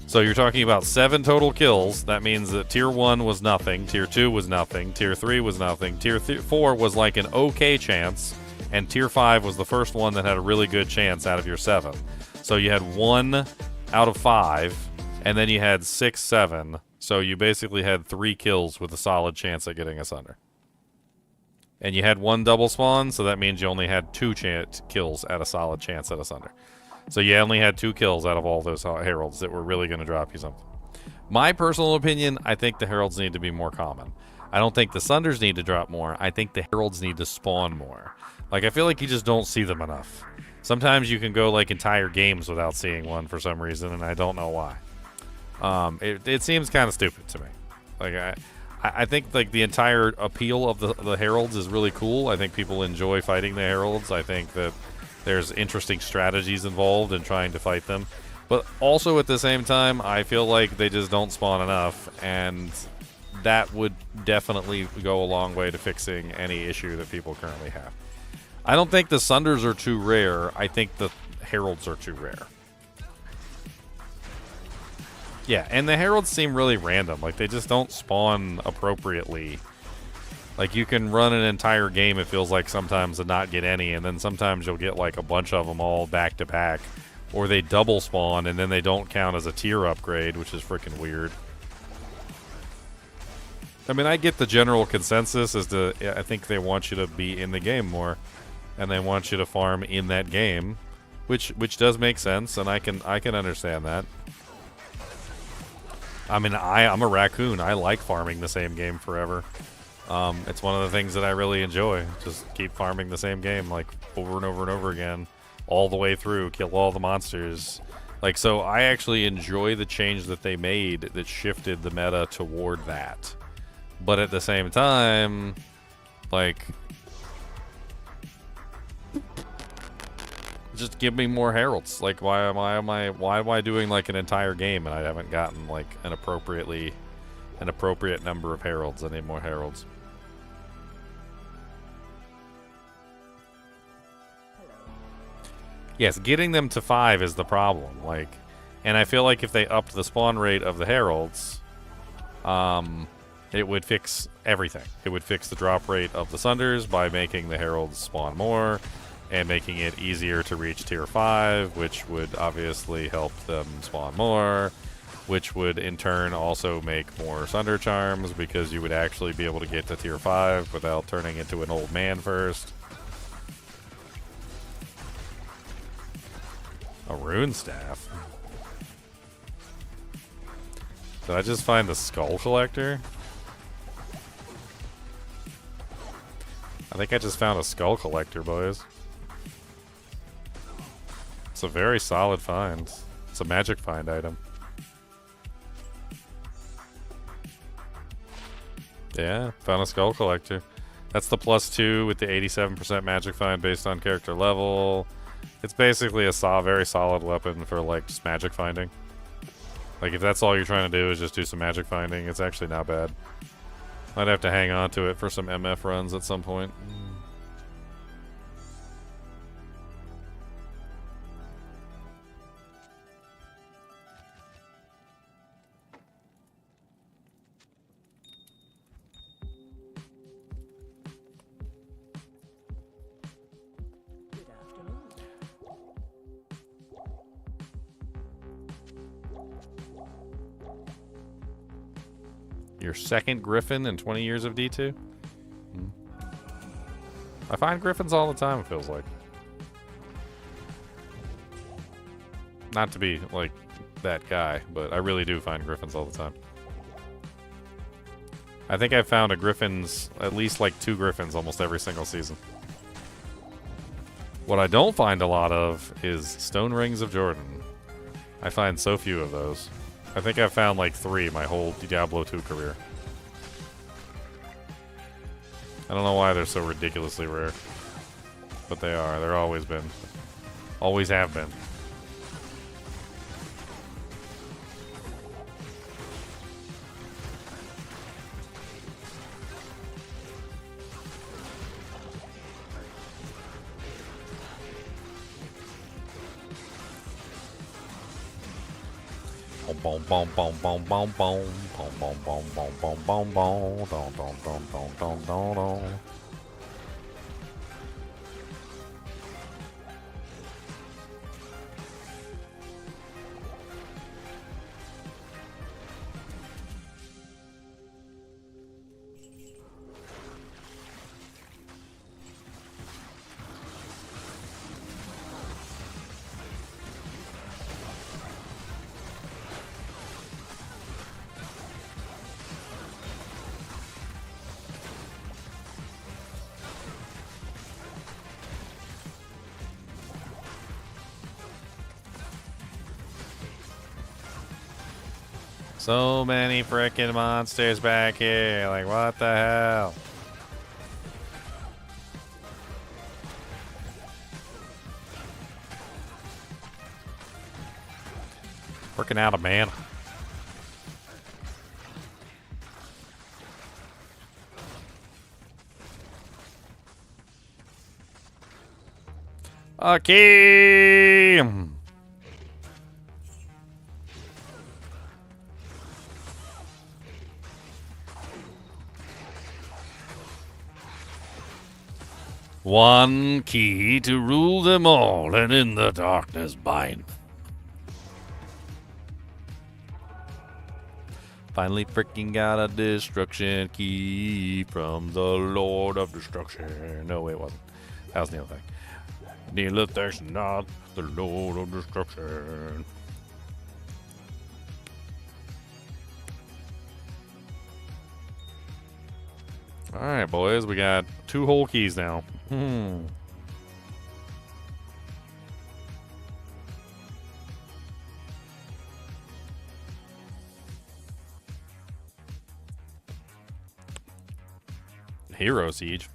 So you're talking about 7 total kills. That means that tier 1 was nothing, tier 2 was nothing, tier 3 was nothing, tier 4 was like an okay chance, and tier 5 was the first one that had a really good chance out of your 7. So you had 1 out of 5, and then you had 6, 7. So you basically had 3 kills with a solid chance at getting asunder. And you had 1 double spawn, so that means you only had 2 kills at a solid chance at asunder. So you only had 2 kills out of all those heralds that were really going to drop you something. My personal opinion, I think the heralds need to be more common. I don't think the sunders need to drop more. I think the heralds need to spawn more. Like, I feel like you just don't see them enough. Sometimes you can go, like, entire games without seeing one for some reason, and I don't know why. It seems kind of stupid to me. Like, I think, like, the entire appeal of the heralds is really cool. I think people enjoy fighting the heralds. I think that there's interesting strategies involved in trying to fight them. But also at the same time, I feel like they just don't spawn enough, and that would definitely go a long way to fixing any issue that people currently have. I don't think the sunders are too rare. I think the heralds are too rare. Yeah, and the heralds seem really random. Like, they just don't spawn appropriately. Like, you can run an entire game, it feels like, sometimes and not get any, and then sometimes you'll get, like, a bunch of them all back to back. Or they double spawn, and then they don't count as a tier upgrade, which is freaking weird. I mean, I get the general consensus as to, I think they want you to be in the game more, and they want you to farm in that game, which does make sense, and I can understand that. I mean, I'm a raccoon. I like farming the same game forever. It's one of the things that I really enjoy. Just keep farming the same game, like, over and over and over again, all the way through, kill all the monsters. Like, so I actually enjoy the change that they made that shifted the meta toward that. But at the same time, like, just give me more heralds. Like, why am I doing like an entire game and I haven't gotten like an appropriate number of heralds? I need more heralds. Yes, getting them to 5 is the problem. Like, and I feel like if they upped the spawn rate of the heralds, it would fix everything. It would fix the drop rate of the sunders by making the heralds spawn more and making it easier to reach tier 5, which would obviously help them spawn more, which would in turn also make more sunder charms because you would actually be able to get to tier 5 without turning into an old man first. A rune staff? Did I just find the skull collector? I think I just found a skull collector, boys. It's a very solid find. It's a magic find item. Yeah, found a skull collector. That's the +2 with the 87% magic find based on character level. It's basically a very solid weapon for like just magic finding. Like if that's all you're trying to do is just do some magic finding, it's actually not bad. I'd have to hang on to it for some MF runs at some point. Your second griffin in 20 years of D2? I find griffins all the time, it feels like. Not to be, like, that guy, but I really do find griffins all the time. I think I've found at least like 2 griffins almost every single season. What I don't find a lot of is stone rings of Jordan. I find so few of those. I think I've found like 3 my whole Diablo 2 career. I don't know why they're so ridiculously rare. But they are. They're always been. Always have been. Boom, boom, boom, boom, boom, boom, boom, boom, boom, boom, boom, boom, boom, dum, dum, dum, dum, dum, dum, dum. So many frickin' monsters back here. Like, what the hell? Working out of mana. Okay. One key to rule them all, and in the darkness bind. Finally freaking got a destruction key from the Lord of Destruction. No, it wasn't. That was Neil Thing. Neil Thing's not the Lord of Destruction. Alright, boys, we got 2 whole keys now. Hero Siege.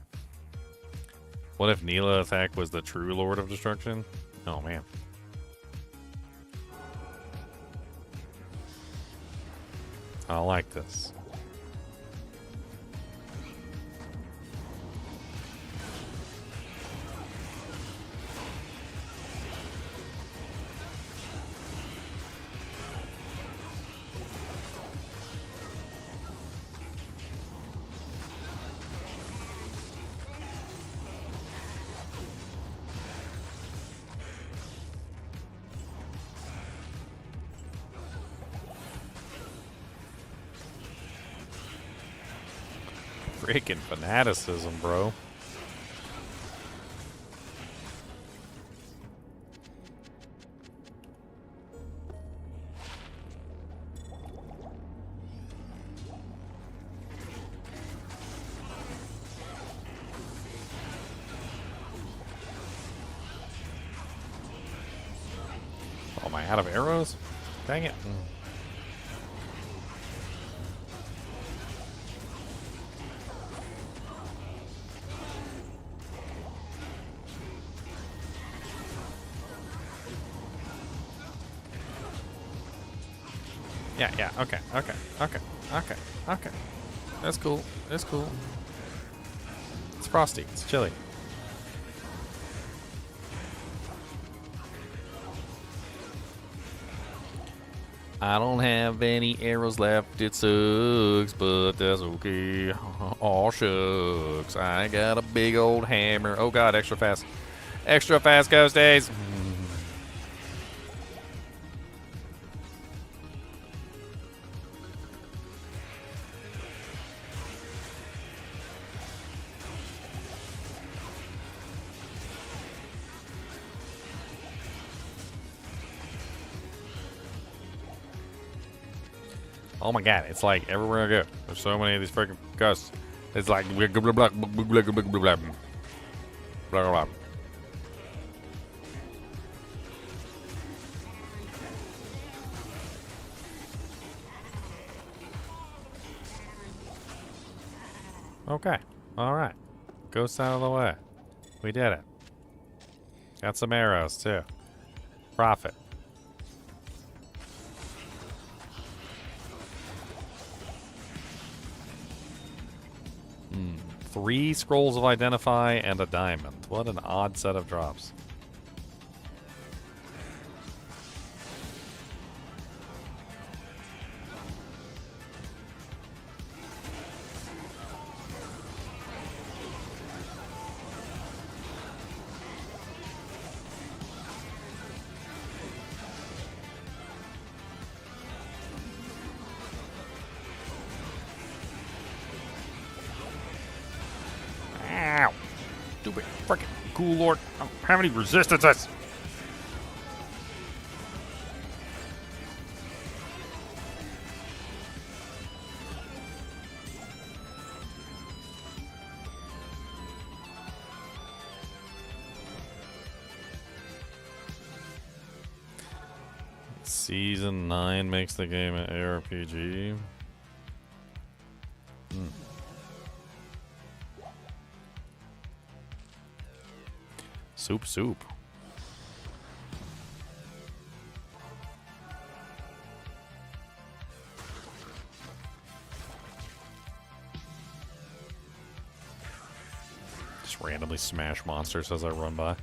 What if Neelathak was the true Lord of Destruction? Oh, man. I like this. Freaking fanaticism, bro. Oh, am I out of arrows? Dang it. Yeah, yeah, okay, okay, okay, okay, okay. That's cool. That's cool. It's frosty. It's chilly. I don't have any arrows left. It sucks, but that's okay. Aw, shucks. I got a big old hammer. Oh, God, extra fast. Extra fast ghost days. Oh my God, it's like everywhere I go. There's so many of these freaking ghosts. It's like blah, blah, blah, blah, blah, blah, blah, blah, blah, blah. Okay, alright. Ghosts out of the way. We did it. Got some arrows too. Profit. 3 scrolls of identify and a diamond. What an odd set of drops. Ow! Stupid freaking cool lord. I don't have any resistances. Season 9 makes the game an ARPG. Soup. Just randomly smash monsters as I run by.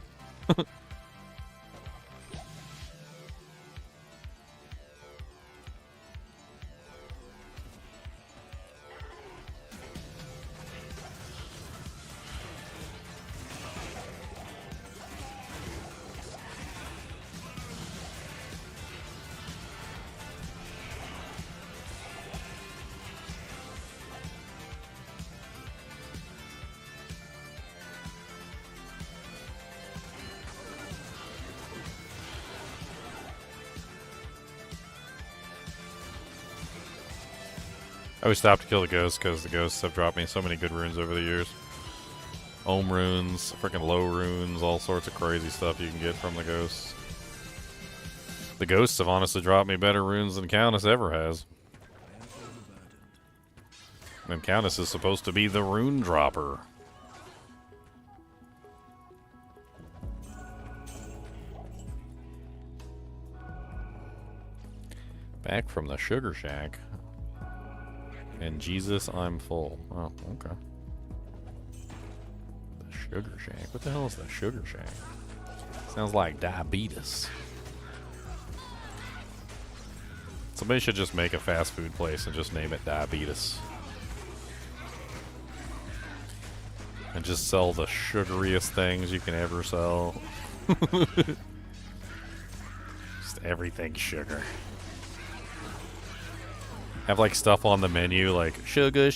I always stop to kill the ghosts because the ghosts have dropped me so many good runes over the years. Ohm runes, freaking low runes, all sorts of crazy stuff you can get from the ghosts. The ghosts have honestly dropped me better runes than Countess ever has. And Countess is supposed to be the rune dropper. Back from the sugar shack. And Jesus, I'm full. Oh, okay. The sugar shack. What the hell is the sugar shack? Sounds like diabetes. Somebody should just make a fast food place and just name it Diabetes. And just sell the sugariest things you can ever sell. Just everything sugar. Have like stuff on the menu like sugar.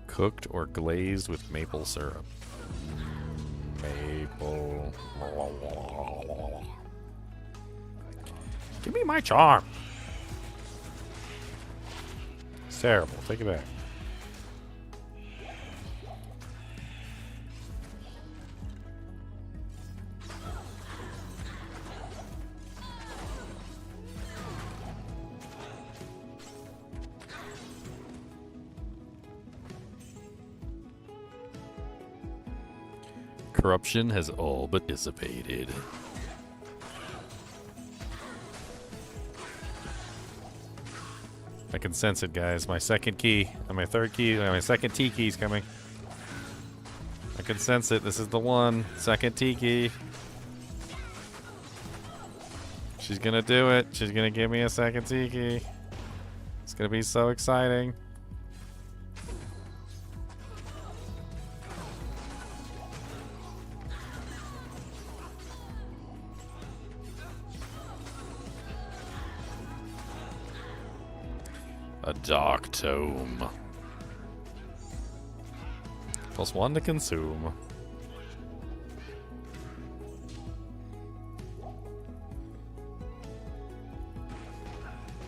Cooked or glazed with maple syrup. Maple. Give me my charm. It's terrible. Take it back. Corruption has all but dissipated. I can sense it, guys. My second key, and my third key, my second T key's coming. I can sense it. This is the one. Second T key. She's gonna do it. She's gonna give me a second T key. It's gonna be so exciting. A dark tome. +1 to consume.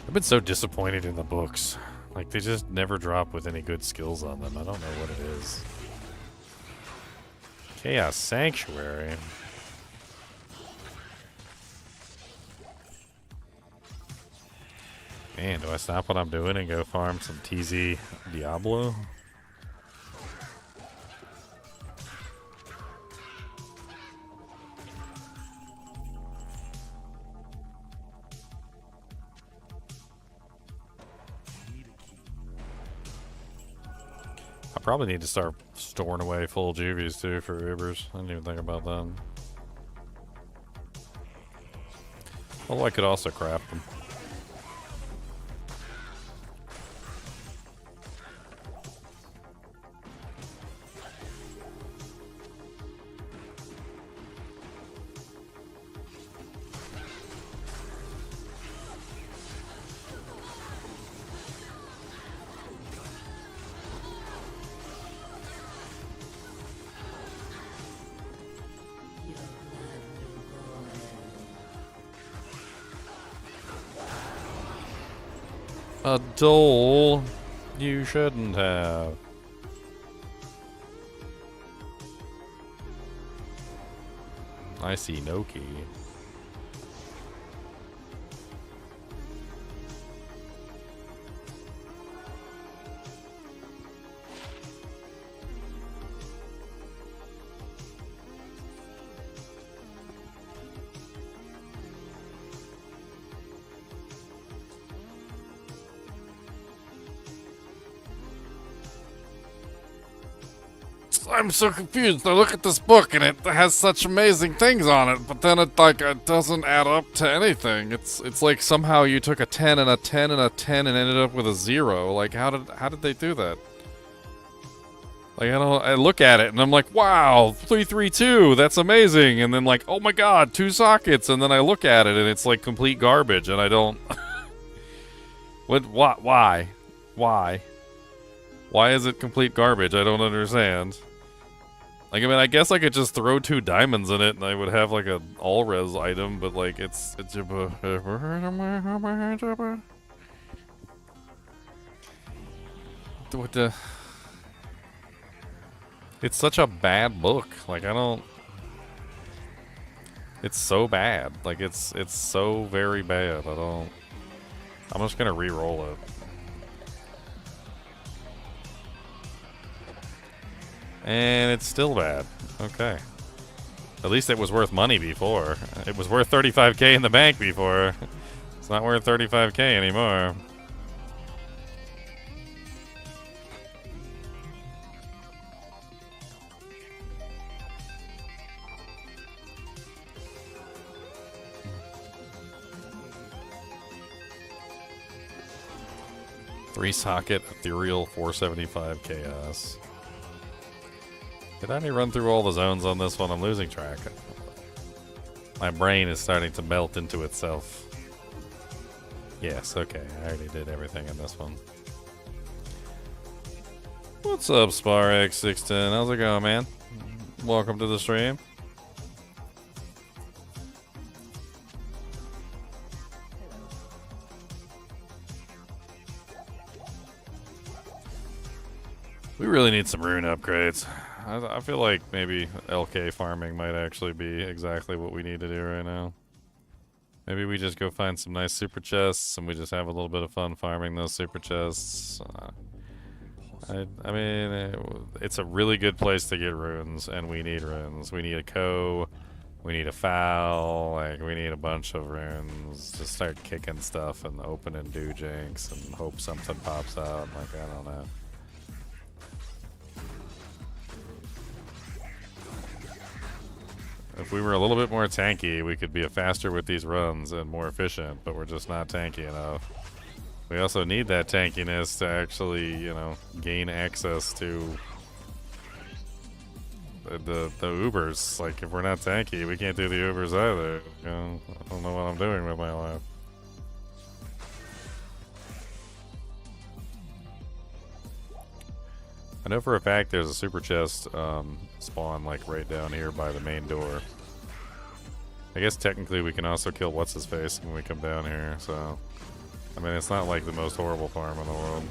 I've been so disappointed in the books. Like, they just never drop with any good skills on them. I don't know what it is. Chaos Sanctuary. Man, do I stop what I'm doing and go farm some TZ Diablo? I probably need to start storing away full juvies too for Ubers. I didn't even think about that. Although I could also craft them. A dole you shouldn't have. I see no key. I'm so confused. I look at this book and it has such amazing things on it, but then it doesn't add up to anything. It's like somehow you took a 10 and a 10 and a 10 and ended up with a 0. Like how did they do that? Like I look at it and I'm like, wow, 332, that's amazing. And then like, oh my god, 2 sockets. And then I look at it and it's like complete garbage and I don't. Why? Why is it complete garbage? I don't understand. Like, I mean, I guess I could just throw 2 diamonds in it and I would have, like, an all-res item, but, like, it's what the... It's such a bad book. Like, I don't... It's so bad. Like, it's so very bad. I don't... I'm just gonna re-roll it. And it's still bad. Okay. At least it was worth money before. It was worth 35k in the bank before. It's not worth 35k anymore. Three socket ethereal 475 chaos. Did I run through all the zones on this one? I'm losing track. My brain is starting to melt into itself. Yes, okay. I already did everything in this one. What's up, SparX610? How's it going, man? Welcome to the stream. We really need some rune upgrades. I feel like maybe LK farming might actually be exactly what we need to do right now. Maybe we just go find some nice super chests and we just have a little bit of fun farming those super chests. I mean, it's a really good place to get runes, and we need runes. We need a co, we need a foul, like, we need a bunch of runes to start kicking stuff and open and do jinx and hope something pops out. Like, I don't know. If we were a little bit more tanky, we could be faster with these runs and more efficient, but we're just not tanky enough. We also need that tankiness to actually, you know, gain access to the Ubers. Like, if we're not tanky, we can't do the Ubers either. You know, I don't know what I'm doing with my life. I know for a fact there's a super chest spawn like right down here by the main door. I guess technically we can also kill what's-his-face when we come down here, so... I mean, it's not like the most horrible farm in the world.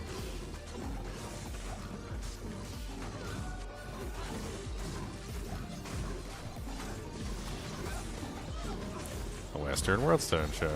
A Western Worldstone Shard.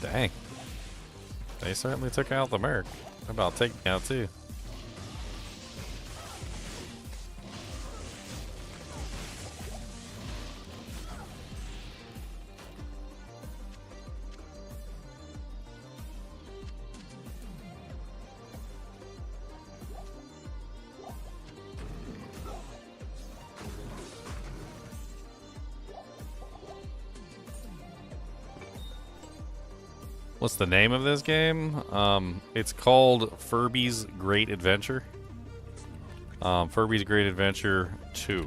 Dang. They certainly took out the Merc. How about taking out too? What's the name of this game? It's called Furby's Great Adventure. Furby's Great Adventure 2.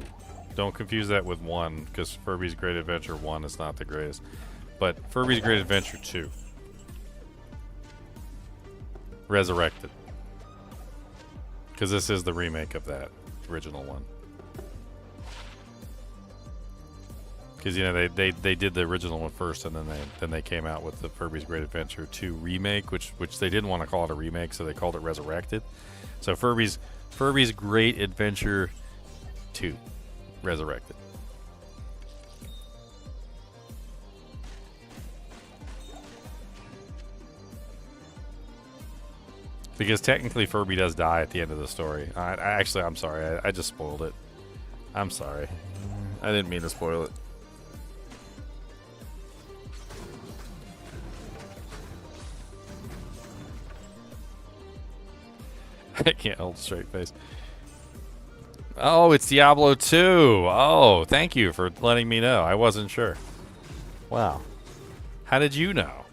Don't confuse that with 1, because Furby's Great Adventure 1 is not the greatest. But Furby's Great Adventure 2. Resurrected. Because this is the remake of that original one. Because, you know, they did the original one first, and then they came out with the Furby's Great Adventure 2 remake, which they didn't want to call it a remake, so they called it Resurrected. So Furby's Great Adventure 2 Resurrected. Because technically Furby does die at the end of the story. I'm sorry, I just spoiled it. I'm sorry. I didn't mean to spoil it. I can't hold a straight face. Oh, it's Diablo 2. Oh, thank you for letting me know. I wasn't sure. Wow. How did you know?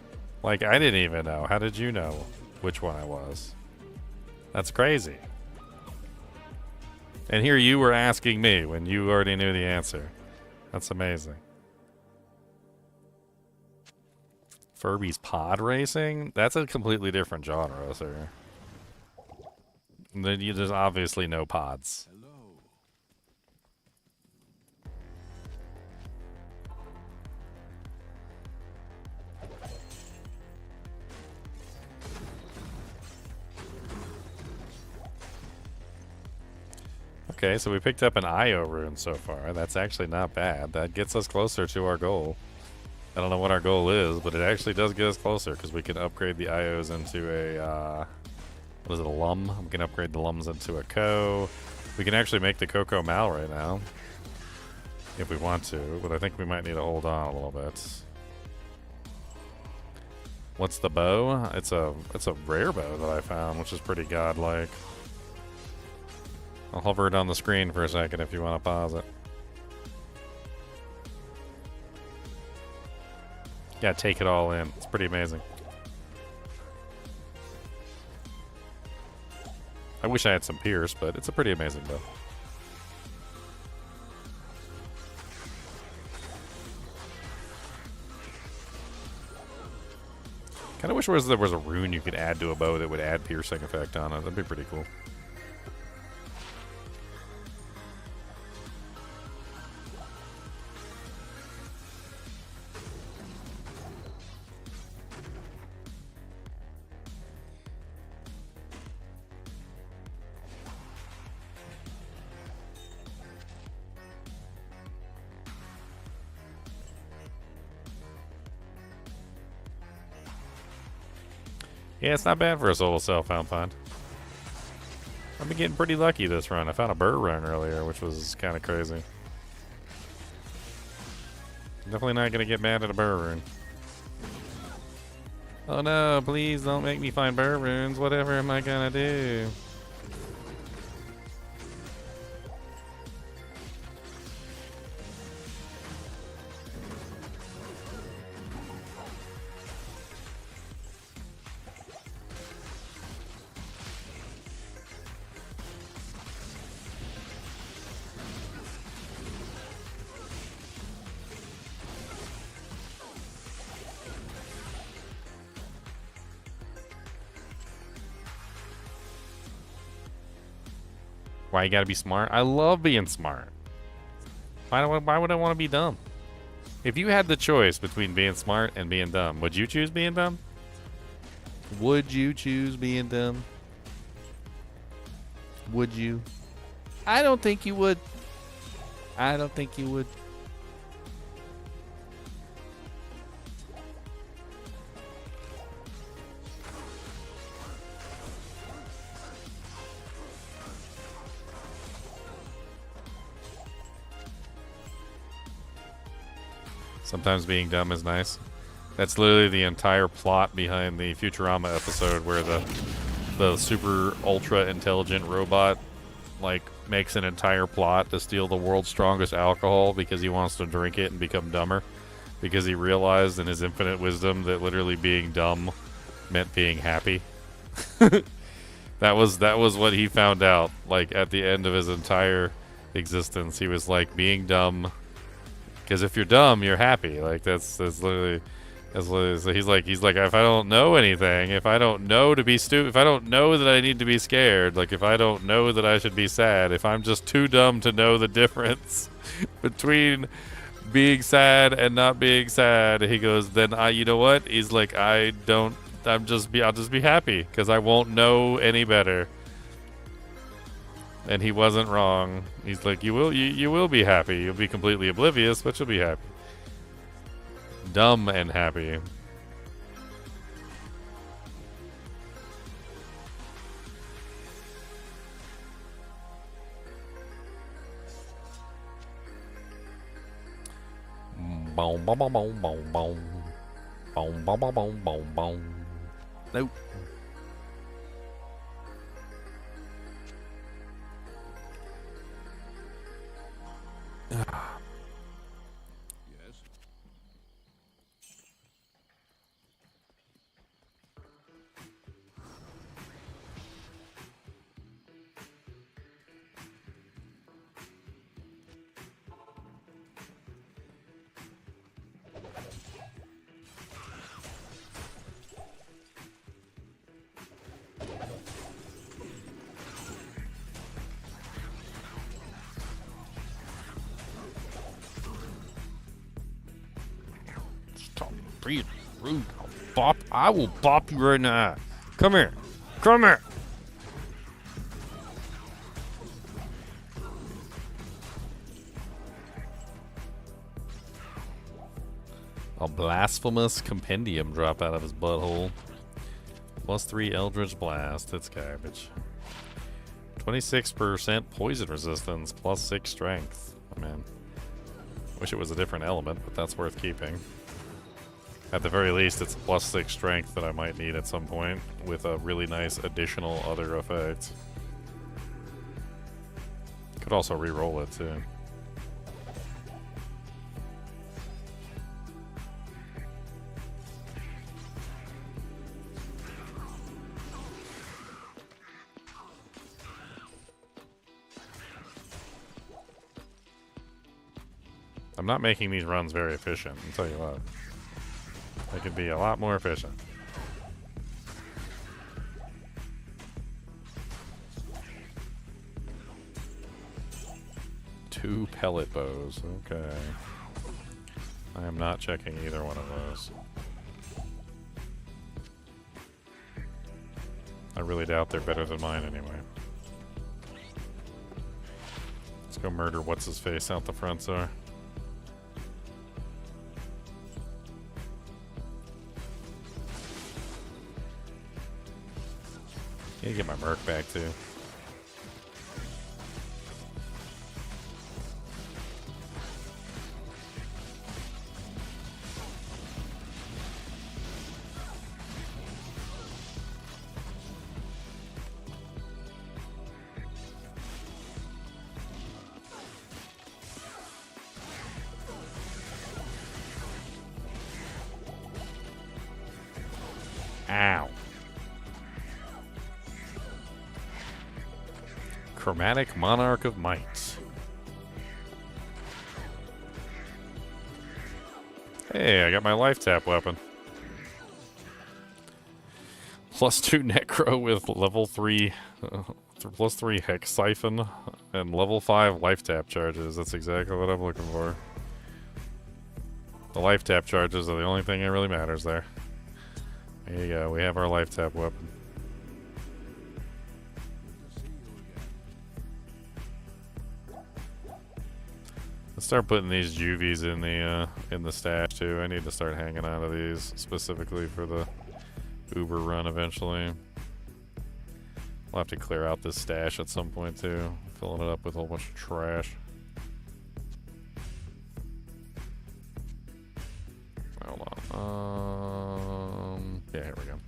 Like, I didn't even know. How did you know which one I was? That's crazy. And here you were asking me when you already knew the answer. That's amazing. Furby's pod racing? That's a completely different genre, sir. There's obviously no pods. Hello. Okay, so we picked up an IO rune so far. That's actually not bad. That gets us closer to our goal. I don't know what our goal is, but it actually does get us closer because we can upgrade the IOs into a... what is it, a lum? We can upgrade the lums into a co. We can actually make the Coco Mal right now. If we want to, but I think we might need to hold on a little bit. What's the bow? It's a rare bow that I found, which is pretty godlike. I'll hover it on the screen for a second if you want to pause it. Yeah, take it all in. It's pretty amazing. I wish I had some Pierce, but it's a pretty amazing bow. Kind of wish there was a rune you could add to a bow that would add piercing effect on it. That'd be pretty cool. Yeah, it's not bad for a solo self-found find. I've been getting pretty lucky this run. I found a burr run earlier, which was kind of crazy. Definitely not gonna get mad at a burr rune. Oh no, please don't make me find burr runes. Whatever am I gonna do? Why you gotta be smart? I love being smart. Why would I want to be dumb? If you had the choice between being smart and being dumb, would you choose being dumb? Would you choose being dumb? Would you? I don't think you would. I don't think you would. Sometimes being dumb is nice. That's literally the entire plot behind the Futurama episode where the super ultra intelligent robot like makes an entire plot to steal the world's strongest alcohol because he wants to drink it and become dumber because he realized in his infinite wisdom that literally being dumb meant being happy. That was what he found out like at the end of his entire existence. He was like, being dumb, because if you're dumb, you're happy. Like that's literally so he's like if I don't know anything, if I don't know to be stupid, if I don't know that I need to be scared, like if I don't know that I should be sad, if I'm just too dumb to know the difference between being sad and not being sad, he goes, then you know what? He's like, I'll just be happy because I won't know any better. And he wasn't wrong. He's like, you will be happy. You'll be completely oblivious, but you'll be happy. Dumb and happy. Boom, boom, boom, boom, boom, boom. Boom, boom, boom, boom, boom, boom. Nope. Yes. Stop being rude. I will bop you right in the eye. Come here. Come here. A blasphemous compendium drop out of his butthole. +3 Eldritch Blast. It's garbage. 26% poison resistance. +6 strength. Oh, man. Wish it was a different element, but that's worth keeping. At the very least, it's +6 strength that I might need at some point with a really nice additional other effect. Could also re-roll it too. I'm not making these runs very efficient, I'll tell you what. They could be a lot more efficient. Two pellet bows, okay. I am not checking either one of those. I really doubt they're better than mine anyway. Let's go murder what's-his-face out the front door. Need to get my Merc back too. Ow. Chromatic Monarch of Might. Hey, I got my life tap weapon. +2 Necro with level 3, +3 Hex Siphon, and level 5 life tap charges. That's exactly what I'm looking for. The life tap charges are the only thing that really matters there. There you go, we have our life tap weapon. Let's start putting these juvies in the stash too. I need to start hanging on to these specifically for the Uber run eventually. We'll have to clear out this stash at some point too, filling it up with a whole bunch of trash. Hold on. Yeah, here we go.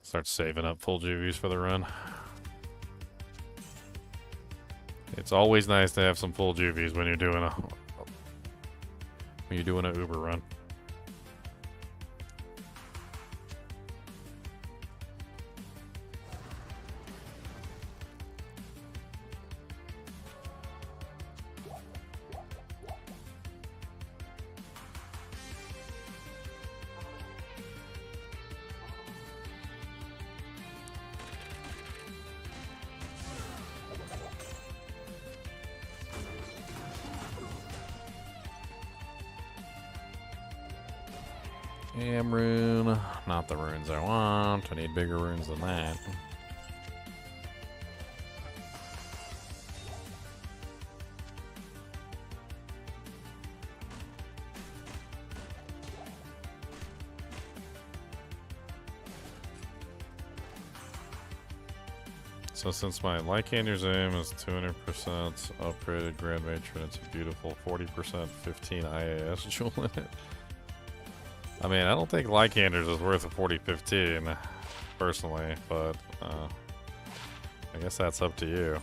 Start saving up full juvies for the run. It's always nice to have some full juvies when you're doing a Uber run. Rune. Not the runes I want. I need bigger runes than that. So since my Lycander's aim is 200% upgraded Grand Matron, it's a beautiful 40% 15 IAS jewel in it. I mean, I don't think Lycander's is worth a 40-15, personally, but I guess that's up to you.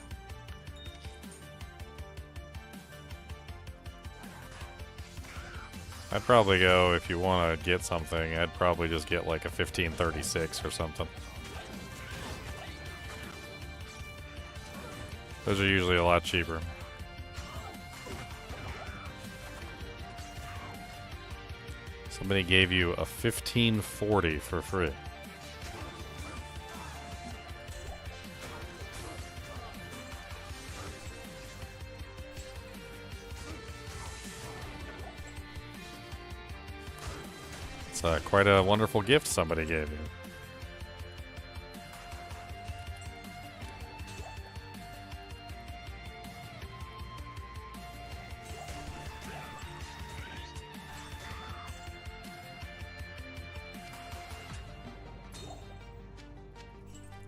I'd probably go, if you want to get something, I'd probably just get like a 1536 or something. Those are usually a lot cheaper. Somebody gave you a 1540 for free. It's quite a wonderful gift somebody gave you.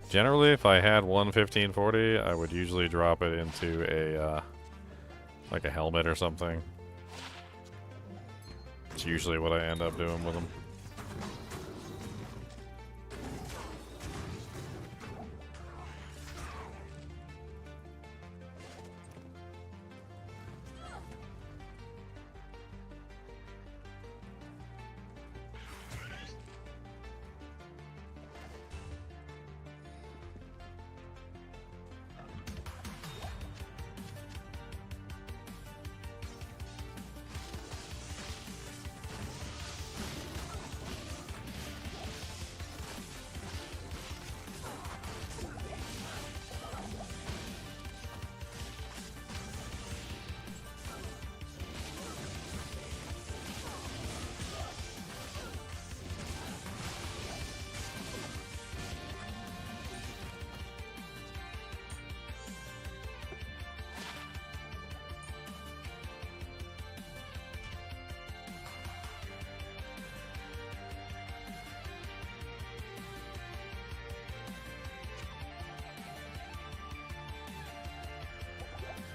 Generally, if I had one 1540, I would usually drop it into a like a helmet or something. It's usually what I end up doing with them.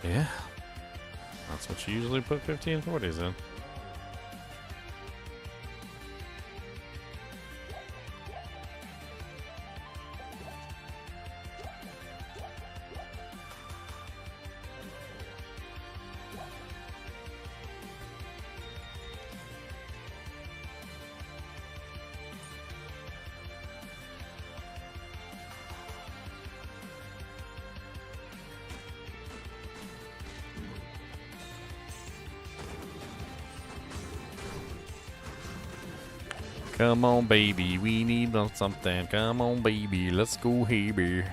Yeah. That's what you usually put 1540s in. Come on, baby, we need something. Come on, baby, let's go, baby.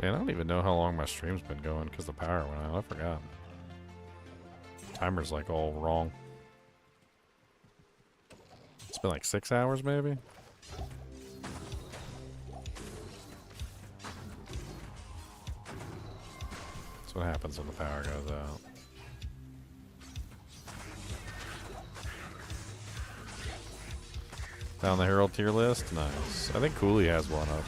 Man, I don't even know how long my stream's been going because the power went out. I forgot. Timer's like all wrong. It's been like 6 hours, maybe? That's what happens when the power goes out. Down the Herald tier list? Nice. I think Cooley has one up.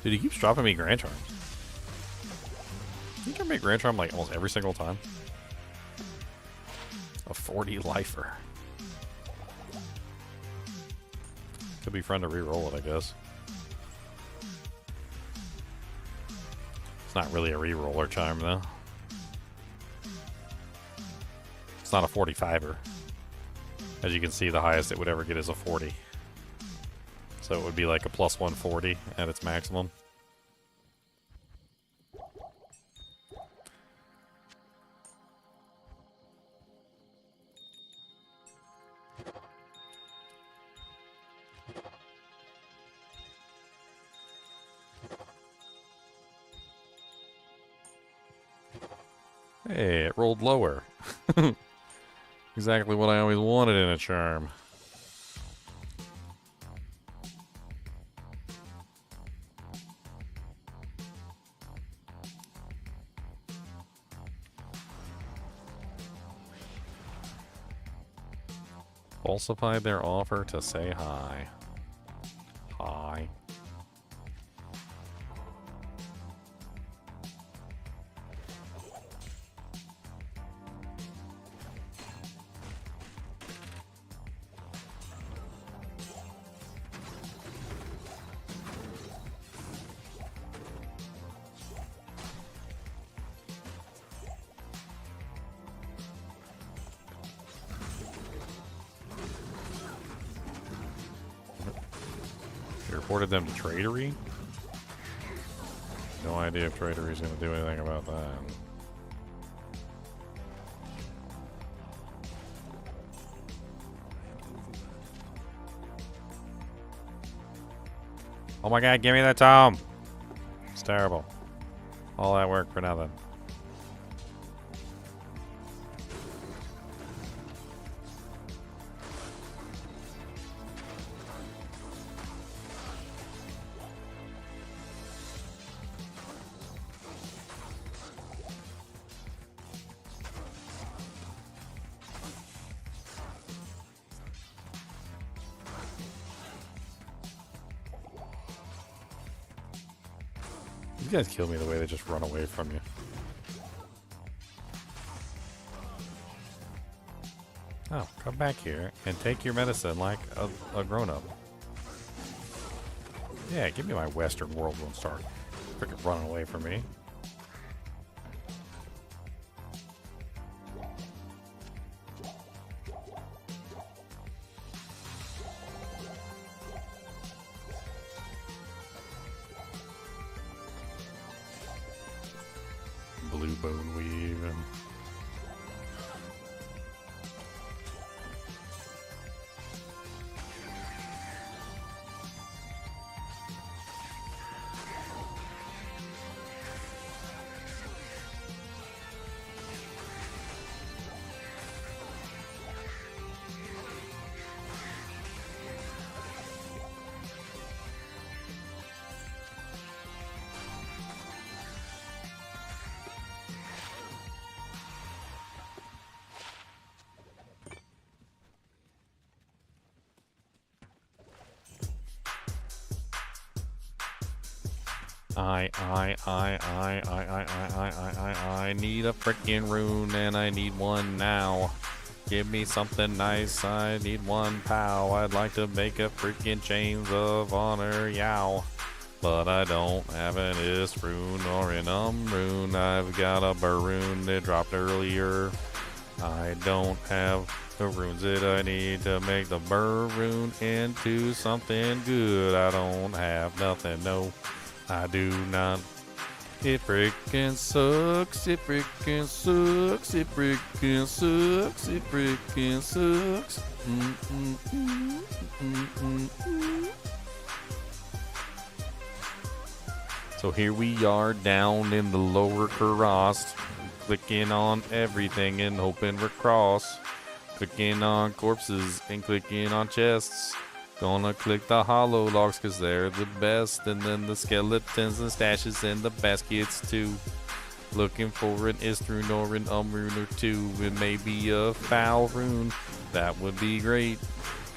Dude, he keeps dropping me Grand Charms. You can make Grand Charm like almost every single time. A 40 lifer. Could be fun to re-roll it, I guess. It's not really a re-roller charm, though. It's not a 45er. As you can see, the highest it would ever get is a 40. So it would be like a plus 140 at its maximum. Hey, it rolled lower. Exactly what I always wanted in a charm. Falsified their offer to say hi. Hi. Reported them to tradery? No idea if tradery is going to do anything about that. Oh my god, give me that tome! It's terrible. All that work for nothing. These guys kill me the way they just run away from you. Oh, come back here and take your medicine like a grown-up. Yeah, give me my Western world one start. Freaking running away from me. Blue bone weave and I need a freaking rune and I need one now. Give me something nice, I need one pow. I'd like to make a freaking chains of honor, yow. But I don't have an is rune or an rune. I've got a burr rune that dropped earlier. I don't have the runes that I need to make the burr rune into something good. I don't have nothing, no, I do not. It freaking sucks, it freaking sucks, it freaking sucks, it freaking sucks. So here we are down in the lower Karast, clicking on everything and hoping we're cross. Clicking on corpses and clicking on chests. Gonna click the hollow logs cause they're the best. And then the skeletons and stashes and the baskets too. Looking for an ist rune or an rune or two. And maybe a foul rune. That would be great.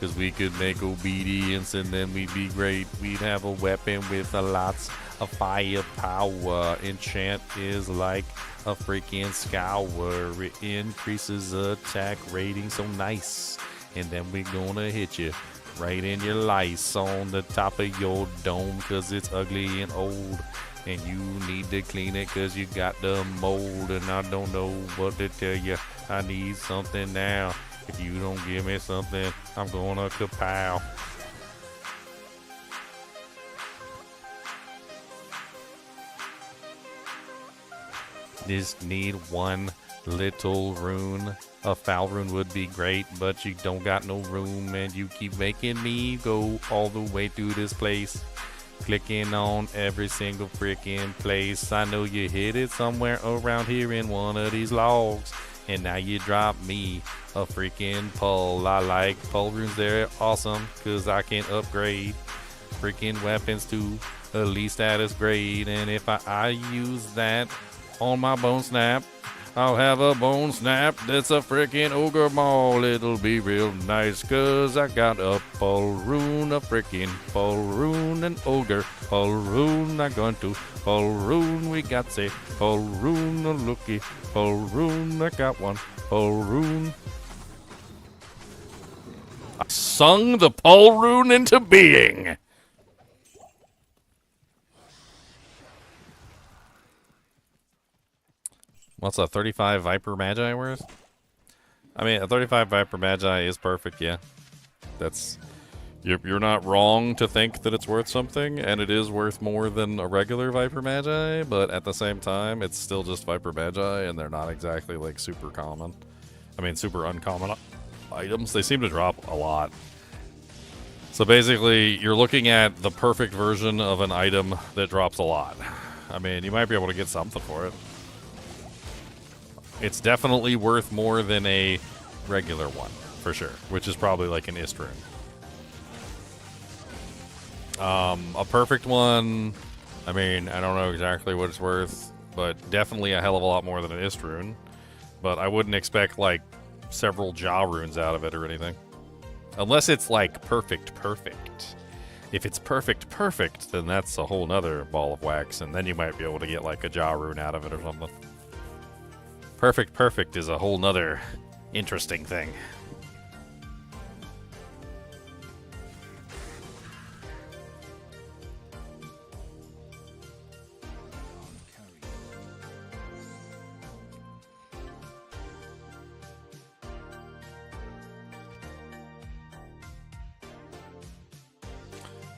Cause we could make obedience and then we'd be great. We'd have a weapon with a lots of firepower. Enchant is like a freaking scour. It increases attack rating so nice. And then we're gonna hit you right in your lice on the top of your dome cause it's ugly and old. And you need to clean it cause you got the mold. And I don't know what to tell you. I need something now. If you don't give me something, I'm gonna kapow. Just need one little rune. A foul rune would be great, but you don't got no room and you keep making me go all the way through this place. Clicking on every single freaking place. I know you hid it somewhere around here in one of these logs. And now you drop me a freaking pull. I like pull runes, they're awesome cause I can upgrade freaking weapons to elite status grade. And if I use that on my bone snap, I'll have a bone snap that's a freaking ogre maul. It'll be real nice cause I got a pull rune, a freaking pull rune, an ogre pull rune. I'm going to pull rune. We got say pull rune, a looky pull rune. I got one pull rune. I sung the pull rune into being. What's a 35 Viper Magi worth? I mean, a 35 Viper Magi is perfect, yeah. That's... You're not wrong to think that it's worth something, and it is worth more than a regular Viper Magi, but at the same time, it's still just Viper Magi, and they're not exactly, like, super common. I mean, super uncommon items. They seem to drop a lot. So basically, you're looking at the perfect version of an item that drops a lot. I mean, you might be able to get something for it. It's definitely worth more than a regular one, for sure, which is probably like an ist rune. A perfect one, I mean, I don't know exactly what it's worth, but definitely a hell of a lot more than an ist rune. But I wouldn't expect, like, several jaw runes out of it or anything. Unless it's, like, perfect. If it's perfect, perfect, then that's a whole nother ball of wax, and then you might be able to get like a jaw rune out of it or something. Perfect, perfect is a whole nother interesting thing.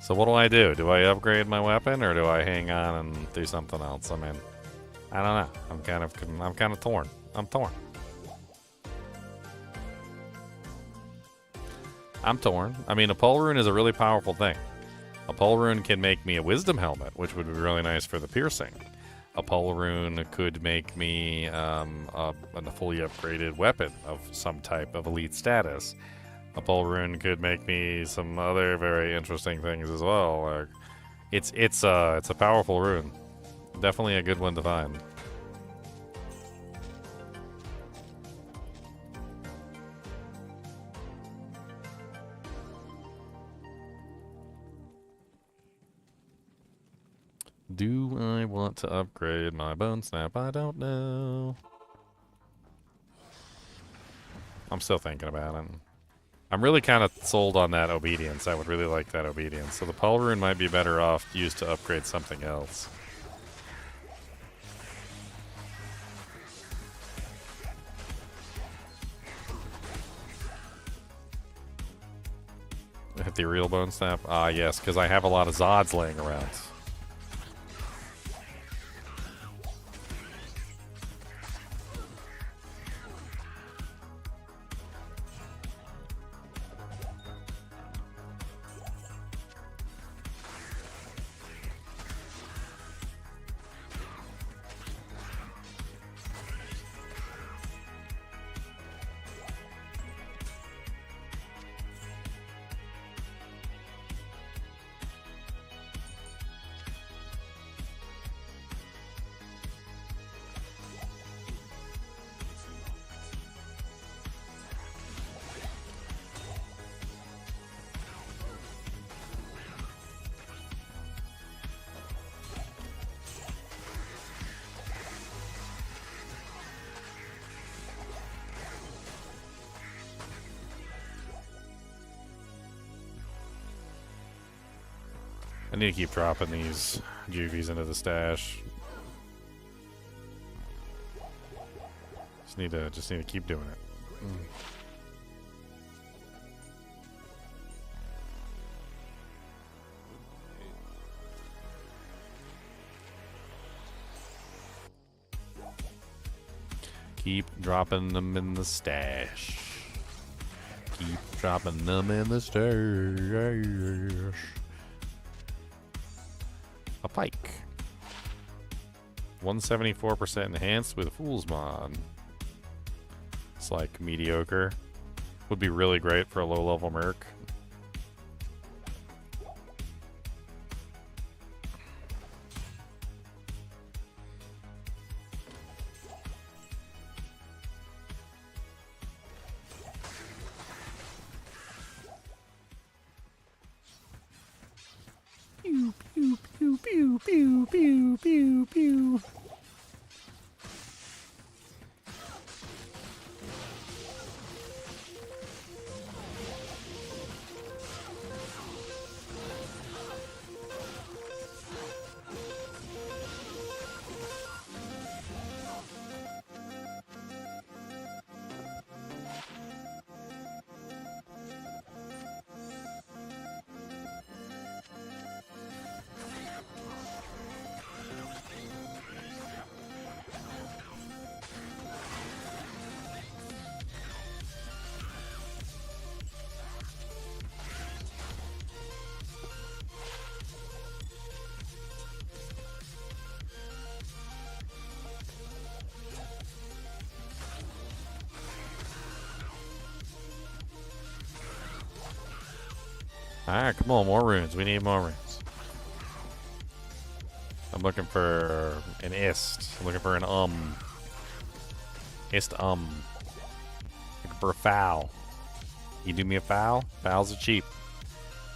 So what do I do? Do I upgrade my weapon or do I hang on and do something else? I mean, I don't know. I'm kind of torn. I'm torn. I'm torn. I mean, a pole rune is a really powerful thing. A pole rune can make me a wisdom helmet, which would be really nice for the piercing. A pole rune could make me a fully upgraded weapon of some type of elite status. A pole rune could make me some other very interesting things as well. Like, it's a powerful rune. Definitely a good one to find. Do I want to upgrade my bone snap? I don't know. I'm still thinking about it. I'm really kind of sold on that obedience. I would really like that obedience. So the pole rune might be better off used to upgrade something else. Hit the real bone snap? Ah, yes, because I have a lot of Zods laying around. I need to keep dropping these juvies into the stash. Just need to keep doing it. Keep dropping them in the stash. Keep dropping them in the stash. A pike. 174% enhanced with Fool's Mod. It's like mediocre. Would be really great for a low level merc. Pew, pew, pew, pew, pew, pew, pew, pew. Alright, come on, more runes. We need more runes. I'm looking for an ist. I'm looking for an Ist Looking for a foul. You do me a foul? Fouls are cheap.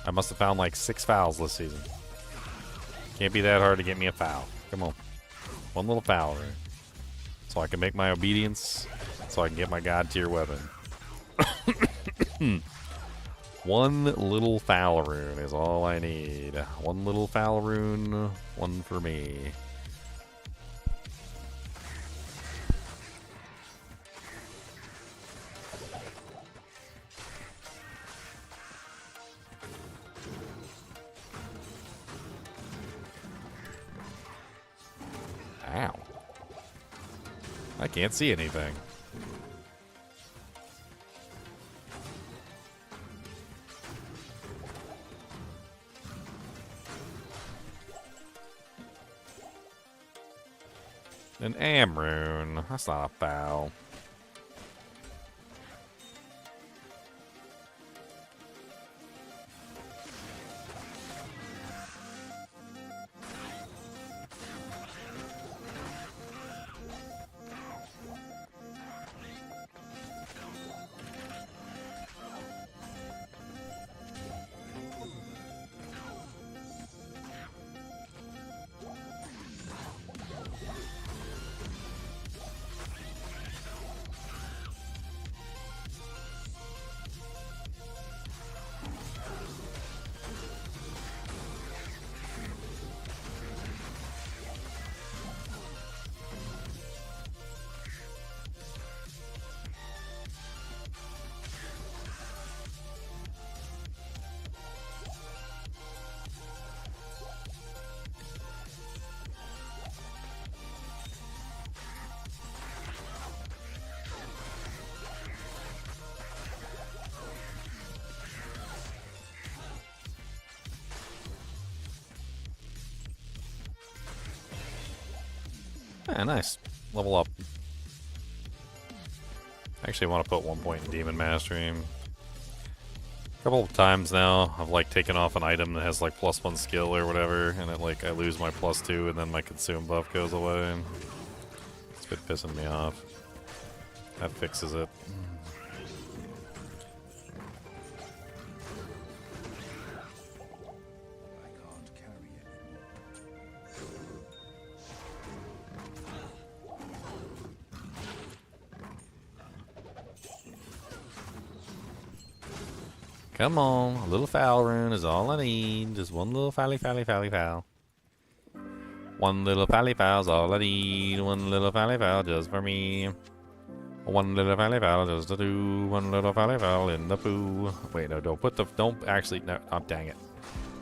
I must have found like 6 fowls this season. Can't be that hard to get me a fowl. Come on. One little fowl rune. So I can make my obedience, so I can get my god tier weapon. One little foul rune is all I need. One little foul rune, one for me. Ow. I can't see anything. An Amrune. That's not a foul. Ah, nice. Level up. I actually want to put 1 point in Demon Mastery. A couple of times now, I've like taken off an item that has like +1 skill or whatever, and it like I lose my +2, and then my consume buff goes away. It's been pissing me off. That fixes it. Come on, a little foul rune is all I need. Just one little foul. One little foul's all I need. One little foul just for me. One little foul just to do. One little foul in the poo. Wait, no, don't actually, no, oh, dang it.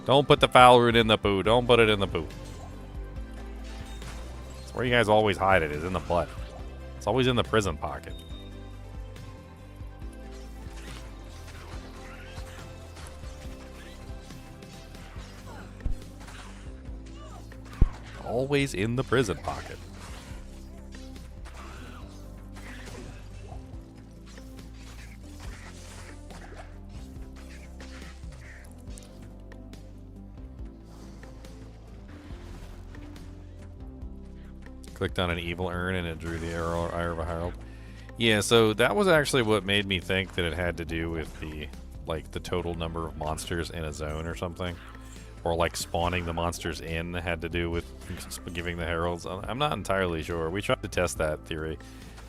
Don't put the foul rune in the poo. Don't put it in the poo. It's where you guys always hide it, is in the butt. It's always in the prison pocket. Always in the prison pocket. Clicked on an evil urn and it drew the arrow of a herald. Yeah, so that was actually what made me think that it had to do with the the total number of monsters in a zone or something. Or like spawning the monsters in had to do with giving the heralds. I'm not entirely sure. We tried to test that theory,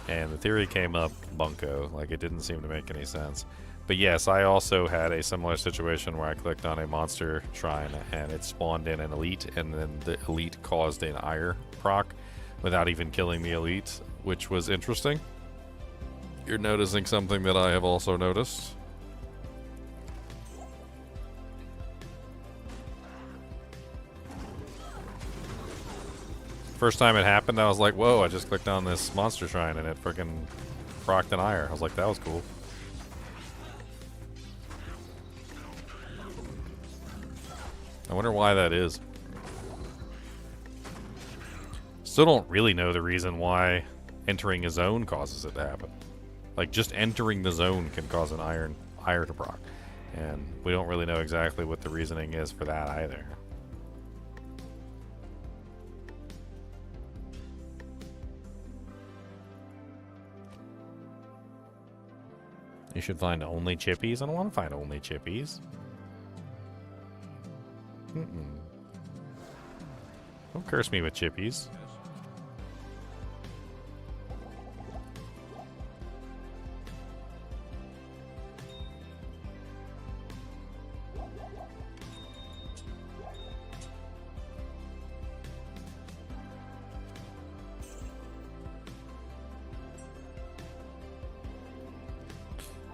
and the theory came up bunko. Like, it didn't seem to make any sense. But yes, I also had a similar situation where I clicked on a monster shrine and it spawned in an elite, and then the elite caused an ire proc without even killing the elite, which was interesting. You're noticing something that I have also noticed. First time it happened, I was like, whoa, I just clicked on this monster shrine and it freaking procced an ire. I was like, that was cool. I wonder why that is. Still don't really know the reason why entering a zone causes it to happen. Like, just entering the zone can cause an ire to proc. And we don't really know exactly what the reasoning is for that either. You should find only chippies. I don't want to find only chippies. Mm-mm. Don't curse me with chippies.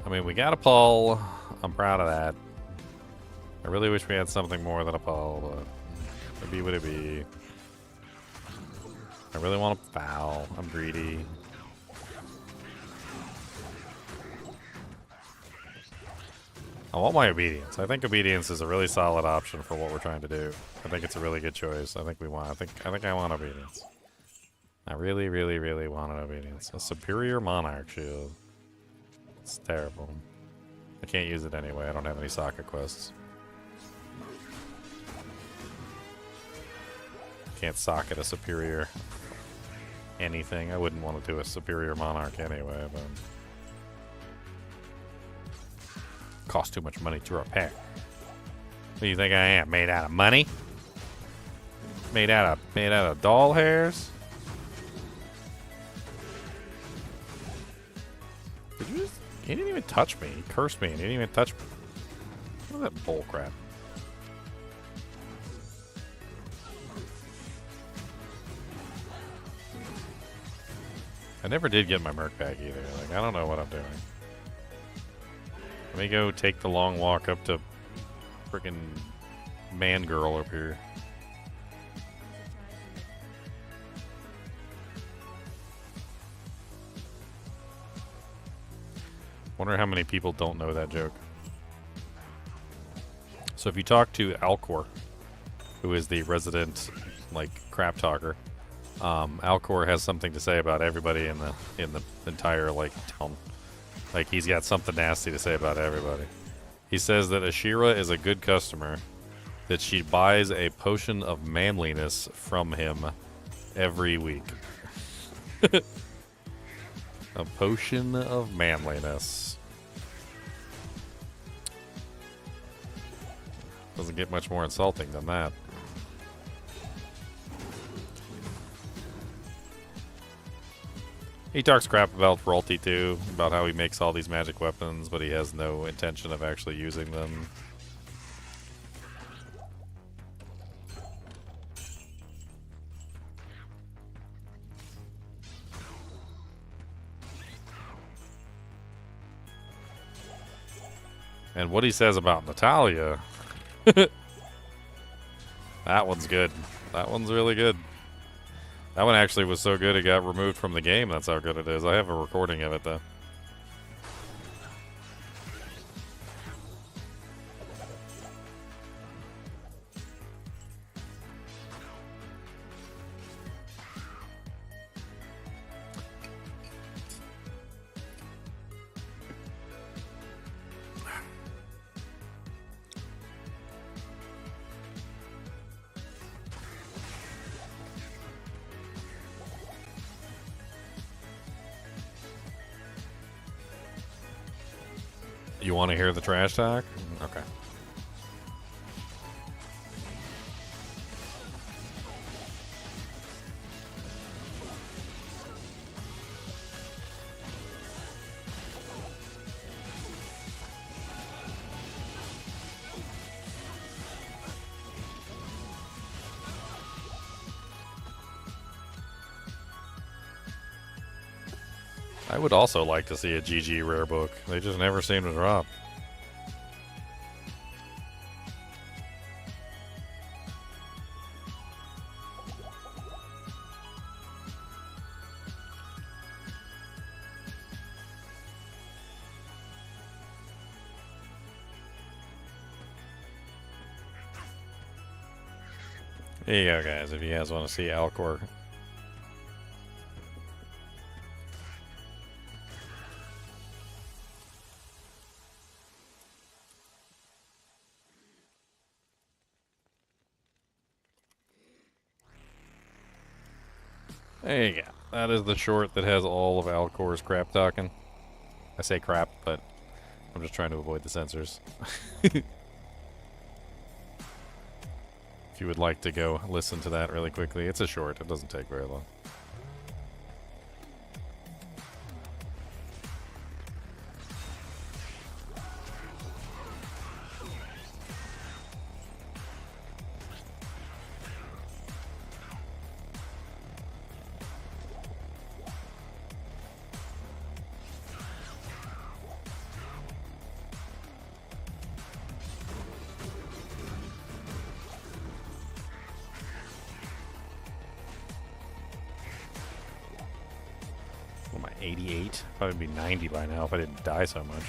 I mean, we got a pull. I'm proud of that. I really wish we had something more than a pull, but it be what it be. I really want to foul. I'm greedy. I want my obedience. I think obedience is a really solid option for what we're trying to do. I think it's a really good choice. I think we want. I think I want obedience. I really, really, really want an obedience. A superior monarch shield. It's terrible. I can't use it anyway. I don't have any socket quests. Can't socket a superior anything. I wouldn't want to do a superior monarch anyway, but cost too much money to repair. What do you think I am? Made out of money? Made out of doll hairs? Did you just? He didn't even touch me. He cursed me and he didn't even touch me. What is that bull crap? I never did get my merc back either. Like, I don't know what I'm doing. Let me go take the long walk up to frickin' man girl up here. Wonder how many people don't know that joke. So if you talk to Alcor, who is the resident, like, crap talker, Alcor has something to say about everybody in the entire, like, town. Like, he's got something nasty to say about everybody. He says that Ashira is a good customer, that she buys a potion of manliness from him every week. A potion of manliness. Doesn't get much more insulting than that. He talks crap about royalty too, about how he makes all these magic weapons, but he has no intention of actually using them. And what he says about Natalia, that one's good. That one's really good. That one actually was so good it got removed from the game. That's how good it is. I have a recording of it, though. You want to hear the trash talk? Okay. I would also like to see a GG rare book. They just never seem to drop. There you go, guys, if you guys want to see Alcor. There you go. That is the short that has all of Alcor's crap talking. I say crap, but I'm just trying to avoid the censors. If you would like to go listen to that really quickly. It's a short. It doesn't take very long. What am I, 88? Probably be 90 by now if I didn't die so much.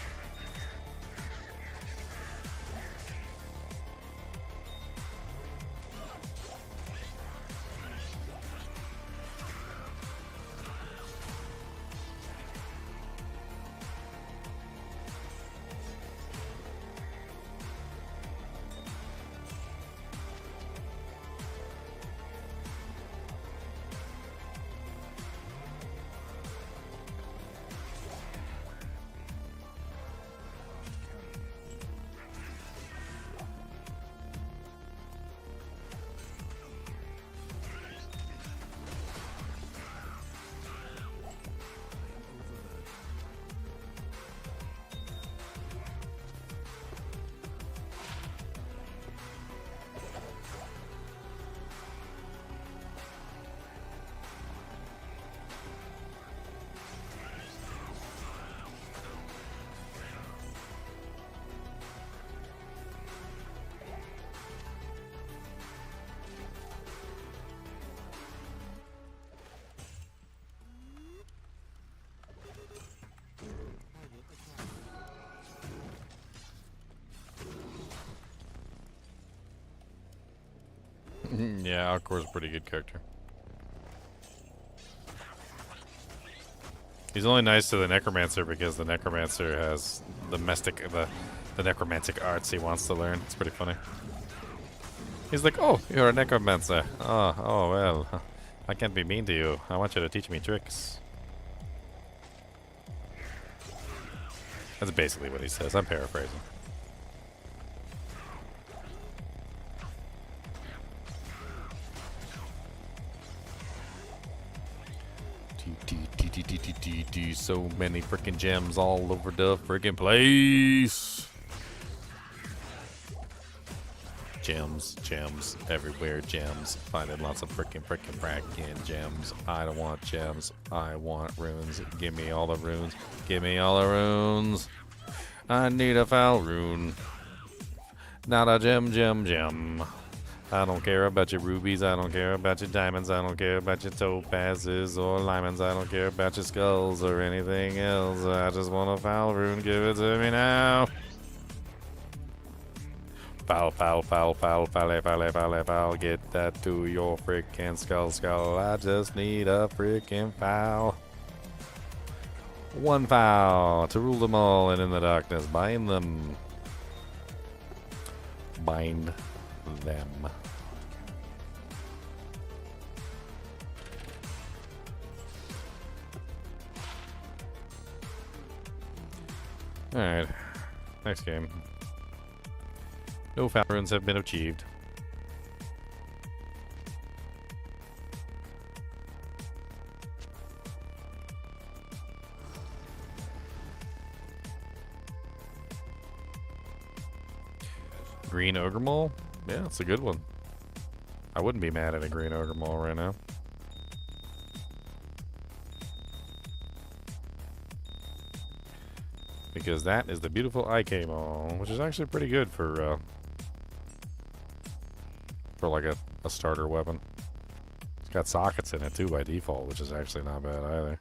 Yeah, Alcor's a pretty good character. He's only nice to the Necromancer because the Necromancer has the necromantic arts he wants to learn. It's pretty funny. He's like, oh, you're a Necromancer. Oh, well. I can't be mean to you. I want you to teach me tricks. That's basically what he says. I'm paraphrasing. So many freaking gems all over the freaking place. Gems everywhere. Gems. Finding lots of freaking gems. I don't want gems. I want runes. Give me all the runes. Give me all the runes. I need a foul rune. Not a gem. I don't care about your rubies, I don't care about your diamonds, I don't care about your topazes or limons, I don't care about your skulls or anything else. I just want a foul rune, give it to me now. Foul, get that to your freaking skull. I just need a freaking foul. One foul to rule them all, and in the darkness bind them. Bind them. Alright, next game. No foul runes have been achieved. Green Ogre Mole? Yeah, it's a good one. I wouldn't be mad at a green Ogre Mole right now. Because that is the beautiful IK Mole, which is actually pretty good for like a starter weapon. It's got sockets in it too by default, which is actually not bad either.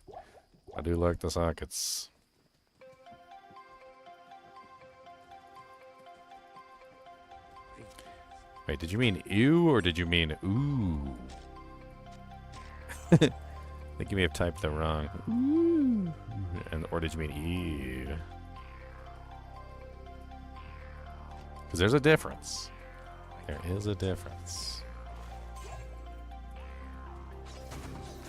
I do like the sockets. Wait, did you mean ew or did you mean ooh? I think you may have typed that wrong. Ooh. Or did you mean ew? Because there's a difference. There is a difference.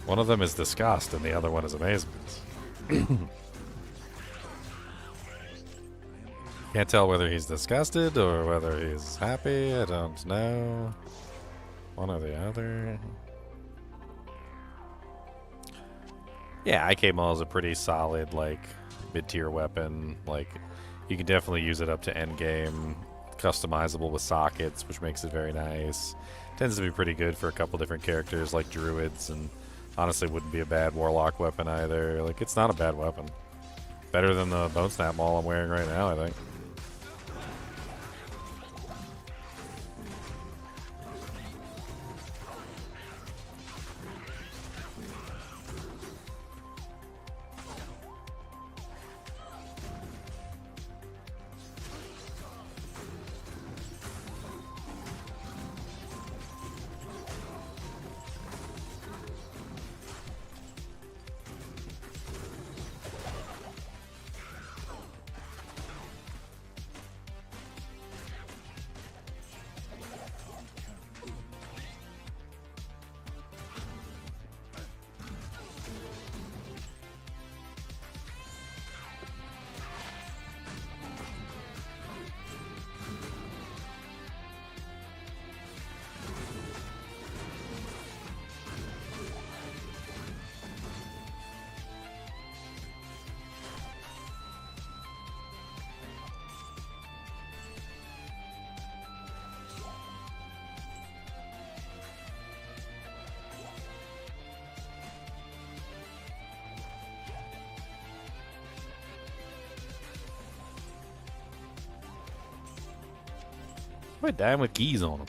One of them is disgust and the other one is amazement. Can't tell whether he's disgusted or whether he's happy. I don't know. one or the other. Yeah, IK Maul is a pretty solid, like, mid-tier weapon. Like, you can definitely use it up to endgame. Customizable with sockets, which makes it very nice. Tends to be pretty good for a couple different characters, like druids, and honestly wouldn't be a bad Warlock weapon either. Like, it's not a bad weapon. Better than the Bone Snap Maul I'm wearing right now, I think. Why dying with keys on them?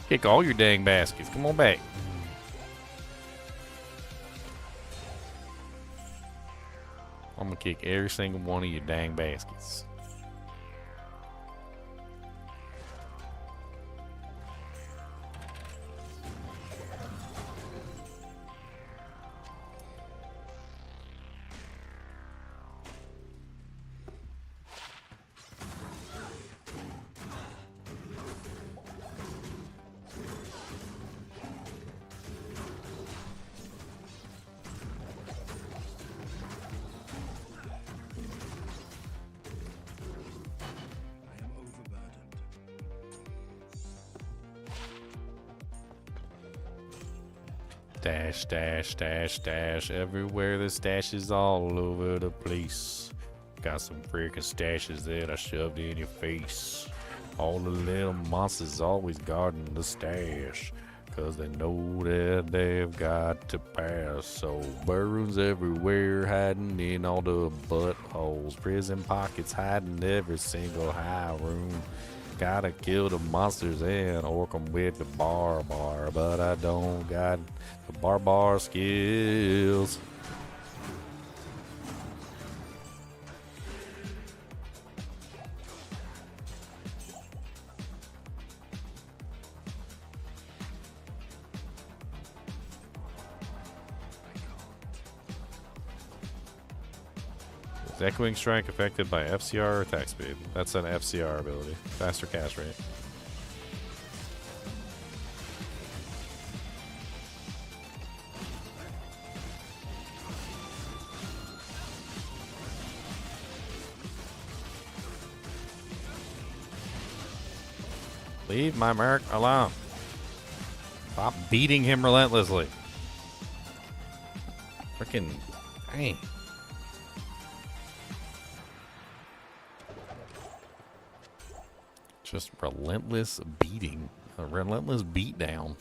Kick all your dang baskets. Come on back. I'm gonna kick every single one of your dang baskets. Stash, stash, stash, stash. Everywhere the stashes all over the place. Got some freaking stashes that I shoved in your face. All the little monsters always guarding the stash, 'cause they know that they've got to pass. So burrows everywhere, hiding in all the buttholes. Prison pockets hiding every single high room. Gotta kill the monsters and orc 'em with the bar, but I don't got the bar skills. Is Echoing Strike affected by FCR or attack speed? That's an FCR ability. Faster cast rate. Leave my merc alone. Stop beating him relentlessly. Freaking, dang. Just relentless beating. A relentless beatdown.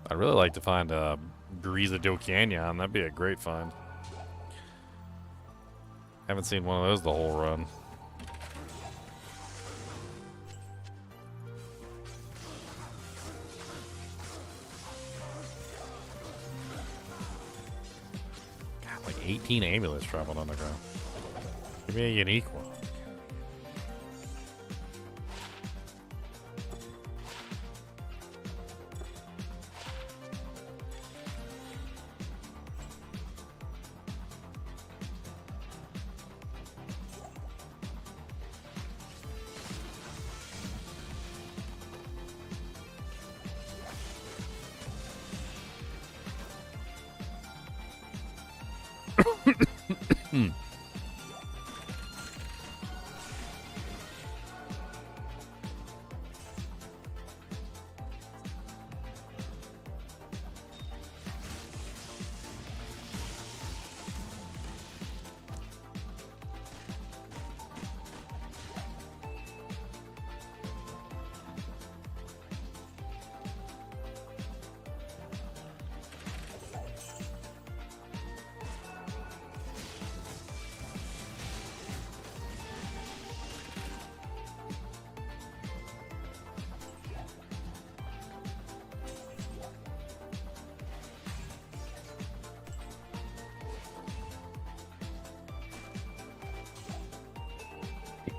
I'd really like to find a Breeza do Canyon. That'd be a great find. Haven't seen one of those the whole run. God, like 18 amulets traveling on the ground. Give me a unique one.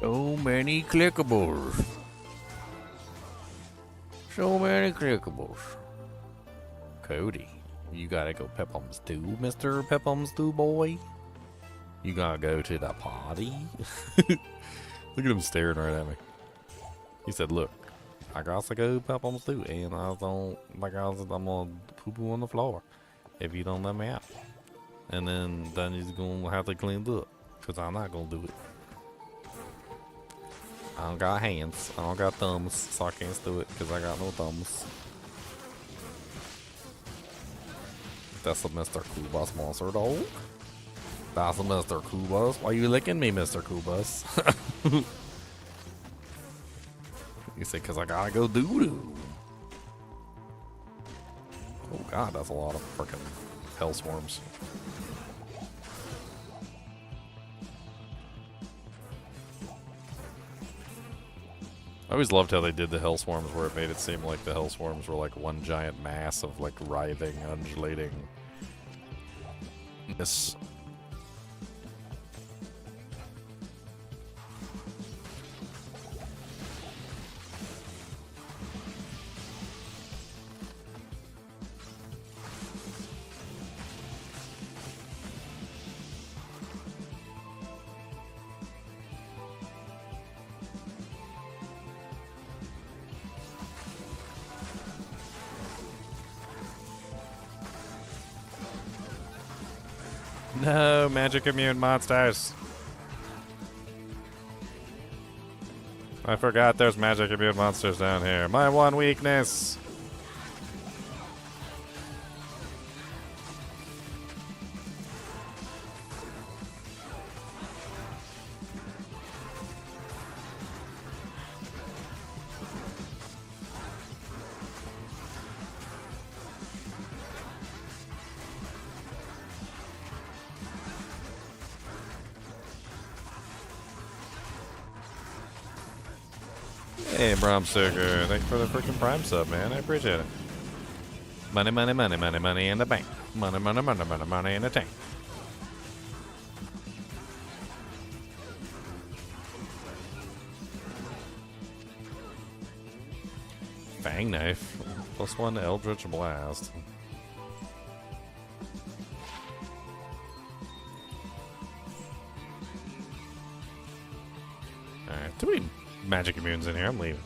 So many clickables. So many clickables. Cody, you gotta go Pep'em Stew, Mr. Pep'em Stew boy. You gotta go to the party. Look at him staring right at me. He said, look, I gotta go Pep'em Stew, and I'm gonna poo-poo on the floor if you don't let me out. And then he's gonna have to clean it up, because I'm not gonna do it. I don't got hands. I don't got thumbs, so I can't do it because I got no thumbs. That's a Mr. Kubus monster, dog. That's a Mr. Kubus. Why you licking me, Mr. Kubus? You say, because I gotta go doo-doo. Oh god, that's a lot of freaking hell swarms. I always loved how they did the hell swarms, where it made it seem like the hell swarms were like one giant mass of like writhing, undulating ness. No, magic immune monsters. I forgot there's magic immune monsters down here. My one weakness. Hey, Bromsucker, thank you for the freaking Prime sub, man. I appreciate it. Money, money, money, money, money in the bank. Money, money, money, money, money in the tank. Fang knife. +1 Eldritch Blast. Alright, too many magic immunes in here. I'm leaving.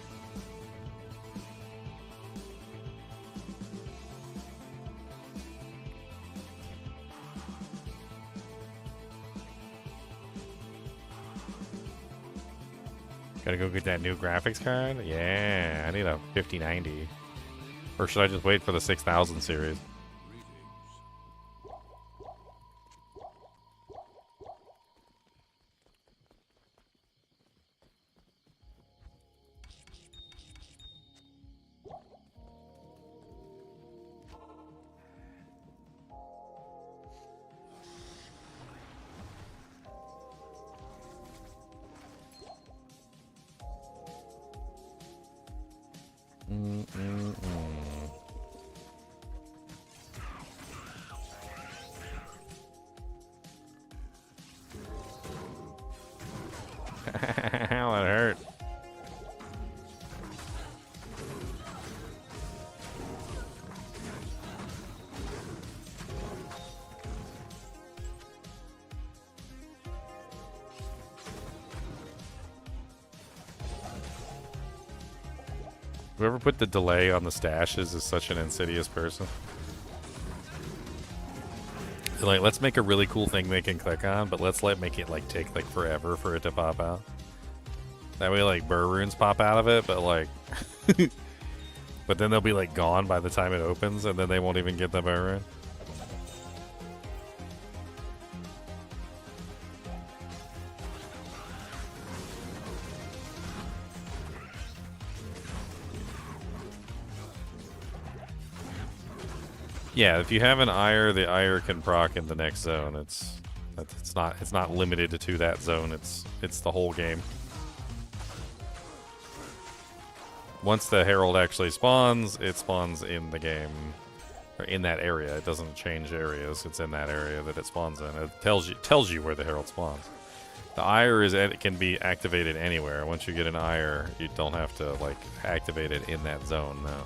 Gotta go get that new graphics card? Yeah, I need a 5090. Or should I just wait for the 6000 series? How it hurt. Whoever put the delay on the stashes is such an insidious person. They're like, let's make a really cool thing they can click on, but let's make it like take like forever for it to pop out. That way like burr runes pop out of it, but like but then they'll be like gone by the time it opens and then they won't even get the burr rune. Yeah, if you have an ire, the ire can proc in the next zone. It's not limited to that zone. It's the whole game. Once the herald actually spawns, it spawns in the game or in that area. It doesn't change areas. It's in that area that it spawns in. It tells you where the herald spawns. The ire it can be activated anywhere. Once you get an ire, you don't have to like activate it in that zone now.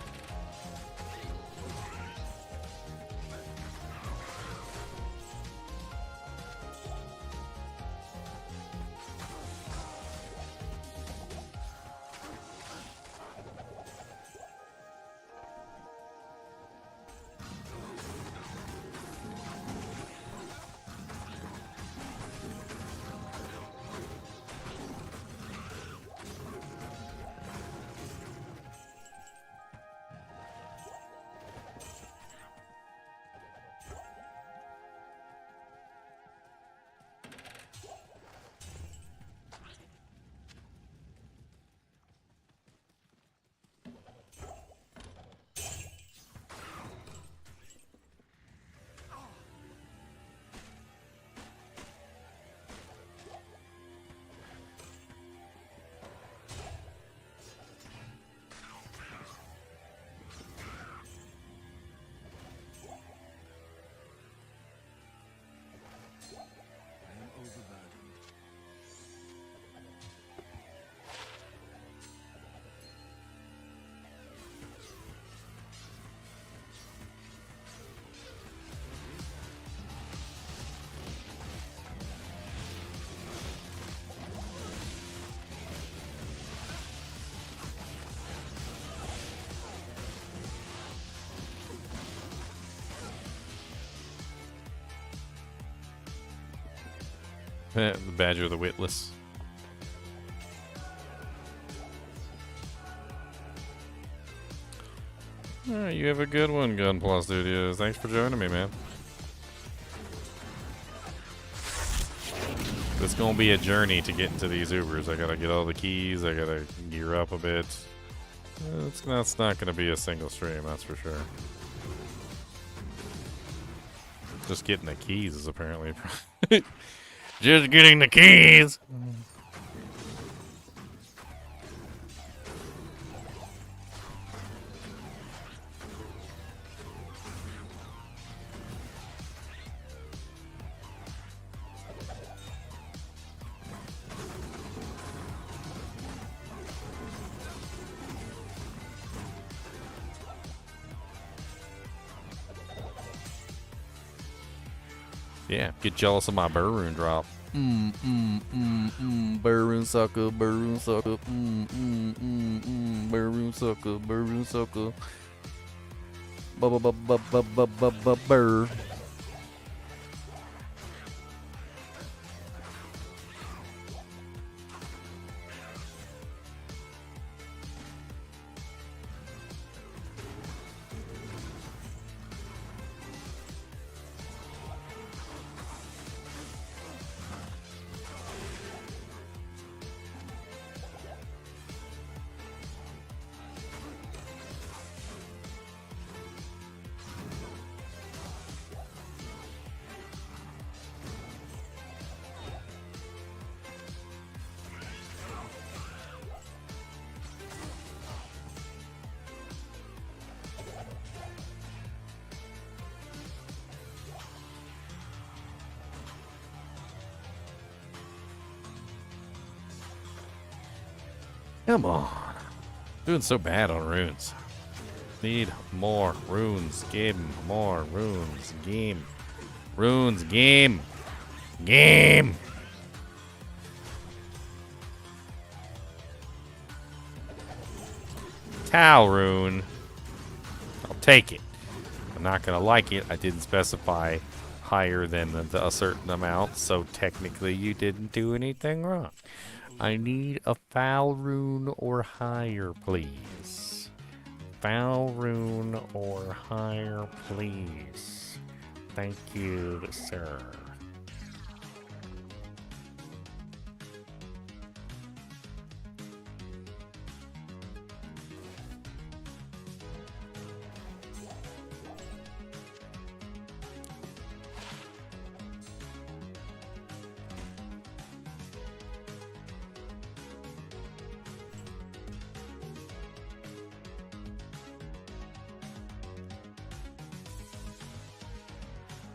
The Badger of the Witless. Alright, you have a good one, Gunpla Studios. Thanks for joining me, man. It's gonna be a journey to get into these Ubers. I gotta get all the keys, I gotta gear up a bit. It's not gonna be a single stream, that's for sure. Just getting the keys is apparently... Just getting the keys! Yeah, get jealous of my burr rune drop. Burroon sucker, burroon sucker. Burroon sucker, burroon sucker. Burr. Come on. Doing so bad on runes. Need more runes. Give more runes. Game. Runes. Game. Game. Tau rune. I'll take it. I'm not going to like it. I didn't specify higher than a certain amount, so technically you didn't do anything wrong. I need a foul rune or higher, please. Foul rune or higher, please. Thank you, sir.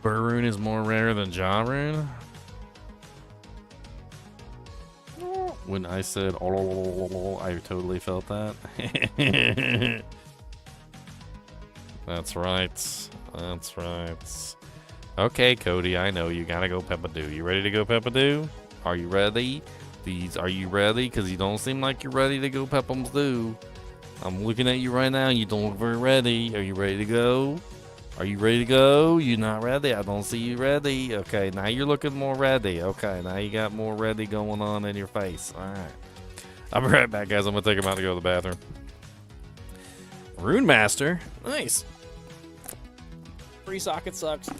Burr rune is more rare than Jaw rune? When I said oh, I totally felt that. That's right. That's right. Okay, Cody, I know you gotta go Peppadoo. You ready to go Peppadoo? Are you ready? Are you ready? Because you don't seem like you're ready to go Peppadoo. I'm looking at you right now. You don't look very ready. Are you ready to go? Are you ready to go? You not ready? I don't see you ready. Okay, now you're looking more ready. Okay, now you got more ready going on in your face. All right. I'll be right back, guys. I'm going to take him out to go to the bathroom. Rune Master. Nice. Free socket sucks.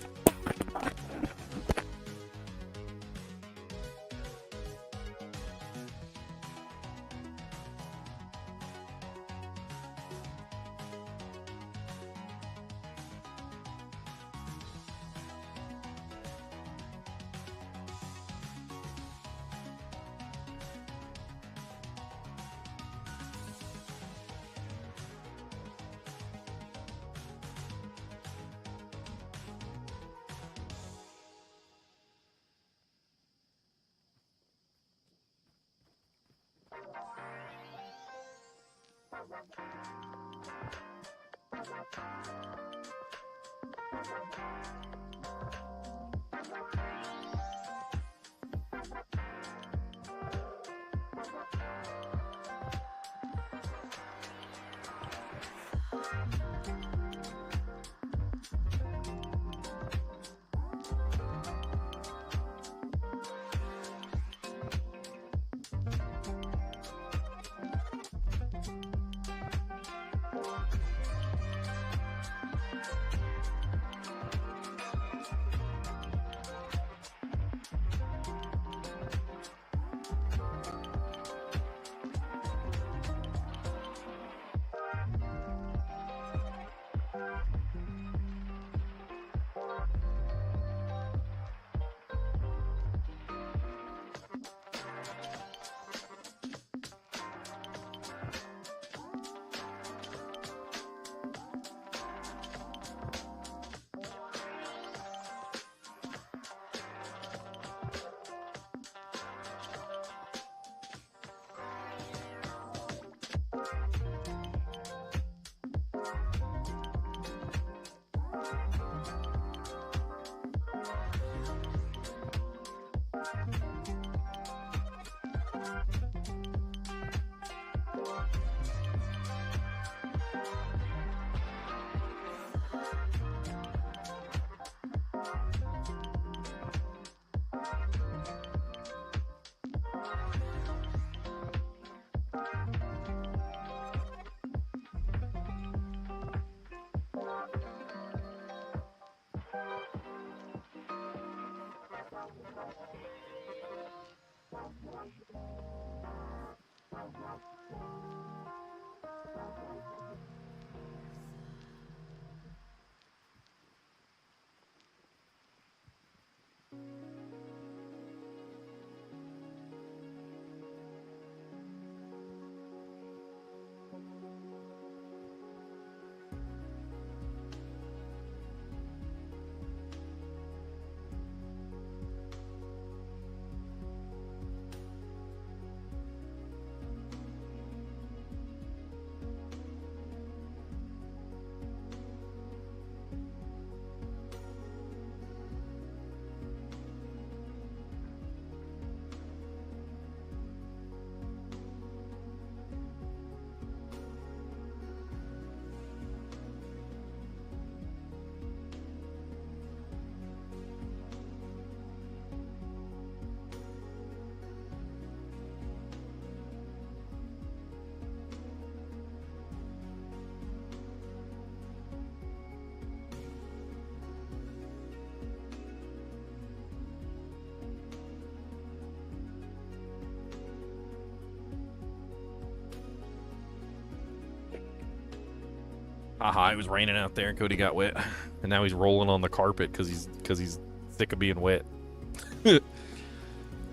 Haha, it was raining out there and Cody got wet. And now he's rolling on the carpet because he's sick of being wet.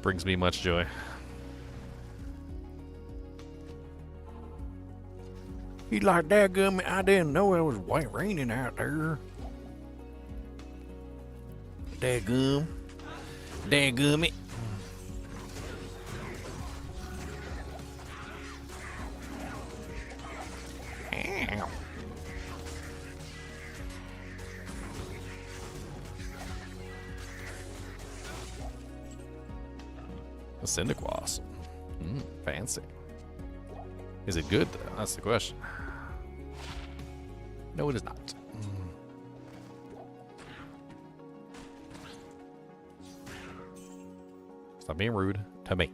Brings me much joy. He's like, dadgummit, I didn't know it was white raining out there. Dadgummit. Ow. A Syndiquas. Fancy. Is it good though? That's the question. No, it is not. Stop being rude to me.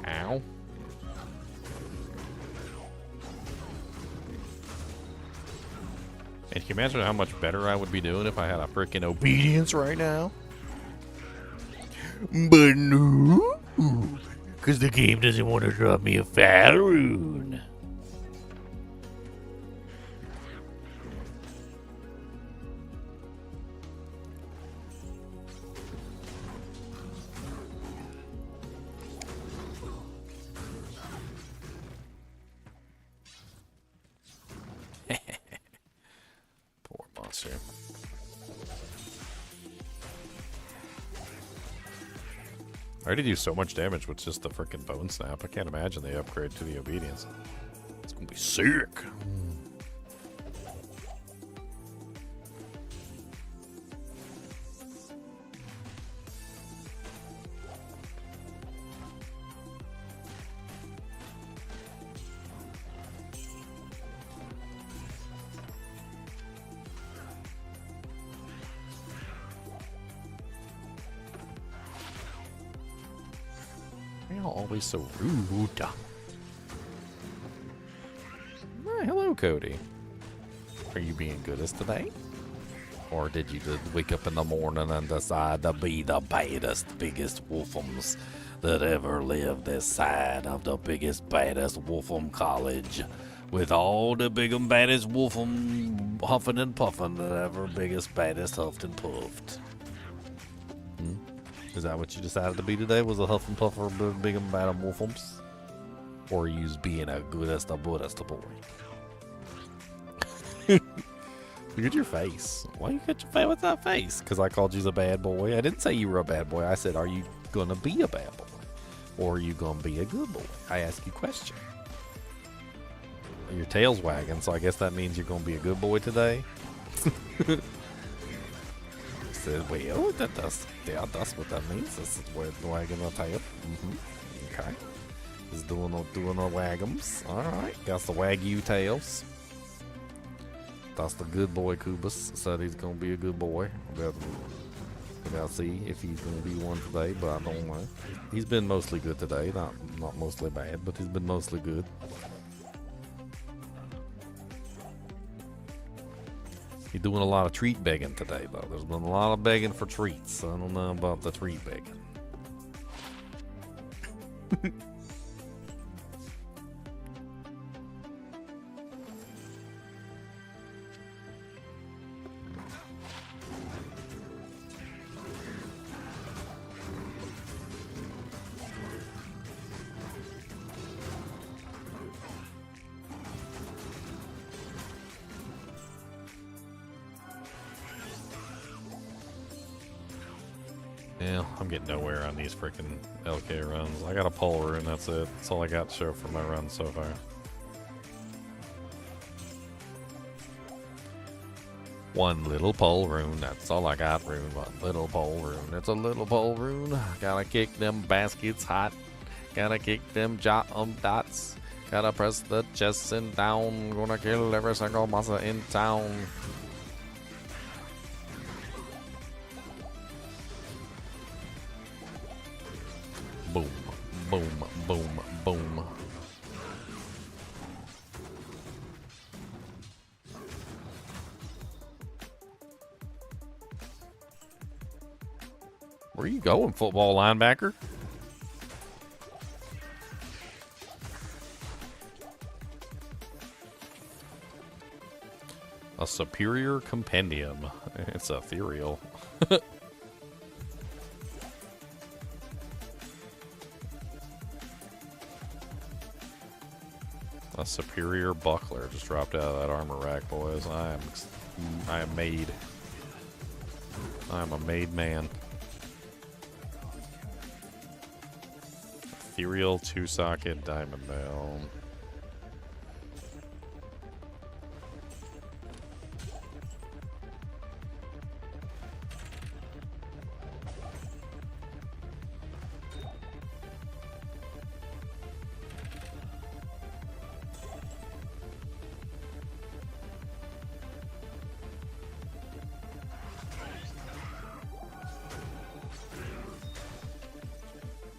Ow. And can you imagine how much better I would be doing if I had a freaking obedience right now? But no, because the game doesn't want to drop me a fat rune. Poor monster. I already do so much damage with just the frickin' bone snap. I can't imagine they upgrade to the obedience. It's gonna be sick. You're always so rude. Hello, Cody. Are you being goodest today? Or did you just wake up in the morning and decide to be the baddest, biggest wolfums that ever lived this side of the biggest, baddest wolfum college? With all the biggest, baddest wolfum huffing and puffing that ever biggest, baddest huffed and puffed. Is that what you decided to be today? Was a huff and puffer, big and bad wolfums? Or you being a goodest, a buddhist boy? Look at your face. Why you got your face with that face? Because I called you a bad boy. I didn't say you were a bad boy. I said, are you going to be a bad boy? Or are you going to be a good boy? I ask you a question. Your tail's wagging, so I guess that means you're going to be a good boy today? Said, well, that's what that means. This is where the wagging the tail. Okay. He's doing the wagums. Alright. Got the wagyu tails. That's the good boy Kubus. Said he's gonna be a good boy. We'll see if he's gonna be one today, but I don't know. He's been mostly good today. Not mostly bad, but he's been mostly good. He's doing a lot of treat begging today, though. There's been a lot of begging for treats. I don't know about the treat begging. Yeah, I'm getting nowhere on these freaking LK runs. I got a pole rune, that's it. That's all I got to show for my run so far. One little pole rune, that's all I got, rune. One little pole rune, it's a little pole rune. Gotta kick them baskets hot. Gotta kick them dots. Gotta press the chest and down. Gonna kill every single monster in town. Boom, boom, boom, boom. Where you going, football linebacker? A superior compendium. It's ethereal. A superior buckler just dropped out of that armor rack, boys. I am made. I am a made man. Ethereal 2-socket diamond bell.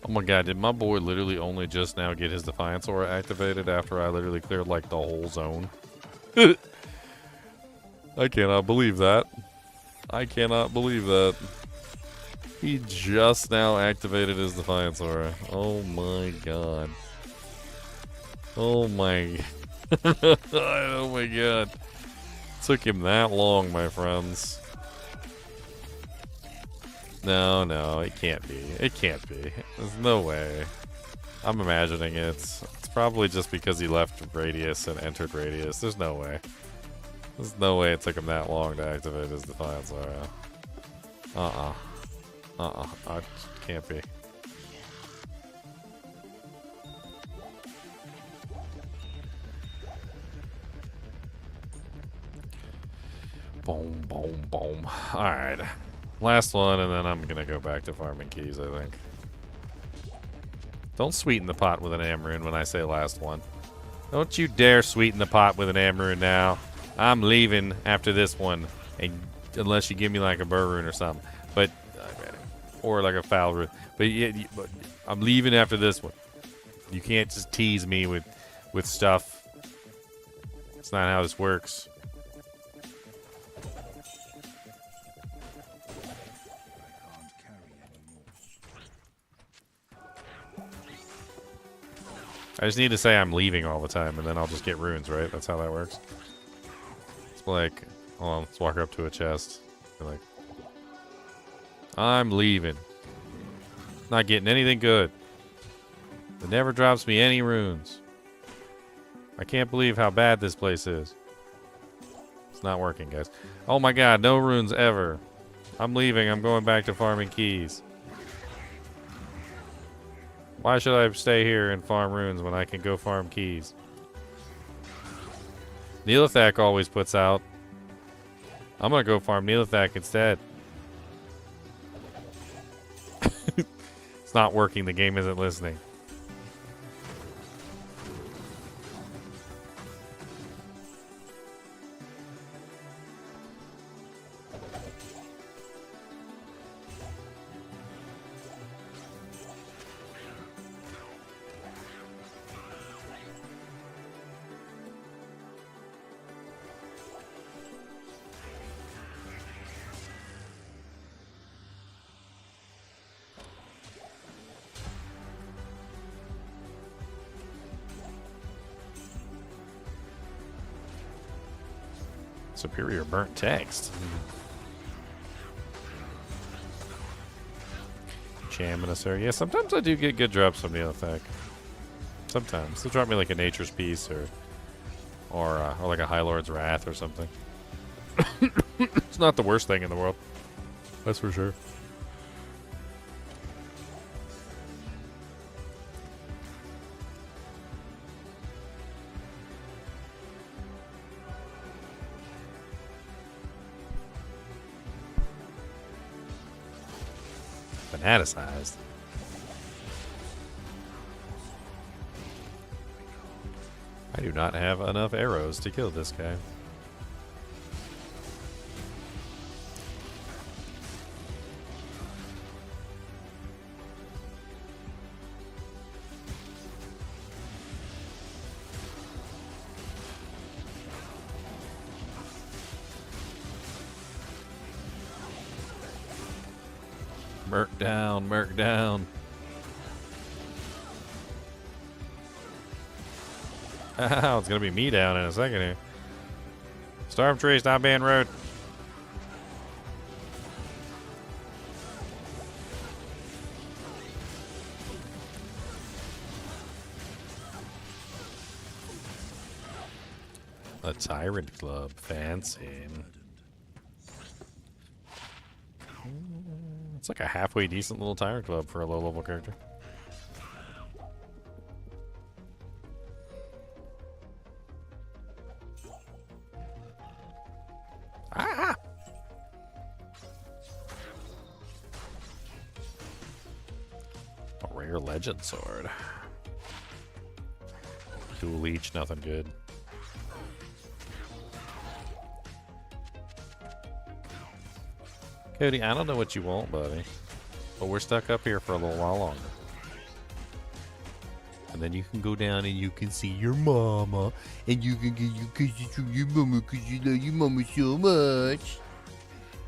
Oh my god, did my boy literally only just now get his Defiance Aura activated after I literally cleared like the whole zone? I cannot believe that. I cannot believe that. He just now activated his Defiance Aura. Oh my god. Oh my oh my god. Took him that long, my friends. No, no, it can't be. It can't be. There's no way. I'm imagining it. It's probably just because he left Radius and entered Radius. There's no way. There's no way it took him that long to activate his Defiance Aura. It can't be. Boom, boom, boom. Alright. Last one, and then I'm gonna go back to farming keys, I think. Don't sweeten the pot with an Amaroon when I say last one. Don't you dare sweeten the pot with an Amaroon now. I'm leaving after this one, and unless you give me like a Burroon or something. But or like a foul rune. But yeah, I'm leaving after this one. You can't just tease me with stuff. It's not how this works. I just need to say I'm leaving all the time, and then I'll just get runes, right? That's how that works. It's like, hold on, let's walk up to a chest. Be like, I'm leaving. Not getting anything good. It never drops me any runes. I can't believe how bad this place is. It's not working, guys. Oh my god, no runes ever. I'm leaving. I'm going back to farming keys. Why should I stay here and farm runes when I can go farm keys? Neelathak always puts out. I'm gonna go farm Neelathak instead. It's not working. The game isn't listening. Superior burnt text. Chaminacer. Yeah, sometimes I do get good drops from Neelathak. Sometimes. They'll drop me like a Nature's Piece or like a High Lord's Wrath or something. It's not the worst thing in the world. That's for sure. Andaseat. I do not have enough arrows to kill this guy. Merc down, merc down. Ow, it's gonna be me down in a second here. Storm tree, stop being rude. A tyrant club, fancy. It's like a halfway decent little tyrant club for a low level character. Ah! A rare legend sword. Dual leech, nothing good. Cody, I don't know what you want, buddy, but we're stuck up here for a little while longer. And then you can go down and you can see your mama, and you can get your kisses from your mama because you love your mama so much.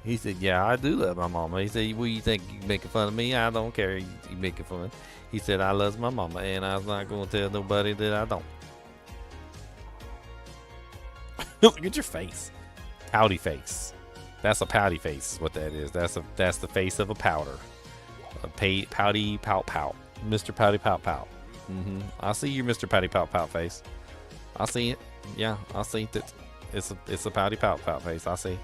He said, yeah, I do love my mama. He said, well, you think you making fun of me? I don't care. You making fun. He said, I love my mama, and I was not going to tell nobody that I don't. Look at your face. Pouty face. That's a pouty face is what that is. That's the face of a powder. A pouty pout pout. Mr. Pouty pout pout. I see you, Mr. Pouty pout pout face. I see it. Yeah, I see that. It's a pouty pout pout face. I see.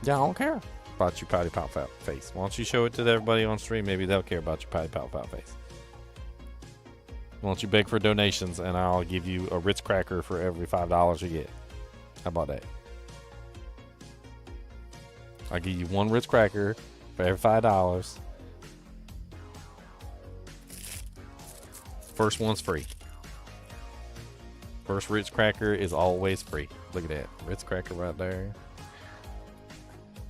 Yeah, I don't care about your pouty pout pout face. Why don't you show it to everybody on stream? Maybe they'll care about your pouty pout pout face. Why don't you beg for donations and I'll give you a Ritz cracker for every $5 you get. How about that? I'll give you one Ritz cracker for every $5. First one's free. First Ritz cracker is always free. Look at that. Ritz cracker right there.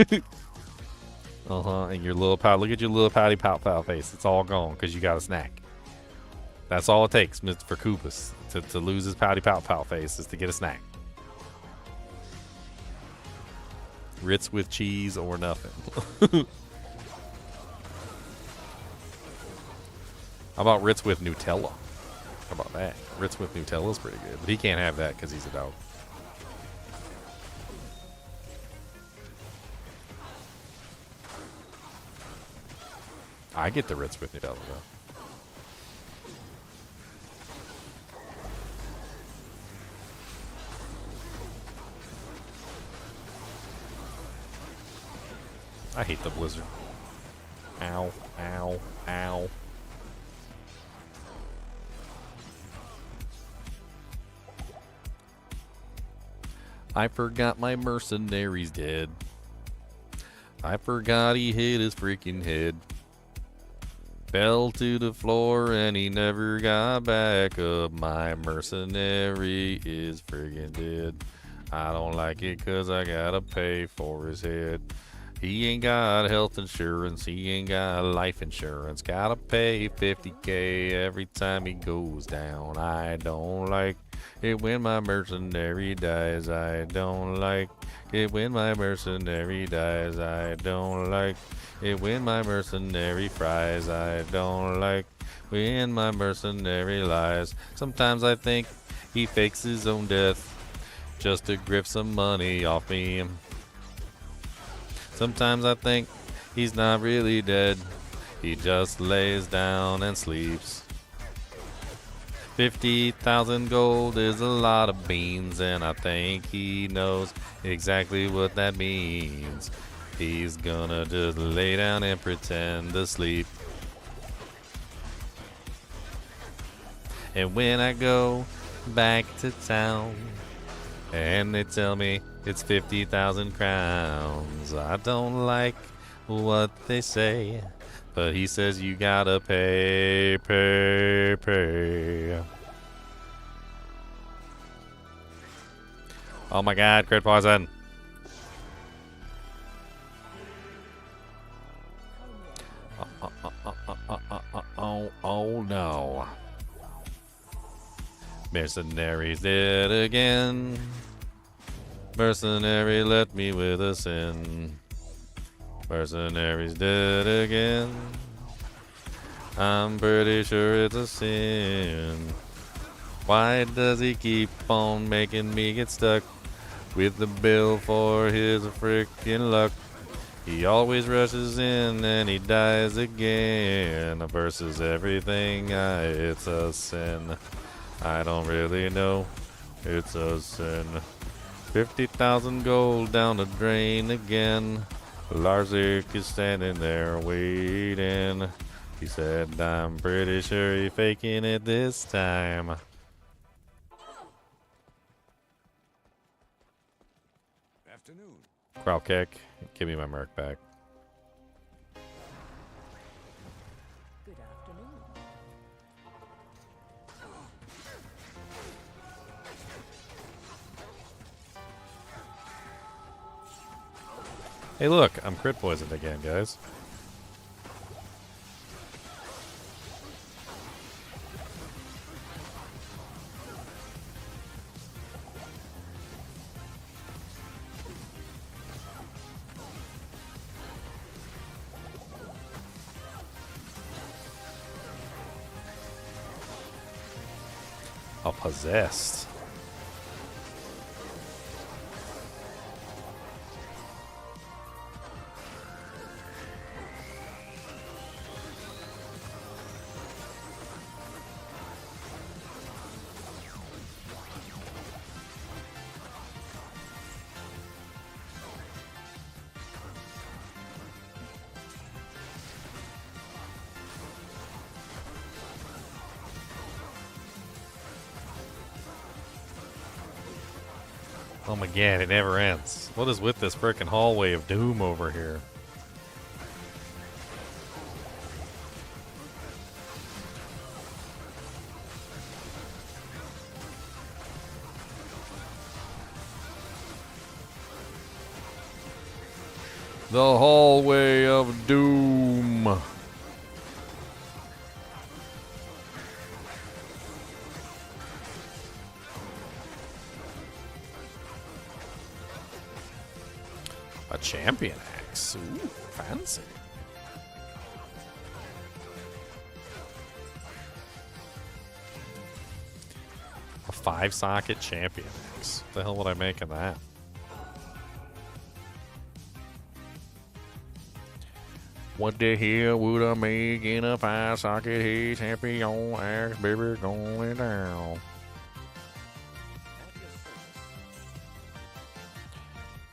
And your little pout. Look at your little pouty pout pout face. It's all gone because you got a snack. That's all it takes, for Koopas to lose his pouty pout pout face is to get a snack. Ritz with cheese or nothing. How about Ritz with Nutella? How about that? Ritz with Nutella is pretty good, but he can't have that because he's a dog. I get the Ritz with Nutella though. I hate the blizzard. Ow, ow, ow. I forgot my mercenary's dead. I forgot he hit his freaking head. Fell to the floor and he never got back up. My mercenary is friggin' dead. I don't like it 'cause I gotta pay for his head. He ain't got health insurance, he ain't got life insurance. Gotta pay 50K every time he goes down. I don't like it when my mercenary dies. I don't like it when my mercenary dies. I don't like it when my mercenary fries. I don't like when my mercenary lies. Sometimes I think he fakes his own death just to grip some money off me. Sometimes I think he's not really dead. He just lays down and sleeps. 50,000 gold is a lot of beans, and I think he knows exactly what that means. He's gonna just lay down and pretend to sleep. And when I go back to town and they tell me it's 50,000 crowns, I don't like what they say, but he says you gotta pay. Oh my god, crit poison. Oh no. Mercenaries dead again. Mercenary let me with a sin. Mercenary's dead again. I'm pretty sure it's a sin. Why does he keep on making me get stuck with the bill for his frickin' luck? He always rushes in and he dies again. Versus everything, it's a sin. I don't really know, it's a sin. 50,000 gold down the drain again. Larzik is standing there waiting. He said, I'm pretty sure he's faking it this time. Afternoon. Crowd kick. Give me my merc back. Good afternoon. Hey, look, I'm crit poisoned again, guys. Oh, possessed. Oh my god, it never ends. What is with this frickin' hallway of doom over here? The hallway of doom. A champion axe. Ooh, fancy. A 5-socket champion axe. What the hell would I make of that? What the hell would I make in a 5-socket heat champion axe, baby, going down?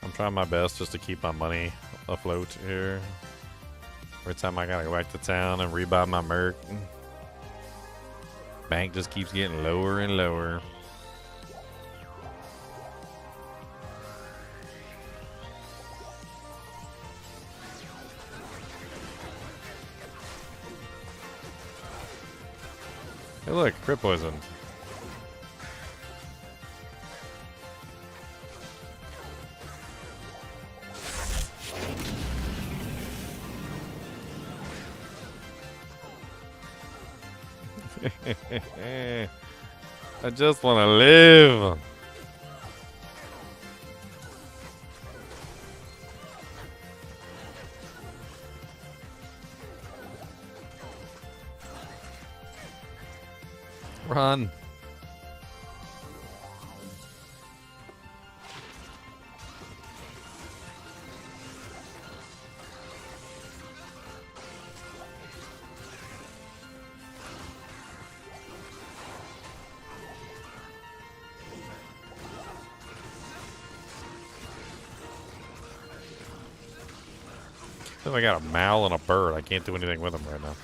I'm trying my best just to keep my money afloat here. Every time I gotta go back to town and rebuy my merc, bank just keeps getting lower and lower. Hey look, crit poison. I just want to live. Run. I got a mal and a bird. I can't do anything with them right now.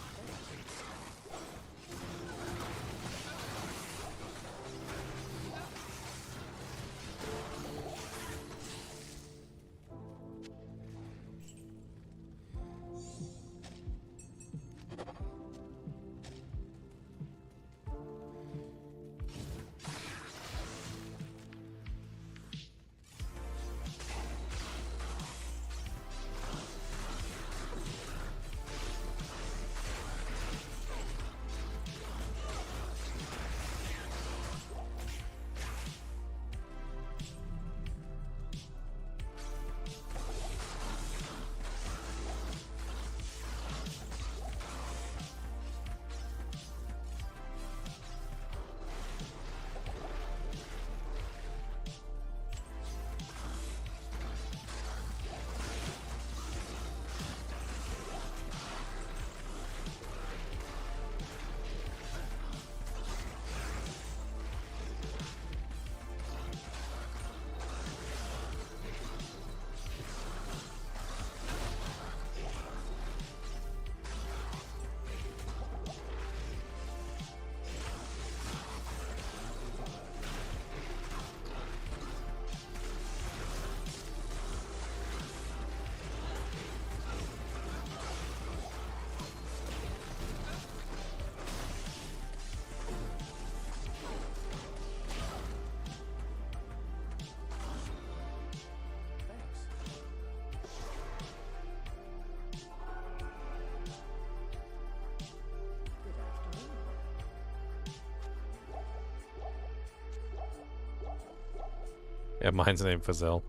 Yeah, mine's named Fazell.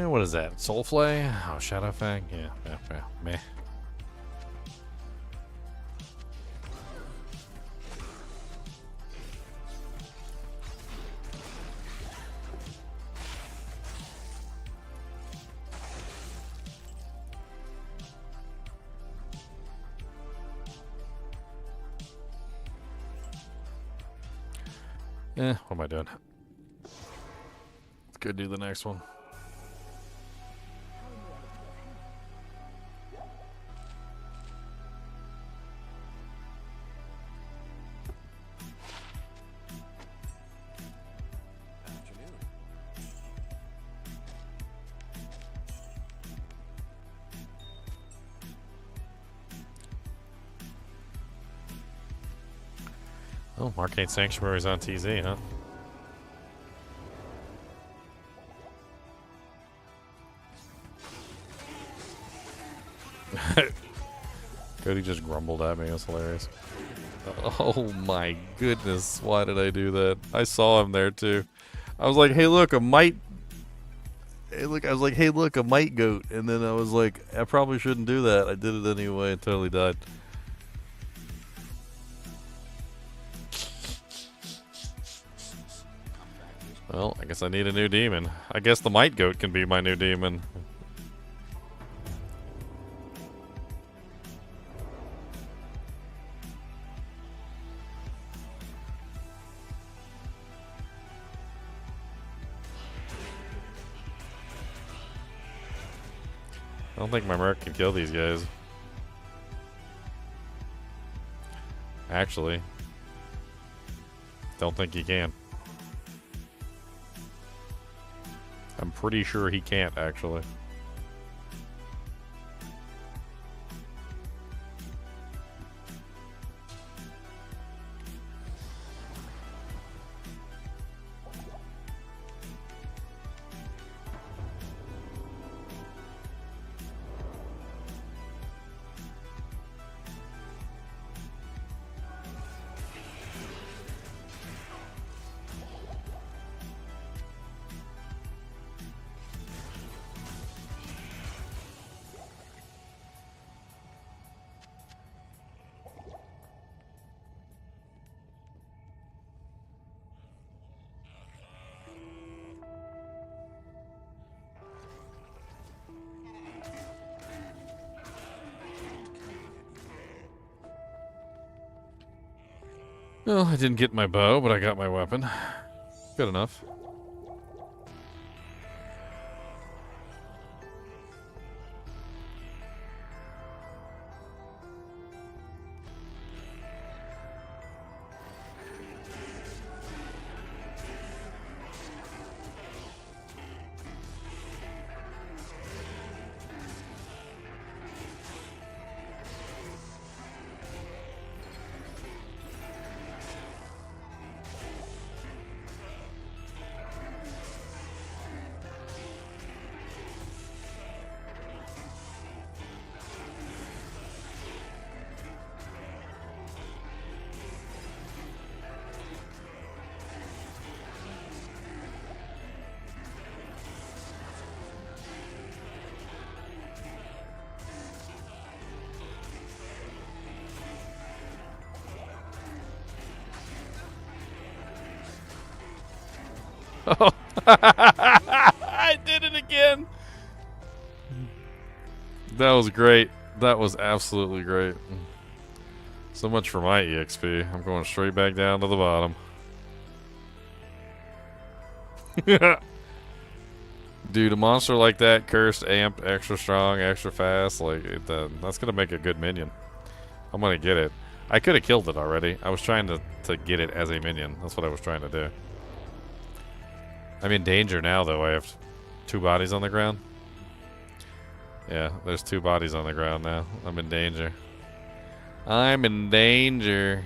What is that? Soulflay? Oh, Shadowfang? Yeah, meh. What am I doing? Let's go do the next one. Afternoon. Oh, Arcane Sanctuary's on TZ, huh? Cody just grumbled at me. That's hilarious. Oh my goodness. Why did I do that? I saw him there too. I was like, hey look, a mite. Hey look, I was like, hey look, a mite goat. And then I was like, I probably shouldn't do that. I did it anyway and totally died. Well, I guess I need a new demon. I guess the mite goat can be my new demon. I don't think my merc can kill these guys. Actually, don't think he can. I'm pretty sure he can't, actually. Well, I didn't get my bow, but I got my weapon. Good enough. Oh, I did it again. That was great. That was absolutely great. So much for my EXP. I'm going straight back down to the bottom. Dude, a monster like that, cursed, amped, extra strong, extra fast, like that's gonna make a good minion. I'm gonna get it. I could have killed it already. I was trying to get it as a minion. That's what I was trying to do. I'm in danger now, though. I have 2 bodies on the ground. Yeah, there's 2 bodies on the ground now. I'm in danger. I'm in danger.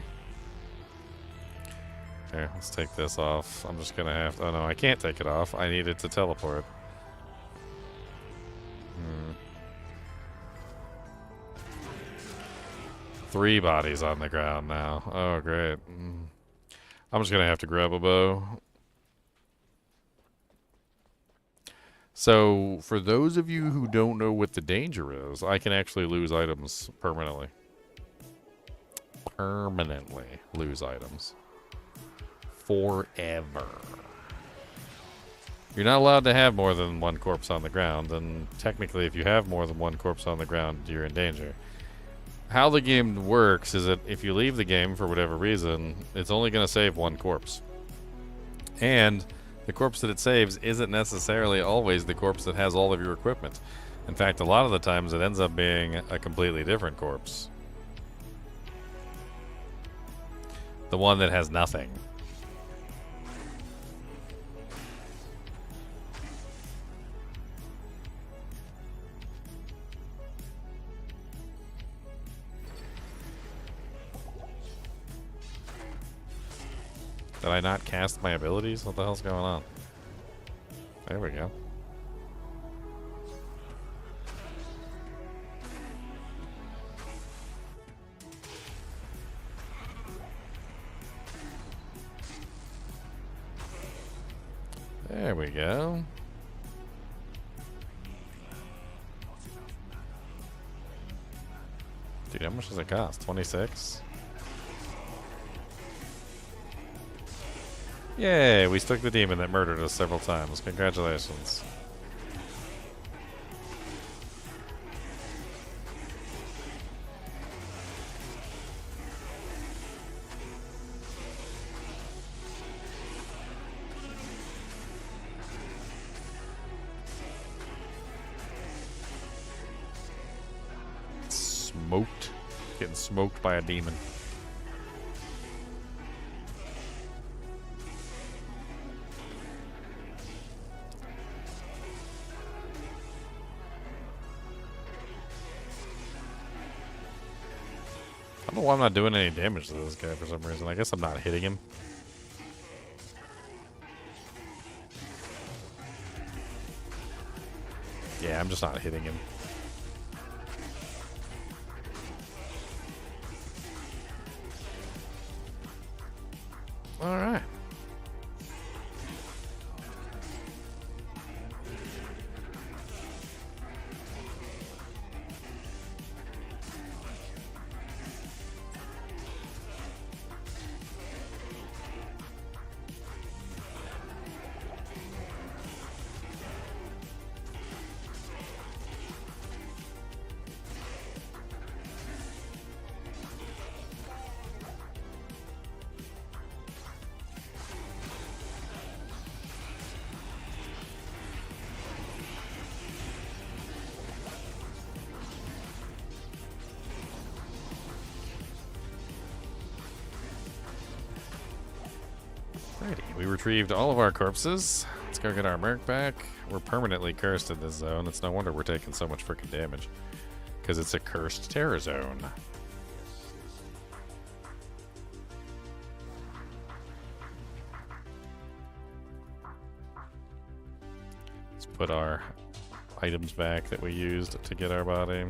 Here, let's take this off. I'm just gonna have to... Oh, no, I can't take it off. I need it to teleport. 3 bodies on the ground now. Oh, great. I'm just gonna have to grab a bow. So, for those of you who don't know what the danger is, I can actually lose items permanently. Permanently lose items. Forever. You're not allowed to have more than 1 corpse on the ground, and technically if you have more than 1 corpse on the ground, you're in danger. How the game works is that if you leave the game for whatever reason, it's only going to save 1 corpse. And the corpse that it saves isn't necessarily always the corpse that has all of your equipment. In fact, a lot of the times it ends up being a completely different corpse. The one that has nothing. Did I not cast my abilities? What the hell's going on? There we go. There we go. Dude, how much does it cost? 26? Yay, we stuck the demon that murdered us several times. Congratulations. Smoked. Getting smoked by a demon. I don't know why I'm not doing any damage to this guy for some reason. I guess I'm not hitting him. Yeah, I'm just not hitting him. All right. Alrighty, we retrieved all of our corpses. Let's go get our merc back. We're permanently cursed in this zone. It's no wonder we're taking so much freaking damage. Because it's a cursed terror zone. Let's put our items back that we used to get our body.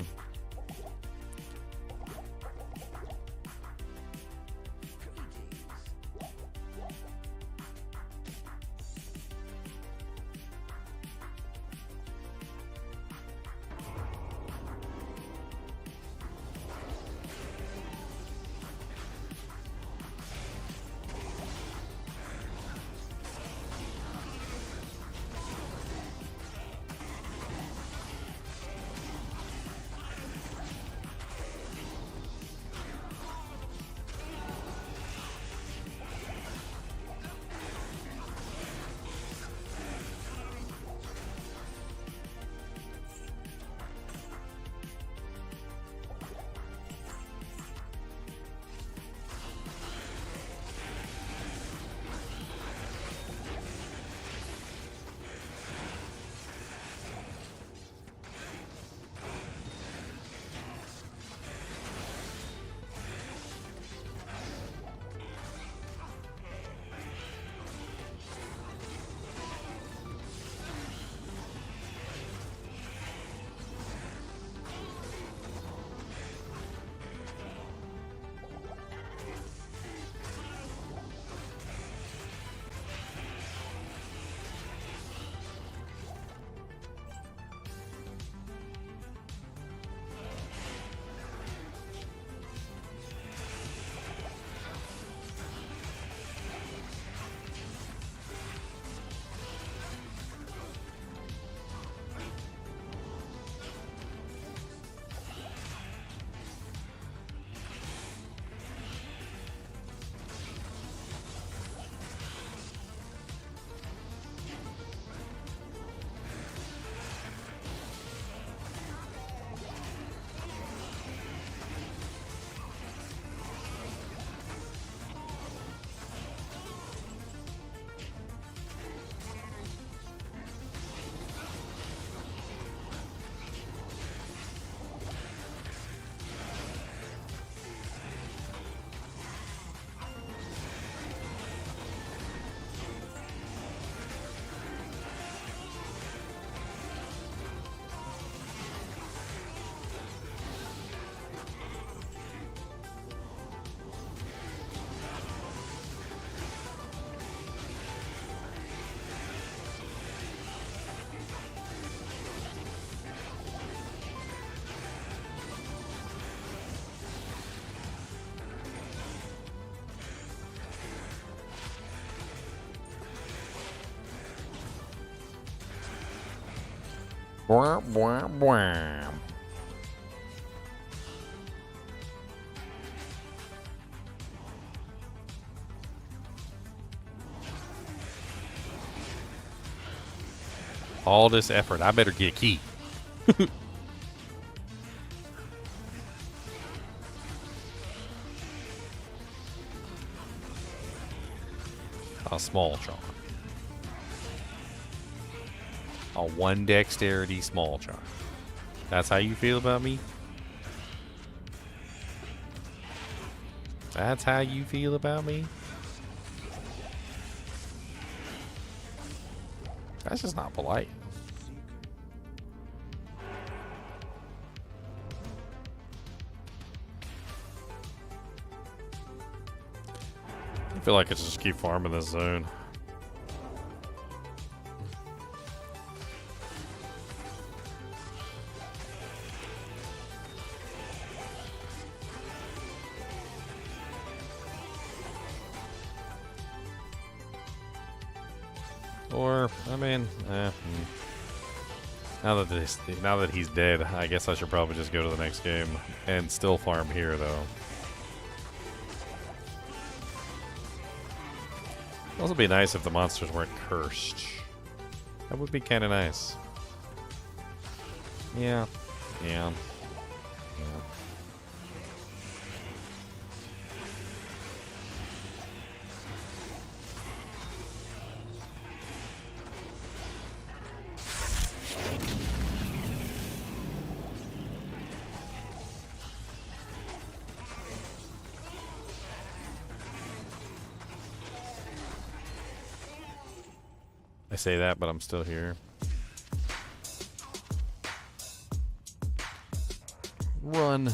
Bwah, bwah, bwah. All this effort, I better get a key. A small charm. A 1 dexterity small charm. That's how you feel about me? That's how you feel about me? That's just not polite. I feel like I just keep farming this zone. Or, I mean, now that he's dead, I guess I should probably just go to the next game and still farm here, though. It'd also be nice if the monsters weren't cursed. That would be kind of nice. Yeah. Yeah. Yeah. I say that, but I'm still here. Run.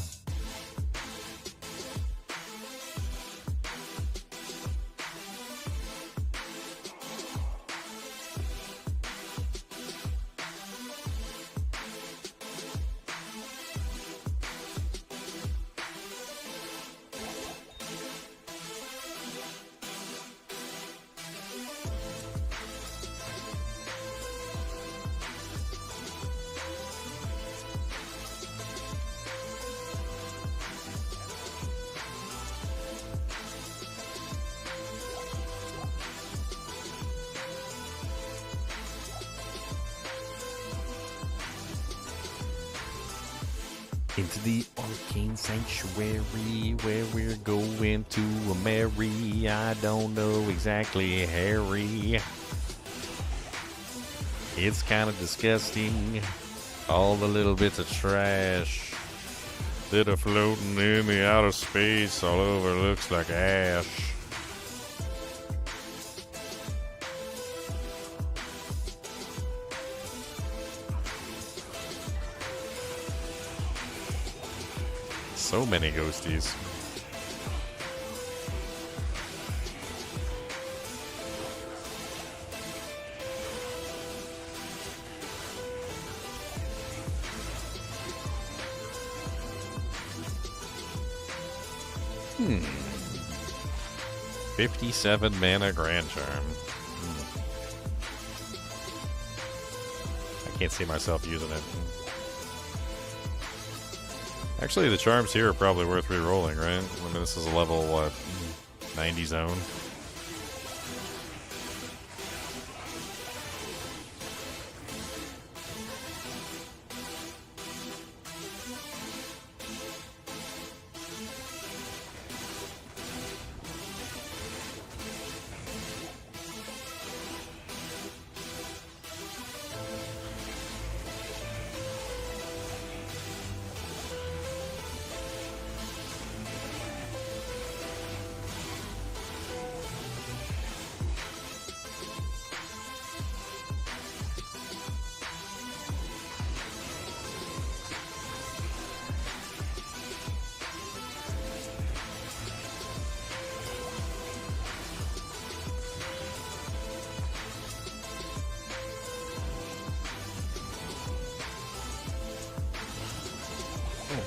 Into the arcane sanctuary where we're going to marry. I don't know exactly, Harry. It's kind of disgusting. All the little bits of trash that are floating in the outer space all over looks like ash. So many ghosties. Hmm. 57 mana Grand Charm. I can't see myself using it. Actually, the charms here are probably worth re-rolling, right? I mean, this is a level, what, 90 zone?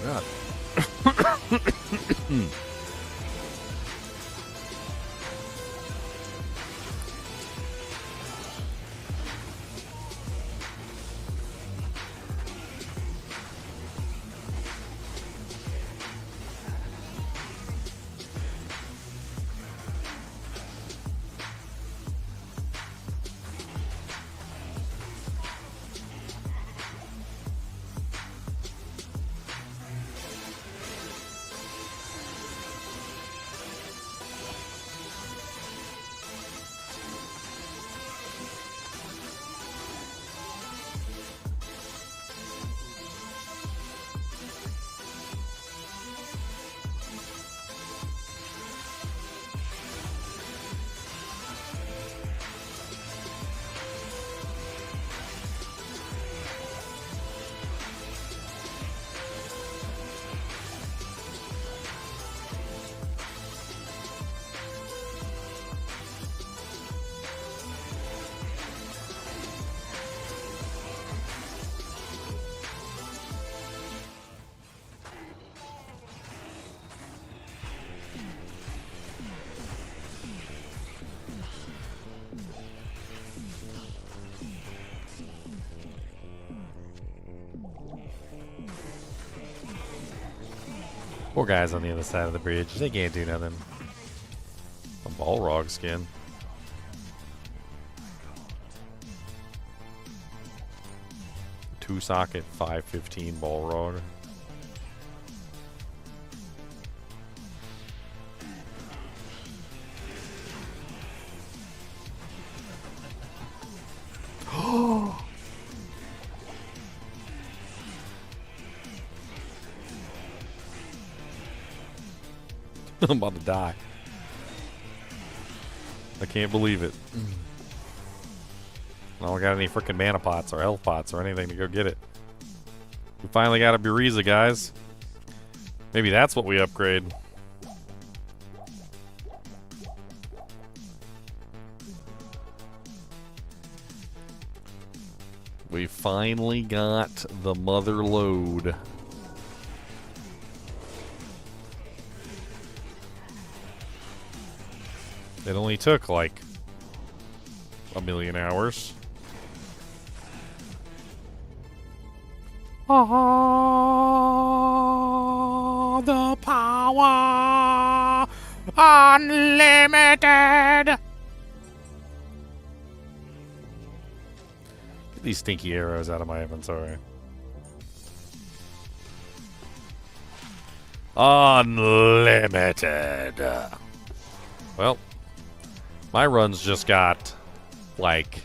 God. Poor guys on the other side of the bridge. They can't do nothing. A Balrog skin. Two socket 515 Balrog. I'm about to die. I can't believe it. I don't got any freaking mana pots or health pots or anything to go get it. We finally got a Buriza, guys. Maybe that's what we upgrade. We finally got the mother load. It only took like a million hours. Oh, the power unlimited. Get these stinky arrows out of my inventory. Unlimited. Well, my runs just got like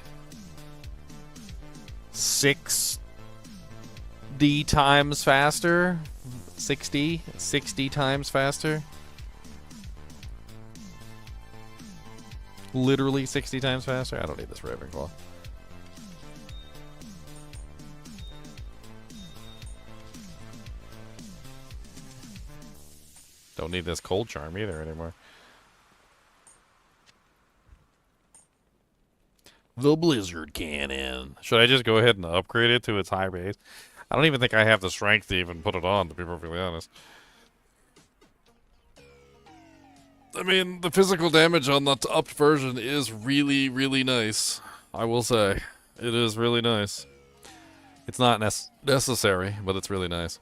6 D times faster. 60 times faster. Literally 60 times faster. I don't need this Ravenclaw. Don't need this cold charm either anymore. The Blizzard Cannon. Should I just go ahead and upgrade it to its high base? I don't even think I have the strength to even put it on, to be perfectly honest. I mean, the physical damage on the upped version is really, really nice. I will say. It is really nice. It's not necessary, but it's really nice.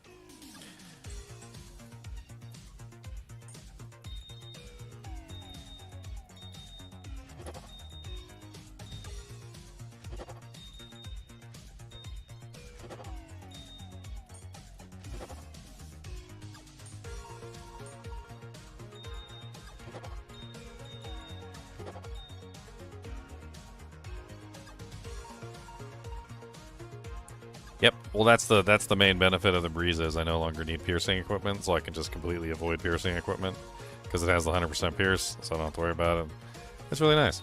Yep. Well, that's the main benefit of the Breeze is I no longer need piercing equipment, so I can just completely avoid piercing equipment because it has the 100% pierce, so I don't have to worry about it. It's really nice.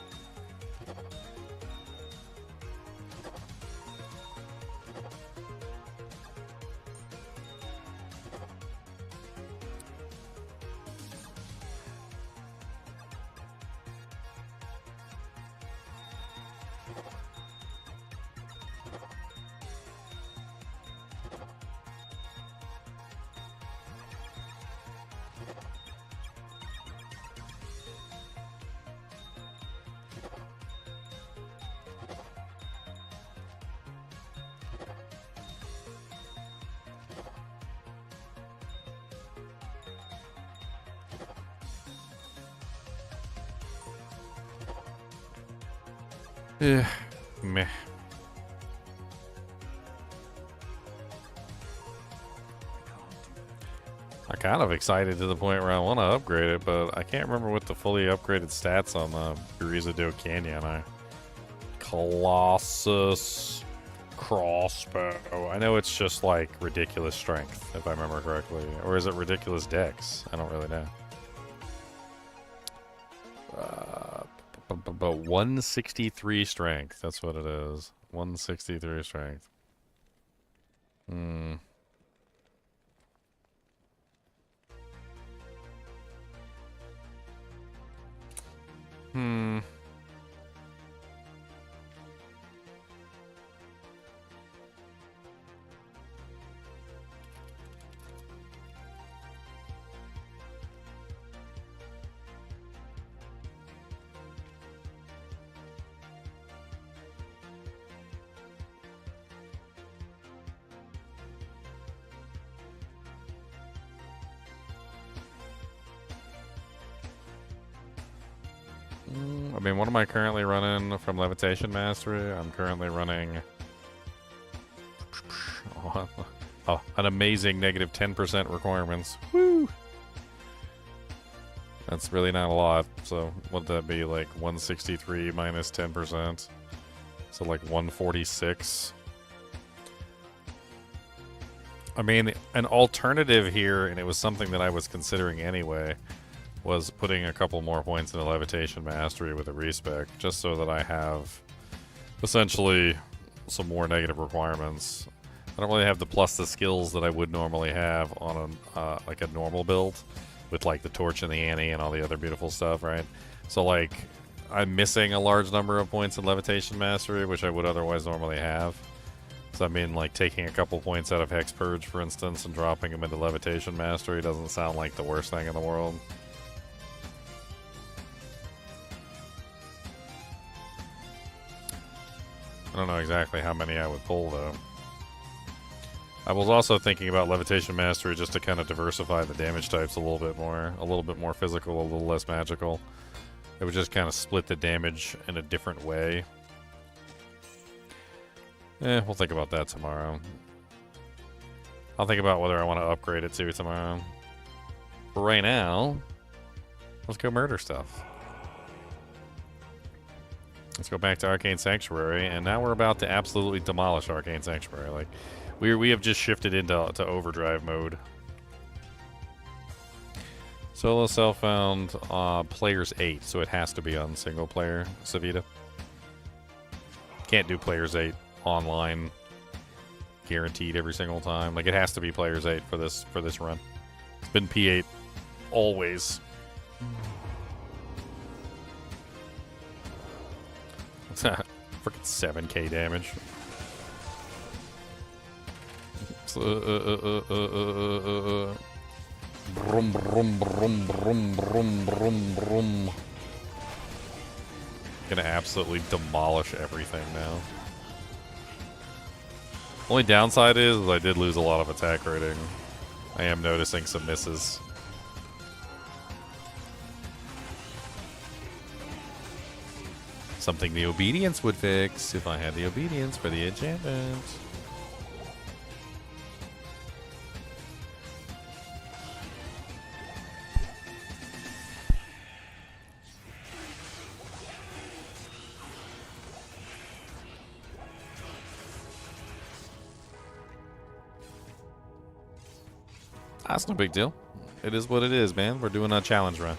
Yeah, meh. I'm kind of excited to the point where I want to upgrade it, but I can't remember what the fully upgraded stats on the Buriza Canyon are. Colossus crossbow. I know it's just like ridiculous strength, if I remember correctly. Or is it ridiculous dex? I don't really know. But 163 strength. That's what it is. 163 strength. Hmm. Hmm. I mean, what am I currently running from Levitation Mastery? I'm currently running an amazing negative 10% requirements. Woo! That's really not a lot. So what'd that be, like 163 minus 10%? So like 146. I mean, an alternative here, and it was something that I was considering anyway, was putting a couple more points into Levitation Mastery with a respec, just so that I have essentially some more negative requirements. I don't really have the skills that I would normally have on like a normal build with like the Torch and the Annie and all the other beautiful stuff, right? So like I'm missing a large number of points in Levitation Mastery, which I would otherwise normally have. So I mean, like taking a couple points out of Hex Purge, for instance, and dropping them into Levitation Mastery doesn't sound like the worst thing in the world. I don't know exactly how many I would pull, though. I was also thinking about Levitation Mastery just to kind of diversify the damage types a little bit more physical, a little less magical. It would just kind of split the damage in a different way. We'll think about that tomorrow. I'll think about whether I want to upgrade it to tomorrow. But right now, let's go murder stuff. Let's go back to Arcane Sanctuary, and now we're about to absolutely demolish Arcane Sanctuary. Like, we have just shifted into overdrive mode. Solo self-found players 8, so it has to be on single player, Savita. Can't do players 8 online, guaranteed every single time. Like, it has to be players 8 for this run. It's been P8 always. Freaking 7k damage. Brum, brum, brum, brum, brum, brum, brum. Gonna absolutely demolish everything now. Only downside is I did lose a lot of attack rating. I am noticing some misses. Something the obedience would fix if I had the obedience for the enchantment. That's no big deal. It is what it is, man. We're doing a challenge run.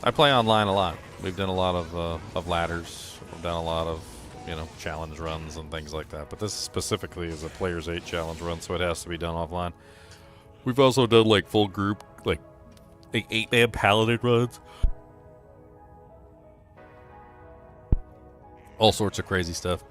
I play online a lot. We've done a lot of ladders. We've done a lot of, you know, challenge runs and things like that. But this specifically is a Players 8 challenge run, so it has to be done offline. We've also done, like, full group, like 8-man paladin runs. All sorts of crazy stuff.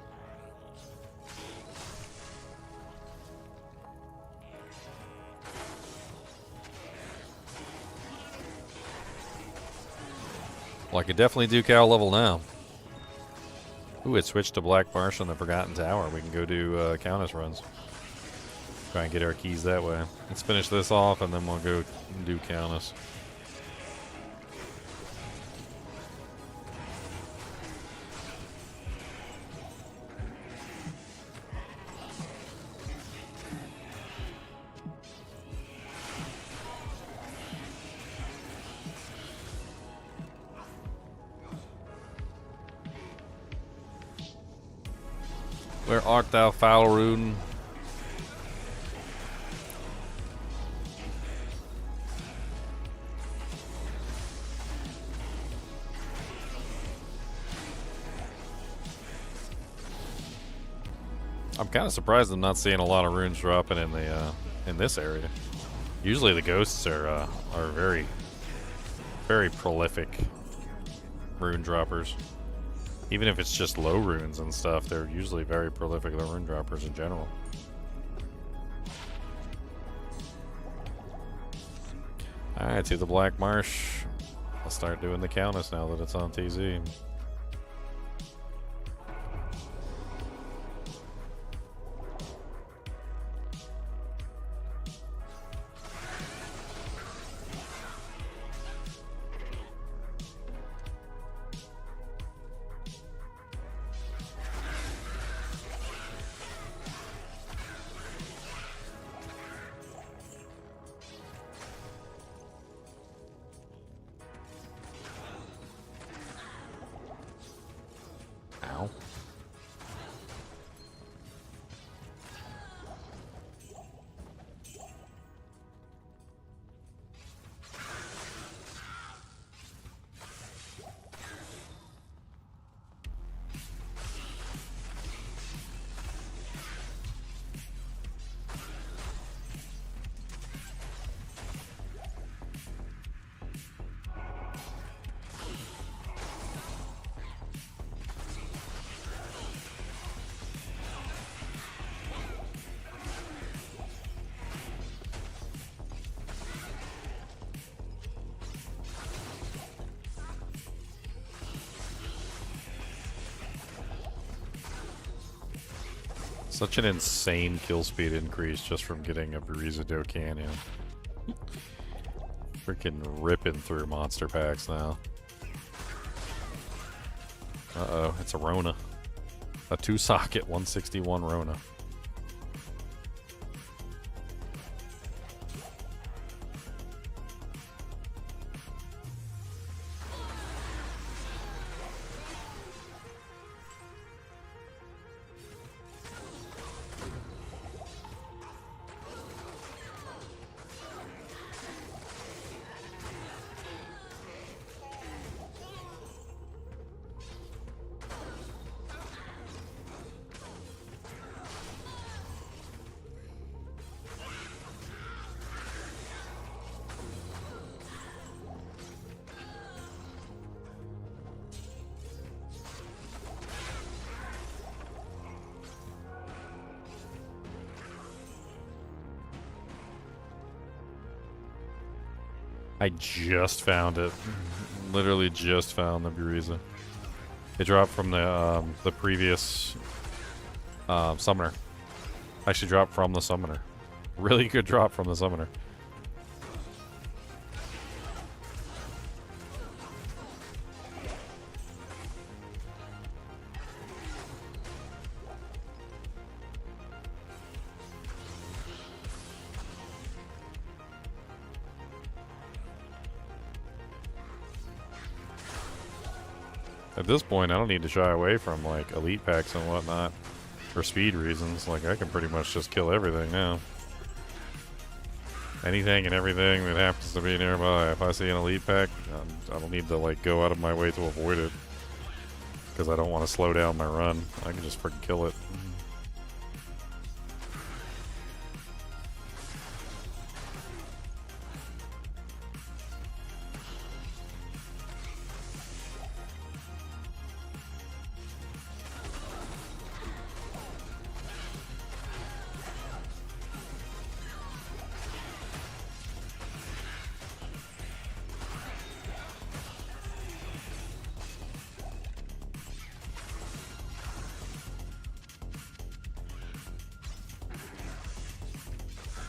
Well, I could definitely do cow level now. Ooh, it switched to Black Marsh on the Forgotten Tower. We can go do Countess runs. Try and get our keys that way. Let's finish this off, and then we'll go do Countess. Where art thou, foul rune? I'm kind of surprised I'm not seeing a lot of runes dropping in the in this area. Usually the ghosts are very, very prolific rune droppers. Even if it's just low runes and stuff, they're usually very prolific rune droppers in general. Alright, to the Black Marsh. I'll start doing the Countess now that it's on TZ. Ow. Such an insane kill speed increase just from getting a Breezado Canyon. Freaking ripping through monster packs now. Uh-oh, it's a Rona. A 2-socket 161 Rona. I just found it. Literally just found the Buriza. It dropped from the previous summoner. Actually dropped from the summoner. Really good drop from the summoner. At this point, I don't need to shy away from, like, elite packs and whatnot for speed reasons. Like, I can pretty much just kill everything now. Anything and everything that happens to be nearby. If I see an elite pack, I don't need to, like, go out of my way to avoid it. Because I don't want to slow down my run. I can just freaking kill it.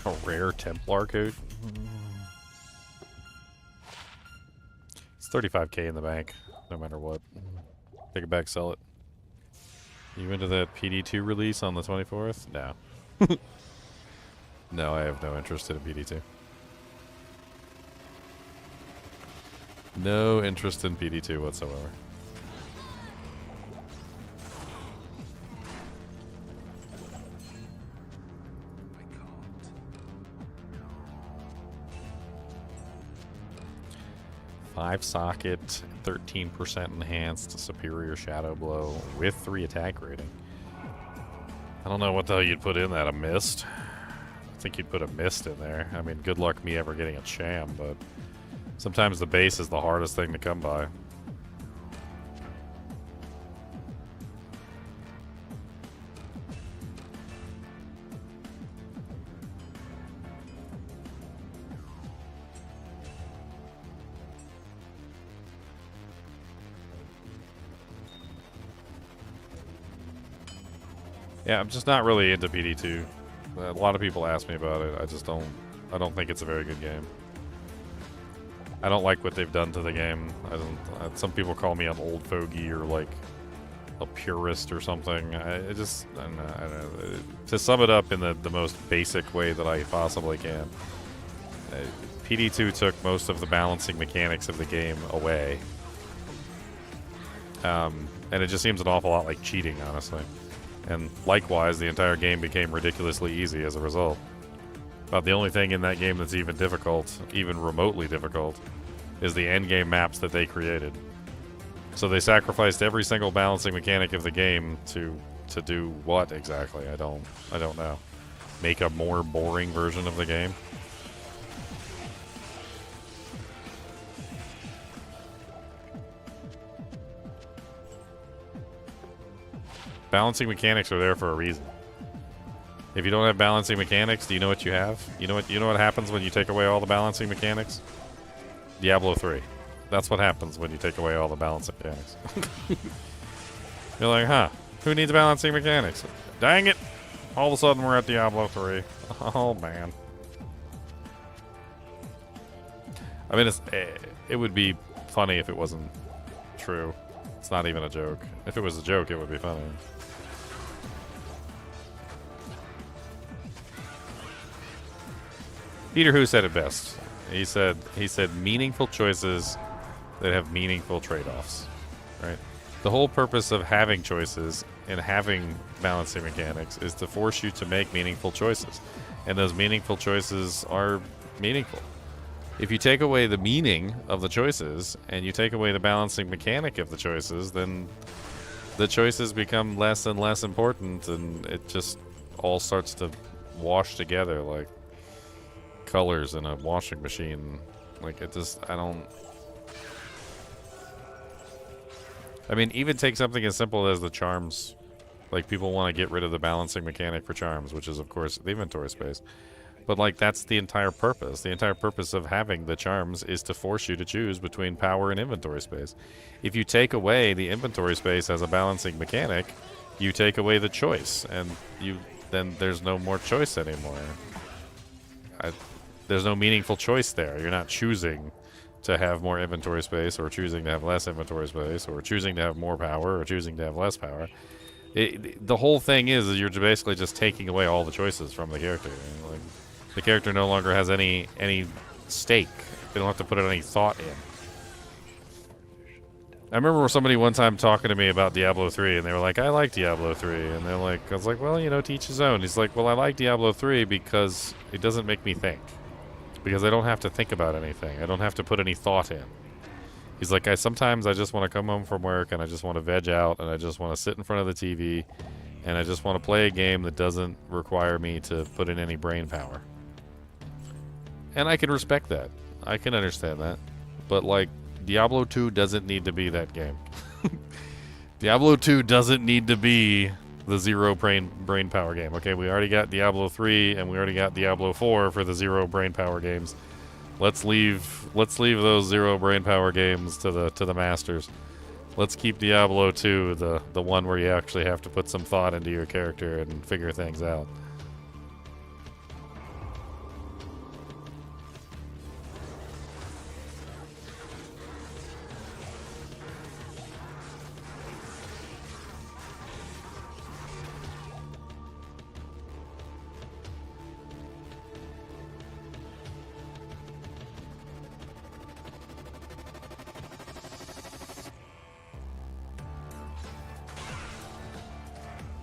A rare Templar coat. It's 35k in the bank, no matter what. Take it back, sell it. You into that PD2 release on the 24th? No. No, I have no interest in PD2. No interest in PD2 whatsoever. Five socket, 13% enhanced, superior shadow blow with 3 attack rating. I don't know what the hell you'd put in that, a mist? I think you'd put a mist in there. I mean, good luck me ever getting a sham, but sometimes the base is the hardest thing to come by. Yeah, I'm just not really into PD2. A lot of people ask me about it. I don't think it's a very good game. I don't like what they've done to the game. Some people call me an old fogey or like a purist or something. I don't know. To sum it up in the most basic way that I possibly can, PD2 took most of the balancing mechanics of the game away And it just seems an awful lot like cheating, honestly. And likewise, the entire game became ridiculously easy as a result. About the only thing in that game that's even difficult, even remotely difficult, is the endgame maps that they created. So they sacrificed every single balancing mechanic of the game to do what exactly? I don't know. Make a more boring version of the game? Balancing mechanics are there for a reason. If you don't have balancing mechanics, do you know what you have? You know what happens when you take away all the balancing mechanics? Diablo 3. That's what happens when you take away all the balancing mechanics. You're like, huh, who needs balancing mechanics? Dang it! All of a sudden we're at Diablo 3. Oh, man. I mean, it would be funny if it wasn't true. It's not even a joke. If it was a joke, it would be funny. Peter Who said it best. He said meaningful choices that have meaningful trade-offs, right? The whole purpose of having choices and having balancing mechanics is to force you to make meaningful choices. And those meaningful choices are meaningful. If you take away the meaning of the choices and you take away the balancing mechanic of the choices, then the choices become less and less important, and it just all starts to wash together like colors in a washing machine. Like, it just, I mean, even take something as simple as the charms. Like, people want to get rid of the balancing mechanic for charms, which is, of course, the inventory space. But, like, that's the entire purpose. The entire purpose of having the charms is to force you to choose between power and inventory space. If you take away the inventory space as a balancing mechanic, you take away the choice, and then there's no more choice anymore. There's no meaningful choice there. You're not choosing to have more inventory space, or choosing to have less inventory space, or choosing to have more power, or choosing to have less power. The whole thing is you're basically just taking away all the choices from the character. Like, the character no longer has any stake. They don't have to put any thought in. I remember somebody one time talking to me about Diablo 3, and they were like, I like Diablo 3. And they're like, I was like, well, to each his own. He's like, well, I like Diablo 3 because it doesn't make me think. Because I don't have to think about anything. I don't have to put any thought in. He's like, sometimes I just want to come home from work and I just want to veg out and I just want to sit in front of the TV and I just want to play a game that doesn't require me to put in any brain power. And I can respect that. I can understand that. But, like, Diablo 2 doesn't need to be that game. Diablo 2 doesn't need to be the zero brain power game. Okay, we already got Diablo 3 and we already got Diablo 4 for the zero brain power games. Let's leave those zero brain power games to the masters. Let's keep Diablo 2 the one where you actually have to put some thought into your character and figure things out.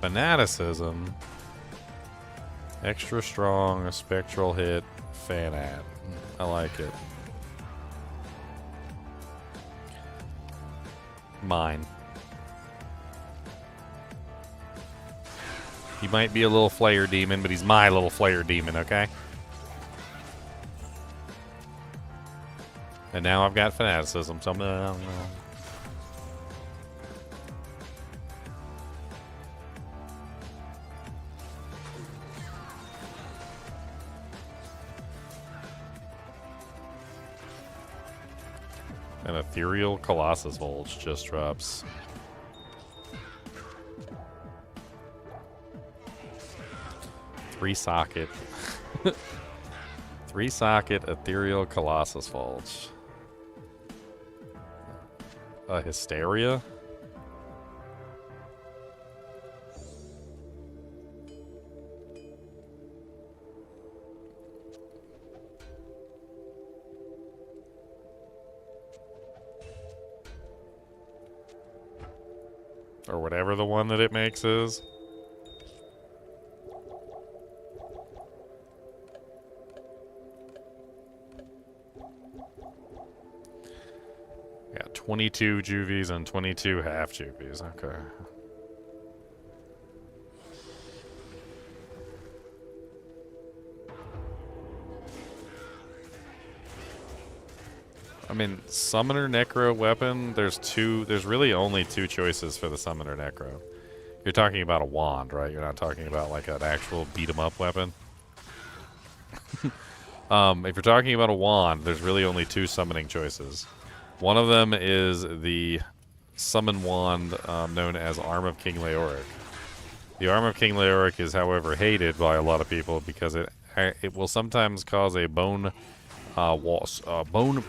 Fanaticism. Extra strong, a spectral hit, fanat. I like it. Mine. He might be a little flare demon, but he's my little flare demon, okay? And now I've got fanaticism, so I'm An ethereal Colossus Bulge just drops. Three socket. Three socket ethereal Colossus Bulge. A Hysteria? or whatever the one that it makes is. Yeah, 22 juvies and 22 half juvies. Okay. I mean, Summoner Necro weapon, there's really only two choices for the Summoner Necro. You're talking about a wand, right? You're not talking about like an actual beat-em-up weapon. If you're talking about a wand, there's really only two summoning choices. One of them is the summon wand known as Arm of King Leoric. The Arm of King Leoric is, however, hated by a lot of people because it will sometimes cause a bone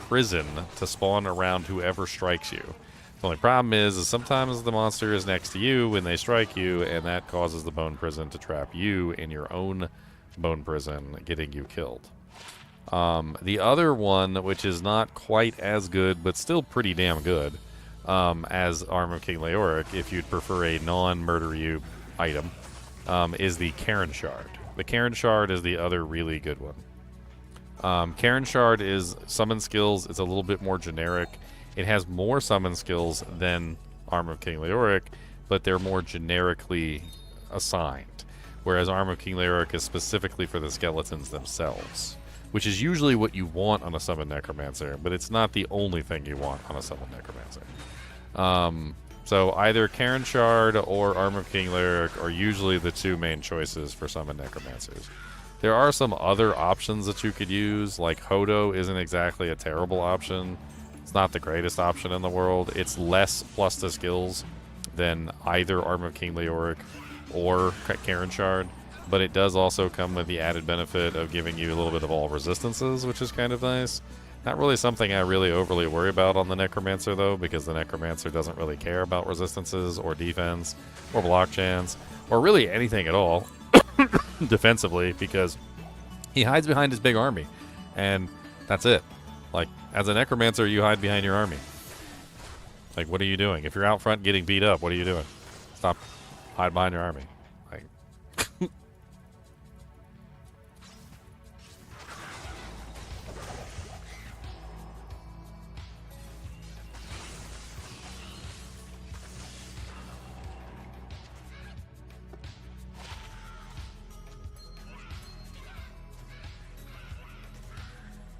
prison to spawn around whoever strikes you. The only problem is sometimes the monster is next to you when they strike you, and that causes the bone prison to trap you in your own bone prison, getting you killed. The other one, which is not quite as good, but still pretty damn good, as Arm of King Leoric, if you'd prefer a non-murder you item, is the Karen Shard. The Karen Shard is the other really good one. Karen Shard is summon skills. It's a little bit more generic. It has more summon skills than Arm of King Leoric, but they're more generically assigned. Whereas Arm of King Leoric is specifically for the skeletons themselves, which is usually what you want on a Summon Necromancer, but it's not the only thing you want on a Summon Necromancer. So either Karen Shard or Arm of King Leoric are usually the two main choices for Summon Necromancers. There are some other options that you could use, like Hodo isn't exactly a terrible option. It's not the greatest option in the world. It's less plus to skills than either Arm of King Leoric or Karen Shard, but it does also come with the added benefit of giving you a little bit of all resistances, which is kind of nice. Not really something I really overly worry about on the Necromancer, though, because the Necromancer doesn't really care about resistances or defense or block chance or really anything at all defensively, because he hides behind his big army, and that's it. Like, as a Necromancer, you hide behind your army. Like, what are you doing? If you're out front getting beat up, what are you doing? Stop. Hide behind your army. Like,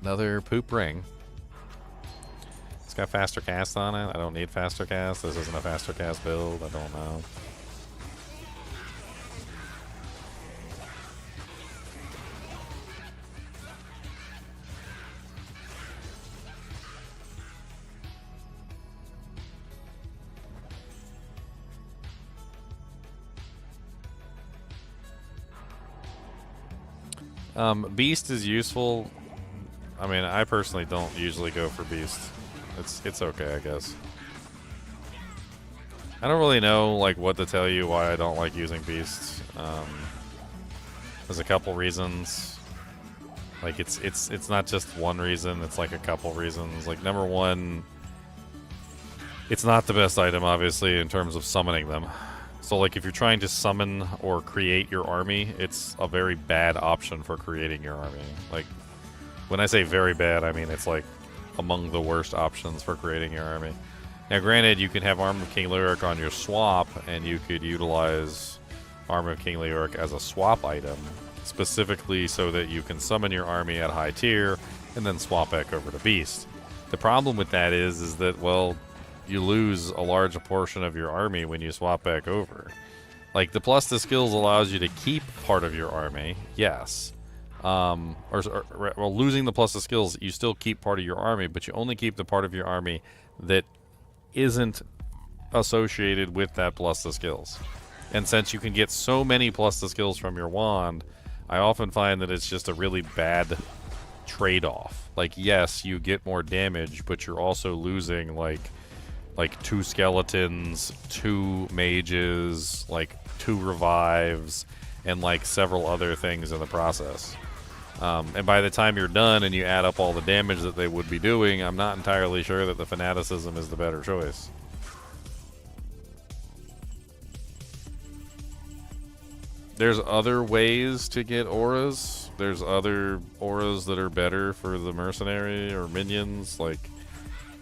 another poop ring. It's got faster cast on it. I don't need faster cast. This isn't a faster cast build. I don't know. Beast is useful. I mean, I personally don't usually go for Beast. It's okay, I guess. I don't really know like what to tell you why I don't like using Beast. There's a couple reasons. Like it's not just one reason. It's like a couple reasons. Like number one, it's not the best item, obviously, in terms of summoning them. So like if you're trying to summon or create your army, it's a very bad option for creating your army. Like when I say very bad, I mean it's like among the worst options for creating your army. Now granted, you can have Arm of King Leoric on your swap, and you could utilize Arm of King Leoric as a swap item, specifically so that you can summon your army at high tier and then swap back over to Beast. The problem with that is that, well, you lose a large portion of your army when you swap back over. Like, the plus to skills allows you to keep part of your army, yes. Well, losing the plus to skills, you still keep part of your army, but you only keep the part of your army that isn't associated with that plus to skills. And since you can get so many plus to skills from your wand, I often find that it's just a really bad trade-off. Like, yes, you get more damage, but you're also losing, like 2 skeletons, 2 mages, like 2 revives, and like several other things in the process. And by the time you're done and you add up all the damage that they would be doing, I'm not entirely sure that the Fanaticism is the better choice. There's other ways to get auras. There's other auras that are better for the mercenary or minions. Like,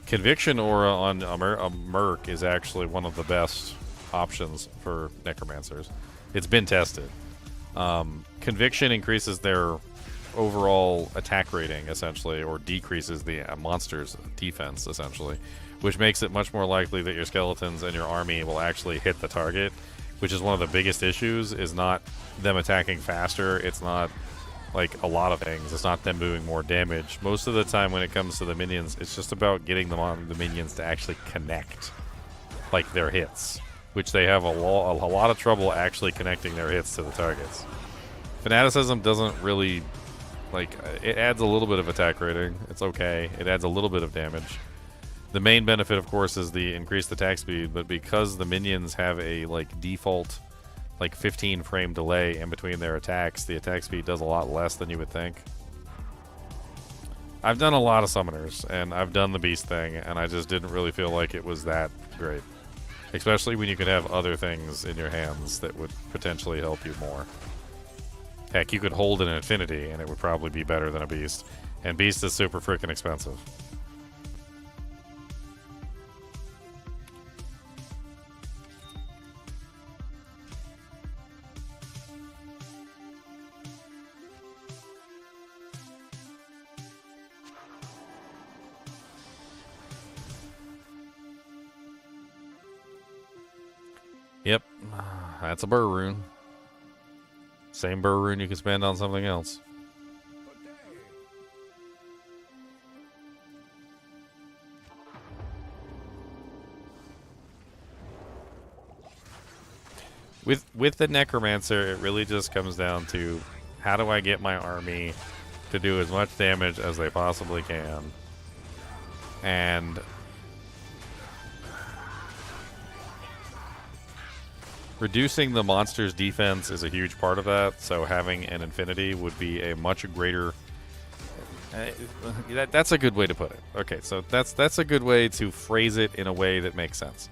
Conviction aura on a merc is actually one of the best options for necromancers. It's been tested. Conviction increases their overall attack rating, essentially, or decreases the monster's defense, essentially, which makes it much more likely that your skeletons and your army will actually hit the target, which is one of the biggest issues, is not them attacking faster. It's not like a lot of things. It's not them doing more damage. Most of the time when it comes to the minions, it's just about getting the minions to actually connect, like, their hits, which they have a lot of trouble actually connecting their hits to the targets. Fanaticism doesn't really, like, it adds a little bit of attack rating. It's okay. It adds a little bit of damage. The main benefit, of course, is the increased attack speed, but because the minions have a, like, default, like, 15 frame delay in between their attacks, the attack speed does a lot less than you would think. I've done a lot of summoners, and I've done the beast thing, and I just didn't really feel like it was that great. Especially when you could have other things in your hands that would potentially help you more. Heck, you could hold an infinity, and it would probably be better than a beast. And beast is super freaking expensive. Yep, that's a burr rune. Same burr rune you can spend on something else. With the Necromancer, it really just comes down to how do I get my army to do as much damage as they possibly can. And reducing the monster's defense is a huge part of that, so having an infinity would be a much greater... that's a good way to put it. Okay, so that's a good way to phrase it in a way that makes sense.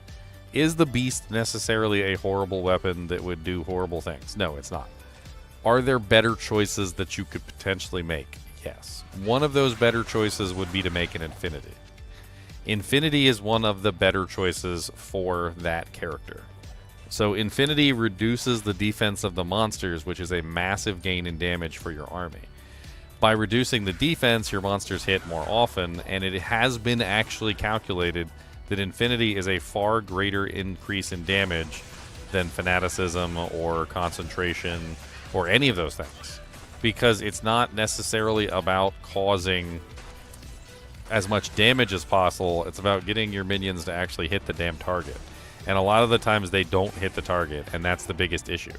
Is the beast necessarily a horrible weapon that would do horrible things? No, it's not. Are there better choices that you could potentially make? Yes. One of those better choices would be to make an infinity. Infinity is one of the better choices for that character. So Infinity reduces the defense of the monsters, which is a massive gain in damage for your army. By reducing the defense, your monsters hit more often, and it has been actually calculated that Infinity is a far greater increase in damage than Fanaticism or Concentration or any of those things. Because it's not necessarily about causing as much damage as possible, it's about getting your minions to actually hit the damn target. And a lot of the times they don't hit the target, and that's the biggest issue.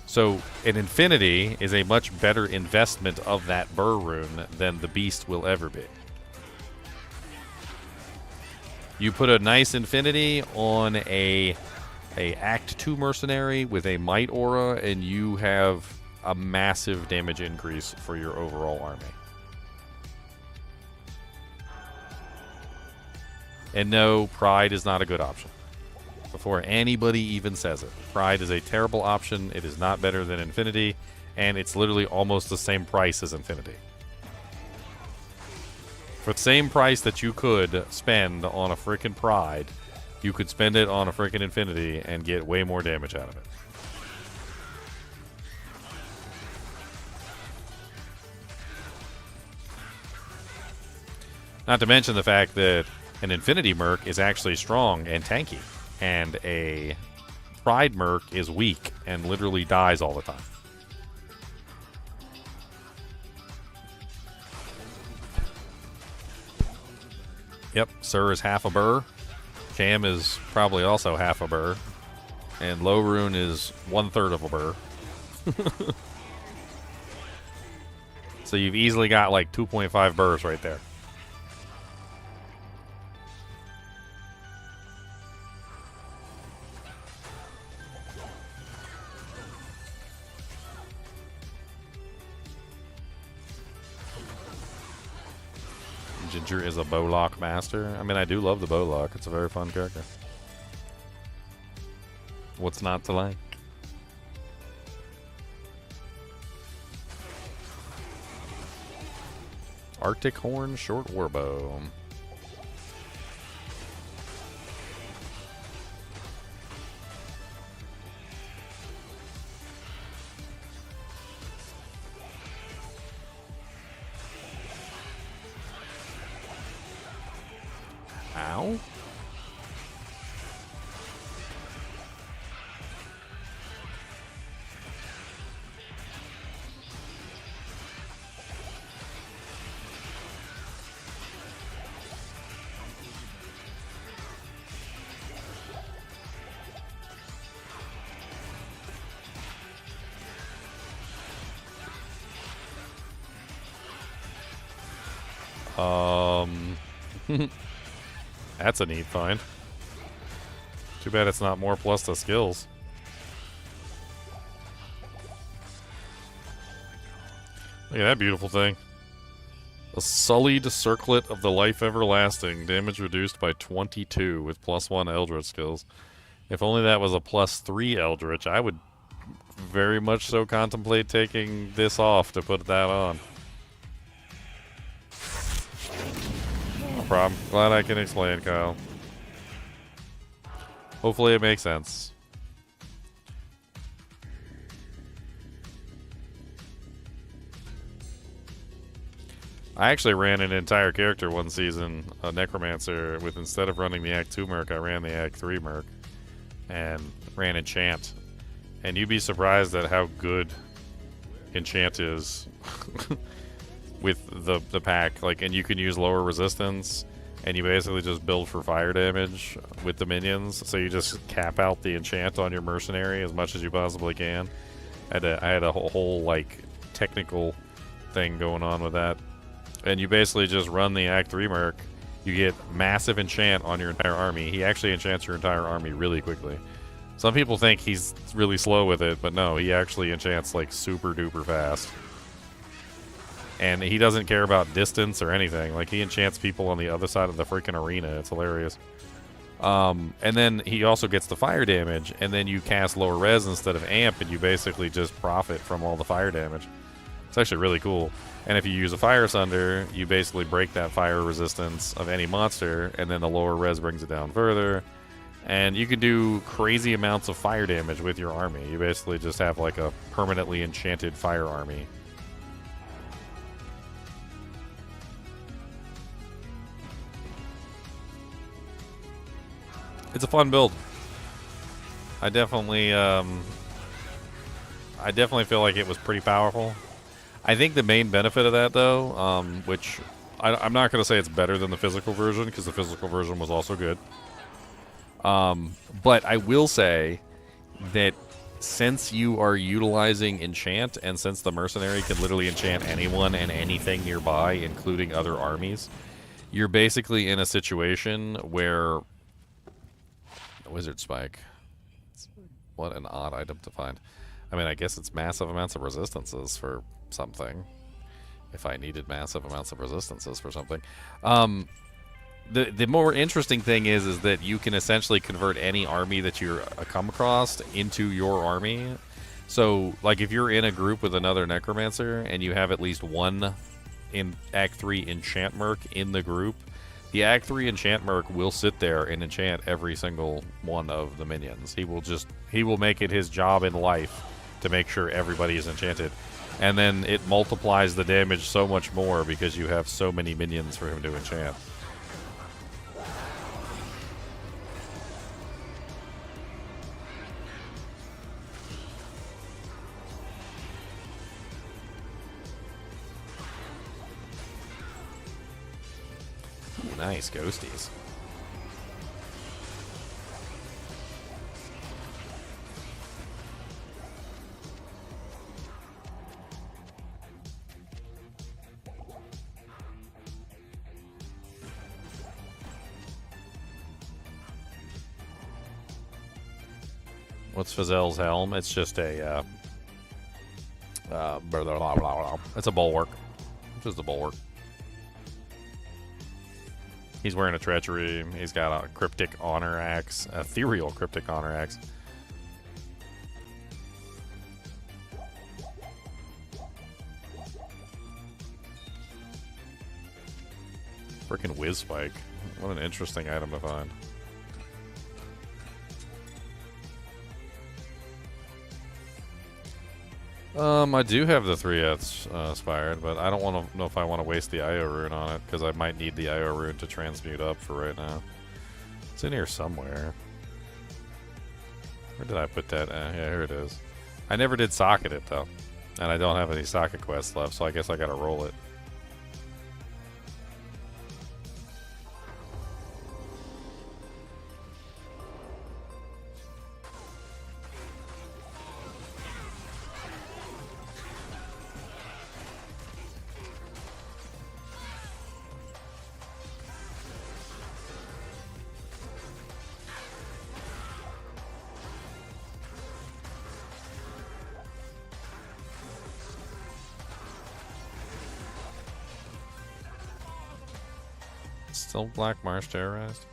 So an Infinity is a much better investment of that burr rune than the beast will ever be. You put a nice Infinity on a Act 2 mercenary with a might aura, and you have a massive damage increase for your overall army. And no, Pride is not a good option. Before anybody even says it. Pride is a terrible option. It is not better than Infinity, and it's literally almost the same price as Infinity. For the same price that you could spend on a frickin' Pride, you could spend it on a frickin' Infinity and get way more damage out of it. Not to mention the fact that an Infinity Merc is actually strong and tanky. And a Pride Merc is weak and literally dies all the time. Yep, Sir is half a burr. Cham is probably also half a burr. And Low Rune is 1/3 of a burr. So you've easily got like 2.5 burrs right there. Ginger is a Bowlock master. I mean, I do love the Bowlock. It's a very fun character. What's not to like? Arctic Horn Short Warbow. Ow. That's a neat find. Too bad it's not more plus to skills. Look at that beautiful thing. A sullied circlet of the life everlasting. Damage reduced by 22 with +1 Eldritch skills. If only that was a +3 Eldritch, I would very much so contemplate taking this off to put that on. No problem. Glad I can explain, Kyle. Hopefully it makes sense. I actually ran an entire character one season, a Necromancer, with instead of running the Act 2 Merc, I ran the Act 3 Merc. And ran Enchant. And you'd be surprised at how good Enchant is with the pack. Like, and you can use lower resistance, and you basically just build for fire damage with the minions. So you just cap out the Enchant on your Mercenary as much as you possibly can. I had a whole like technical thing going on with that. And you basically just run the Act 3 Merc. You get massive enchant on your entire army. He actually enchants your entire army really quickly. Some people think he's really slow with it, but no, he actually enchants like super duper fast. And he doesn't care about distance or anything. Like, he enchants people on the other side of the freaking arena. It's hilarious. And then he also gets the fire damage, and then you cast lower res instead of amp, and you basically just profit from all the fire damage. It's actually really cool. And if you use a Fire Sunder, you basically break that fire resistance of any monster, and then the lower res brings it down further. And you can do crazy amounts of fire damage with your army. You basically just have like a permanently enchanted fire army. It's a fun build. I definitely feel like it was pretty powerful. I think the main benefit of that, though, which I'm not going to say it's better than the physical version, because the physical version was also good. But I will say that since you are utilizing enchant, and since the mercenary can literally enchant anyone and anything nearby, including other armies, you're basically in a situation where... Wizard Spike. What an odd item to find. I mean, I guess it's massive amounts of resistances for something. If I needed massive amounts of resistances for something. The more interesting thing is that you can essentially convert any army that you come across into your army. So, like, if you're in a group with another Necromancer and you have at least one in Act 3 Enchant Merc in the group, the Act 3 Enchant Merc will sit there and enchant every single one of the minions. He will make it his job in life to make sure everybody is enchanted. And then it multiplies the damage so much more because you have so many minions for him to enchant. Nice ghosties. What's Fazell's helm? It's just a it's a bulwark. It's just a bulwark. He's wearing a treachery. He's got a cryptic honor axe, ethereal cryptic honor axe. Freaking whiz spike. What an interesting item to find. I do have the 3Fs aspired, but I don't want to know if I want to waste the IO rune on it, because I might need the IO rune to transmute up for right now. It's in here somewhere. Where did I put that? Yeah, here it is. I never did socket it, though. And I don't have any socket quests left, so I guess I gotta roll it. Still Black Marsh terrorized?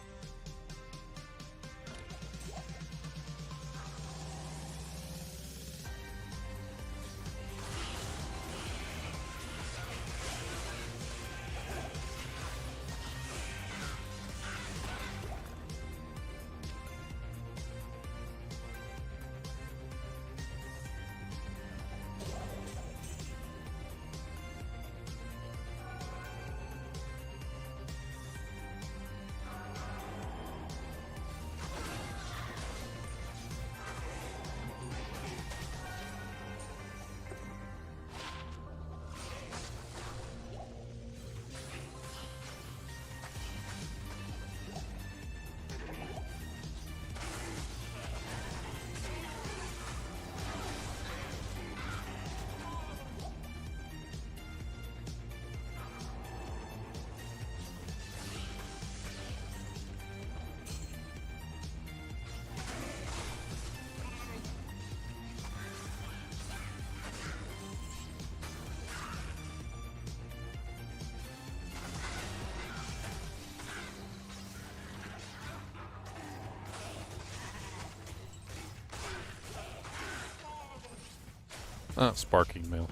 Sparking Mill.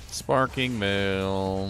Sparking Mill.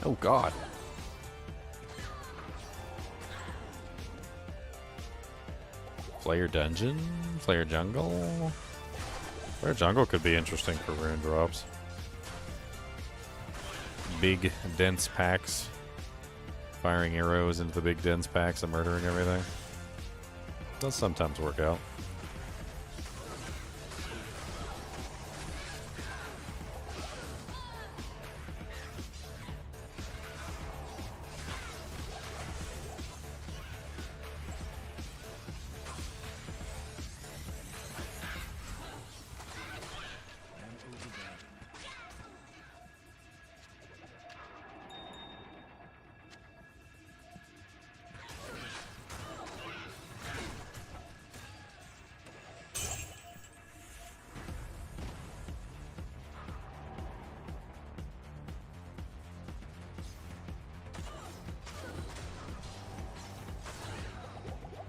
Oh God. Flare Dungeon? Flare Jungle? Flare Jungle could be interesting for rune drops. Big, dense packs. Firing arrows into the big, dense packs and murdering everything. Does sometimes work out.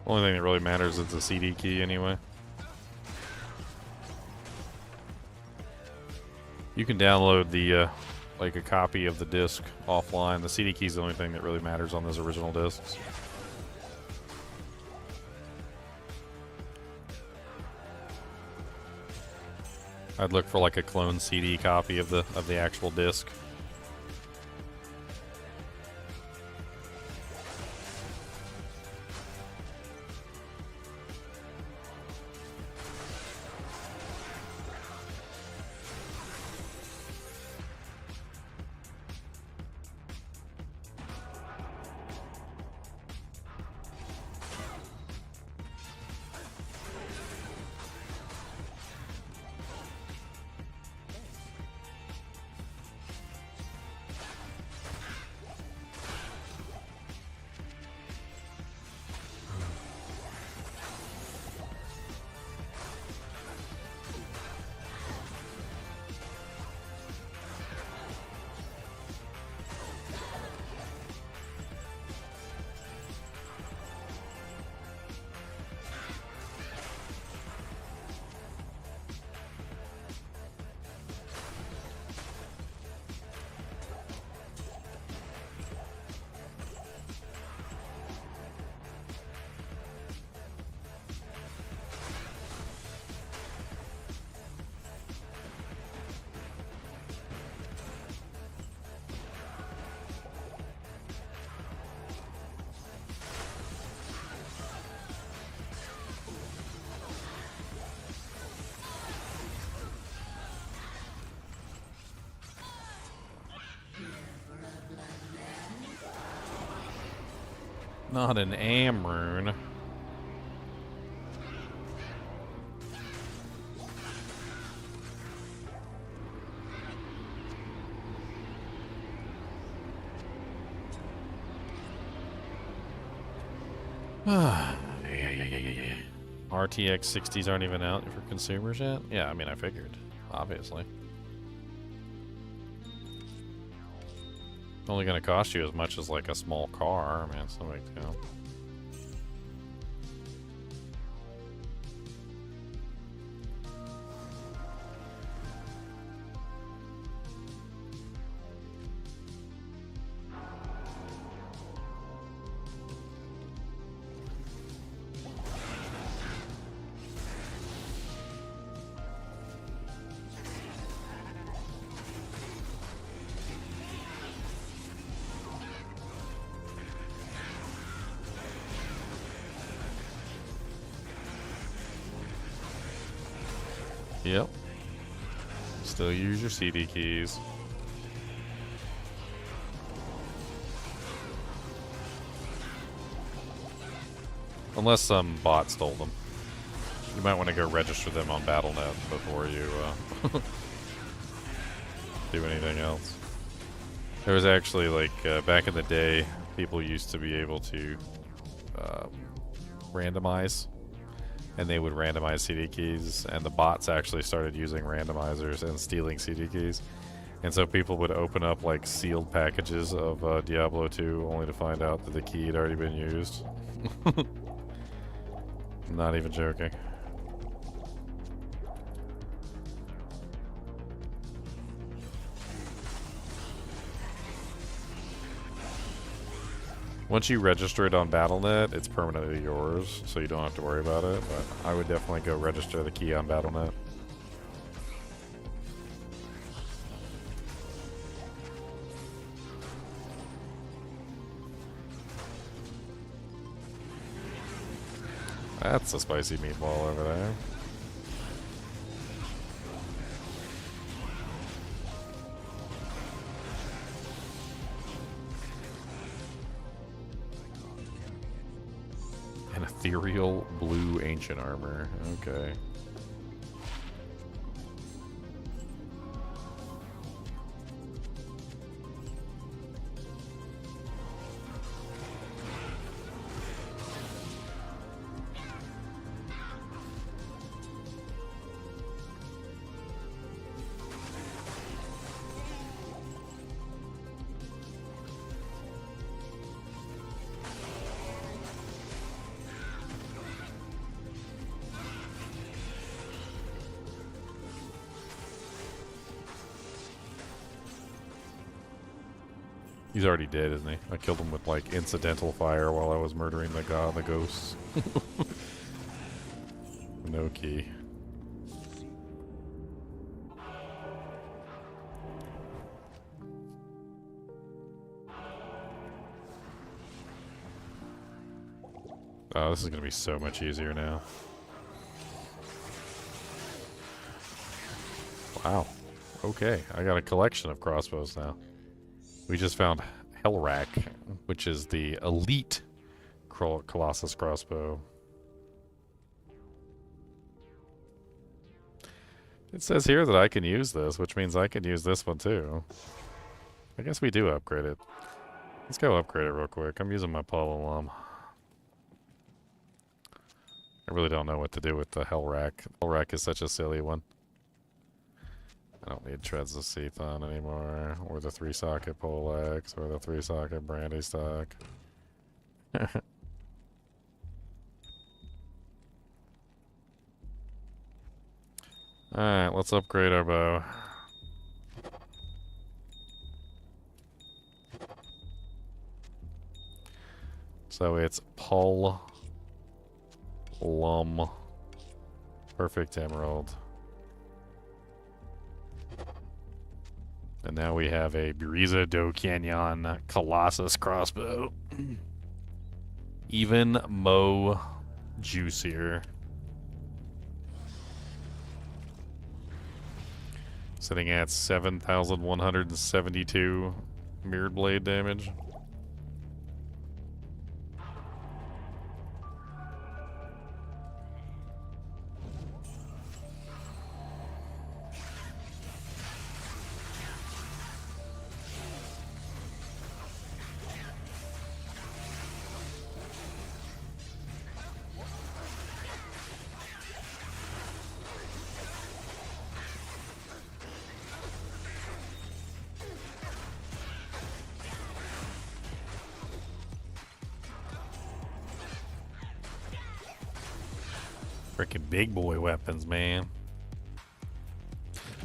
Only thing that really matters is the CD key anyway. You can download the like a copy of the disc offline. The CD key is the only thing that really matters on those original discs. I'd look for like a clone CD copy of the actual disc. Not an am rune. RTX 60s aren't even out for consumers yet? Yeah, I mean, I figured. Obviously. Only gonna cost you as much as like a small car. I mean, it's no big deal. Yep. Still use your CD keys. Unless some bot stole them. You might want to go register them on BattleNet before you do anything else. There was actually, like, back in the day, people used to be able to randomize. And they would randomize CD keys, and the bots actually started using randomizers and stealing CD keys. And so people would open up like sealed packages of Diablo 2 only to find out that the key had already been used. Not even joking. Once you register it on BattleNet, it's permanently yours, so you don't have to worry about it. But I would definitely go register the key on BattleNet. That's a spicy meatball over there. An ethereal blue ancient armor. Okay. He's already dead, isn't he? I killed him with, like, incidental fire while I was murdering the god, the ghosts. No key. Oh, this is gonna be so much easier now. Wow. Okay, I got a collection of crossbows now. We just found Hellrack, which is the elite Colossus crossbow. It says here that I can use this, which means I can use this one too. I guess we do upgrade it. Let's go upgrade it real quick. I'm using my Paul alum. I really don't know what to do with the Hellrack. Hellrack is such a silly one. I don't need Resurrected anymore, or the 3-socket Poleaxe, or the 3-socket Brandy stock. Alright, let's upgrade our bow. So it's Paul Lum. Perfect Emerald. And now we have a Brisa do Canyon Colossus crossbow. Even mo juicier. Sitting at 7,172 mirrored blade damage. Freaking big boy weapons, man.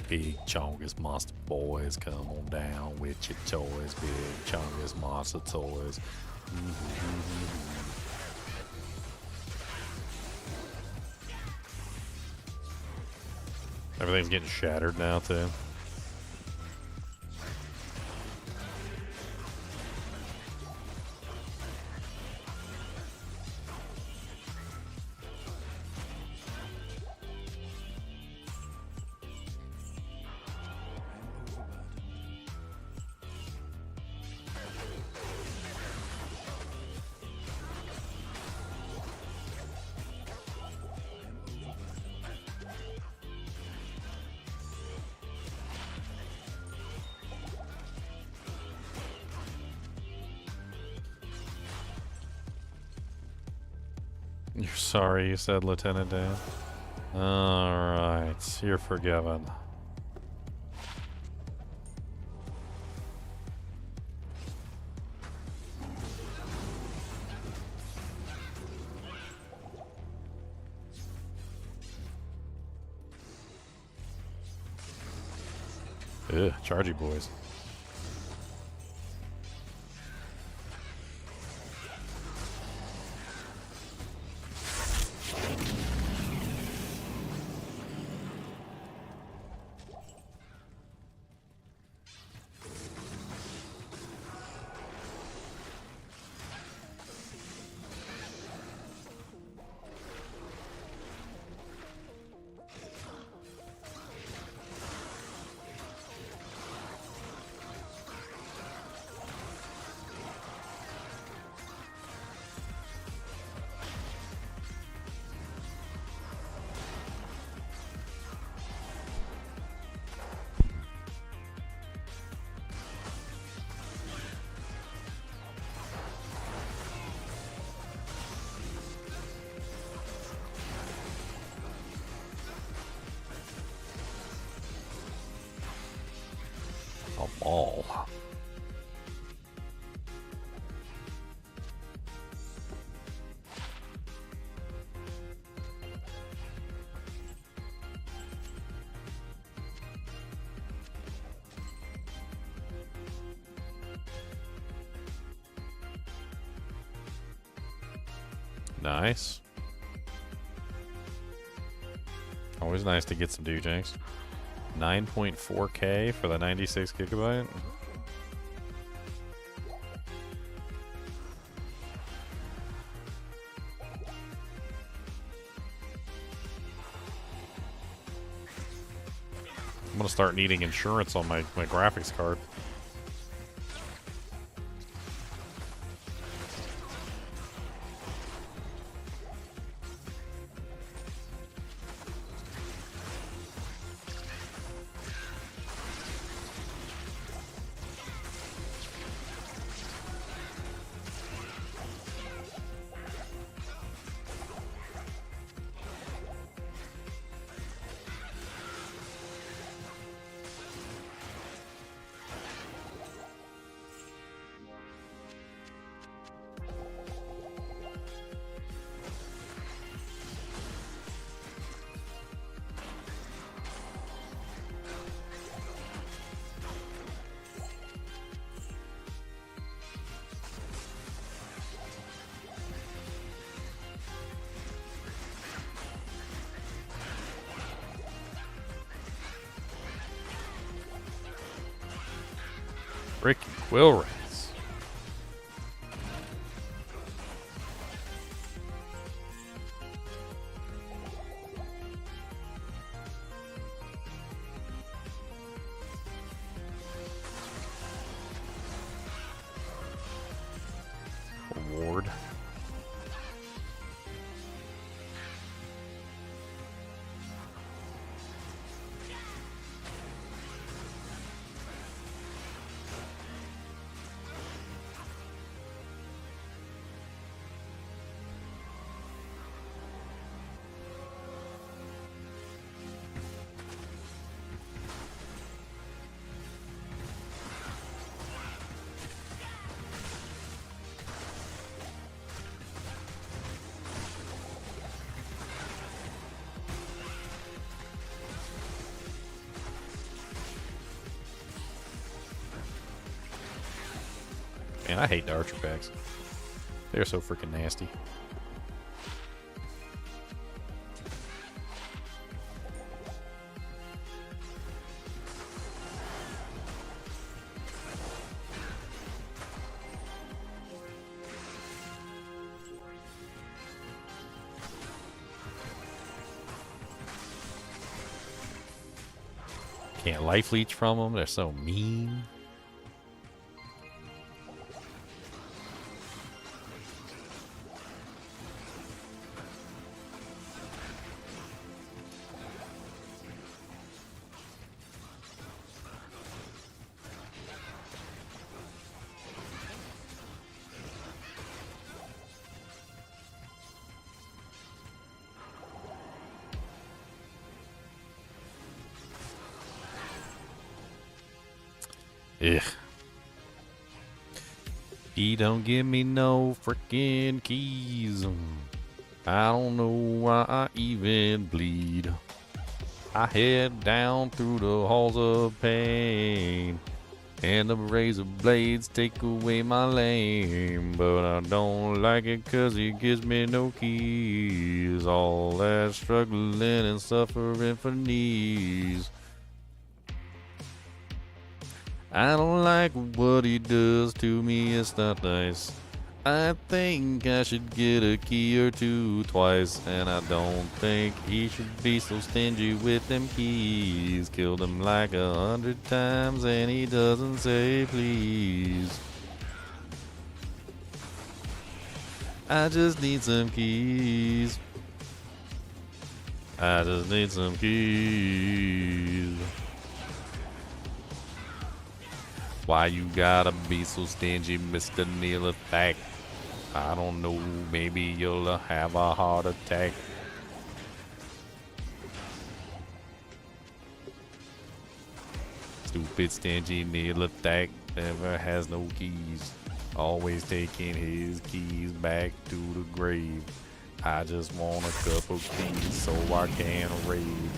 Big chongus monster boys, come on down with your toys. Big chongus monster toys. Everything's getting shattered now, too. You're sorry, you said, Lieutenant Dan. Alright, you're forgiven. Ugh, chargy boys. A ball. Nice. Always nice to get some dujinks. 9.4K for the 96 gigabyte. I'm gonna start needing insurance on my graphics card. Freaking quill rats. Reward. Man, I hate the archer packs. They're so freaking nasty. Can't life leech from them. They're so mean. Ugh. He don't give me no freaking keys. I don't know why I even bleed. I head down through the halls of pain, and the razor blades take away my lane. But I don't like it 'cause he gives me no keys. All that struggling and suffering for knees. I don't like what he does to me, it's not nice. I think I should get a key or two twice, and I don't think he should be so stingy with them keys. Killed him like 100 times and he doesn't say please. I just need some keys. I just need some keys. Why you gotta be so stingy, Mr. Neil Attack? I don't know, maybe you'll have a heart attack. Stupid stingy Neil Attack never has no keys. Always taking his keys back to the grave. I just want a couple keys so I can raid.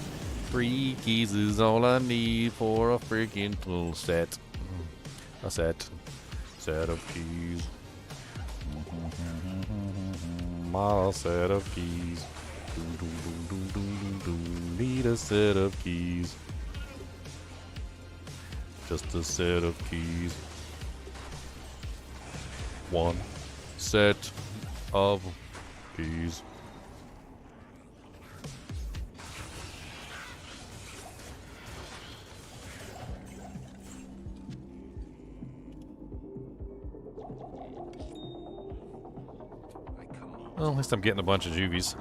3 keys is all I need for a freaking full set. A set of keys. My set of keys. Need a set of keys. Just a set of keys. 1 set of keys. Well, at least I'm getting a bunch of juvies.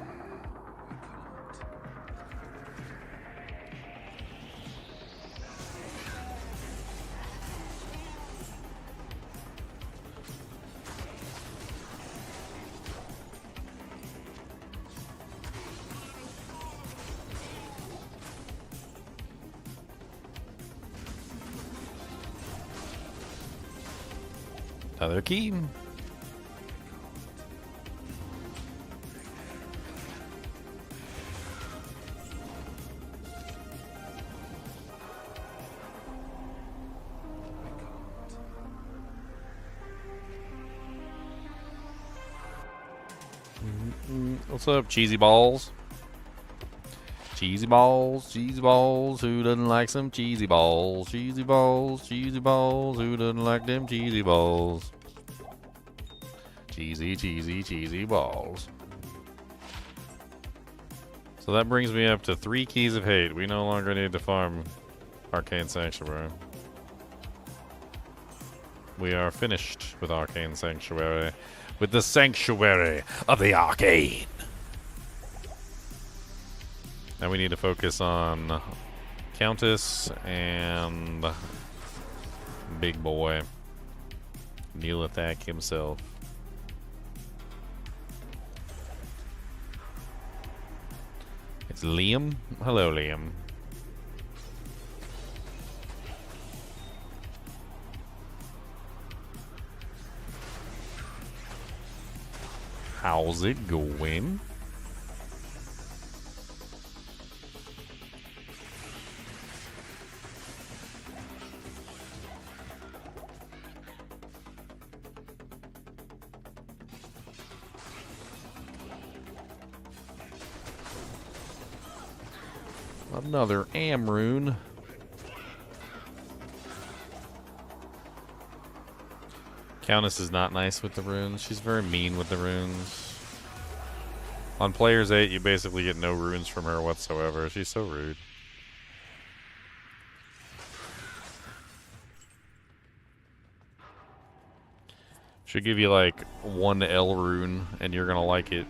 Another key. What's up, cheesy balls? Cheesy balls, cheesy balls. Who doesn't like some cheesy balls? Cheesy balls, cheesy balls. Who doesn't like them cheesy balls? Cheesy, cheesy, cheesy balls. So that brings me up to 3 keys of hate. We no longer need to farm Arcane Sanctuary. We are finished with Arcane Sanctuary. With the Sanctuary of the Arcane. Now we need to focus on Countess and Big Boy. Neil Attack himself. It's Liam. Hello, Liam. How's it going? Another am rune. Countess is not nice with the runes. She's very mean with the runes. On Players 8, you basically get no runes from her whatsoever. She's so rude. She'll give you like one L rune and you're gonna like it.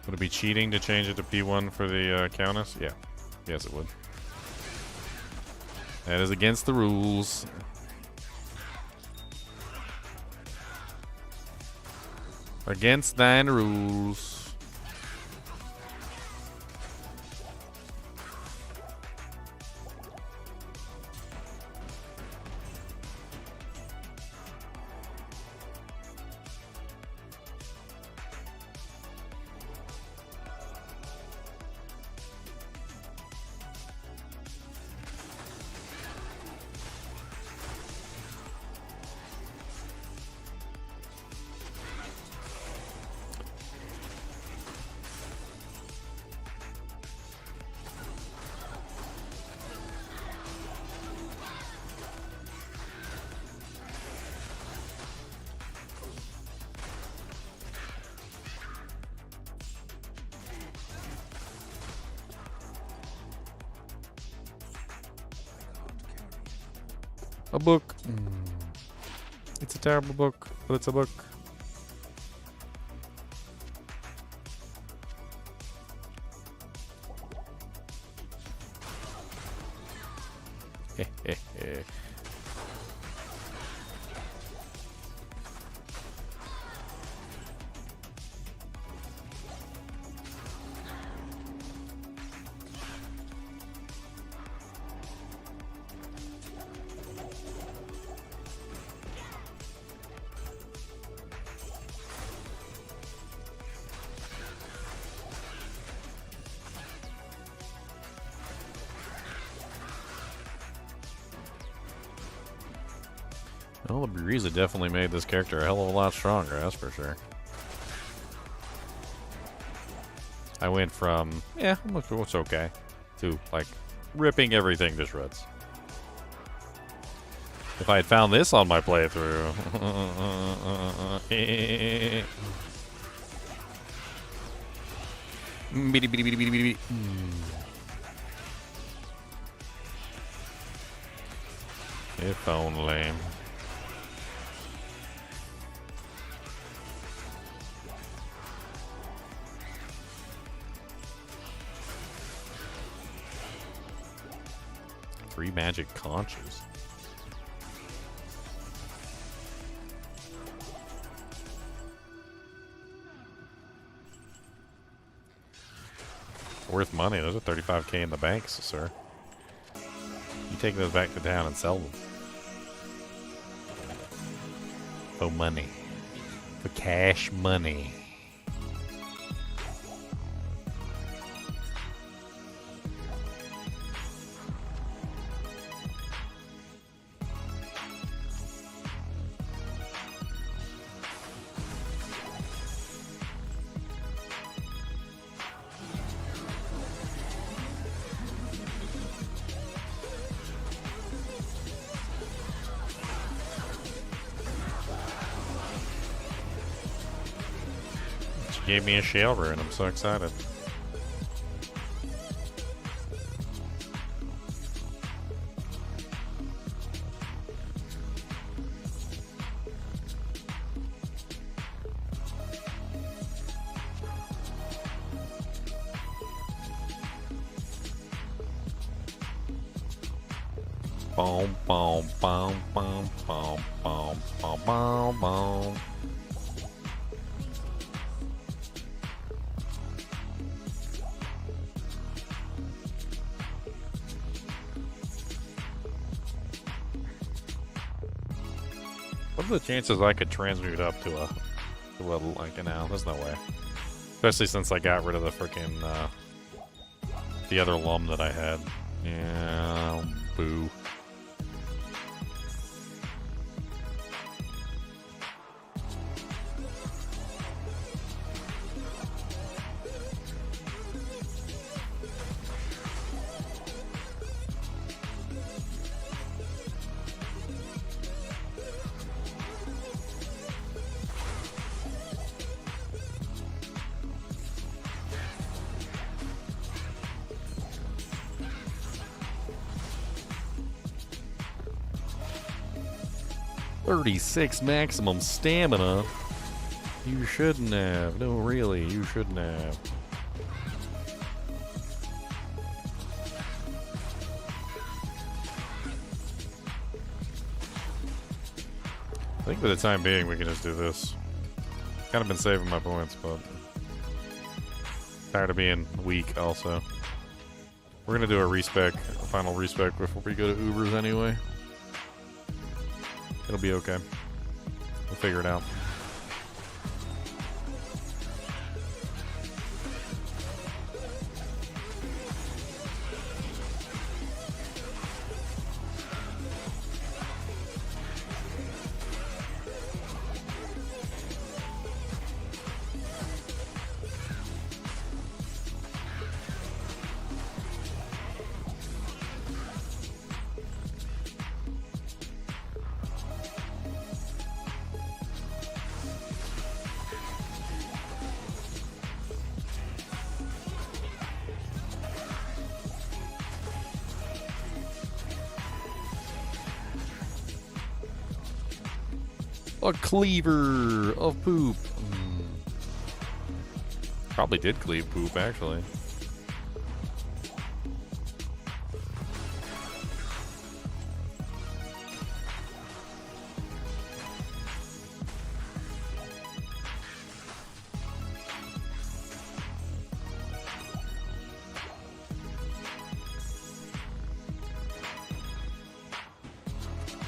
Would it be cheating to change it to P1 for the Countess? Yeah. Yes, it would. That is against the rules. Against thine rules. A book. It's a terrible book, but it's a book. Well, the Bereza definitely made this character a hell of a lot stronger, that's for sure. I went from, yeah, it's okay, to, like, ripping everything to shreds. If I had found this on my playthrough... If only... Three magic conches. Worth money. Those are 35k in the banks, sir. You take those back to town and sell them. For money. For cash money. Gave me a shell rune. I'm so excited. Boom, boom, boom, boom, boom, boom, boom, boom, boom. What are the chances I could transmute up to a like, you know, there's no way. Especially since I got rid of the freaking, the other lum that I had. Yeah, boo. "36 maximum stamina? You shouldn't have. No, really, you shouldn't have." I think for the time being we can just do this. Kind of been saving my points, but tired of being weak also. We're gonna do a respec, a final respec before we go to Ubers anyway. It'll be okay. We'll figure it out. A cleaver of poop. Probably did cleave poop, actually.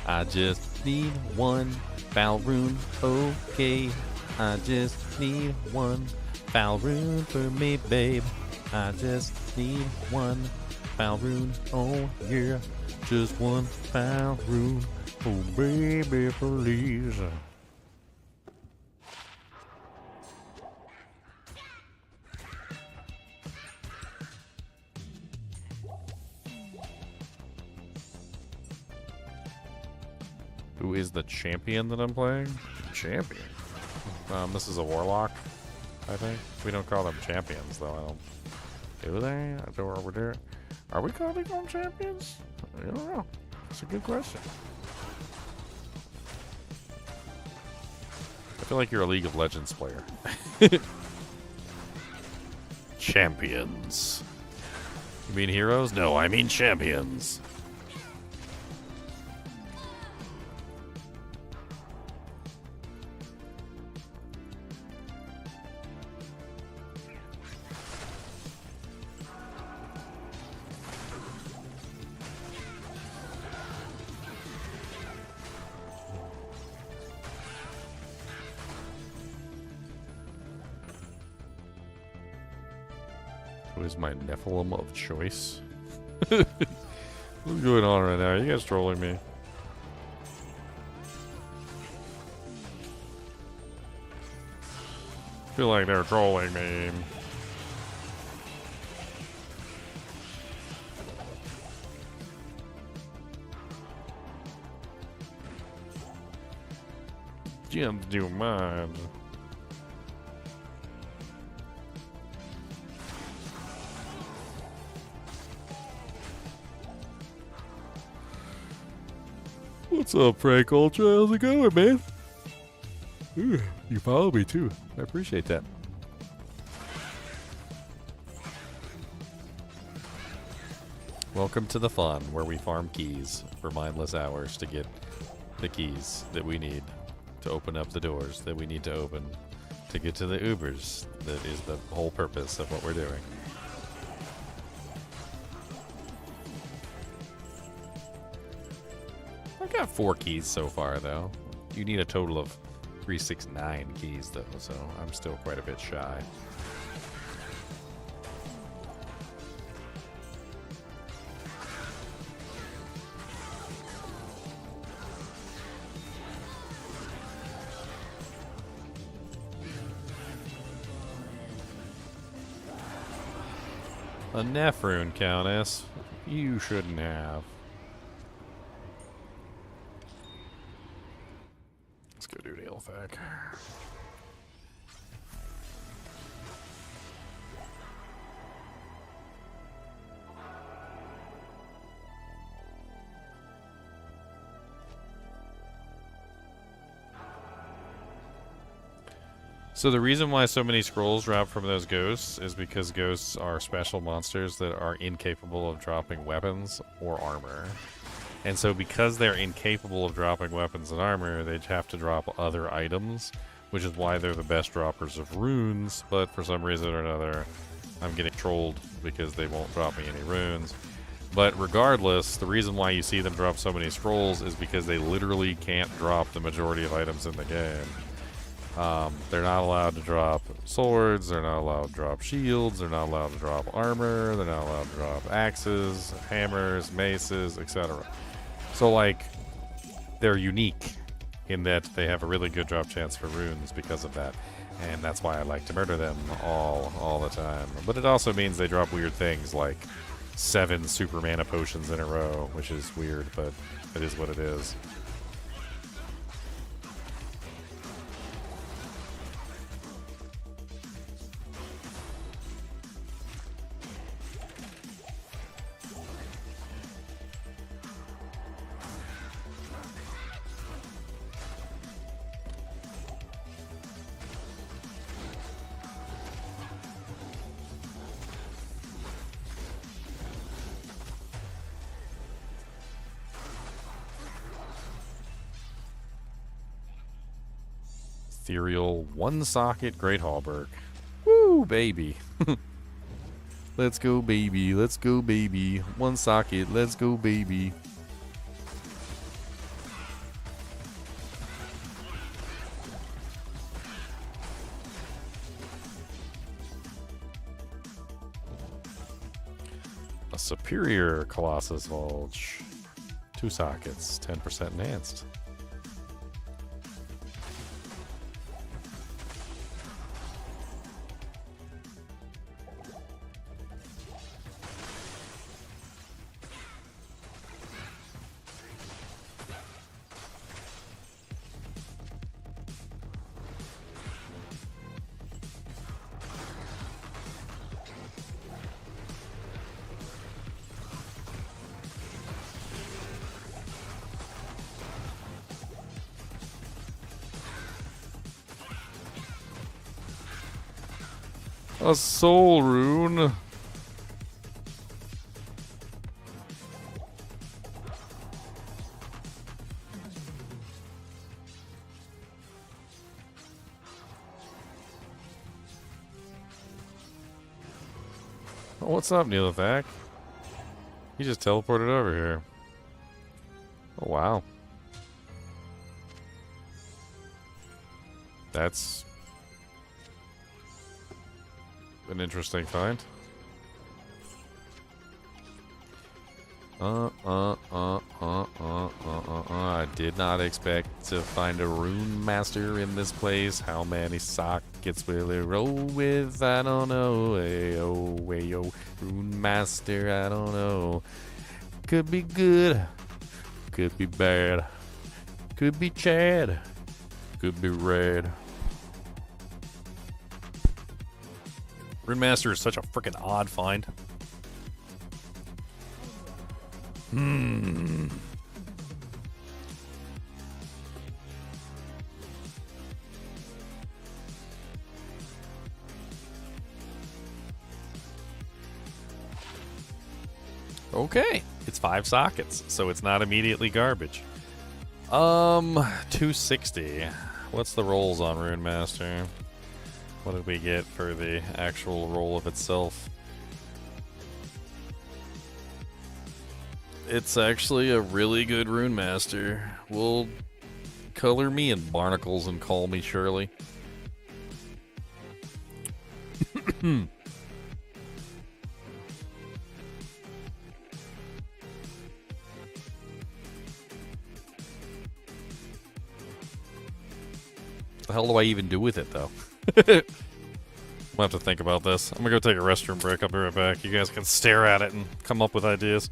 I just need one foul rune, okay. I just need one foul rune for me, babe. I just need one foul rune, oh yeah. Just one foul rune, oh baby, please. Who is the champion that I'm playing? Champion. This is a Warlock, I think. We don't call them champions, though. I don't. Do they? Are we calling them champions? I don't know. That's a good question. I feel like you're a League of Legends player. Champions. You mean heroes? No, I mean champions. Who is my Nephilim of choice? What's going on right now? Are you guys trolling me? I feel like they're trolling me. Gems do mine. What's up, Frank Ultra? How's it going, man? Ooh, you follow me too. I appreciate that. Welcome to the fun where we farm keys for mindless hours to get the keys that we need to open up the doors that we need to open to get to the Ubers. That is the whole purpose of what we're doing. I got 4 keys so far, though. You need a total of 369 keys, though, so I'm still quite a bit shy. A Nephrune, Countess. You shouldn't have. Let's go do Aelfak. So the reason why so many scrolls drop from those ghosts is because ghosts are special monsters that are incapable of dropping weapons or armor. And so because they're incapable of dropping weapons and armor, they have to drop other items, which is why they're the best droppers of runes, but for some reason or another, I'm getting trolled because they won't drop me any runes. But regardless, the reason why you see them drop so many scrolls is because they literally can't drop the majority of items in the game. They're not allowed to drop swords, they're not allowed to drop shields, they're not allowed to drop armor, they're not allowed to drop axes, hammers, maces, etc. So, like, they're unique in that they have a really good drop chance for runes because of that. And that's why I like to murder them all the time. But it also means they drop weird things like 7 super mana potions in a row, which is weird, but it is what it is. Ethereal one-socket Great Hallberg. Woo, baby. Let's go, baby. Let's go, baby. One socket. Let's go, baby. A superior Colossus Vulge. 2 sockets. 10% enhanced. A soul rune. Oh, what's up, Neelithak? He just teleported over here. Oh, wow. That's an interesting find. I did not expect to find a rune master in this place. How many sockets will it roll with? I don't know. Ayo, ayo. Rune master, I don't know. Could be good. Could be bad. Could be Chad. Could be red. Rune master is such a freaking odd find. Okay, it's 5 sockets, so it's not immediately garbage. 260. What's the rolls on Rune Master? What did we get for the actual roll of itself? It's actually a really good Rune Master. We'll Color me in barnacles and call me Shirley. The hell do I even do with it, though? I'm gonna have to think about this. I'm gonna go take a restroom break. I'll be right back. You guys can stare at it and come up with ideas.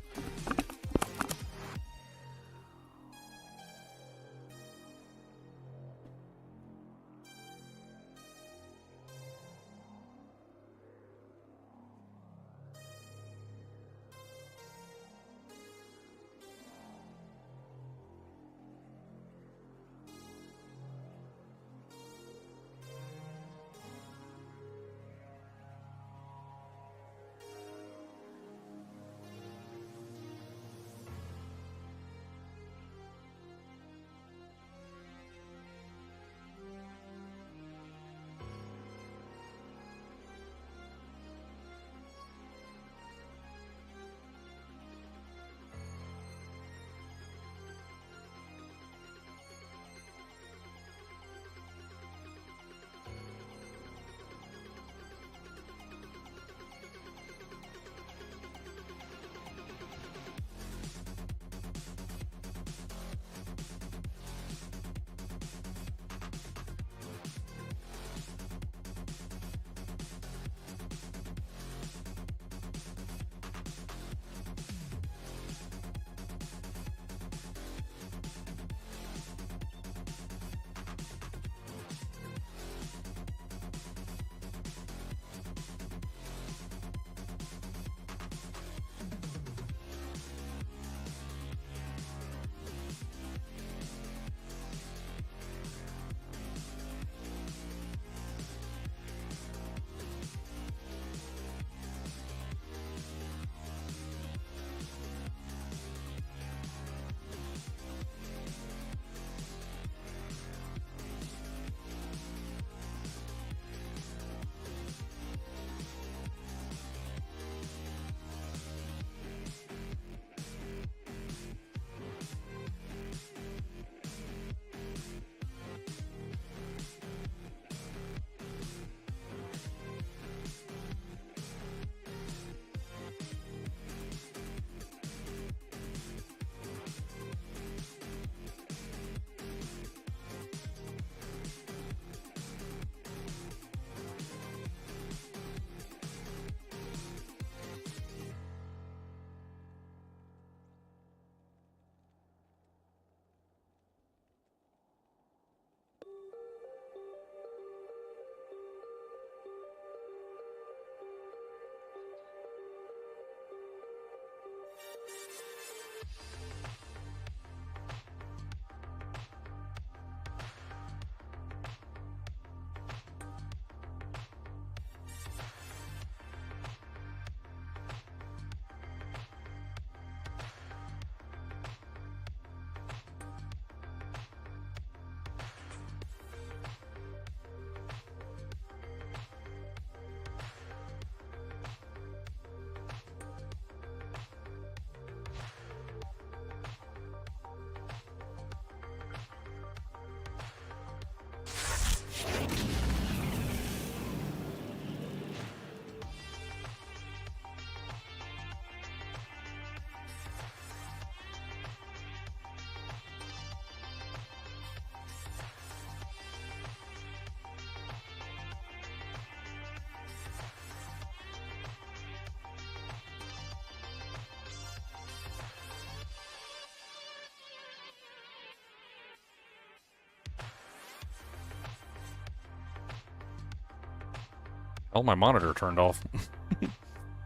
Oh, my monitor turned off.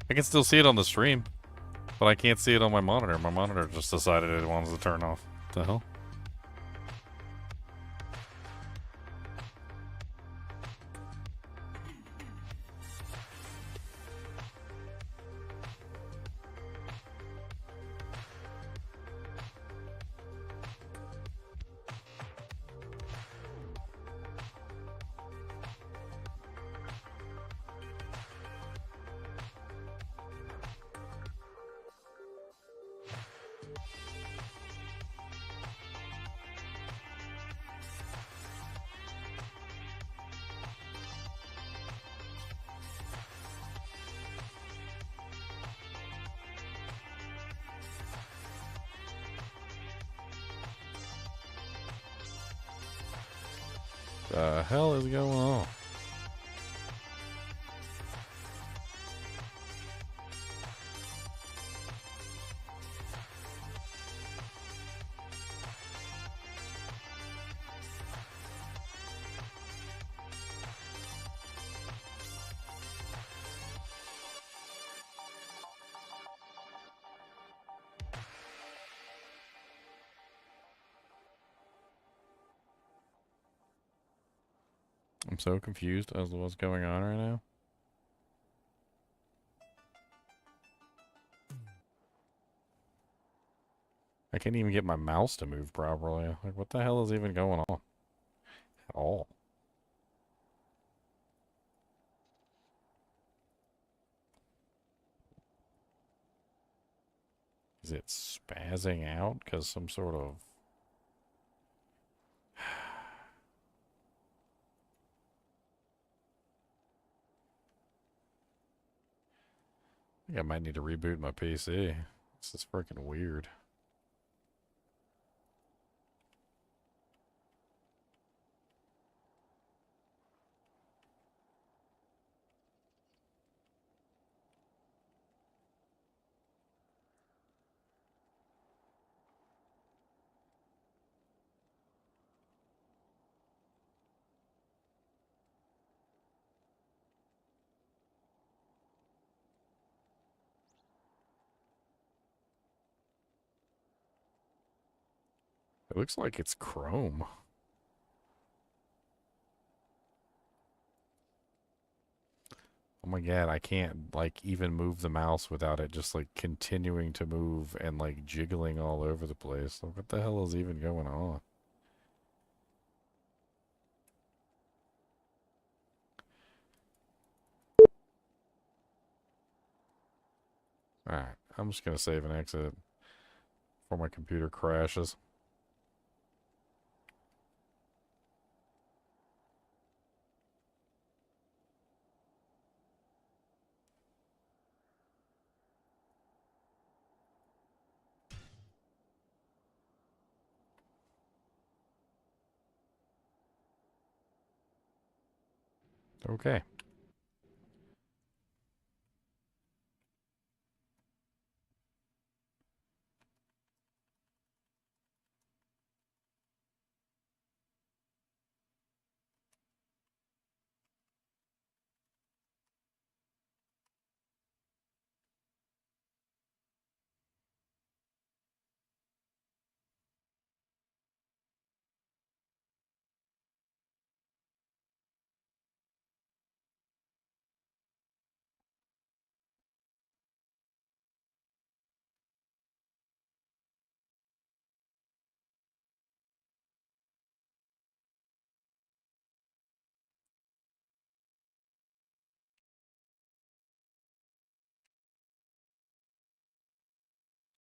I can still see it on the stream, but I can't see it on my monitor. My monitor just decided it wants to turn off. What the hell? The hell is going on? I'm so confused as to what's going on right now. I can't even get my mouse to move properly. Like, what the hell is even going on? At all. Is it spazzing out because some sort of... I think I might need to reboot my PC. This is freaking weird. It looks like it's Chrome. Oh my god, I can't, like, even move the mouse without it just, like, continuing to move and, like, jiggling all over the place. Like, what the hell is even going on? Alright, I'm just gonna save and exit before my computer crashes. Okay.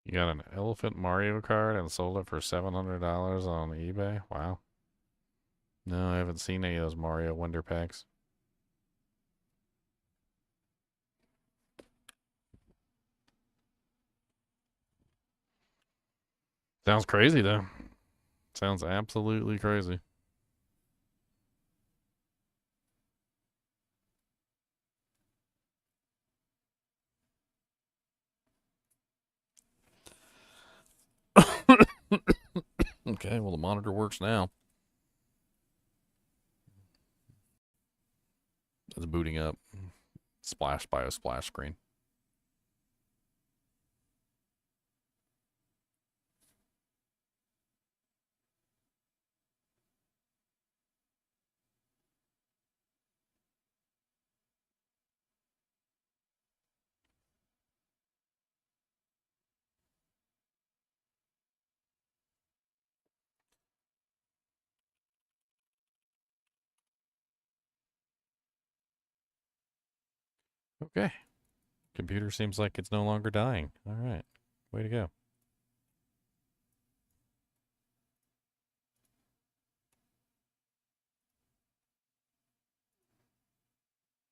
You got an elephant Mario card and sold it for $700 on eBay? Wow. No, I haven't seen any of those Mario Wonder Packs. Sounds crazy, though. Sounds absolutely crazy. Okay, well, the monitor works now. It's booting up. Splash by a splash screen. Okay. Computer seems like it's no longer dying. All right. Way to go.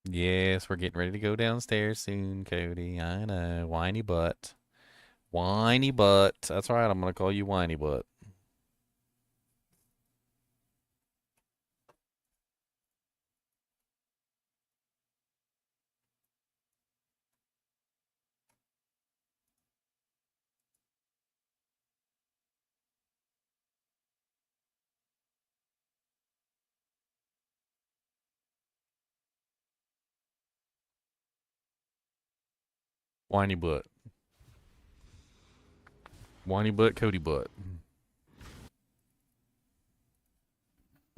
Yes, we're getting ready to go downstairs soon, Cody. I know. Whiny butt. Whiny butt. That's right. I'm going to call you whiny butt. Whiny butt. Whiny butt, Cody butt.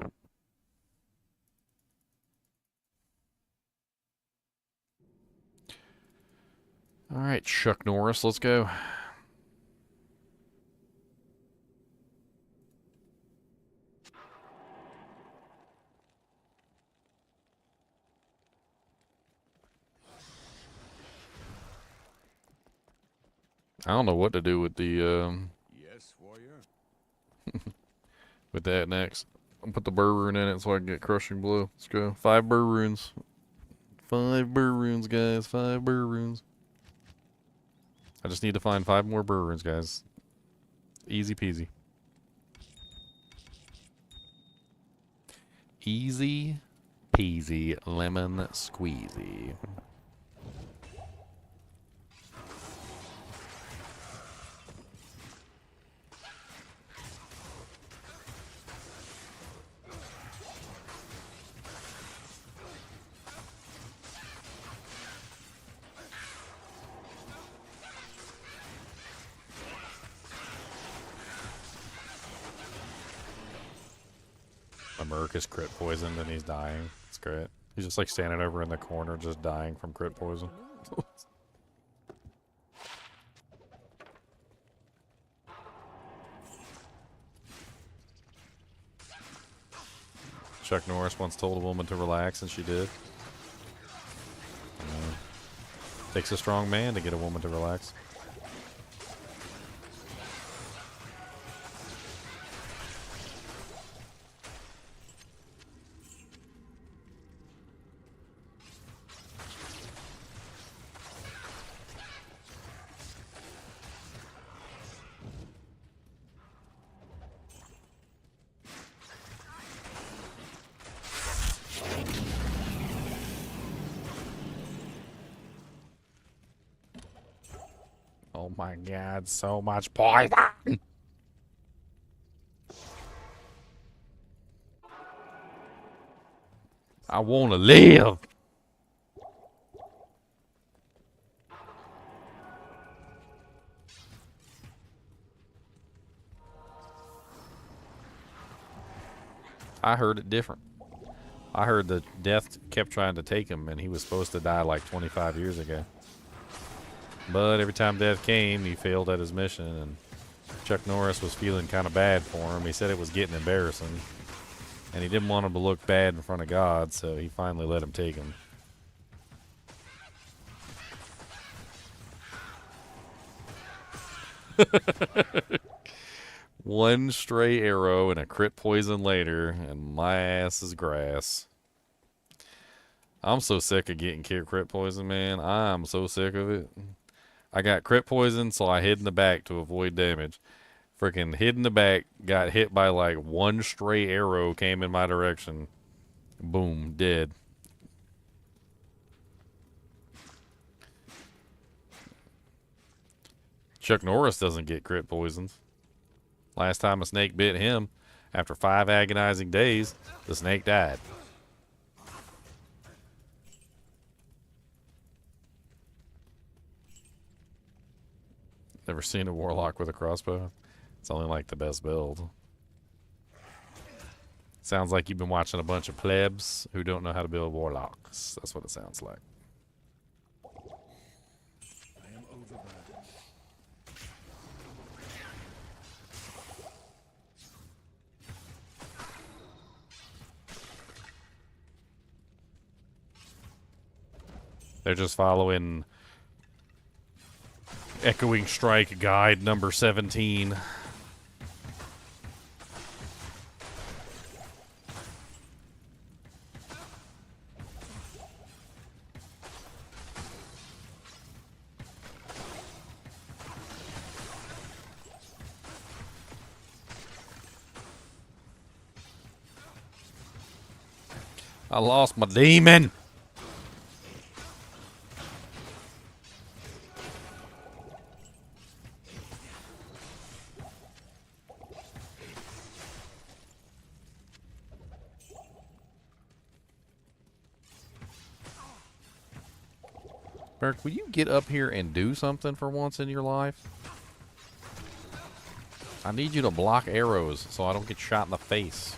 All right, Chuck Norris, let's go. I don't know what to do with the Yes, warrior. with that next. I'll put the burr rune in it so I can get crushing blow. Let's go. 5 burr runes. 5 burr runes, guys. 5 burr runes. I just need to find 5 more burr runes, guys. Easy peasy. Easy peasy lemon squeezy. America's crit poisoned and he's dying. It's great. He's just like standing over in the corner just dying from crit poison. Chuck Norris once told a woman to relax and she did. Takes a strong man to get a woman to relax. Oh my god, so much poison! I wanna live! I heard it different. I heard that death kept trying to take him and he was supposed to die like 25 years ago. But every time death came, he failed at his mission, and Chuck Norris was feeling kind of bad for him. He said it was getting embarrassing, and he didn't want him to look bad in front of God, so he finally let him take him. One stray arrow and a crit poison later, and my ass is grass. I'm so sick of getting crit poison, man. I'm so sick of it. I got crit poison, so I hid in the back to avoid damage. Freaking hid in the back, got hit by like one stray arrow, came in my direction. Boom, dead. Chuck Norris doesn't get crit poisons. Last time a snake bit him, after 5 agonizing days, the snake died. Never seen a warlock with a crossbow. It's only like the best build. Sounds like you've been watching a bunch of plebs who don't know how to build warlocks. That's what it sounds like. I am overburdened. They're just following Echoing Strike Guide number 17. I lost my demon. Kirk, will you get up here and do something for once in your life? I need you to block arrows so I don't get shot in the face.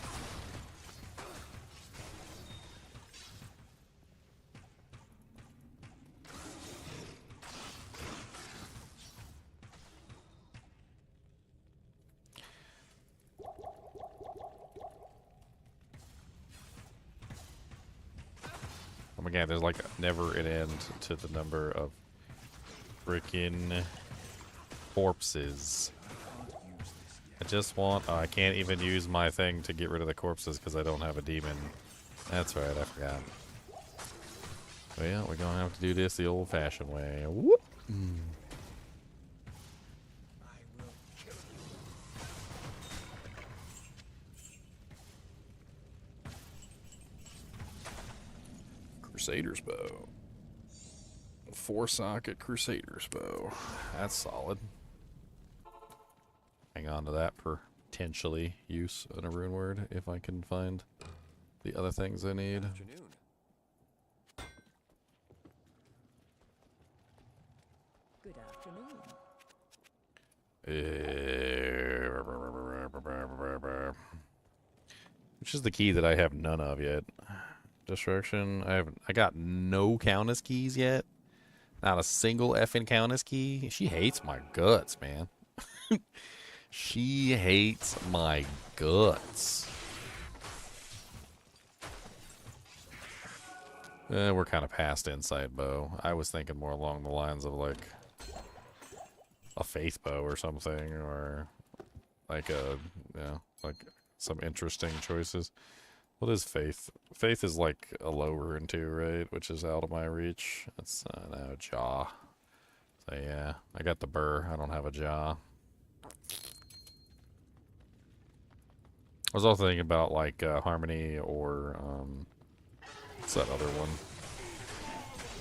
Oh my god, there's like never an end to the number of freaking corpses. I just want... I can't even use my thing to get rid of the corpses because I don't have a demon. That's right, I forgot. Well, we're going to have to do this the old-fashioned way. Whoop! Crusader's bow. 4-socket Crusader's bow. That's solid. Hang on to that for potentially use in a rune word if I can find the other things I need. Afternoon. Good afternoon. Which is the key that I have none of yet? Destruction. I got no Countess keys yet. Not a single effing Countess key. She hates my guts, man. She hates my guts. We're kind of past insight bow. I was thinking more along the lines of like a faith bow or something, or like a, you know, like some interesting choices. What is faith? Faith is like a low rune too, right? Which is out of my reach. That's no jaw. So yeah, I got the burr. I don't have a jaw. I was also thinking about like harmony or what's that other one?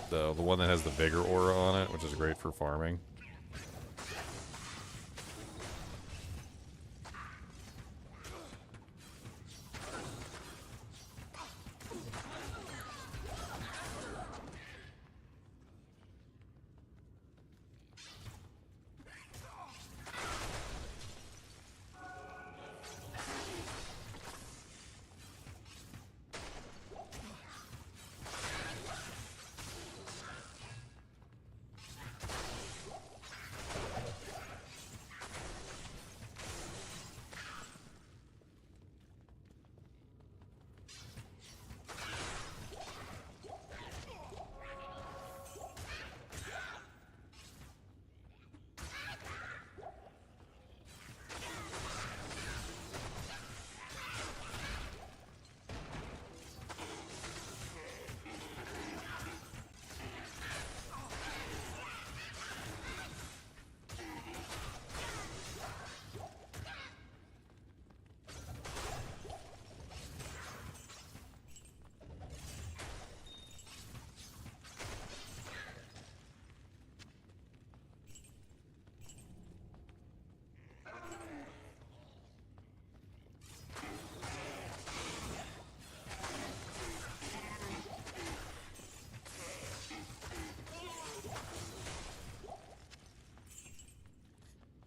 The one that has the vigor aura on it, which is great for farming.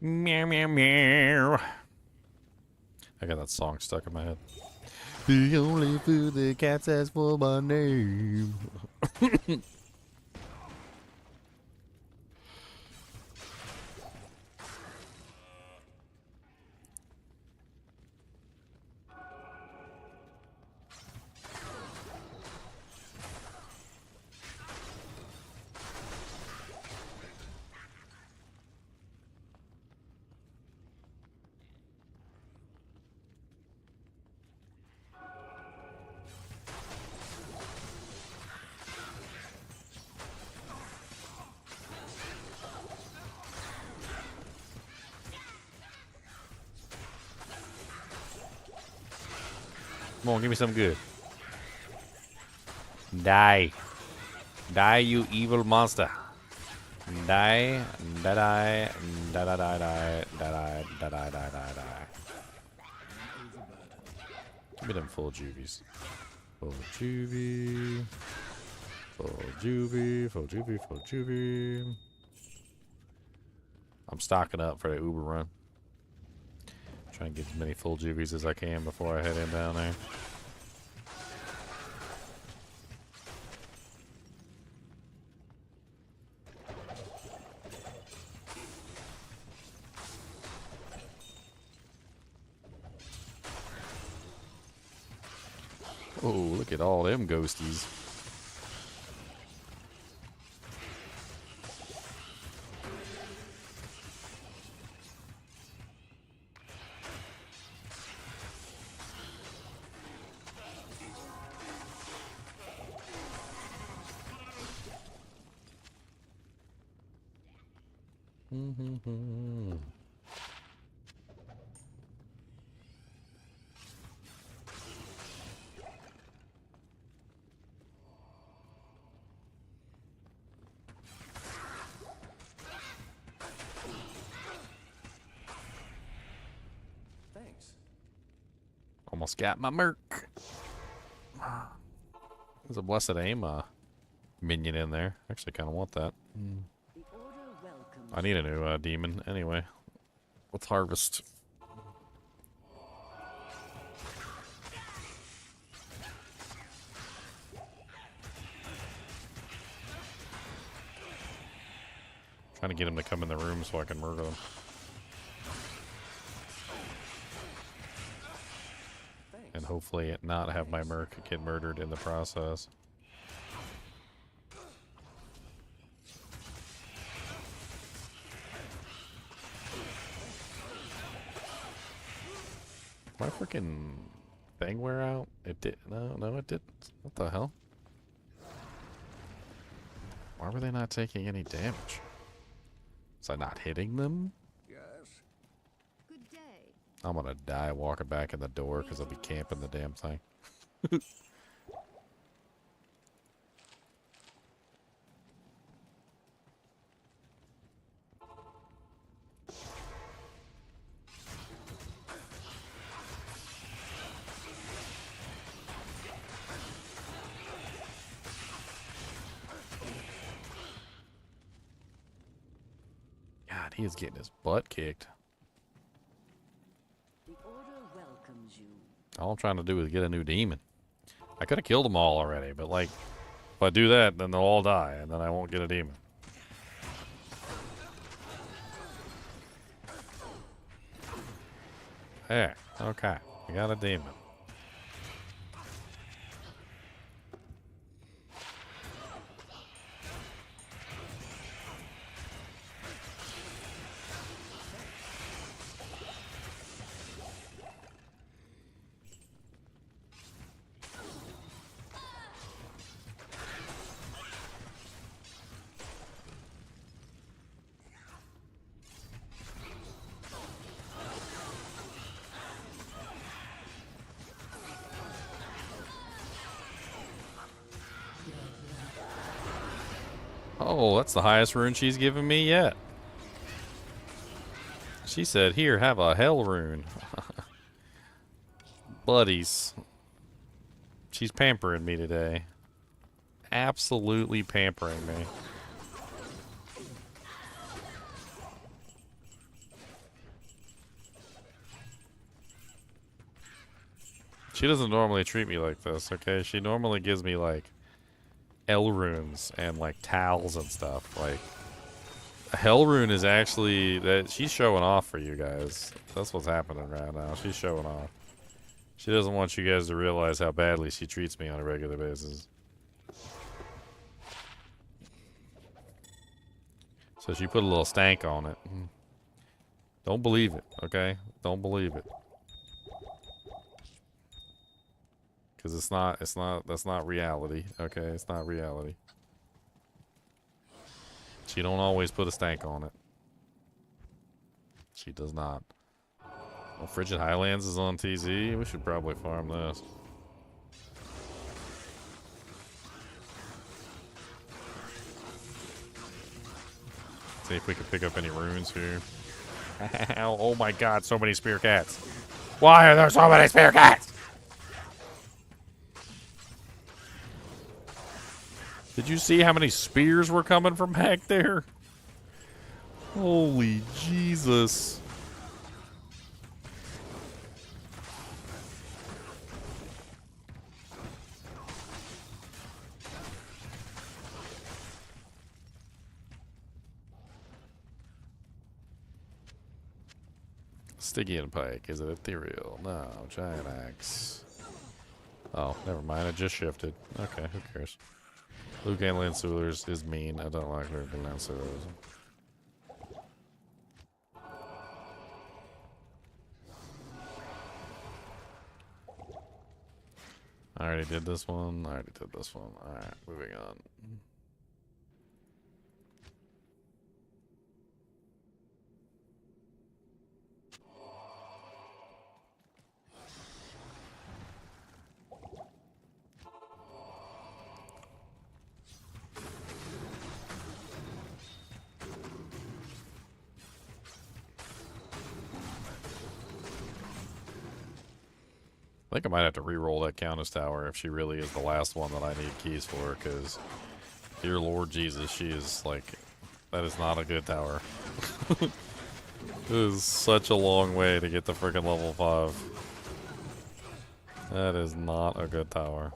Meow, meow, meow. I got that song stuck in my head. The only food the cats ask for my name. Come on, give me something good. Die. Die, you evil monster. Die. Die, die. Die, die, die, die. Die, die, die, die, die, die. Give me them full juvies. Full juvie. Full juvie, full juvie, full juvie. I'm stocking up for the Uber run. Try and get as many full juvies as I can before I head in down there. Oh, look at all them ghosties. Thanks. Almost got my merc. There's a blessed aim minion in there. Actually, kind of want that. The order welcomes I need a new demon anyway. Let's harvest. Trying to get him to come in the room so I can murder them. And hopefully not have my merc get murdered in the process. My freaking thing wear out? It did. No, it didn't. What the hell? Why were they not taking any damage? Was I not hitting them? Yes. Good day. I'm gonna die walking back in the door because I'll be camping the damn thing. God, he is getting his butt kicked. the order welcomes you. All I'm trying to do is get a new demon. I could have killed them all already, but like, if I do that, then they'll all die, and then I won't get a demon. There. Okay. I got a demon. Oh, that's the highest rune she's given me yet. She said, here, have a hell rune. Buddies. She's pampering me today. Absolutely pampering me. She doesn't normally treat me like this, okay? She normally gives me, like, L runes and like towels and stuff. Like a hell rune is actually that she's showing off for you guys. That's what's happening right now. She's showing off. She doesn't want you guys to realize how badly she treats me on a regular basis. So she put a little stank on it. Don't believe it, okay? Don't believe it. Because that's not reality, okay? It's not reality. She don't always put a stank on it. She does not. Well, Frigid Highlands is on TZ. We should probably farm this. See if we can pick up any runes here. Oh my god, so many spear cats. Why are there so many spear cats? Did you see how many spears were coming from back there? Holy Jesus. Stygian Pike. Is it ethereal? No. Giant Axe. Oh, never mind. It just shifted. Okay, who cares? Luke and Lanceulers is mean. I don't like Luke and Lanceulers. I already did this one. I already did this one. Alright, moving on. I think I might have to re-roll that Countess Tower if she really is the last one that I need keys for, because, dear Lord Jesus, she is, like, that is not a good tower. It is such a long way to get to freaking level 5. That is not a good tower.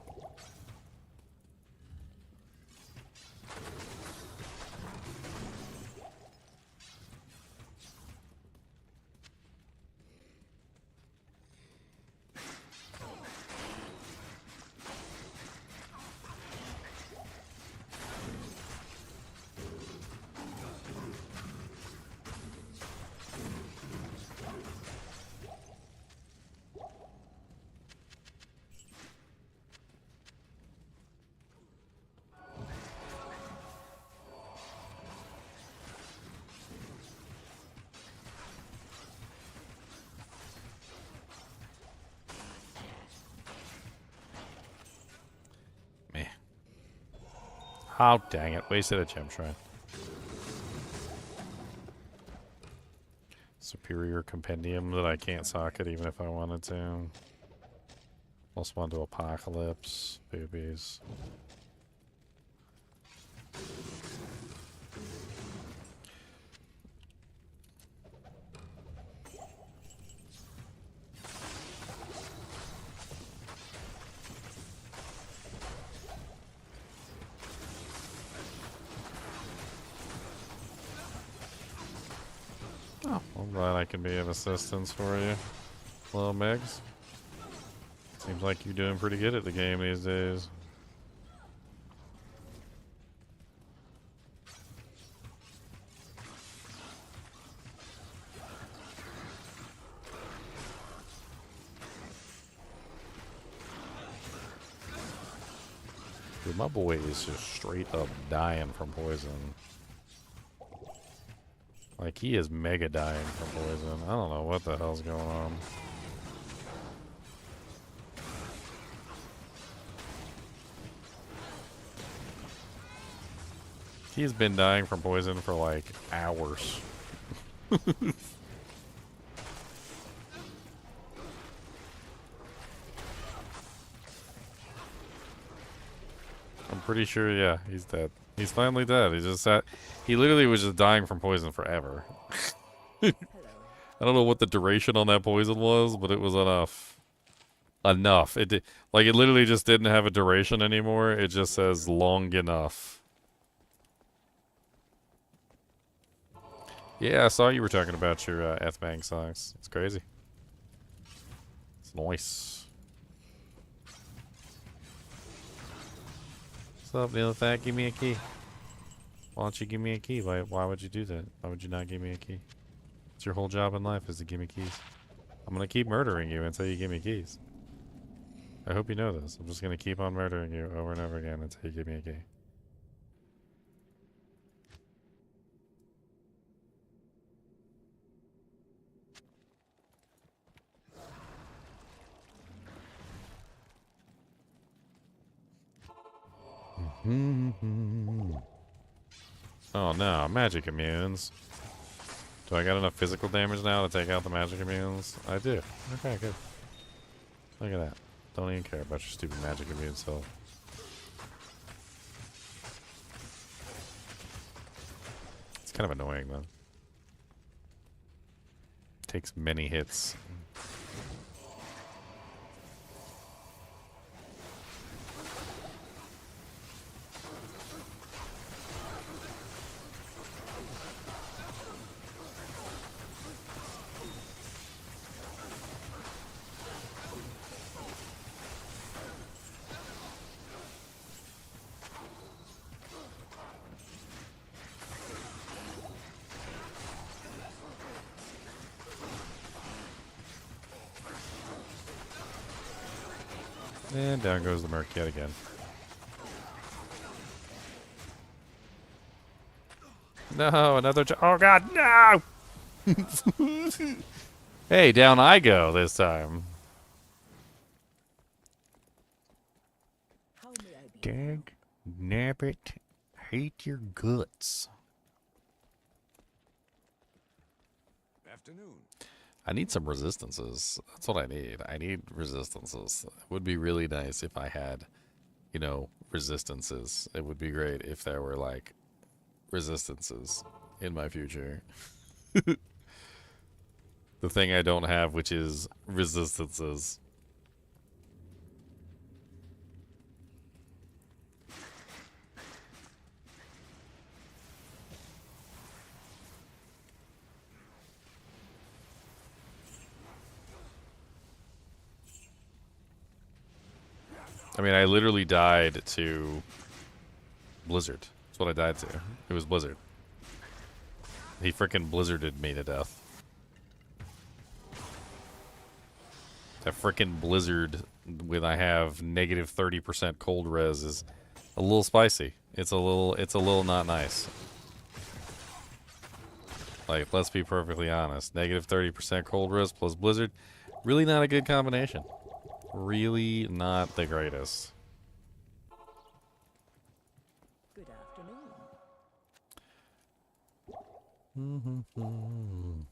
Oh, dang it. Wasted a gem shrine. Superior compendium that I can't socket even if I wanted to. Also want to do Apocalypse. Boobies. Oh, I'm glad I can be of assistance for you, little Megs. Seems like you're doing pretty good at the game these days. Dude, my boy is just straight up dying from poison. Like, he is mega dying from poison. I don't know what the hell's going on. He's been dying from poison for like hours. I'm pretty sure, yeah, he's dead. He's finally dead. He just sat. He literally was just dying from poison forever. I don't know what the duration on that poison was, but it was enough. Enough. It did, like, it literally just didn't have a duration anymore. It just says long enough. Yeah, I saw you were talking about your Ethbang socks. It's crazy. It's nice. What's up, Neil? Fat, give me a key. Why don't you give me a key? Why would you do that? Why would you not give me a key? It's your whole job in life is to give me keys. I'm gonna keep murdering you until you give me keys. I hope you know this. I'm just gonna keep on murdering you over and over again until you give me a key. Oh no, magic immunes. Do I got enough physical damage now to take out the magic immunes? I do. Okay, good. Look at that. Don't even care about your stupid magic immune self. kind of annoying though. Takes many hits. And down goes the Merc yet again. No, another. Oh god, no! Hey, down I go this time. How may I be? Dag nabbit, hate your guts. Afternoon. I need some resistances. That's what I need. I need resistances. It would be really nice if I had, you know, resistances. It would be great if there were, like, resistances in my future. The thing I don't have, which is resistances. I mean, I literally died to Blizzard. That's what I died to. It was Blizzard. He frickin' blizzarded me to death. That frickin' blizzard when I have negative 30% cold res is a little spicy. It's a little not nice. Like, let's be perfectly honest. Negative 30% cold res plus blizzard, really not a good combination. Really not the greatest. Good afternoon.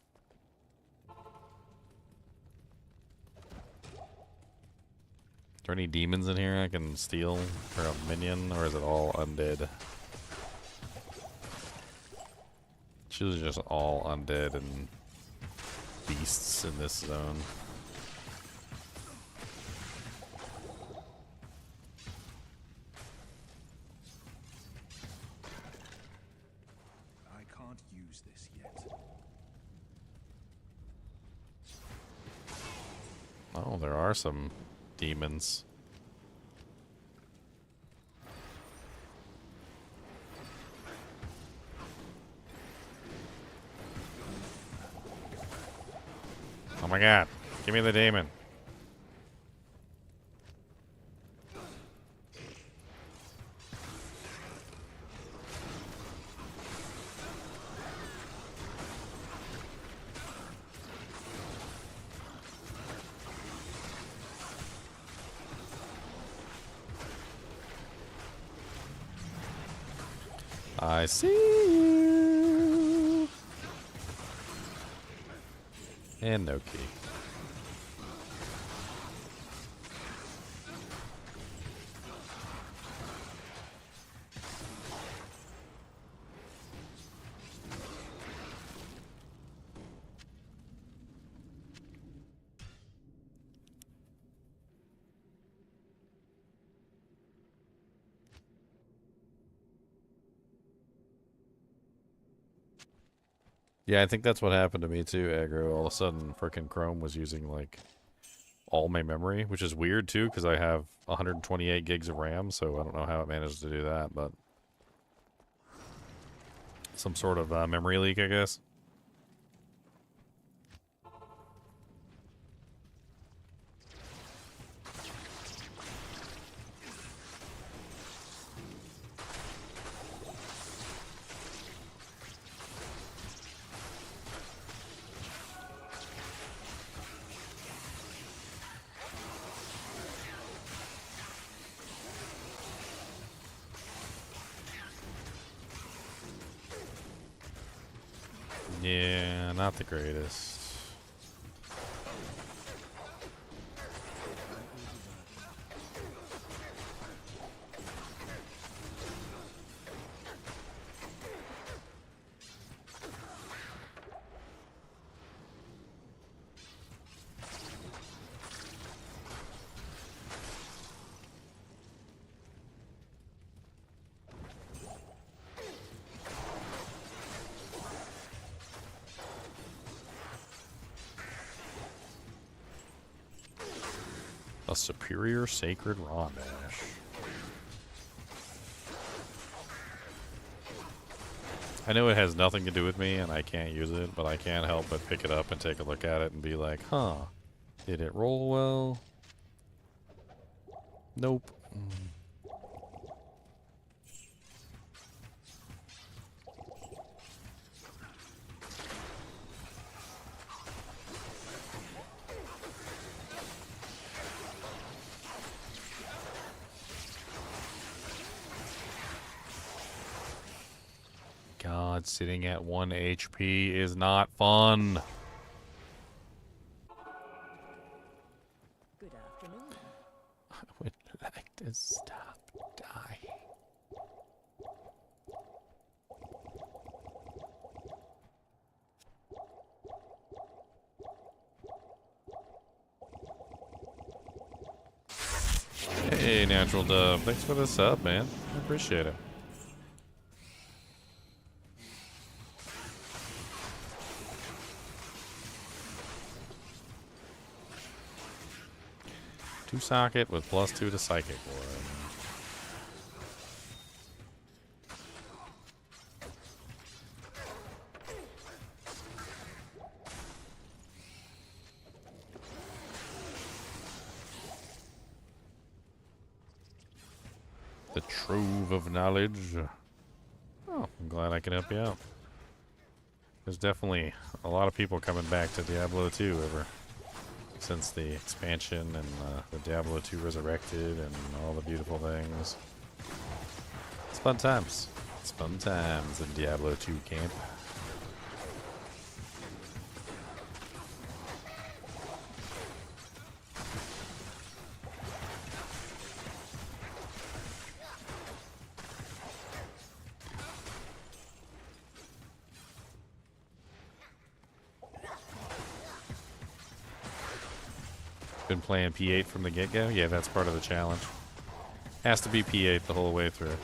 Are there any demons in here I can steal for a minion, or is it all undead? It's usually just all undead and beasts in this zone. I can't use this yet. Oh, there are some demons. Oh my god, give me the demon. I see you. And no key. Yeah, I think that's what happened to me too, aggro. All of a sudden, frickin' Chrome was using, like, all my memory, which is weird too, because I have 128 gigs of RAM, so I don't know how it managed to do that, but some sort of memory leak, I guess. Yeah, not the greatest. A superior sacred raw dash. I know it has nothing to do with me and I can't use it, but I can't help but pick it up and take a look at it and be like, huh, did it roll well? Nope. God, sitting at 1 HP is not fun. Good afternoon. I would like to stop dying. Hey, Natural Dove. Thanks for the sub, man. I appreciate it. Two socket with +2 to psychic ward. The trove of knowledge. Oh, I'm glad I can help you out. There's definitely a lot of people coming back to Diablo 2 ever since the expansion and the Diablo 2 Resurrected and all the beautiful things. It's fun times. It's fun times in Diablo 2 camp. Been playing P8 from the get-go? Yeah, that's part of the challenge. Has to be P8 the whole way through.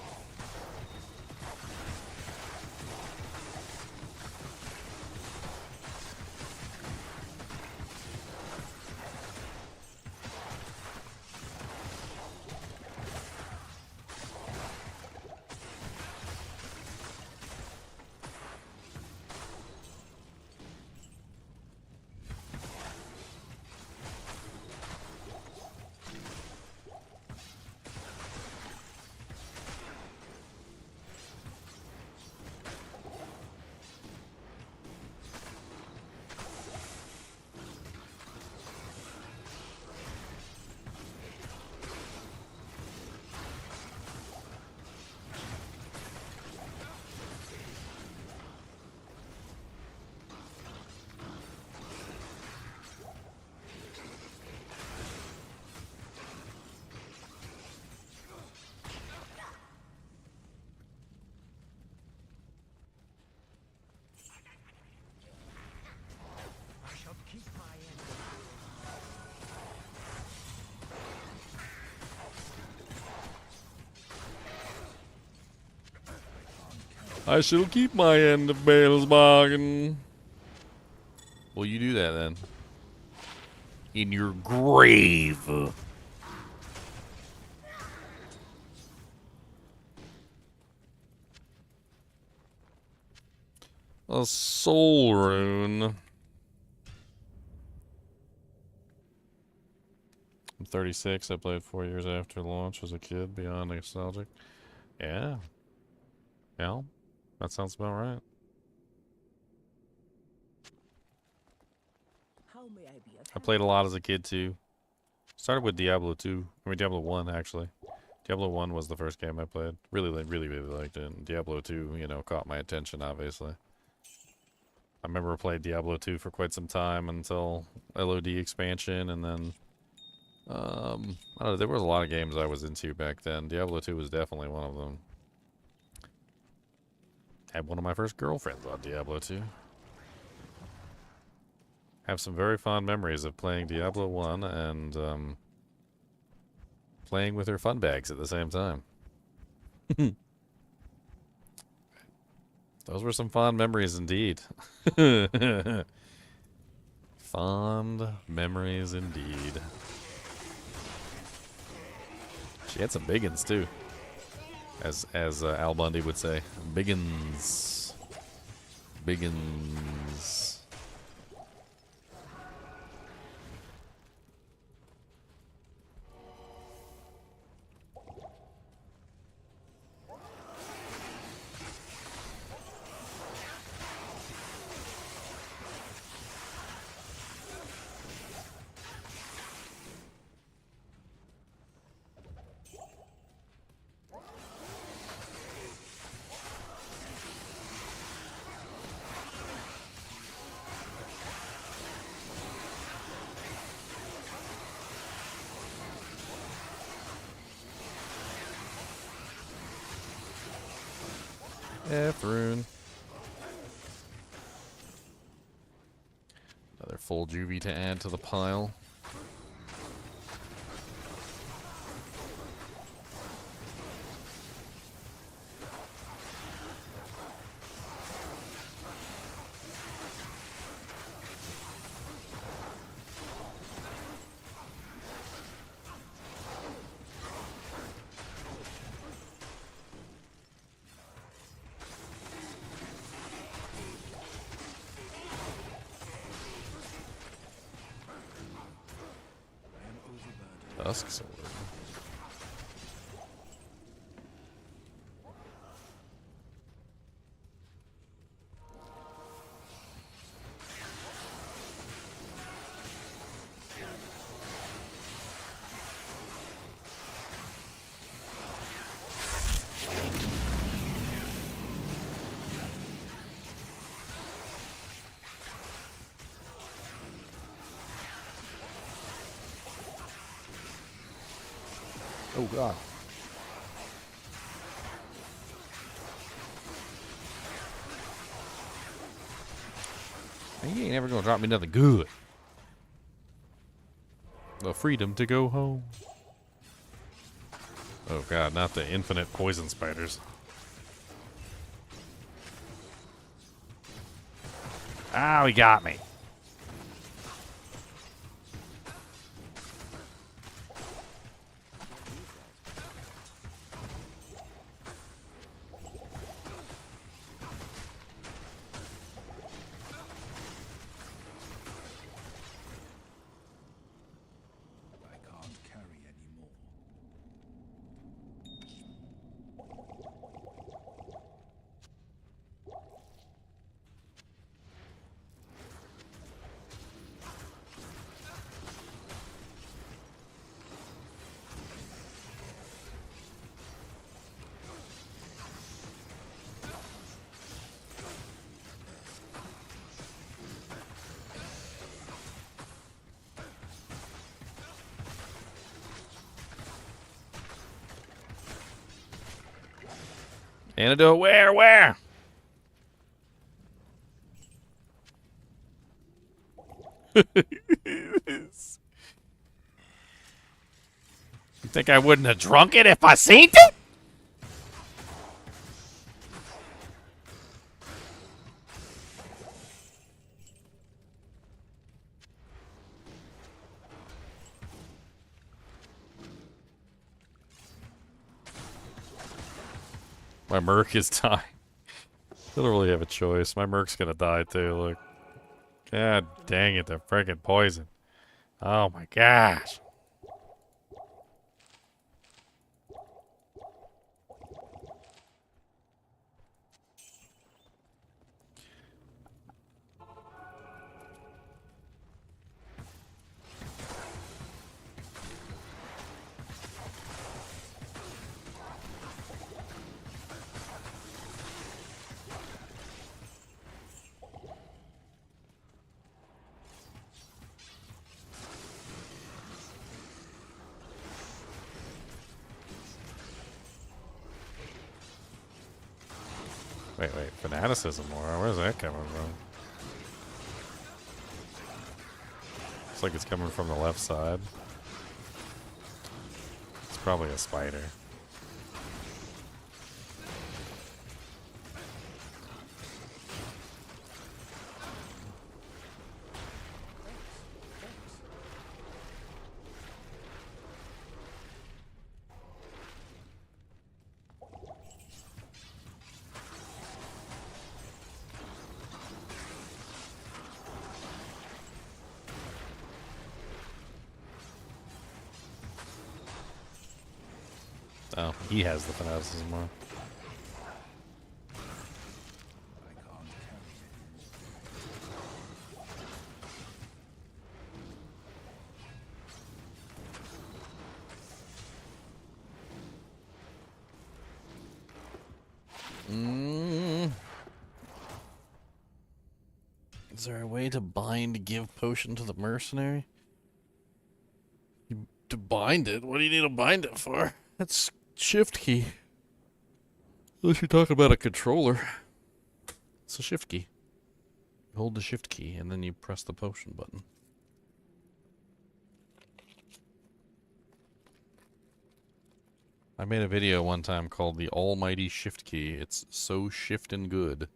I shall keep my end of Bale's bargain. Will you do that then? In your grave. A soul rune. I'm 36. I played 4 years after launch as a kid, beyond nostalgic. Yeah. Yeah. That sounds about right. How may I be of I played a lot as a kid too. Started with Diablo 2. I mean Diablo 1 actually. Diablo 1 was the first game I played. Really liked it. And Diablo 2, you know, caught my attention obviously. I remember I played Diablo 2 for quite some time until LOD expansion, and then I don't know, there was a lot of games I was into back then. Diablo 2 was definitely one of them. Had one of my first girlfriends on Diablo 2. Have some very fond memories of playing Diablo 1 and playing with her fun bags at the same time. Those were some fond memories indeed. Fond memories indeed. She had some biggins too, as Al Bundy would say. Biggins, biggins. F rune. Another full juvie to add to the pile. Dusk sword. Oh god. You ain't ever gonna drop me nothing good. The freedom to go home. Oh god, not the infinite poison spiders. Ah, he got me. I can't carry anymore. Antidote where? Where? You think I wouldn't have drunk it if I seen it? My Merc is dying. I don't really have a choice. My Merc's gonna die too, look. God dang it, the friggin' poison. Oh my gosh. Wait, fanaticism more. Where's that coming from? Looks like it's coming from the left side. It's probably a spider. Oh, he has the fanaticism more. I can't carry Is there a way to bind give potion to the mercenary? To bind it? What do you need to bind it for? That's shift key. Unless you're talking about a controller. It's a shift key. You hold the shift key and then you press the potion button. I made a video one time called The Almighty Shift Key. It's so shiftin' good.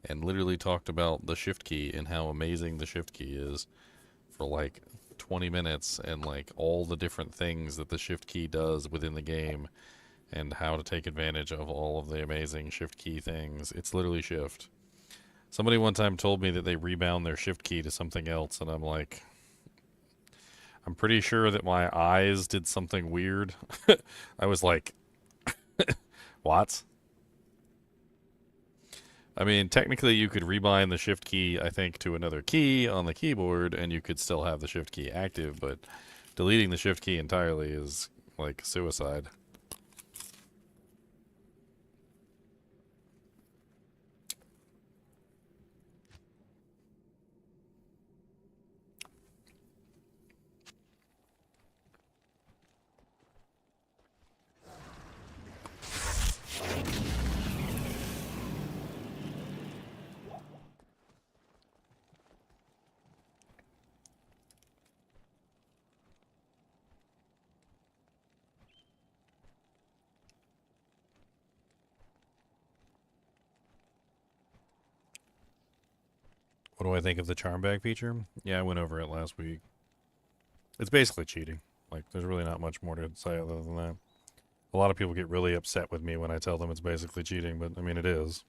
And literally talked about the shift key and how amazing the shift key is for like 20 minutes and like all the different things that the shift key does within the game and how to take advantage of all of the amazing shift key things. It's literally shift. Somebody one time told me that they rebound their shift key to something else, and I'm like, I'm pretty sure that my eyes did something weird. I was like, what? I mean, technically you could rebind the shift key, I think, to another key on the keyboard, and you could still have the shift key active, but deleting the shift key entirely is like suicide. What do I think of the charm bag feature? Yeah, I went over it last week. It's basically cheating. Like, there's really not much more to say other than that. A lot of people get really upset with me when I tell them it's basically cheating, but I mean, it is.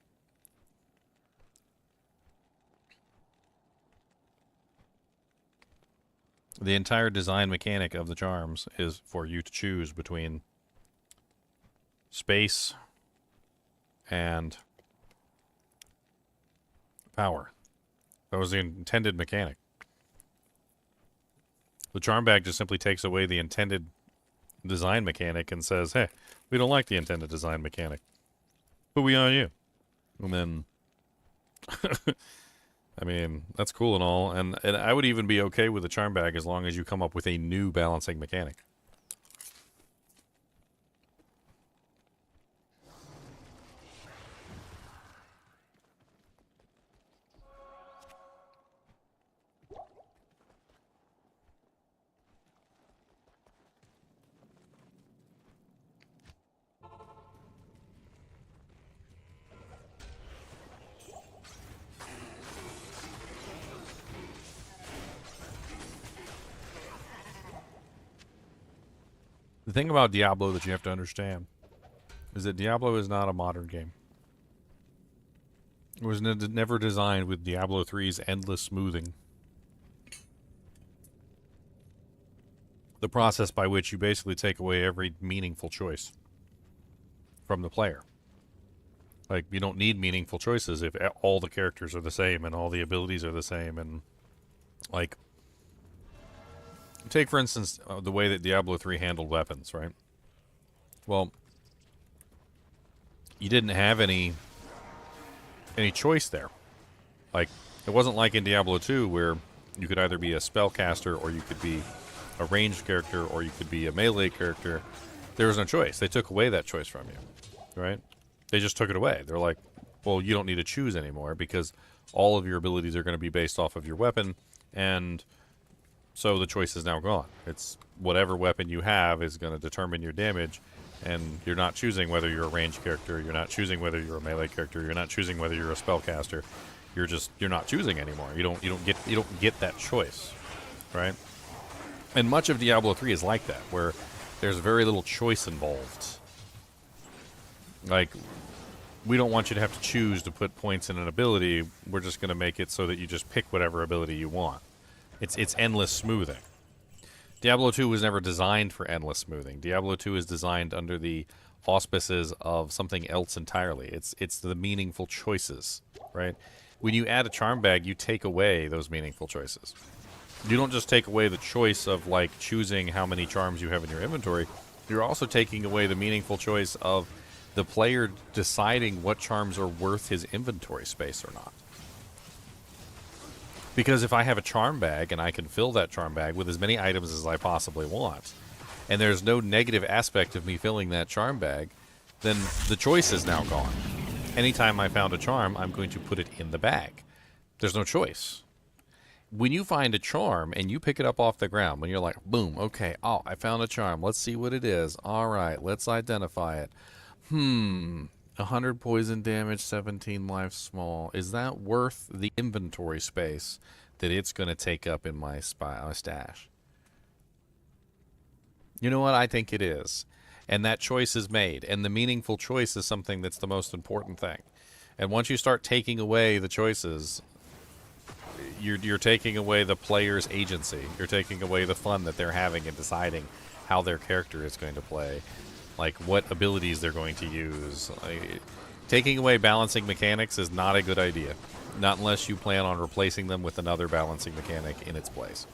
The entire design mechanic of the charms is for you to choose between space and power. That was the intended mechanic. The charm bag just simply takes away the intended design mechanic and says, hey, we don't like the intended design mechanic. But we on you. And then, I mean, that's cool and all. And I would even be okay with the charm bag as long as you come up with a new balancing mechanic. The thing about Diablo that you have to understand is that Diablo is not a modern game. It was never designed with Diablo 3's endless smoothing. The process by which you basically take away every meaningful choice from the player. Like, you don't need meaningful choices if all the characters are the same and all the abilities are the same. And, like, take, for instance, the way that Diablo 3 handled weapons, right? Well, you didn't have any choice there. Like, it wasn't like in Diablo 2 where you could either be a spellcaster or you could be a ranged character or you could be a melee character. There was no choice. They took away that choice from you, right? They just took it away. They're like, well, you don't need to choose anymore because all of your abilities are going to be based off of your weapon, and so the choice is now gone. It's whatever weapon you have is going to determine your damage, and you're not choosing whether you're a ranged character, you're not choosing whether you're a melee character, you're not choosing whether you're a spellcaster. You're not choosing anymore. You don't get that choice, right? And much of Diablo 3 is like that, where there's very little choice involved. Like, we don't want you to have to choose to put points in an ability. We're just going to make it so that you just pick whatever ability you want. It's endless smoothing. Diablo 2 was never designed for endless smoothing. Diablo 2 is designed under the auspices of something else entirely. It's the meaningful choices, right? When you add a charm bag, you take away those meaningful choices. You don't just take away the choice of, like, choosing how many charms you have in your inventory. You're also taking away the meaningful choice of the player deciding what charms are worth his inventory space or not. Because if I have a charm bag and I can fill that charm bag with as many items as I possibly want, and there's no negative aspect of me filling that charm bag, then the choice is now gone. Anytime I found a charm, I'm going to put it in the bag. There's no choice. When you find a charm and you pick it up off the ground, when you're like, boom, okay, oh, I found a charm. Let's see what it is. All right, let's identify it. 100 poison damage, 17 life small. Is that worth the inventory space that it's going to take up in my stash? You know what? I think it is. And that choice is made. And the meaningful choice is something that's the most important thing. And once you start taking away the choices, you're taking away the player's agency. You're taking away the fun that they're having in deciding how their character is going to play. Like, what abilities they're going to use. Taking away balancing mechanics is not a good idea. Not unless you plan on replacing them with another balancing mechanic in its place.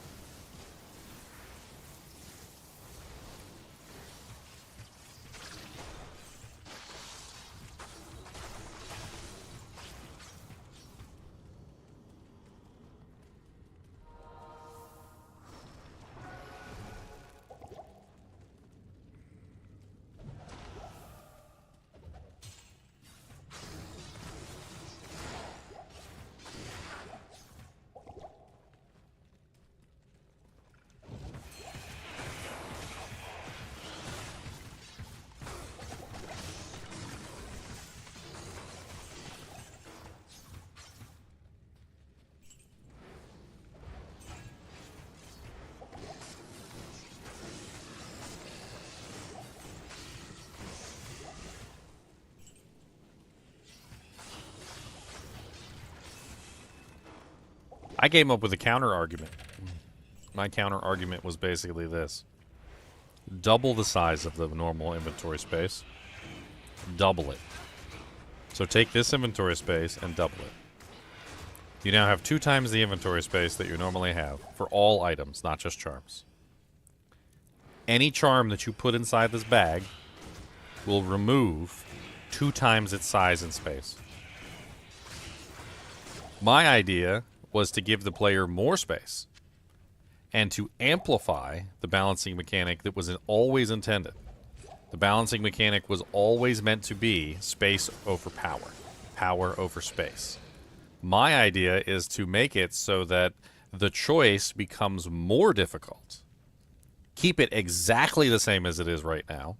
I came up with a counter argument. My counter argument was basically this: double the size of the normal inventory space. Double it. So take this inventory space and double it. You now have 2 times the inventory space that you normally have for all items, not just charms. Any charm that you put inside this bag will remove 2 times its size and space. My idea was to give the player more space and to amplify the balancing mechanic that was always intended. The balancing mechanic was always meant to be space over power, power over space. My idea is to make it so that the choice becomes more difficult. Keep it exactly the same as it is right now,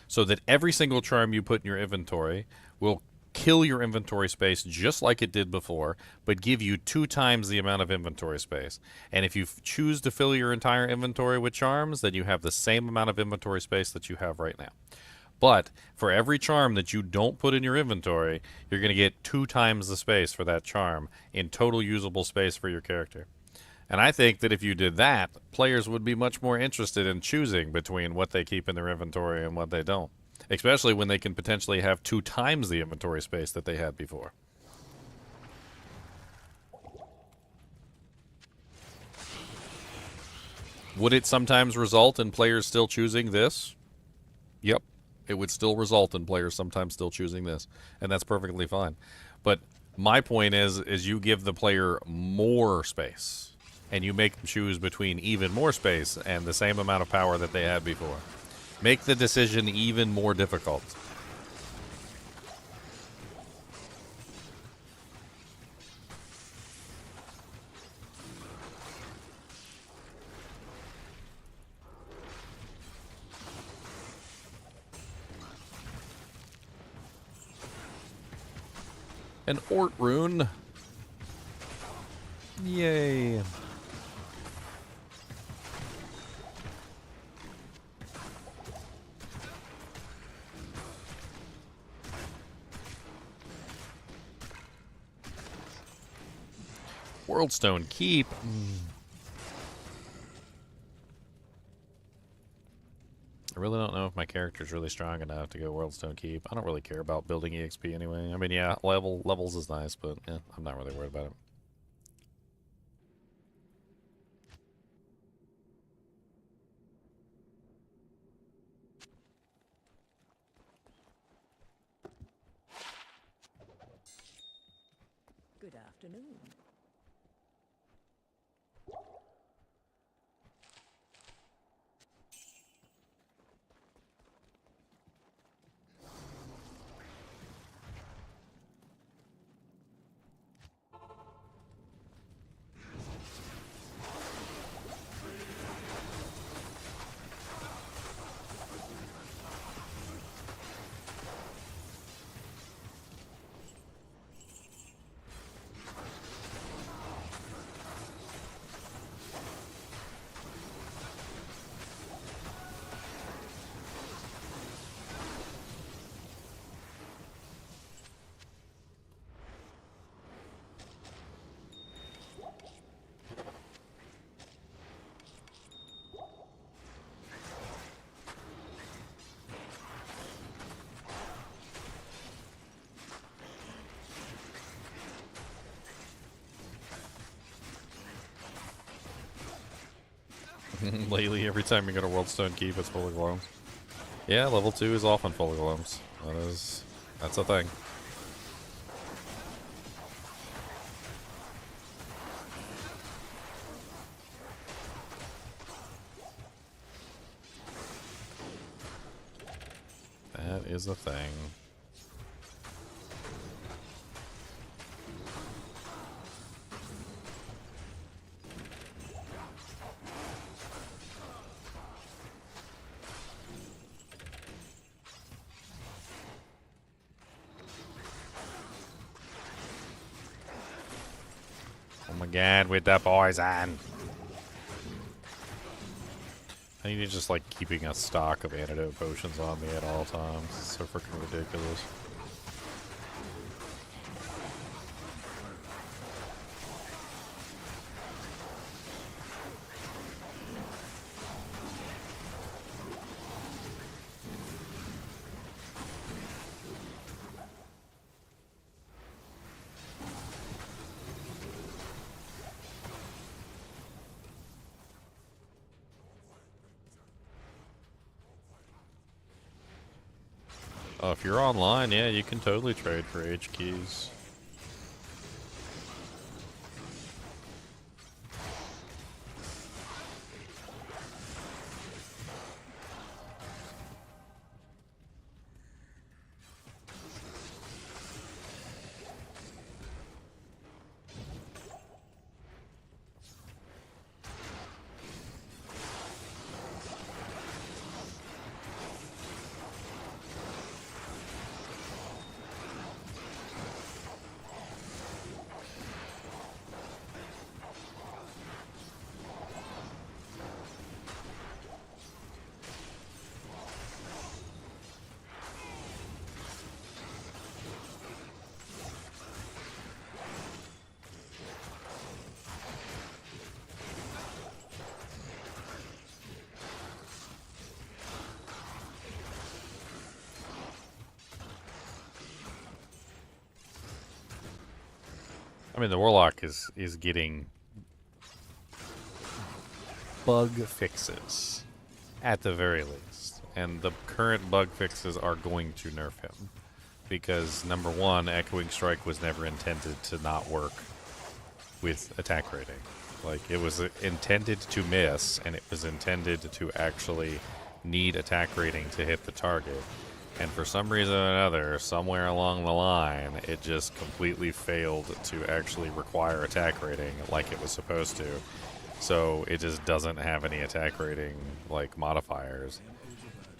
so that every single charm you put in your inventory will kill your inventory space just like it did before, but give you 2 times the amount of inventory space. And if you choose to fill your entire inventory with charms, then you have the same amount of inventory space that you have right now. But for every charm that you don't put in your inventory, you're going to get 2 times the space for that charm in total usable space for your character. And I think that if you did that, players would be much more interested in choosing between what they keep in their inventory and what they don't. Especially when they can potentially have 2 times the inventory space that they had before. Would it sometimes result in players still choosing this? Yep. It would still result in players sometimes still choosing this. And that's perfectly fine. But my point is you give the player more space. And you make them choose between even more space and the same amount of power that they had before. Make the decision even more difficult. An Ort rune. Yay. Worldstone Keep. I really don't know if my character's really strong enough to go Worldstone Keep. I don't really care about building EXP anyway. I mean, yeah, levels is nice, but yeah, I'm not really worried about it. Good afternoon. Lately, every time you go to Worldstone Keep, it's full of gloams. Yeah, level 2 is often full of gloams. That's a thing. That is a thing. Oh my god, with the poison! I need to just like keeping a stock of antidote potions on me at all times. It's so freaking ridiculous. Oh, if you're online, yeah, you can totally trade for H keys. I mean, the Warlock is getting bug fixes, at the very least. And the current bug fixes are going to nerf him. Because, number one, Echoing Strike was never intended to not work with attack rating. Like, it was intended to miss, and it was intended to actually need attack rating to hit the target. And for some reason or another, somewhere along the line, it just completely failed to actually require attack rating like it was supposed to. So it just doesn't have any attack rating like modifiers.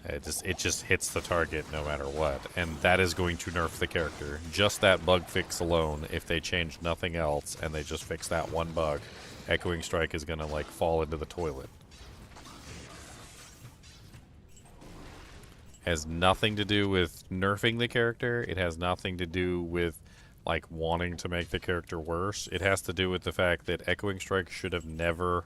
It just hits the target no matter what. And that is going to nerf the character. Just that bug fix alone, if they change nothing else and they just fix that one bug, Echoing Strike is going to like fall into the toilet. Has nothing to do with nerfing the character. It has nothing to do with like wanting to make the character worse. It has to do with the fact that Echoing Strike should have never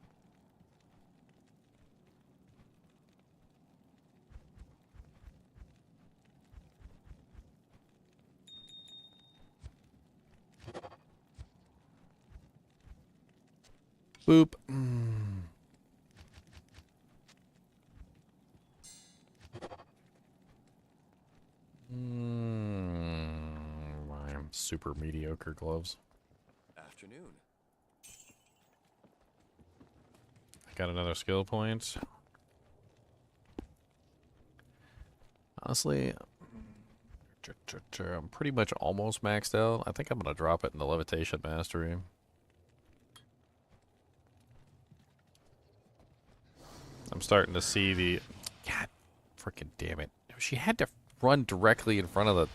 Boop. My super mediocre gloves. Afternoon. I got another skill point. Honestly, I'm pretty much almost maxed out. I think I'm going to drop it in the levitation mastery. I'm starting to see the... God freaking damn it. She had to run directly in front of the...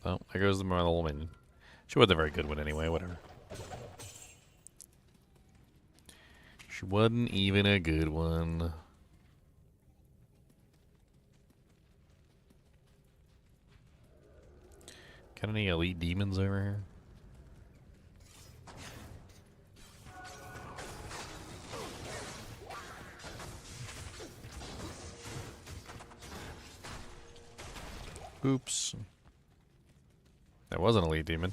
Oh, there goes the Marvel Woman. She wasn't a very good one anyway, whatever. She wasn't even a good one. Got any elite demons over here? Oops. That was an elite demon.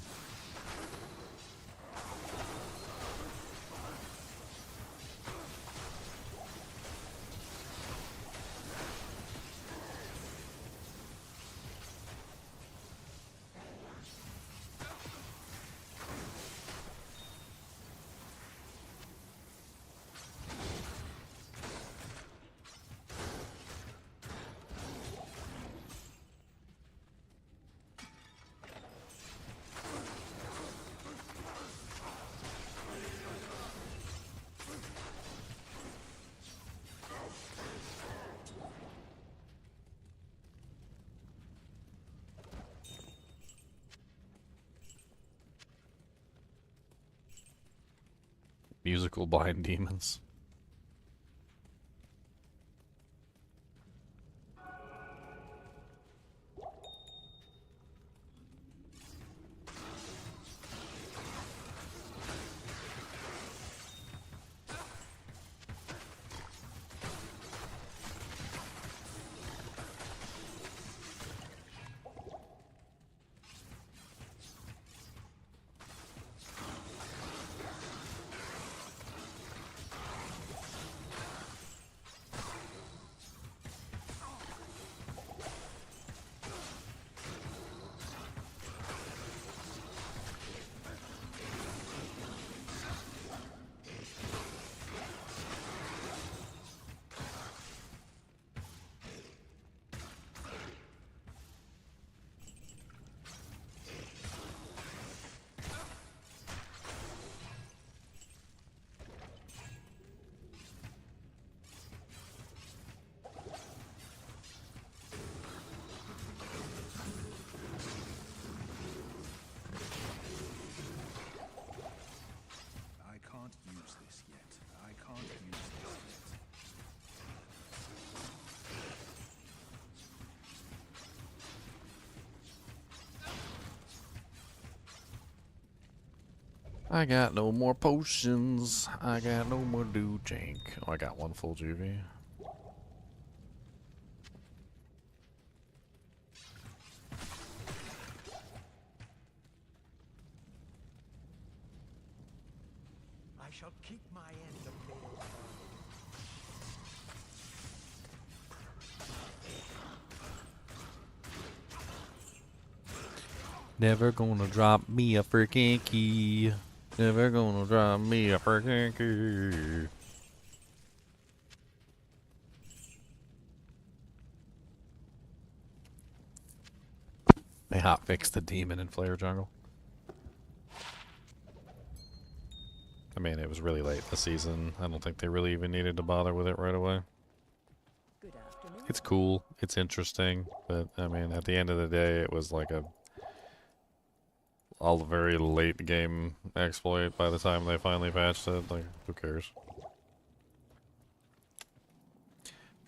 Musical blind demons. I can't use this yet. I can't use this yet. I got no more potions. I got no more do jank. Oh, I got one full juvie. I shall keep my end of the Never gonna drop me a freaking key. Never gonna drop me a freaking key. They hotfixed the demon in Flare Jungle. I mean, it was really late in the season. I don't think they really even needed to bother with it right away. good afternoon. It's cool. It's interesting. But, I mean, at the end of the day, it was like a very late game exploit by the time they finally patched it. Like, who cares?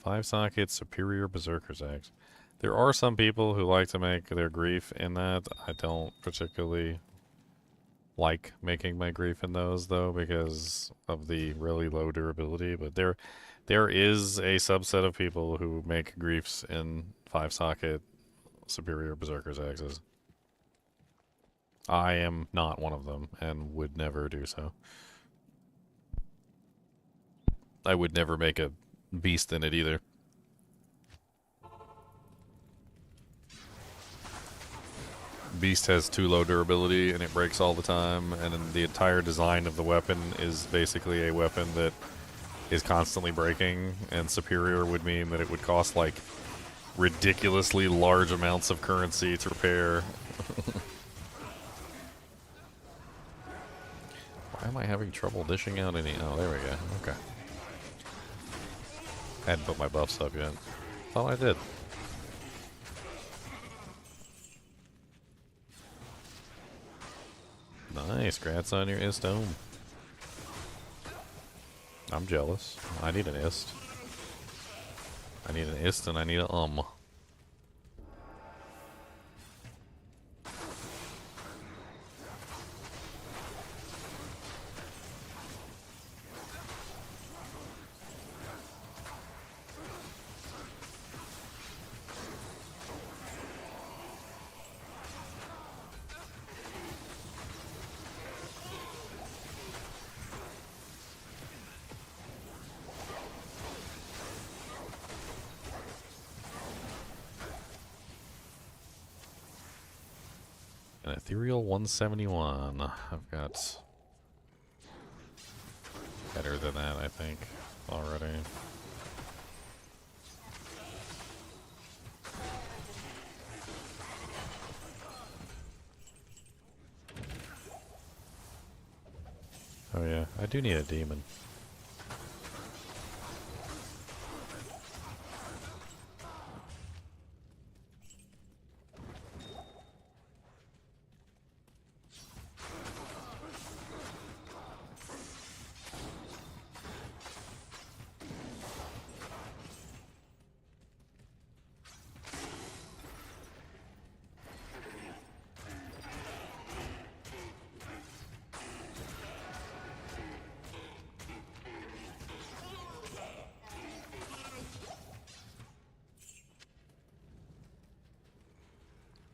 5 sockets, superior berserker's axe. There are some people who like to make their grief in that. I don't particularly like making my grief in those though because of the really low durability, but there is a subset of people who make griefs in 5 socket superior berserker's axes. I am not one of them and would never do so. I would never make a beast in it either. Beast has too low durability and it breaks all the time, and then the entire design of the weapon is basically a weapon that is constantly breaking, and superior would mean that it would cost like ridiculously large amounts of currency to repair. Why am I having trouble dishing out any? Oh, there we go. Okay. Hadn't put my buffs up yet. Thought I did. Nice. Congrats on your ist dome. I'm jealous. I need an ist. I need an ist and I need a An ethereal 171. I've got better than that, I think, already. Oh yeah, I do need a demon.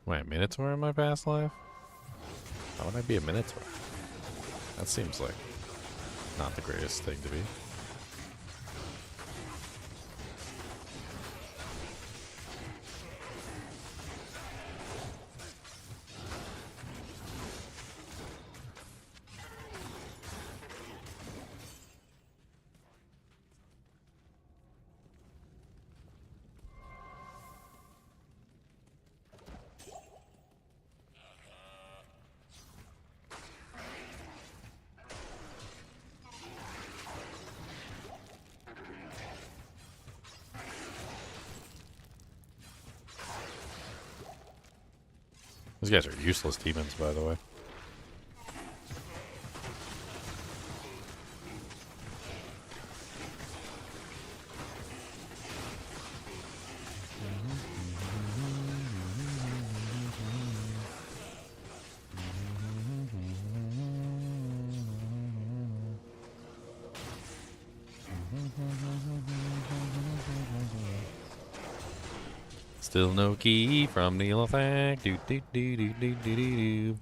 Wait, Minotaur in my past life? How would I be a Minotaur? That seems like not the greatest thing to be. These guys are useless demons, by the way. Still no key from the effect. Do do do do do do do.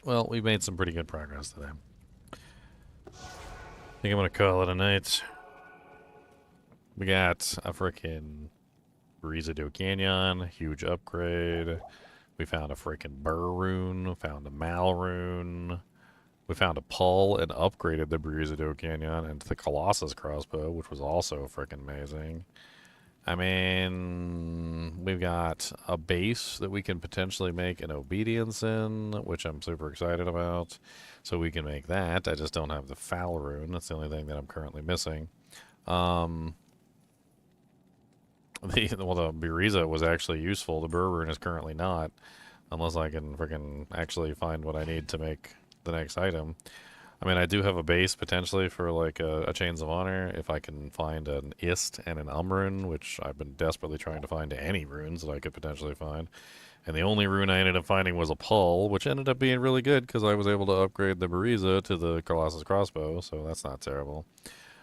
Well, we made some pretty good progress today. I think I'm gonna call it a night. We got a frickin' Resurrected Canyon, huge upgrade. We found a frickin' Burr rune, found a Mal rune. We found a pull and upgraded the Resurrected Canyon into the Colossus crossbow, which was also freaking amazing. I mean, we've got a base that we can potentially make an obedience in, which I'm super excited about. So we can make that. I just don't have the foul rune. That's the only thing that I'm currently missing. The Buriza was actually useful. The Burr rune is currently not, unless I can freaking actually find what I need to make the next item. I mean, I do have a base potentially for like a Chains of Honor if I can find an Ist and an rune, which I've been desperately trying to find any runes that I could potentially find. And the only rune I ended up finding was a pull, which ended up being really good because I was able to upgrade the Buriza to the Colossus crossbow, so that's not terrible.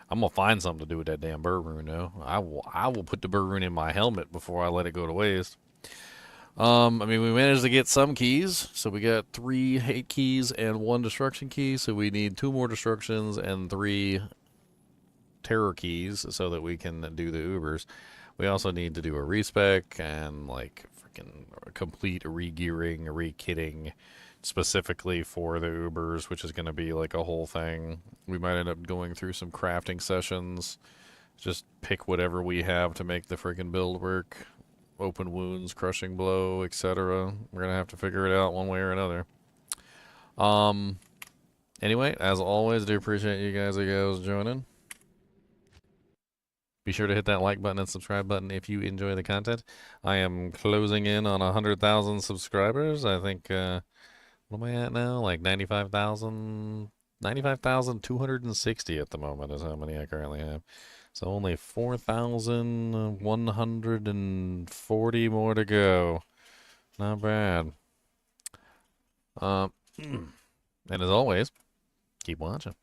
I'm gonna find something to do with that damn Burr rune though. I will put the Burr rune in my helmet before I let it go to waste. I mean, we managed to get some keys. So we got 3 hate keys and 1 destruction key. So we need 2 more destructions and 3 terror keys so that we can do the Ubers. We also need to do a respec and like freaking complete regearing, rekitting specifically for the Ubers, which is going to be like a whole thing. We might end up going through some crafting sessions. Just pick whatever we have to make the freaking build work. Open wounds, crushing blow, etc. We're going to have to figure it out one way or another. Anyway, as always, do appreciate you guys and gals joining. Be sure to hit that like button and subscribe button if you enjoy the content. I am closing in on 100,000 subscribers. I think, what am I at now? Like 95,260 at the moment is how many I currently have. So only 4,140 more to go. Not bad. And as always, keep watching.